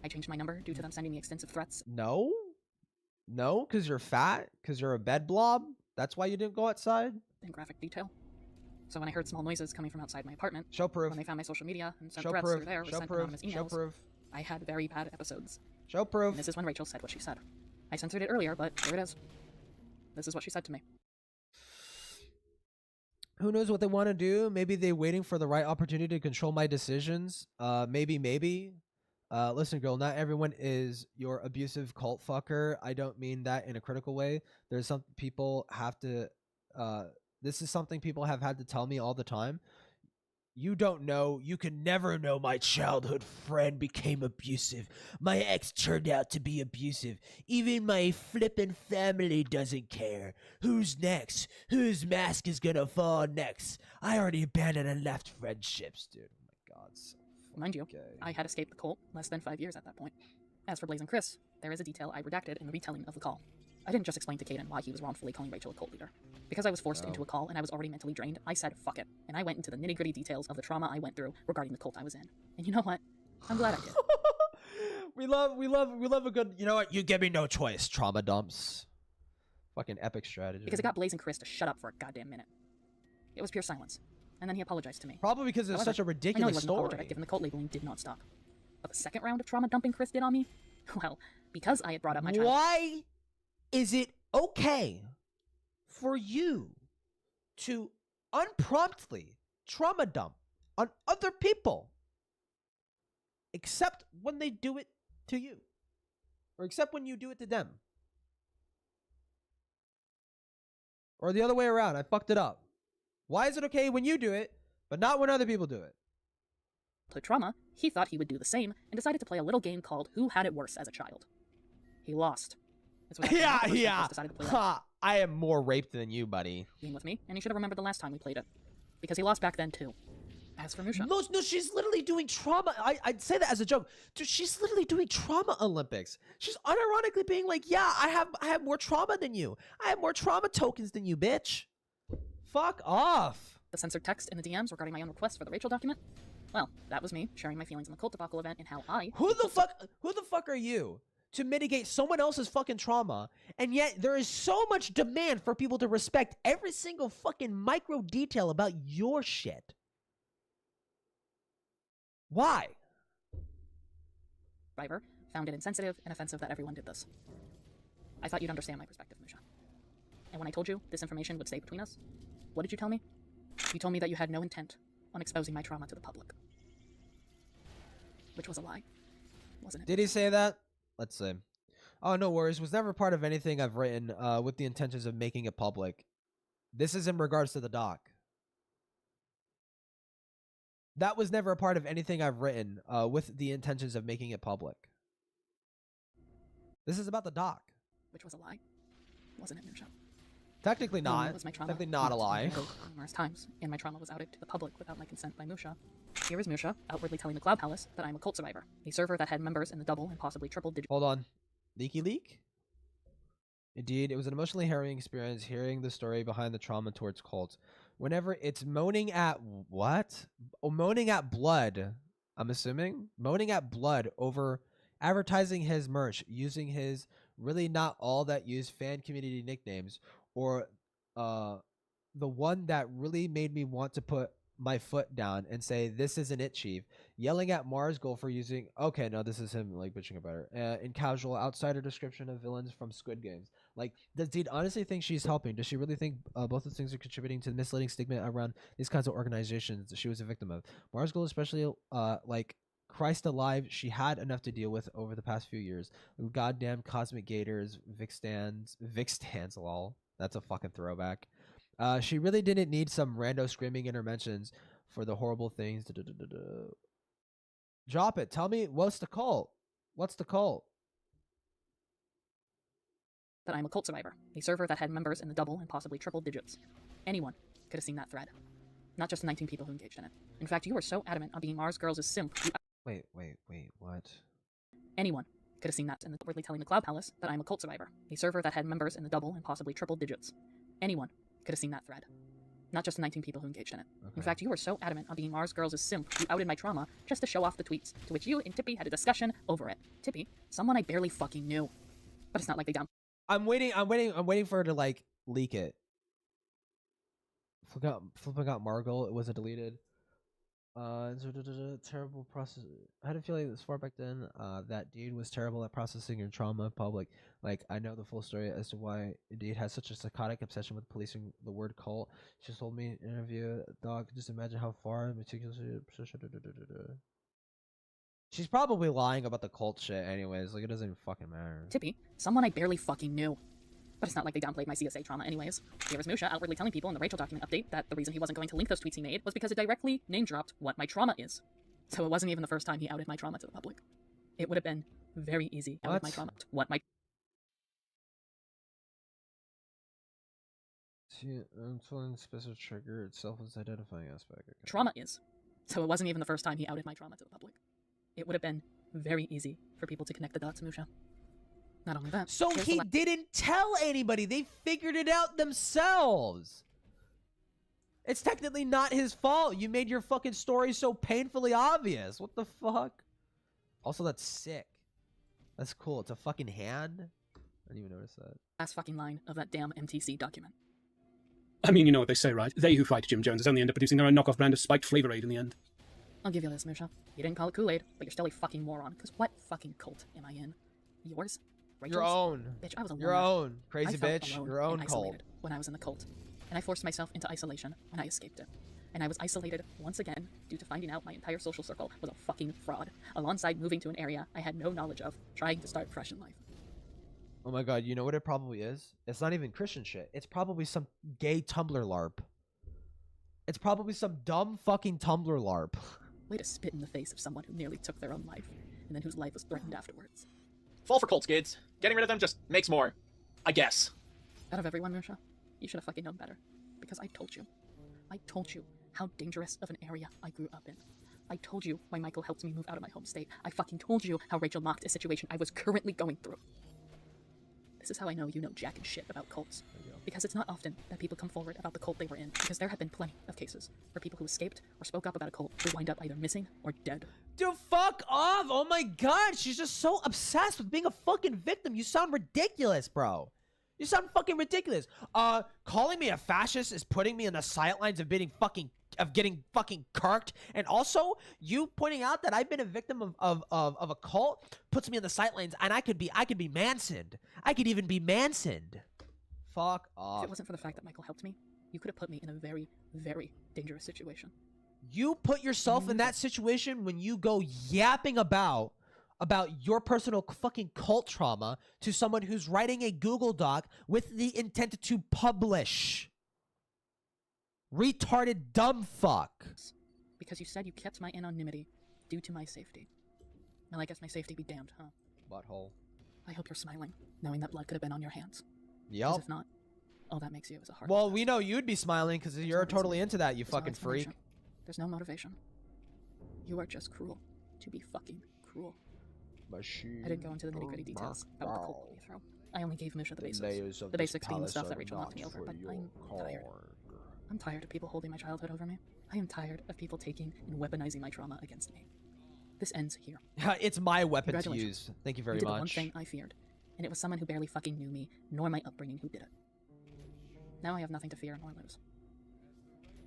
I changed my number due to them sending me extensive threats. No? No? Because you're fat? Because you're a bed blob? That's why you didn't go outside? In graphic detail. So when I heard small noises coming from outside my apartment, show proof. When they found my social media and sent Show threats proof. through there or Show sent proof. anonymous emails, Show proof. I had very bad episodes. Show proof. And this is when Rachel said what she said. I censored it earlier, but here it is. This is what she said to me. Who knows what they want to do? Maybe they're waiting for the right opportunity to control my decisions. Maybe. Listen, girl, not everyone is your abusive cult fucker. I don't mean that in a critical way. There's some people have to, this is something people have had to tell me all the time. You don't know. You can never know. My childhood friend became abusive. My ex turned out to be abusive. Even my flippin' family doesn't care. Who's next? Whose mask is gonna fall next? I already abandoned and left friendships, dude. Oh my god. So mind you, I had escaped the cult less than 5 years at that point. As for Blaze and Chris, there is a detail I redacted in the retelling of the call. I didn't just explain to Caden why he was wrongfully calling Rachel a cult leader. Because I was forced into a call and I was already mentally drained, I said fuck it, and I went into the nitty-gritty details of the trauma I went through regarding the cult I was in. And you know what? I'm glad I did. we love a good, you know what? You give me no choice, trauma dumps. Fucking epic strategy. Because it got Blaze and Chris to shut up for a goddamn minute. It was pure silence. And then he apologized to me. Probably because it's such a ridiculous I know he wasn't story. apologetic, given the cult labeling did not stop. But the second round of trauma dumping Chris did on me? Well, because I had brought up my child. Why is it okay for you to unpromptly trauma dump on other people, except when they do it to you, or except when you do it to them, or the other way around? I fucked it up. Why is it okay when you do it, but not when other people do it? To trauma, he thought he would do the same and decided to play a little game called Who Had It Worse as a Child. He lost. Yeah. Ha, I am more raped than you, buddy. Game with me, and he should have remembered the last time we played it. Because he lost back then, too. As for Musha. No, she's literally doing trauma. I'd say that as a joke. Dude, she's literally doing trauma Olympics. She's unironically being like, yeah, I have more trauma than you. I have more trauma tokens than you, bitch. Fuck off. The censored text in the DMs regarding my own request for the Rachel document? Well, that was me sharing my feelings on the Cult Debacle event and how I... Who the fuck are you to mitigate someone else's fucking trauma, and yet there is so much demand for people to respect every single fucking micro detail about your shit? Why? Survivor found it insensitive and offensive that everyone did this. I thought you'd understand my perspective, Musha. And when I told you this information would stay between us, what did you tell me? You told me that you had no intent on exposing my trauma to the public. Which was a lie, wasn't it? Did he say that? Let's see. Oh, no worries. Was never part of anything I've written with the intentions of making it public. This is in regards to the doc. That was never a part of anything I've written with the intentions of making it public. This is about the doc. Which was a lie, wasn't it, Musha? Technically not. Technically not a lie. Numerous times, and my trauma was outed to the public without my consent by Musha. Here is Musha outwardly telling the Cloud Palace that I'm a cult survivor, a server that had members in the double and possibly triple digit. Hold on. Leaky leak? Indeed, it was an emotionally harrowing experience hearing the story behind the trauma towards cults. Whenever it's moaning at what? Oh, moaning at blood, I'm assuming? Moaning at blood over advertising his merch, using his really not all that used fan community nicknames, or the one that really made me want to put my foot down and say, "This isn't it, chief." Yelling at Marsgul for using, okay, no, this is him like bitching about her, in casual outsider description of villains from Squid Games. Like, does Deed honestly think she's helping? Does she really think both of things are contributing to the misleading stigma around these kinds of organizations that she was a victim of? Marsgul, especially, like, Christ alive, she had enough to deal with over the past few years. Goddamn cosmic gators, Vic stands, lol. That's a fucking throwback. She really didn't need some rando screaming interventions for the horrible things. Drop it. Tell me, what's the cult? What's the cult? That I'm a cult survivor, a server that had members in the double and possibly triple digits. Anyone could have seen that thread. Not just the 19 people who engaged in it. In fact, you were so adamant on being Mars Girls' simp. Wait, what? Anyone could have seen that in the wordly telling the Cloud Palace that I'm a cult survivor, a server that had members in the double and possibly triple digits. Anyone could have seen that thread. Not just the 19 people who engaged in it. Okay. In fact, you were so adamant on being Mars Girls' simp, you outed my trauma just to show off the tweets, to which you and Tippy had a discussion over it. Tippy, someone I barely fucking knew. But it's not like they down. I'm waiting for her to, like, leak it. Flipping out Margot, it wasn't deleted. Terrible process. I had a feeling this far back then, that Deed was terrible at processing your trauma in public. Like, I know the full story as to why Deed has such a psychotic obsession with policing the word cult. She told me in an interview, dog, just imagine how far meticulously. She's probably lying about the cult shit anyways. Like, it doesn't even fucking matter. Tippy, someone I barely fucking knew. But it's not like they downplayed my CSA trauma anyways. Here was Musha outwardly telling people in the Rachel document update that the reason he wasn't going to link those tweets he made was because it directly name-dropped what my trauma is. So it wasn't even the first time he outed my trauma to the public. It would have been very easy to out my trauma. What my... Specific trigger itself is identifying aspect. Okay. Trauma is. So it wasn't even the first time he outed my trauma to the public. It would have been very easy for people to connect the dots, Musha. Not only that. So he didn't tell anybody. They figured it out themselves. It's technically not his fault. You made your fucking story so painfully obvious. What the fuck? Also, that's sick. That's cool. It's a fucking hand. I didn't even notice that. Last fucking line of that damn MTC document. I mean, you know what they say, right? They who fight Jim Jones only end up producing their own knockoff brand of spiked flavor aid in the end. I'll give you this, Musha. You didn't call it Kool-Aid, but you're still a fucking moron. Because what fucking cult am I in? Yours? Rachel's? Your own. Bitch, I was alone. Your own. Crazy I felt bitch. alone Your own and cult. isolated when I was in the cult. And I forced myself into isolation when I escaped it. And I was isolated once again due to finding out my entire social circle was a fucking fraud, alongside moving to an area I had no knowledge of, trying to start fresh in life. Oh my god, you know what it probably is? It's not even Christian shit. It's probably some gay Tumblr LARP. It's probably some dumb fucking Tumblr LARP. Way to spit in the face of someone who nearly took their own life, and then whose life was threatened afterwards. Fall for cults, kids. Getting rid of them just makes more. I guess. Out of everyone, Musha, you should have fucking known better. Because I told you. I told you how dangerous of an area I grew up in. I told you why Michael helped me move out of my home state. I fucking told you how Rachel mocked a situation I was currently going through. This is how I know you know jack and shit about cults. Because it's not often that people come forward about the cult they were in, because there have been plenty of cases where people who escaped or spoke up about a cult would wind up either missing or dead. Dude, fuck off! Oh my god, she's just so obsessed with being a fucking victim. You sound ridiculous, bro. You sound fucking ridiculous. Calling me a fascist is putting me in the sidelines of getting fucking kirked, and also you pointing out that I've been a victim of a cult puts me in the sidelines, and I could be Mansoned. I could even be Mansoned. Fuck off. If it wasn't for the fact that Michael helped me, you could have put me in a very, very dangerous situation. You put yourself in that situation when you go yapping about your personal fucking cult trauma to someone who's writing a Google Doc with the intent to publish. Retarded dumb fuck. Because you said you kept my anonymity due to my safety. Well, I guess my safety be damned, huh? Butthole. I hope you're smiling, knowing that blood could have been on your hands. Yep. 'Cause if not, all that makes you is a heart. Well, we know you'd be smiling because you're totally into that, you fucking freak. There's no motivation. You are just cruel to be fucking cruel. Machine. I didn't go into the nitty-gritty details about what the cult put me through. I only gave Musha the basics. The basics being the stuff that Rachel knocked me over, but I'm tired. I'm tired of people holding my childhood over me. I am tired of people taking and weaponizing my trauma against me. This ends here. It's my weapon to use. Thank you very much. You did the one thing I feared, and it was someone who barely fucking knew me, nor my upbringing, who did it. Now I have nothing to fear nor lose.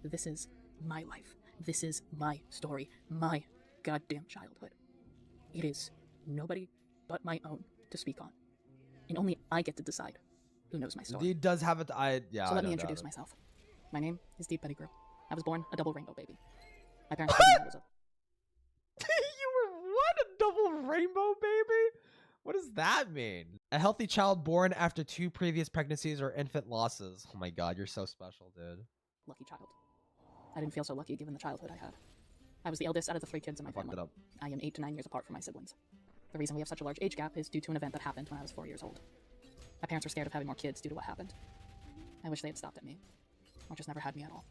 This is my life. This is my story, my goddamn childhood. It is nobody but my own to speak on. And only I get to decide who knows my story. He does have it. So let me introduce myself. My name is Deed Pettigrew. I was born a double rainbow baby. My parents told me I was a... You were what? A double rainbow baby? What does that mean? A healthy child born after 2 previous pregnancies or infant losses. Oh my god, you're so special, dude. Lucky child. I didn't feel so lucky given the childhood I had. I was the eldest out of the 3 kids in my family. I am 8 to 9 years apart from my siblings. The reason we have such a large age gap is due to an event that happened when I was 4 years old. My parents were scared of having more kids due to what happened. I wish they had stopped at me, or just never had me at all.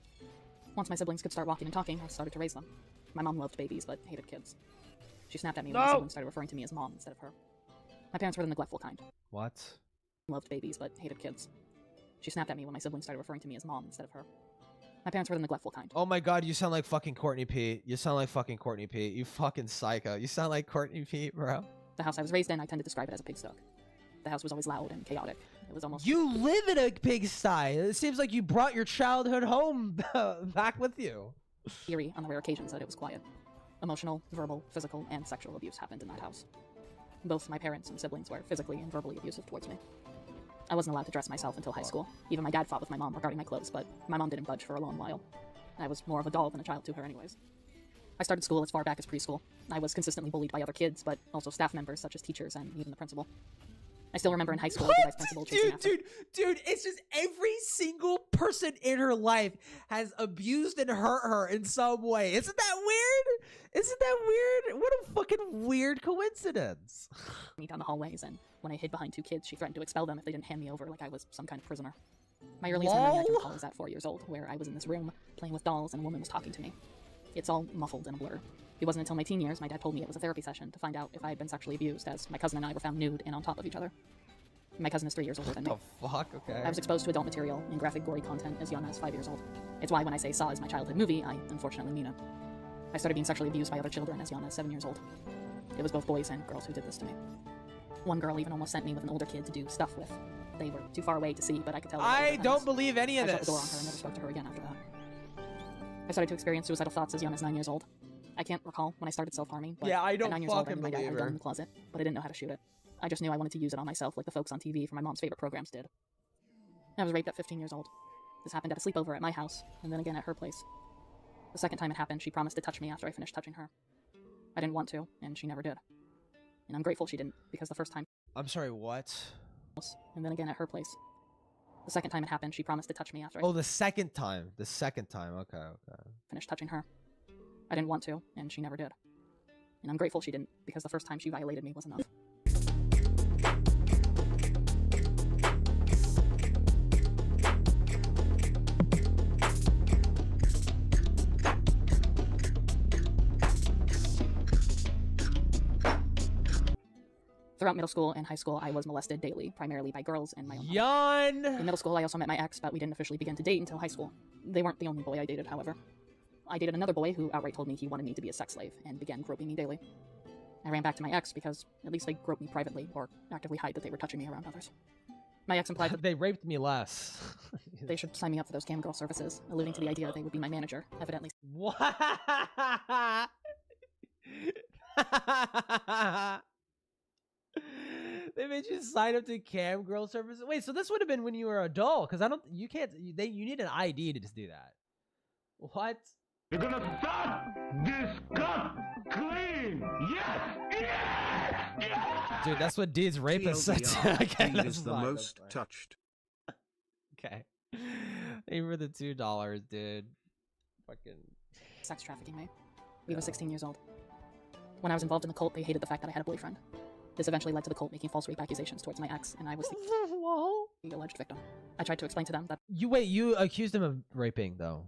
Once my siblings could start walking and talking, I started to raise them. My mom loved babies, but hated kids. She snapped at me when my siblings started referring to me as mom instead of her. My parents were the neglectful kind. What? Loved babies, but hated kids. She snapped at me when my siblings started referring to me as mom instead of her. My parents were the neglectful kind. Oh my god, you sound like fucking Courtney Pete. You sound like fucking Courtney Pete. You fucking psycho. You sound like Courtney Pete, bro. The house I was raised in, I tend to describe it as a pigsty. The house was always loud and chaotic. It was almost... You live in a pigsty. It seems like you brought your childhood home back with you. Eerie on the rare occasions that it was quiet. Emotional, verbal, physical, and sexual abuse happened in that house. Both my parents and siblings were physically and verbally abusive towards me. I wasn't allowed to dress myself until high school. Even my dad fought with my mom regarding my clothes, but my mom didn't budge for a long while. I was more of a doll than a child to her anyways. I started school as far back as preschool. I was consistently bullied by other kids, but also staff members such as teachers and even the principal. I still remember in high school, the vice principal chasing after. Dude, it's just every single person in her life has abused and hurt her in some way. Isn't that weird? Isn't that weird? What a fucking weird coincidence. Me down the hallways, and when I hid behind 2 kids, she threatened to expel them if they didn't hand me over like I was some kind of prisoner. My earliest memory I can recall is at 4 years old, where I was in this room playing with dolls and a woman was talking to me. It's all muffled in a blur. It wasn't until my teen years my dad told me it was a therapy session to find out if I had been sexually abused, as my cousin and I were found nude and on top of each other. My cousin is 3 years older than me. What the fuck? Okay. I was exposed to adult material and graphic, gory content as young as 5 years old. It's why when I say Saw is my childhood movie, I unfortunately mean it. I started being sexually abused by other children as young as 7 years old. It was both boys and girls who did this to me. One girl even almost sent me with an older kid to do stuff with. They were too far away to see, but I could tell. I don't believe any of I shut this. the door on her and never spoke to her again after that. I started to experience suicidal thoughts as young as 9 years old. I can't recall when I started self-harming, but yeah, I don't at 9 years old, I fucking knew my dad believe had a gun her. in the closet, but I didn't know how to shoot it. I just knew I wanted to use it on myself like the folks on TV from my mom's favorite programs did. I was raped at 15 years old. This happened at a sleepover at my house, and then again at her place. The second time it happened, she promised to touch me after I finished touching her. I didn't want to, and she never did. And I'm grateful she didn't, because the first time... I'm sorry, what? And then again at her place. The second time it happened, she promised to touch me after Oh, the second time. The second time. Okay, okay. Finished touching her. I didn't want to, and she never did. And I'm grateful she didn't, because the first time she violated me was enough. Throughout middle school and high school, I was molested daily, primarily by girls and my own Yawn! In middle school, I also met my ex, but we didn't officially begin to date until high school. They weren't the only boy I dated, however. I dated another boy who outright told me he wanted me to be a sex slave, and began groping me daily. I ran back to my ex because at least they groped me privately, or actively hide that they were touching me around others. My ex implied that they raped me less. They should sign me up for those cam girl services, alluding to the idea they would be my manager, evidently. What? They made you sign up to cam girl services. Wait, so this would have been when you were an adult? Because you need an ID to just do that. What? You're gonna start this cut clean. Yes, yes, yes. Dude, that's what Deed's rapist said. Okay, Deed is the most touched. Okay. They were the $2, dude. Fucking Sex trafficking me. We were 16 years old. When I was involved in the cult, they hated the fact that I had a boyfriend. This eventually led to the cult making false rape accusations towards my ex, and I was the alleged victim. I tried to explain to them that... You accused him of raping, though.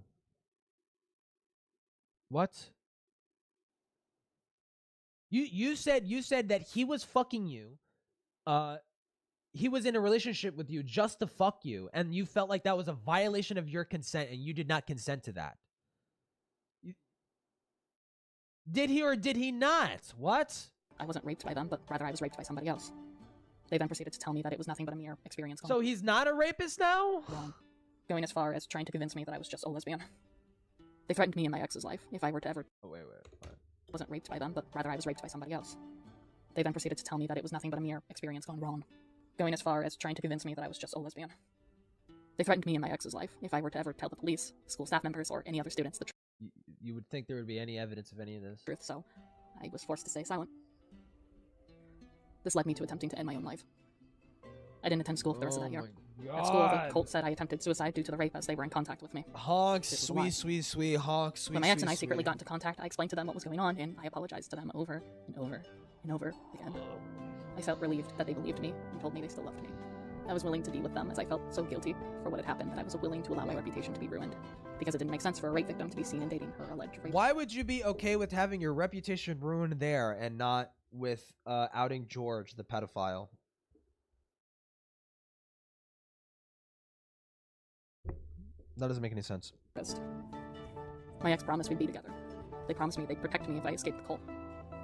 What? You said that he was fucking you. He was in a relationship with you just to fuck you, and you felt like that was a violation of your consent, and you did not consent to that. Did he or did he not? What? I wasn't raped by them, but rather I was raped by somebody else. They then proceeded to tell me that it was nothing but a mere experience. So he's not a rapist now? Wrong. Going as far as trying to convince me that I was just a lesbian. They threatened me in my ex's life if I were to ever... Oh, wait. wasn't raped by them, but rather I was raped by somebody else. They then proceeded to tell me that it was nothing but a mere experience gone wrong, going as far as trying to convince me that I was just a lesbian. They threatened me in my ex's life if I were to ever tell the police, school staff members, or any other students the You would think there would be any evidence of any of this. truth, so I was forced to stay silent. This led me to attempting to end my own life. I didn't attend school for the rest of that year. At school, the cult said I attempted suicide due to the rape as they were in contact with me. Honk, sweet, honk, sweet. When my ex and I secretly got into contact, I explained to them what was going on, and I apologized to them over and over and over again. I felt relieved that they believed me and told me they still loved me. I was willing to be with them as I felt so guilty for what had happened that I was willing to allow my reputation to be ruined, because it didn't make sense for a rape victim to be seen and dating her alleged rape. Why would you be okay with having your reputation ruined there and not with outing George, the pedophile? That doesn't make any sense. My ex promised we'd be together. They promised me they'd protect me if I escaped the cult.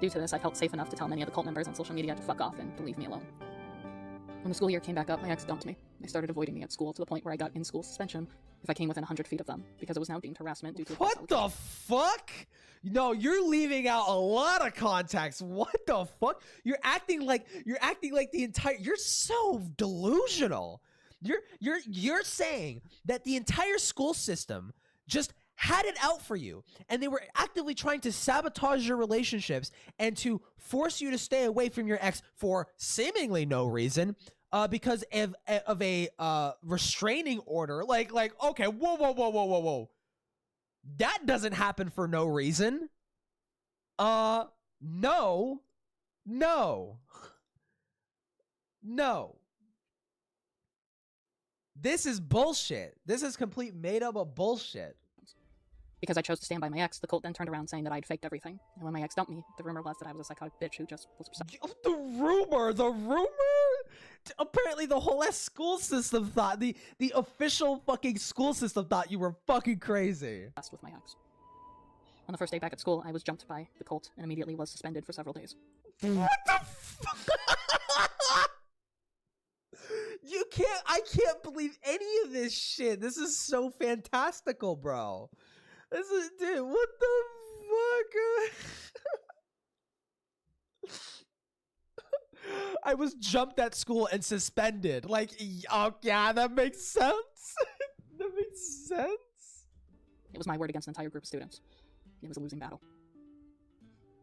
Due to this, I felt safe enough to tell many of the cult members on social media to fuck off and to leave me alone. When the school year came back up, my ex dumped me. They started avoiding me at school to the point where I got in-school suspension if I came within 100 feet of them, because it was now deemed harassment due to What the fuck? No, you're leaving out a lot of context. What the fuck? You're acting like the entire... You're so delusional. You're saying that the entire school system just had it out for you, and they were actively trying to sabotage your relationships and to force you to stay away from your ex for seemingly no reason, because of a restraining order. Like, okay, whoa. That doesn't happen for no reason. No. This is bullshit. This is complete made up of bullshit. Because I chose to stand by my ex, the cult then turned around saying that I'd faked everything. And when my ex dumped me, the rumor was that I was a psychotic bitch who just was obsessed. The rumor? Apparently the whole ass school system thought, the official fucking school system thought you were fucking crazy. With my ex. On the first day back at school, I was jumped by the cult and immediately was suspended for several days. What the I can't believe any of this shit. This is so fantastical, bro. Dude, what the fuck? I was jumped at school and suspended. Like, oh yeah, that makes sense. That makes sense. It was my word against an entire group of students. It was a losing battle.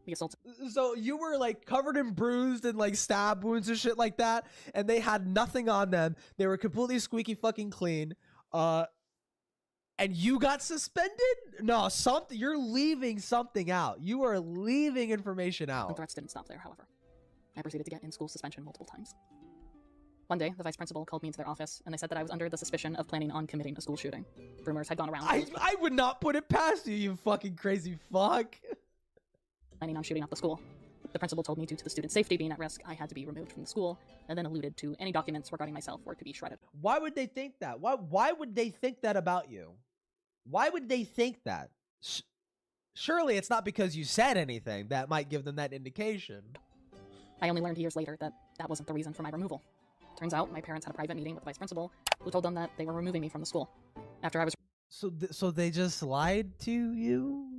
The assault. So you were like covered in bruised and like stab wounds and shit like that, and they had nothing on them. They were completely squeaky fucking clean. And you got suspended? No, you're leaving something out. You are leaving information out. The threats didn't stop there, however. I proceeded to get in-school suspension multiple times. One day, the vice principal called me into their office, and they said that I was under the suspicion of planning on committing a school shooting. Rumors had gone around. I would not put it past you, you fucking crazy fuck. Planning on shooting up the school. The principal told me due to the student's safety being at risk, I had to be removed from the school, and then alluded to any documents regarding myself were to be shredded. Why would they think that? Why would they think that about you? Why would they think that? Surely it's not because you said anything that might give them that indication. I only learned years later that that wasn't the reason for my removal. Turns out my parents had a private meeting with the vice principal, who told them that they were removing me from the school. After I was... So they just lied to you?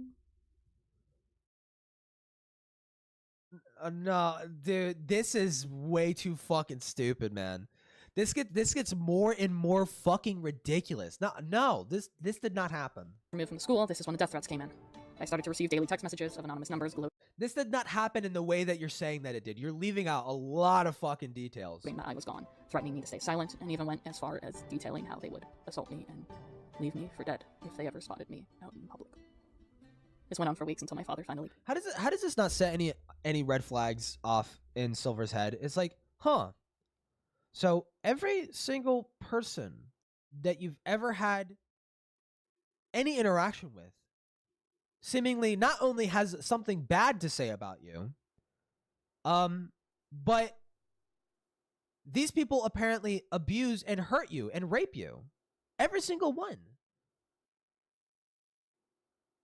No, dude, this is way too fucking stupid, man. This gets more and more fucking ridiculous. No, this did not happen. Removed from the school, this is when the death threats came in. I started to receive daily text messages of anonymous numbers. This did not happen in the way that you're saying that it did. You're leaving out a lot of fucking details. That I was gone, threatening me to stay silent, and even went as far as detailing how they would assault me and leave me for dead if they ever spotted me out in public. This went on for weeks until my father finally... How does this not set any red flags off in Silver's head? It's like, huh. So every single person that you've ever had any interaction with seemingly not only has something bad to say about you, but these people apparently abuse and hurt you and rape you. Every single one.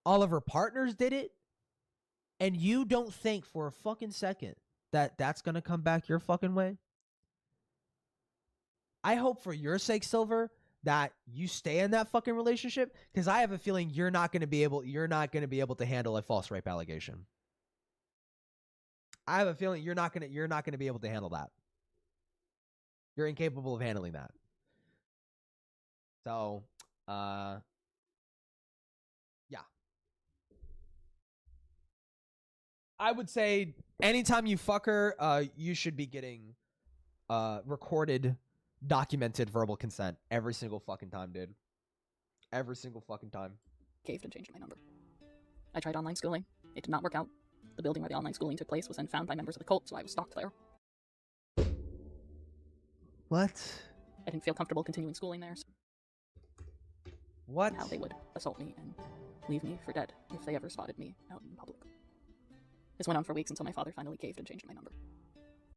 All of her partners did it, and you don't think for a fucking second that that's gonna come back your fucking way? I hope for your sake, Silver, that you stay in that fucking relationship, because I have a feeling you're not going to be able to handle a false rape allegation. I have a feeling you're not going to be able to handle that. You're incapable of handling that. So, yeah. I would say anytime you fuck her, you should be getting recorded, documented verbal consent every single fucking time, dude. Every single fucking time. Caved and changed my number. I tried online schooling. It did not work out. The building where the online schooling took place was then found by members of the cult, so I was stalked there. What? I didn't feel comfortable continuing schooling there. So what? How they would assault me and leave me for dead if they ever spotted me out in public. This went on for weeks until my father finally caved and changed my number.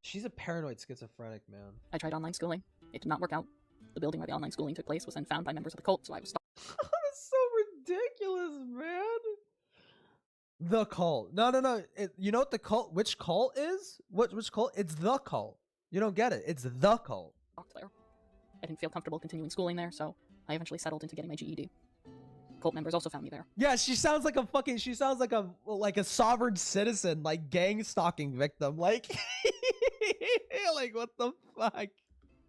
She's a paranoid schizophrenic, man. I tried online schooling. It did not work out. The building where the online schooling took place was then found by members of the cult, so I was stalked. That's so ridiculous, man. The cult. No. You know what the cult? Which cult is? Which cult? It's the cult. You don't get it. It's the cult. There. I didn't feel comfortable continuing schooling there, so I eventually settled into getting my GED. Cult members also found me there. Yeah, she sounds like a sovereign citizen, like gang stalking victim. Like, like what the fuck?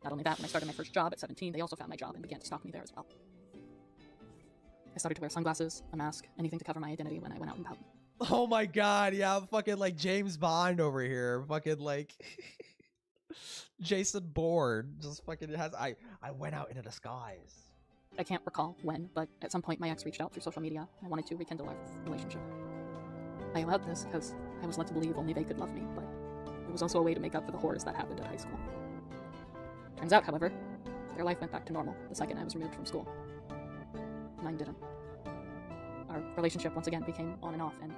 Not only that, when I started my first job at 17, they also found my job and began to stalk me there as well. I started to wear sunglasses, a mask, anything to cover my identity when I went out and about. Oh my god, yeah, fucking like James Bond over here. Fucking like Jason Bourne. Just fucking has I went out in a disguise. I can't recall when, but at some point my ex reached out through social media. I wanted to rekindle our relationship. I allowed this because I was led to believe only they could love me, but it was also a way to make up for the horrors that happened at high school. Turns out, however, their life went back to normal the second I was removed from school. Mine didn't. Our relationship once again became on and off, and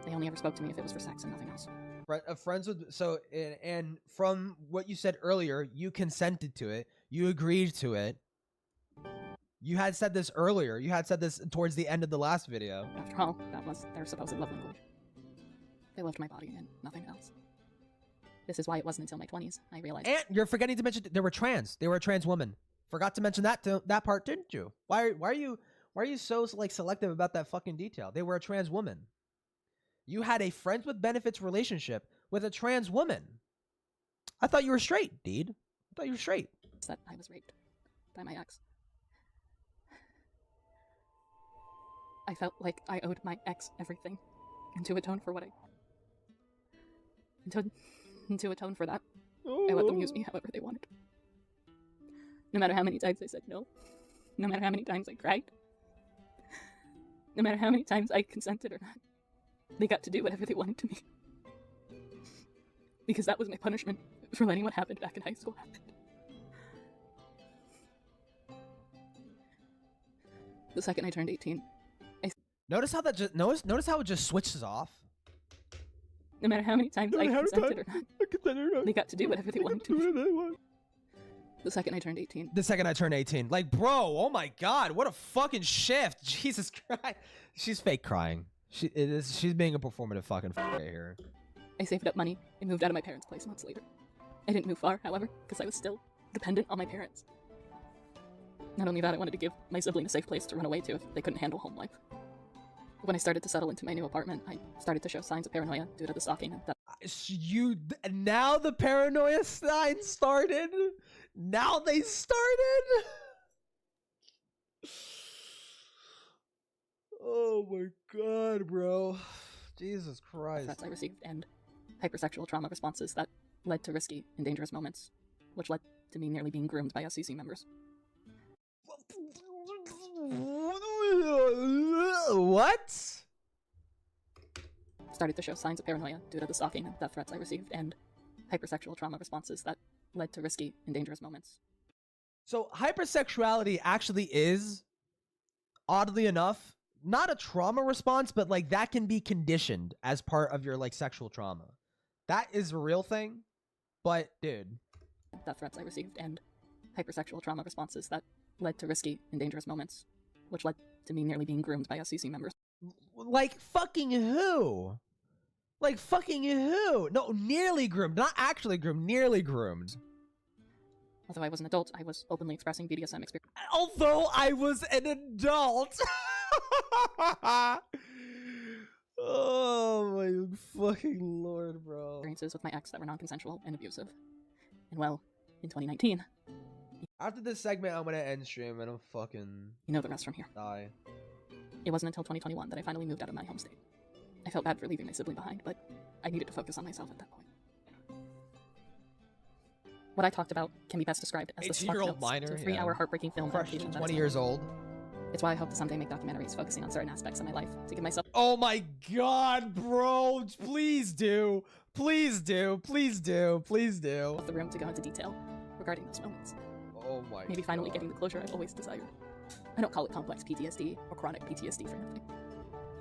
they only ever spoke to me if it was for sex and nothing else. Friends with, so, and from what you said earlier, you consented to it, you agreed to it. You had said this earlier. You had said this towards the end of the last video. After all, that was their supposed love language. They loved my body and nothing else. This is why it wasn't until my 20s I realized. And you're forgetting to mention they were trans. They were a trans woman. Forgot to mention that part, didn't you? Why are you so like selective about that fucking detail? They were a trans woman. You had a friends with benefits relationship with a trans woman. I thought you were straight, dude. I thought you were straight. That I was raped by my ex. I felt like I owed my ex everything, and to atone for what to atone for that, I let them use me however they wanted. No matter how many times I said no, no matter how many times I cried, no matter how many times I consented or not, they got to do whatever they wanted to me. Because that was my punishment for letting what happened back in high school happen. The second I turned 18, notice how that just notice how it just switches off. No matter how many times I consented or not, they got to do whatever they wanted to me. The second I turned 18. The second I turned 18. Like, bro, oh my god, what a fucking shift. Jesus Christ. She's fake crying. She's being a performative fucking here. I saved up money and moved out of my parents' place months later. I didn't move far, however, because I was still dependent on my parents. Not only that, I wanted to give my sibling a safe place to run away to if they couldn't handle home life. When I started to settle into my new apartment, I started to show signs of paranoia due to the stalking. Now the paranoia signs started? Now they started? Oh my god, bro. Jesus Christ. Threats I received and hypersexual trauma responses that led to risky and dangerous moments, which led to me nearly being groomed by SCC members. What? Started to show signs of paranoia due to the stalking and death threats I received and hypersexual trauma responses that led to risky and dangerous moments. So hypersexuality actually is, oddly enough, not a trauma response, but like that can be conditioned as part of your like sexual trauma. That is a real thing, but dude. Death threats I received and hypersexual trauma responses that led to risky and dangerous moments, which led to me nearly being groomed by SCC members. Like fucking who? Like fucking who? No, nearly groomed, not actually groomed, nearly groomed. Although I was an adult, I was openly expressing BDSM experience. Although I was an adult. Oh my fucking lord, bro. Experiences with my ex that were non-consensual and abusive. And well, in 2019... After this segment, I'm gonna end stream and I'm fucking... You know the rest from here. Die. It wasn't until 2021 that I finally moved out of my home state. I felt bad for leaving my sibling behind, but I needed to focus on myself at that point. What I talked about can be best described as the 18-year-old minor, to 3-hour heartbreaking film adaptation. 20 years old. It's why I hope to someday make documentaries focusing on certain aspects of my life to give myself... Oh my god, bro! Please do! Please do! Please do! Please do! ...the room to go into detail regarding those moments. Oh my Maybe finally getting the closure I've always desired. I don't call it complex PTSD or chronic PTSD for nothing.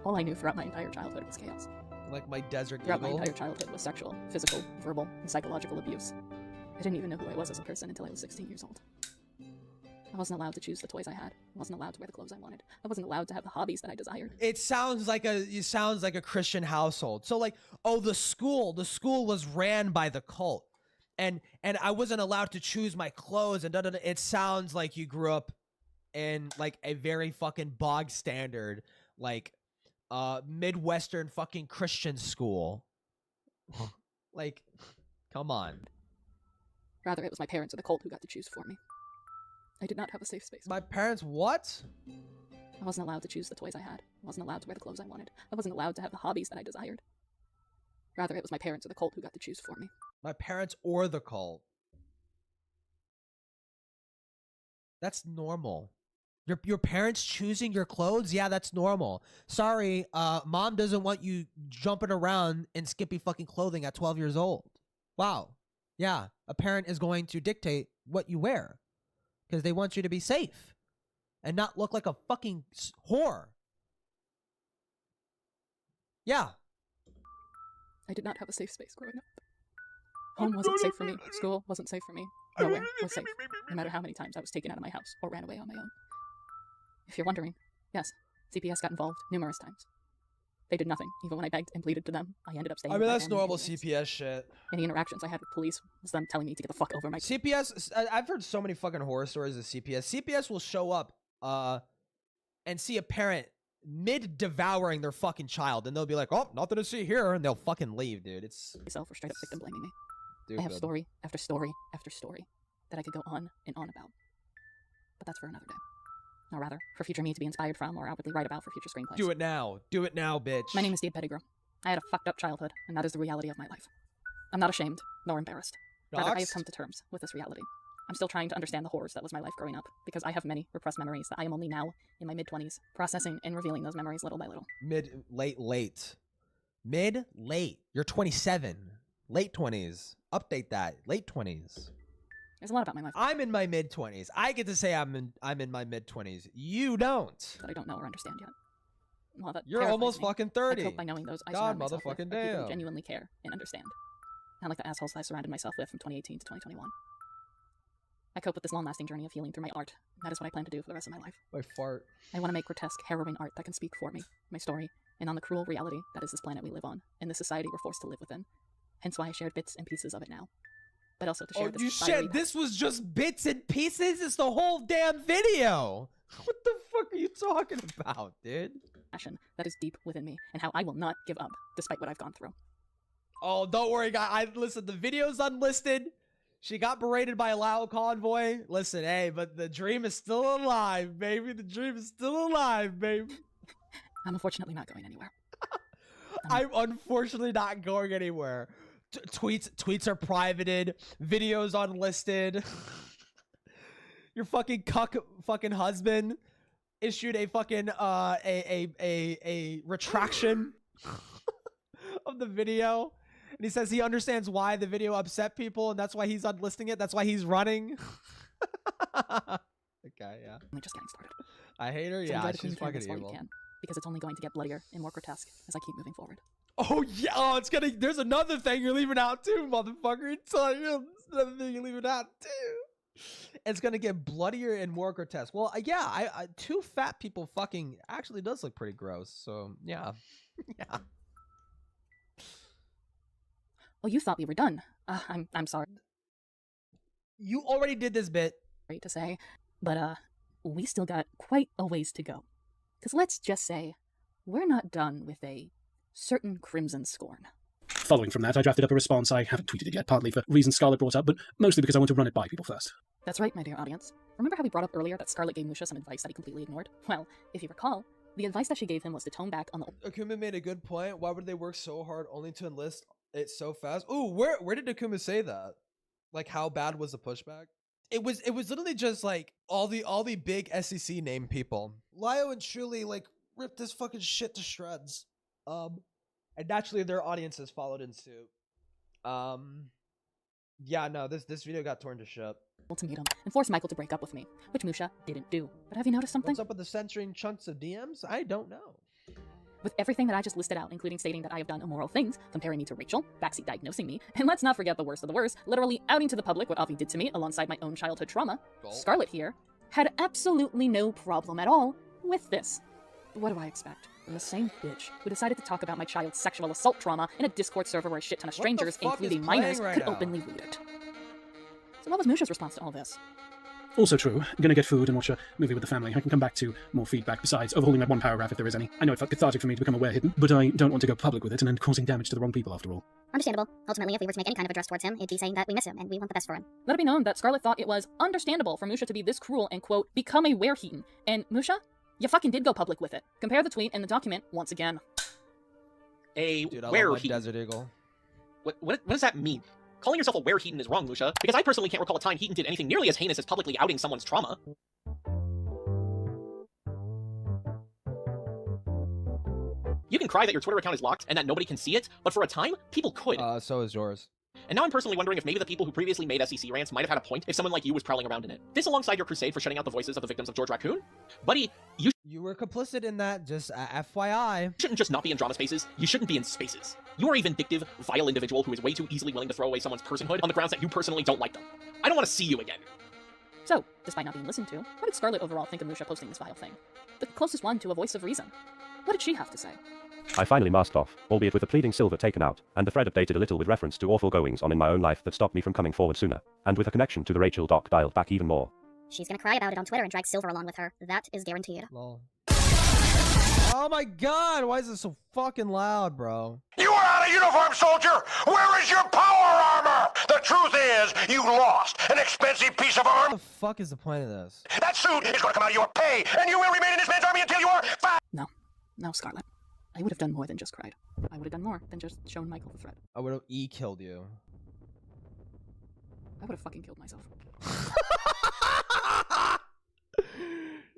All I knew throughout my entire childhood was chaos. Like my desert Throughout eagle. my entire childhood was sexual, physical, verbal, and psychological abuse. I didn't even know who I was as a person until I was 16 years old. I wasn't allowed to choose the toys I had. I wasn't allowed to wear the clothes I wanted. I wasn't allowed to have the hobbies that I desired. It sounds like a Christian household. So like, oh, the school was ran by the cult. And I wasn't allowed to choose my clothes and da da da. It sounds like you grew up in like a very fucking bog standard, like Midwestern fucking Christian school. Like, come on. Rather, it was my parents or the cult who got to choose for me. I did not have a safe space. My parents what? I wasn't allowed to choose the toys I had. I wasn't allowed to wear the clothes I wanted. I wasn't allowed to have the hobbies that I desired. Rather, it was my parents or the cult who got to choose for me. My parents or the cult. That's normal. Your parents choosing your clothes? Yeah, that's normal. Sorry, mom doesn't want you jumping around in skimpy fucking clothing at 12 years old. Wow. Yeah, a parent is going to dictate what you wear because they want you to be safe and not look like a fucking whore. Yeah. I did not have a safe space growing up. Home wasn't safe for me. School wasn't safe for me. Nowhere was safe, no matter how many times I was taken out of my house or ran away on my own. If you're wondering, yes, CPS got involved numerous times. They did nothing, even when I begged and pleaded to them. I ended up staying. I mean, that's normal CPS shit. Any interactions I had with police was them telling me to get the fuck over my... CPS, I've heard so many fucking horror stories of CPS. CPS will show up and see a parent mid-devouring their fucking child, and they'll be like, oh, nothing to see here, and they'll fucking leave, dude. It's... Myself or straight up victim blaming me. Dude, I have story after story after story that I could go on and on about. But that's for another day. Or rather, for future me to be inspired from or outwardly write about for future screenplays. Do it now. Do it now, bitch. My name is Deed Pettigrew. I had a fucked up childhood, and that is the reality of my life. I'm not ashamed, nor embarrassed. Rather, I have come to terms with this reality. I'm still trying to understand the horrors that was my life growing up, because I have many repressed memories that I am only now, in my mid-20s, processing and revealing those memories little by little. Late. You're 27. Late 20s. Update that. Late 20s. There's a lot about my life. I'm in my mid-20s. I get to say I'm in my mid-20s. You don't. That I don't know or understand yet. Well, that You're almost fucking 30. I cope by knowing those I God surround myself with motherfucking are people who damn. genuinely care and understand. Not like the assholes I surrounded myself with from 2018 to 2021. I cope with this long-lasting journey of healing through my art. That is what I plan to do for the rest of my life. My fart. I want to make grotesque, harrowing art that can speak for me, my story, and on the cruel reality that is this planet we live on, and the society we're forced to live within. Hence why I shared bits and pieces of it now. But also to share this you fiery said this was just bits and pieces? It's the whole damn video. What the fuck are you talking about, dude? passion that is deep within me, and how I will not give up, despite what I've gone through. Oh, don't worry, guys. Listen, the video's unlisted. She got berated by a loud convoy. Listen, hey, but the dream is still alive, baby. The dream is still alive, baby. I'm unfortunately not going anywhere. I'm unfortunately not going anywhere. Tweets are privated. Videos unlisted. Your fucking cuck fucking husband issued a fucking a retraction of the video. And he says he understands why the video upset people, and that's why he's unlisting it. That's why he's running. Okay, yeah. I'm just getting started. I hate her. So Yeah, enjoy the she's Queen Canvas fucking while evil. you can, because it's only going to get bloodier and more grotesque as I keep moving forward. Oh yeah, oh it's gonna. There's another thing you're leaving out too, motherfucker. It's another thing you're leaving out too. It's gonna get bloodier and more grotesque. Well, yeah, I two fat people fucking actually does look pretty gross. So yeah, yeah. Oh, you thought we were done. I'm sorry. You already did this bit. Great to say, but we still got quite a ways to go. Because let's just say, we're not done with a certain crimson scorn. Following from that, I drafted up a response. I haven't tweeted it yet, partly for reasons Scarlett brought up, but mostly because I want to run it by people first. That's right, my dear audience. Remember how we brought up earlier that Scarlett gave Musha some advice that he completely ignored? Well, if you recall, the advice that she gave him was to tone back on the... Akuma made a good point. Why would they work so hard only to enlist it so fast? Ooh, where did Akuma say that? Like, how bad was the pushback? It was literally just like all the big SEC name people. Lio and Truly like ripped this fucking shit to shreds. And naturally their audiences followed in suit. Yeah, no, this video got torn to shit. Ultimatum and forced Michael to break up with me, which Musha didn't do. But have you noticed something? What's up with the censoring chunks of DMs? I don't know. With everything that I just listed out, including stating that I have done immoral things, comparing me to Rachel, backseat diagnosing me, and let's not forget the worst of the worst, literally outing to the public what Avi did to me alongside my own childhood trauma, Scarlett here had absolutely no problem at all with this. But what do I expect from the same bitch who decided to talk about my child's sexual assault trauma in a Discord server where a shit ton of strangers, including minors, could openly read it? So what was Musha's response to all this? Also true. I'm gonna get food and watch a movie with the family. I can come back to more feedback besides overhauling that one paragraph if there is any. I know it felt cathartic for me to become aware hidden, but I don't want to go public with it and then causing damage to the wrong people after all. Understandable. Ultimately, if we were to make any kind of address towards him, it'd be saying that we miss him and we want the best for him. Let it be known that Scarlett thought it was understandable for Musha to be this cruel and, quote, become a were-heaton. And Musha, you fucking did go public with it. Compare the tweet and the document once again. Were-heaton. Desert Eagle. What does that mean? Calling yourself a were-heaton is wrong, Musha, because I personally can't recall a time Heaton did anything nearly as heinous as publicly outing someone's trauma. You can cry that your Twitter account is locked and that nobody can see it, but for a time, people could. So is yours. And now I'm personally wondering if maybe the people who previously made SEC rants might have had a point if someone like you was prowling around in it. This alongside your crusade for shutting out the voices of the victims of George Raccoon? Buddy, you were complicit in that, just FYI. Shouldn't just not be in drama spaces, you shouldn't be in spaces. You are a vindictive, vile individual who is way too easily willing to throw away someone's personhood on the grounds that you personally don't like them. I don't want to see you again. So, despite not being listened to, what did Scarlett overall think of Musha posting this vile thing? The closest one to a voice of reason. What did she have to say? I finally masked off, albeit with the pleading silver taken out, and the thread updated a little with reference to awful goings on in my own life that stopped me from coming forward sooner, and with a connection to the Rachel doc dialed back even more. She's gonna cry about it on Twitter and drag Silver along with her. That is guaranteed. Lol. Oh my god, why is it so fucking loud, bro? You are out of uniform, soldier! Where is your power armor? The truth is, you lost an expensive piece of armor. What the fuck is the point of this? That suit is gonna come out of your pay, and you will remain in this man's army until you are No, Scarlett. I would have done more than just cried. I would have done more than just shown Michael the thread. I would have killed you. I would have fucking killed myself.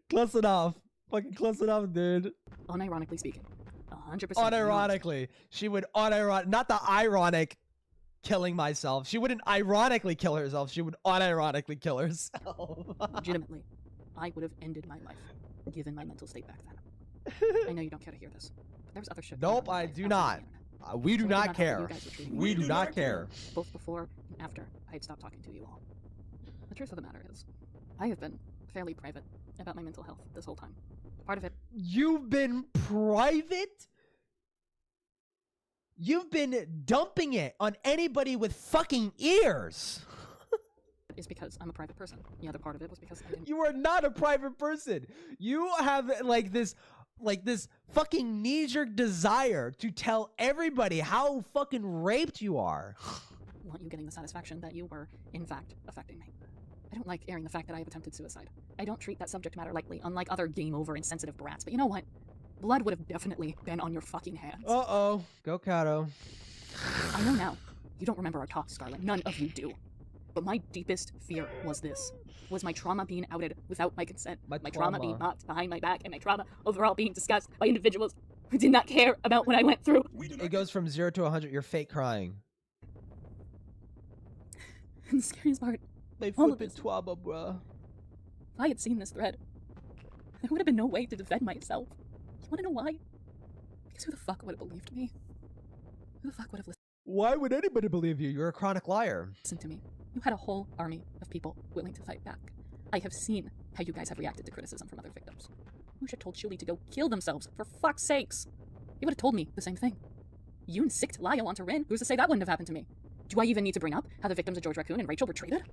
Close enough. Fucking close enough, dude. Unironically speaking. 100%. Unironically. She would not the ironic killing myself. She wouldn't ironically kill herself. She would unironically kill herself. Legitimately. I would have ended my life, given my mental state back then. I know you don't care to hear this, but there's other shit. Nope, I do not. We do not care. We do not care. Both before and after I had stopped talking to you all. The truth of the matter is, I have been fairly private about my mental health this whole time. Part of it. You've been private? You've been dumping it on anybody with fucking ears. Is because I'm a private person. The other part of it was because I didn't. You are not a private person. You have like this fucking knee-jerk desire to tell everybody how fucking raped you are. Want you getting the satisfaction that you were, in fact, affecting me. I don't like airing the fact that I have attempted suicide. I don't treat that subject matter lightly, unlike other game-over insensitive brats. But you know what? Blood would have definitely been on your fucking hands. Uh-oh. Go Kato. I know now. You don't remember our talk, Scarlett. None of you do. But my deepest fear was this. Was my trauma being outed without my consent. My trauma being mocked behind my back, and my trauma overall being discussed by individuals who did not care about what I went through. It goes from 0 to 100. You're fake crying. And the scariest part. My flippin' trauma, bruh. If I had seen this thread, there would have been no way to defend myself. You wanna know why? Because who the fuck would have believed me? Who the fuck would have listened? Why would anybody believe you? You're a chronic liar. Listen to me. You had a whole army of people willing to fight back. I have seen how you guys have reacted to criticism from other victims. Musha told Shuli to go kill themselves, for fuck's sakes. He would have told me the same thing. You sicked Lio onto Rin. Who's to say that wouldn't have happened to me? Do I even need to bring up how the victims of George Raccoon and Rachel were treated?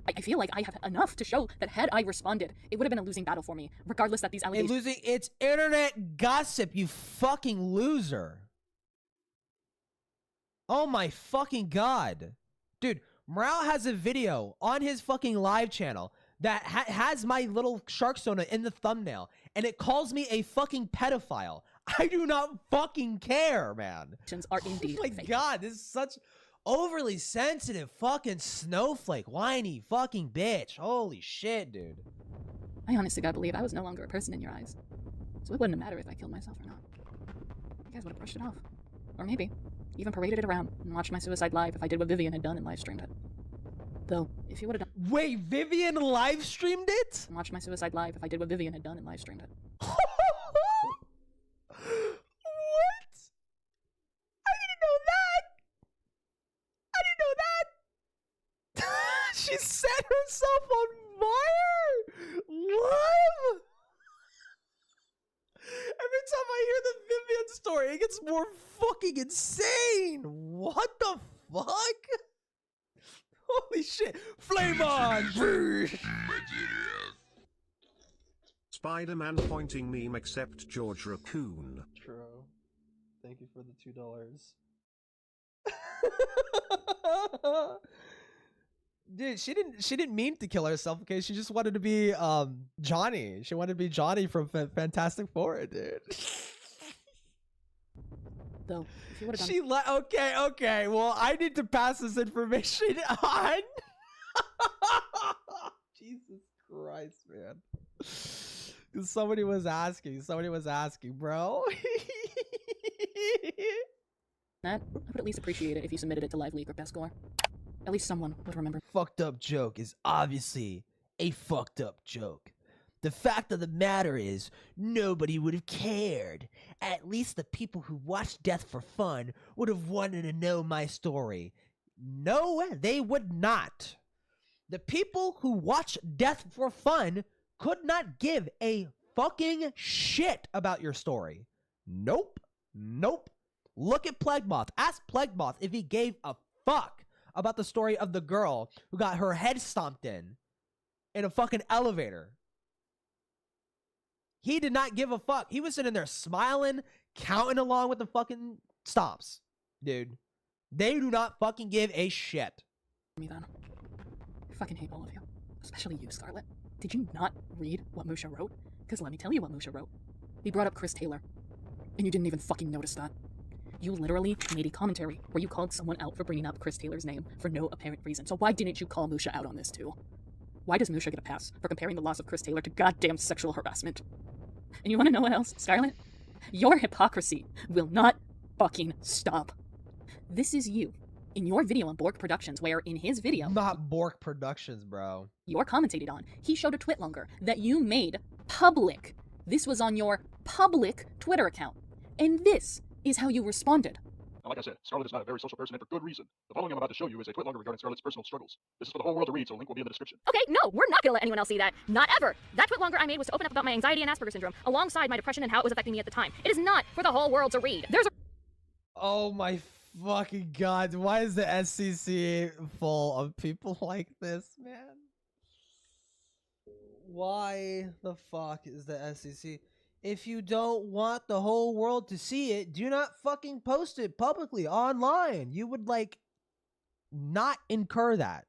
I feel like I have enough to show that had I responded, it would have been a losing battle for me, regardless that these allegations... It's internet gossip, you fucking loser. Oh my fucking god. Dude, Morale has a video on his fucking live channel that has my little shark soda in the thumbnail, and it calls me a fucking pedophile. I do not fucking care, man. ...are indeed oh my god, this is such overly sensitive fucking snowflake, whiny fucking bitch. Holy shit, dude. I honestly gotta believe I was no longer a person in your eyes. So it wouldn't have mattered if I killed myself or not. You guys would have brushed it off. Or maybe even paraded it around and watched my suicide live if I did what Vivian had done and live streamed it. Though, if you would have done... Wait, Vivian live streamed it? Watched my suicide live if I did what Vivian had done and live streamed it. What? I didn't know that! I didn't know that! She set herself on fire! What? Every time I hear the Vivian story, it gets more fucking insane! What the fuck? Holy shit! Flame on! Spider-Man pointing meme except George Raccoon. True. Thank you for the $2. Dude, she didn't mean to kill herself, okay? She just wanted to be Johnny. She wanted to be Johnny from Fantastic Four, dude. Though, if you would have done... Okay. Well, I need to pass this information on. Jesus Christ, man. Somebody was asking, bro. That, I would at least appreciate it if you submitted it to Live Leak or Best Score. At least someone would remember. Fucked up joke is obviously a fucked up joke. The fact of the matter is, nobody would have cared. At least the people who watched Death for Fun would have wanted to know my story. No, they would not. The people who watch Death for Fun could not give a fucking shit about your story. Nope. Look at Plague Moth. Ask Plague Moth if he gave a fuck about the story of the girl who got her head stomped in a fucking elevator. He did not give a fuck. He was sitting there smiling, counting along with the fucking stomps. Dude, they do not fucking give a shit. Me then. I fucking hate all of you. Especially you, Scarlet. Did you not read what Musha wrote? Because let me tell you what Musha wrote. He brought up Chris Taylor. And you didn't even fucking notice that. You literally made a commentary where you called someone out for bringing up Chris Taylor's name for no apparent reason. So why didn't you call Musha out on this too? Why does Musha get a pass for comparing the loss of Chris Taylor to goddamn sexual harassment? And you want to know what else, Scarlet? Your hypocrisy will not fucking stop. This is you in your video on Bork Productions, where in his video... Not Bork Productions, bro. You're commentated on. He showed a twitlonger that you made public. This was on your public Twitter account. And this is how you responded. Now, like I said, Scarlet is not a very social person, and for good reason. The following I'm about to show you is a twitlonger regarding Scarlet's personal struggles. This is for the whole world to read, so a link will be in the description. Okay, no, we're not gonna let anyone else see that. Not ever. That twitlonger I made was to open up about my anxiety and Asperger's syndrome, alongside my depression and how it was affecting me at the time. It is not for the whole world to read. There's a... Oh my fucking god, why is the SCC full of people like this, man? Why the fuck is the SCC? If you don't want the whole world to see it, do not fucking post it publicly online. You would, like, not incur that.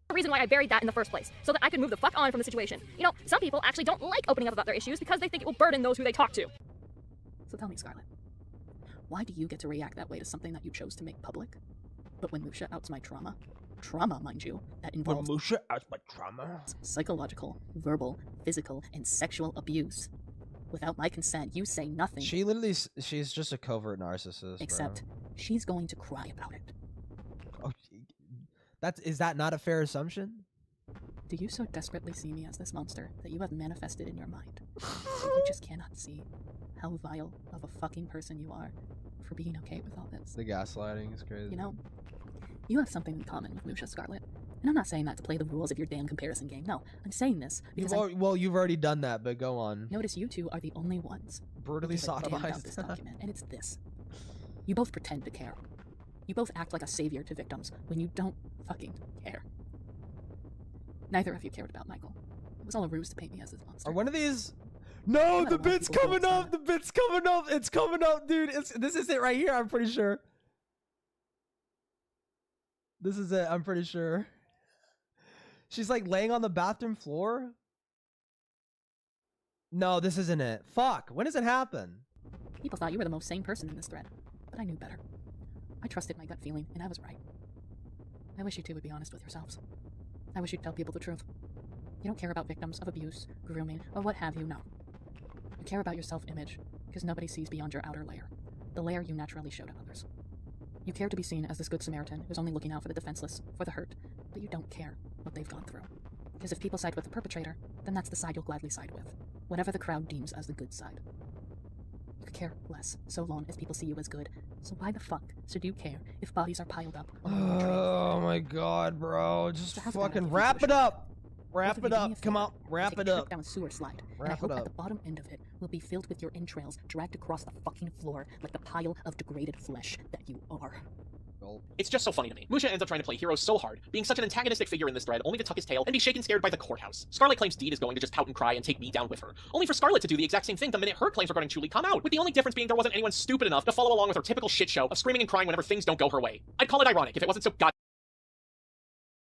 The reason why I buried that in the first place, so that I could move the fuck on from the situation. You know, some people actually don't like opening up about their issues because they think it will burden those who they talk to. So tell me, Scarlet, why do you get to react that way to something that you chose to make public? But when Musha outs my trauma, mind you, that involves Musha outs my trauma, psychological, verbal, physical, and sexual abuse. Without my consent, you say nothing. She literally, she's just a covert narcissist. Except, she's going to cry about it. Oh, is that not a fair assumption? Do you so desperately see me as this monster that you have manifested in your mind? That you just cannot see how vile of a fucking person you are for being okay with all this? The gaslighting is crazy. You know, you have something in common with Musha, Scarlet. And I'm not saying that to play the rules of your damn comparison game. No, I'm saying this because well, you've already done that, but go on. Notice you two are the only ones brutally sodomized this document, and it's this. You both pretend to care. You both act like a savior to victims when you don't fucking care. Neither of you cared about Michael. It was all a ruse to paint me as this monster. Are one of these? No, the bit's coming up. The bit's coming up. It's coming up, dude. This is it right here. I'm pretty sure. This is it. I'm pretty sure. She's like laying on the bathroom floor. No, this isn't it. Fuck. When does it happen? People thought you were the most sane person in this thread, but I knew better. I trusted my gut feeling, and I was right. I wish you two would be honest with yourselves. I wish you'd tell people the truth. You don't care about victims of abuse, grooming, or what have you, no. You care about your self-image, because nobody sees beyond your outer layer, the layer you naturally show to others. You care to be seen as this good Samaritan who's only looking out for the defenseless, for the hurt, but you don't care what they've gone through. Because if people side with the perpetrator, then that's the side you'll gladly side with, whatever the crowd deems as the good side. You could care less, so long as people see you as good. So why the fuck should you care if bodies are piled up? Oh my god, bro. Just fucking wrap it up. Wrap it up. Come on, wrap it up. Down a sewer slide. Wrap and I hope it up. at the bottom end of it will be filled with your entrails dragged across the fucking floor like the pile of degraded flesh that you are. It's just so funny to me. Musha ends up trying to play hero so hard, being such an antagonistic figure in this thread, only to tuck his tail and be shaken scared by the courthouse. Scarlet claims Deed is going to just pout and cry and take me down with her, only for Scarlet to do the exact same thing the minute her claims regarding Chuli come out, with the only difference being there wasn't anyone stupid enough to follow along with her typical shit show of screaming and crying whenever things don't go her way. I'd call it ironic if it wasn't so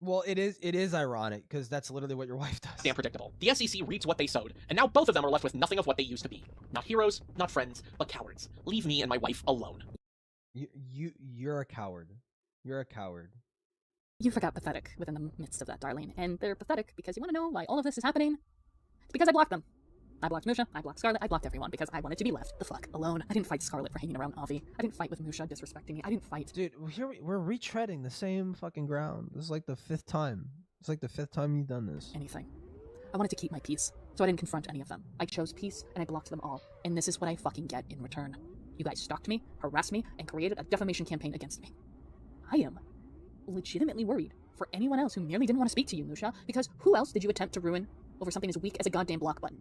Well, it is ironic, because that's literally what your wife does. damn predictable. The SEC reaps what they sowed, and now both of them are left with nothing of what they used to be. Not heroes, not friends, but cowards. Leave me and my wife alone. You're a coward. You're a coward. You forgot pathetic within the midst of that, Darlene. And they're pathetic because you want to know why all of this is happening? It's because I blocked them. I blocked Musha, I blocked Scarlet, I blocked everyone because I wanted to be left the fuck alone. I didn't fight Scarlet for hanging around Avi. I didn't fight with Musha disrespecting me. I didn't fight. Dude, here we're retreading the same fucking ground. This is like the 5th time. It's like the 5th time you've done this. Anything. I wanted to keep my peace, so I didn't confront any of them. I chose peace and I blocked them all. And this is what I fucking get in return. You guys stalked me, harassed me, and created a defamation campaign against me. I am legitimately worried for anyone else who merely didn't want to speak to you, Musha, because who else did you attempt to ruin over something as weak as a goddamn block button?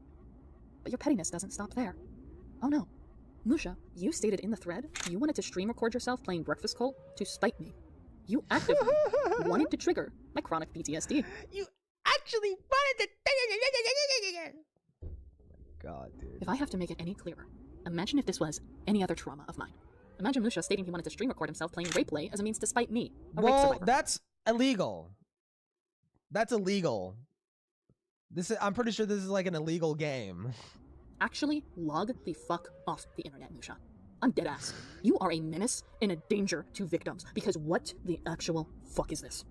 But your pettiness doesn't stop there. Oh no. Musha, you stated in the thread you wanted to stream record yourself playing Breakfast Cult to spite me. You actively wanted to trigger my chronic PTSD. You actually wanted to... God, dude. If I have to make it any clearer, imagine if this was any other trauma of mine. Imagine Musha stating he wanted to stream record himself playing Rape Play as a means to spite me, a rape survivor. That's illegal. That's illegal. I'm pretty sure this is like an illegal game. Actually, log the fuck off the internet, Musha. I'm dead ass. You are a menace and a danger to victims, because what the actual fuck is this?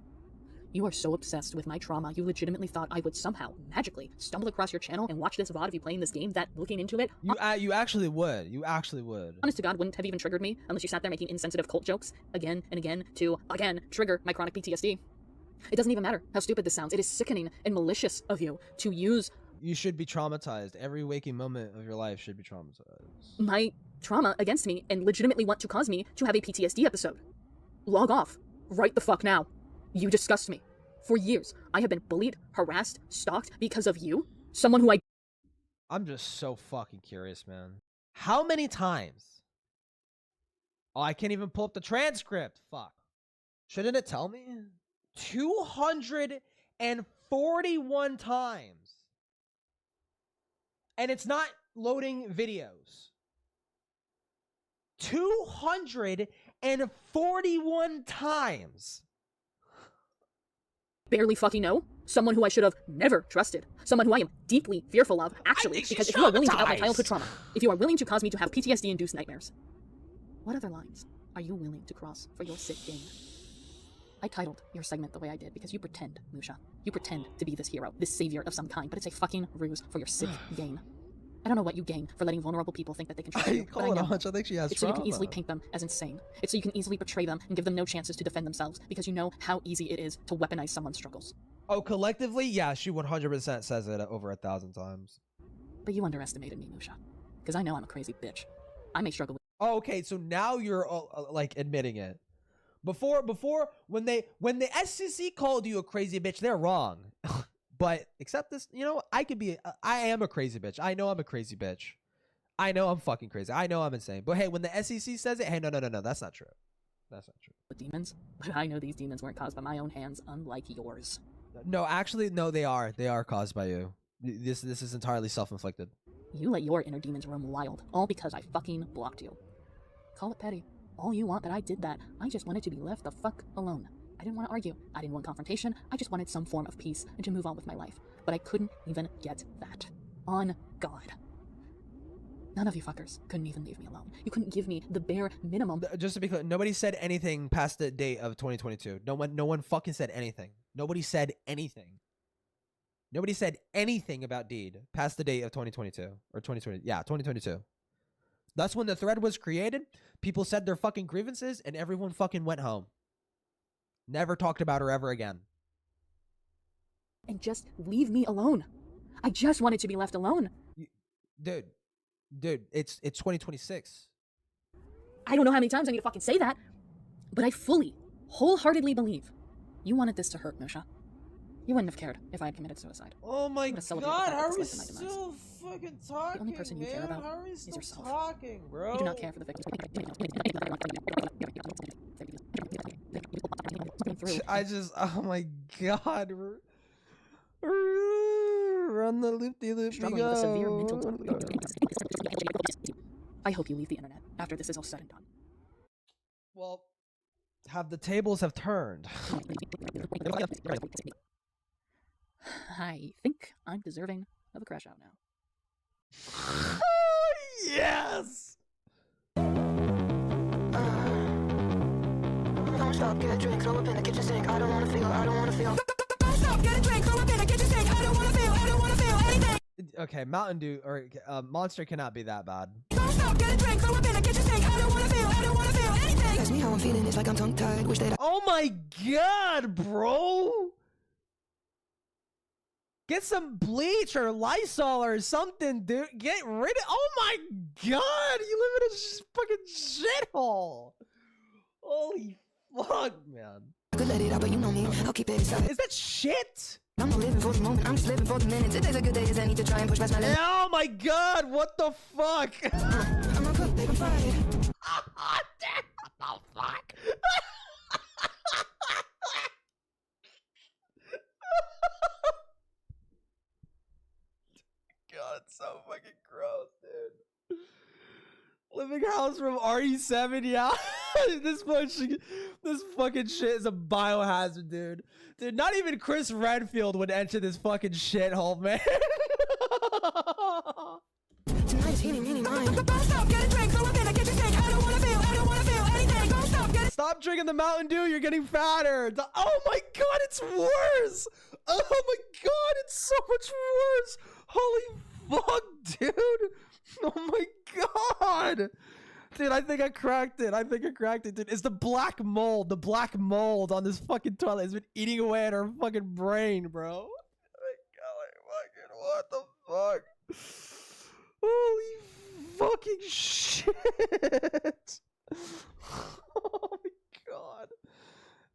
You are so obsessed with my trauma, you legitimately thought I would somehow, magically, stumble across your channel and watch this VOD of you playing this game that, looking into it... You actually would. You actually would. Honest to God, wouldn't have even triggered me unless you sat there making insensitive cult jokes again and again to, again, trigger my chronic PTSD. It doesn't even matter how stupid this sounds. It is sickening and malicious of you to use... You should be traumatized. Every waking moment of your life should be traumatized. My trauma against me and legitimately want to cause me to have a PTSD episode. Log off. Right the fuck now. You disgust me. For years, I have been bullied, harassed, stalked because of you. Someone who I'm just so fucking curious, man. How many times? Oh, I can't even pull up the transcript. Fuck. Shouldn't it tell me? 241 times. And it's not loading videos. 241 times. barely fucking know, someone who I should have never trusted, someone who I am deeply fearful of, actually, because if you are willing to out my childhood trauma, if you are willing to cause me to have PTSD-induced nightmares, what other lines are you willing to cross for your sick gain? I titled your segment the way I did because you pretend, Musha. You pretend to be this hero, this savior of some kind, but it's a fucking ruse for your sick gain. I don't know what you gain for letting vulnerable people think that they can trust you, but I know. I think she has it's so you can easily paint them as insane. It's so you can easily betray them and give them no chances to defend themselves because you know how easy it is to weaponize someone's struggles. Oh, collectively, yeah, she 100% says it over 1,000 times. But you underestimated me, Musha, because I know I'm a crazy bitch. I may struggle with— Oh, okay, so now you're like admitting it. Before when the SEC called you a crazy bitch, they're wrong. But except this, you know, I am a crazy bitch. I know I'm a crazy bitch. I know I'm fucking crazy. I know I'm insane. But hey, when the SEC says it, hey, no, that's not true. That's not true. With demons, but I know these demons weren't caused by my own hands, unlike yours. No, actually, no, they are. They are caused by you. This is entirely self-inflicted. You let your inner demons roam wild, all because I fucking blocked you. Call it petty. All you want, but I did that. I just wanted to be left the fuck alone. I didn't want to argue. I didn't want confrontation. I just wanted some form of peace and to move on with my life. But I couldn't even get that. On God. None of you fuckers couldn't even leave me alone. You couldn't give me the bare minimum. Just to be clear, nobody said anything past the date of 2022. No one fucking said anything. Nobody said anything. Nobody said anything about Deed past the date of 2022 or 2020. Yeah, 2022. That's when the thread was created. People said their fucking grievances and everyone fucking went home. Never talked about her ever again. And just leave me alone. I just wanted to be left alone. Dude, it's 2026. I don't know how many times I need to fucking say that, but I fully, wholeheartedly believe you wanted this to hurt, Musha. You wouldn't have cared if I had committed suicide. Oh my God, how are we still fucking talking, The only person you care about how are we is still yourself. talking, bro? You do not care for the victims. I just, oh my God. Run the loop-de-loop. Struggling with a severe mental I hope you leave the internet after this is all said and done. Well, the tables have turned. I think I'm deserving of a crash out now. Yes! Don't stop, get a drink, throw up in the kitchen sink. I don't wanna feel. Don't stop, get a drink, throw up in the kitchen sink. I don't wanna feel anything. Okay, Mountain Dew or Monster cannot be that bad. Don't stop, get a drink, throw up in the kitchen sink. I don't wanna feel anything. Ask me how I'm feeling, it's like I'm tongue tied. Wish that Oh my God, bro! Get some bleach or Lysol or something, dude. Get rid of. Oh my God, you live in a fucking shithole. Holy fuck, man. I could let it out, but you know me. I'll keep it inside. Is that shit? I'm not living for the moment. I'm just living for the minutes. It takes a good day as any to try and push past my limits. Oh my God, what the fuck? I'm a cook, baby, fried. What the fuck? God, it's so fucking gross, dude. Living house from RE7, yeah. this fucking shit is a biohazard, dude. Dude, not even Chris Redfield would enter this fucking shithole, man. Tonight's eeny mine. Don't stop, get a drink, throw up in the kitchen sink. I don't wanna feel anything. Don't stop, get Stop drinking the Mountain Dew, you're getting fatter. Oh my God, it's worse. Oh my God, it's so much worse. Holy fuck, dude. Oh my God. Dude, I think I cracked it. Dude. It's the black mold. The black mold on this fucking toilet has been eating away at our fucking brain, bro. Oh my God, what the fuck? Holy fucking shit. Oh my God.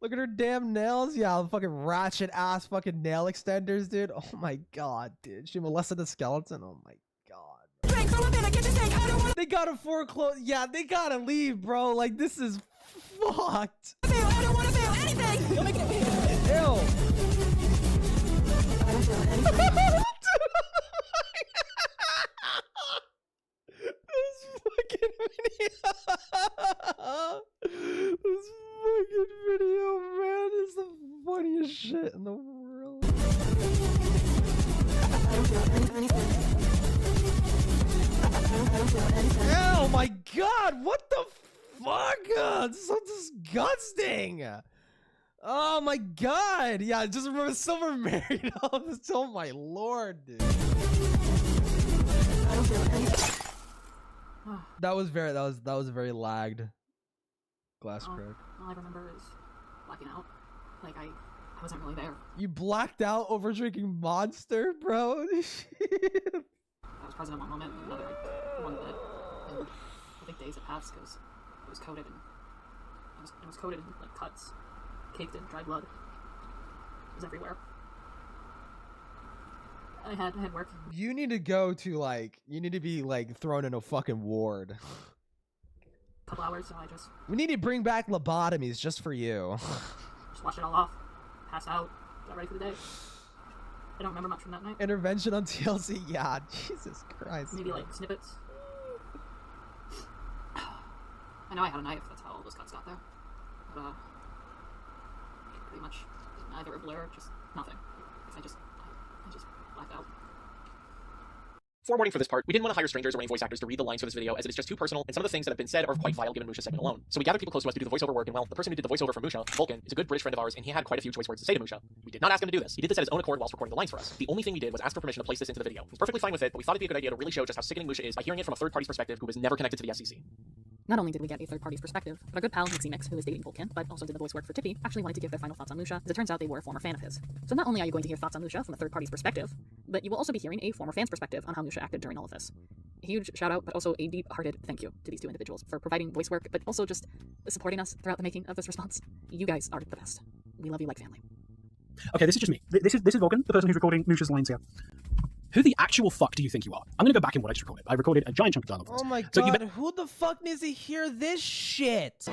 Look at her damn nails. Yeah, fucking ratchet ass fucking nail extenders, dude. Oh my God, dude. She molested a skeleton. Oh my God. They gotta foreclose. Yeah, they gotta leave, bro. Like, this is fucked. I don't wanna feel anything. You'll make it weird. Ew. This fucking video, man, is the funniest shit in the world. Oh my God, what the fuck? It's so disgusting. Oh my God. Yeah, just remember Silver married all this. Oh my Lord, dude. That was very lagged. Glass crack. All I remember is blacking out. Like I wasn't really there. You blacked out over drinking Monster, bro? I was present at one moment, and another one bit. And I think days had passed because it was coated it was coated in like cuts, caked in dry blood. It was everywhere. I had work. You need to go to you need to be like thrown in a fucking ward. couple hours, so I just We need to bring back lobotomies just for you. just wash it all off, pass out, got ready for the day. I don't remember much from that night. Intervention on TLC? Yeah, Jesus Christ. Maybe like snippets. I know I had a knife, that's how all those cuts got there. But, pretty much neither a blur, just nothing. I just blacked out. Forewarning for this part, we didn't want to hire strangers or any voice actors to read the lines for this video, as it is just too personal, and some of the things that have been said are quite vile given Musha's segment alone. So we gathered people close to us to do the voiceover work, and well, the person who did the voiceover for Musha, Vulcan, is a good British friend of ours, and he had quite a few choice words to say to Musha. We did not ask him to do this. He did this at his own accord whilst recording the lines for us. The only thing we did was ask for permission to place this into the video. He was perfectly fine with it, but we thought it'd be a good idea to really show just how sickening Musha is by hearing it from a third party's perspective who was never connected to the SEC. Not only did we get a third party's perspective, but our good pal Nixie Mix, who is dating Vulcan, but also did the voice work for Tippy, actually wanted to give their final thoughts on Musha, as it turns out they were a former fan of his. So not only are you going to hear thoughts on Musha from a third party's perspective, but you will also be hearing a former fan's perspective on how Musha acted during all of this. A huge shout out, but also a deep-hearted thank you to these two individuals for providing voice work, but also just supporting us throughout the making of this response. You guys are the best. We love you like family. Okay, this is just me. This is Vulcan, the person who's recording Musha's lines here. Who the actual fuck do you think you are? I'm gonna go back in what I just recorded. I recorded a giant chunk of dialogue. Oh my god, so who the fuck needs to hear this shit?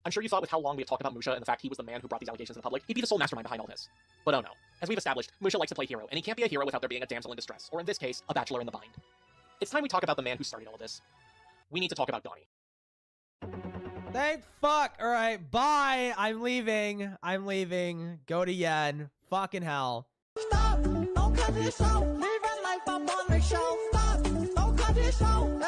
I'm sure you thought with how long we have talked about Musha and the fact he was the man who brought these allegations to the public, he'd be the sole mastermind behind all this. But oh no. As we've established, Musha likes to play hero, and he can't be a hero without there being a damsel in distress, or in this case, a bachelor in the bind. It's time we talk about the man who started all this. We need to talk about Donnie. Thank fuck. Alright, bye. I'm leaving. Go to Yen. Fucking hell. Stop! Don't cut this out! Leave a life up on the shelf! Stop! Don't cut this out!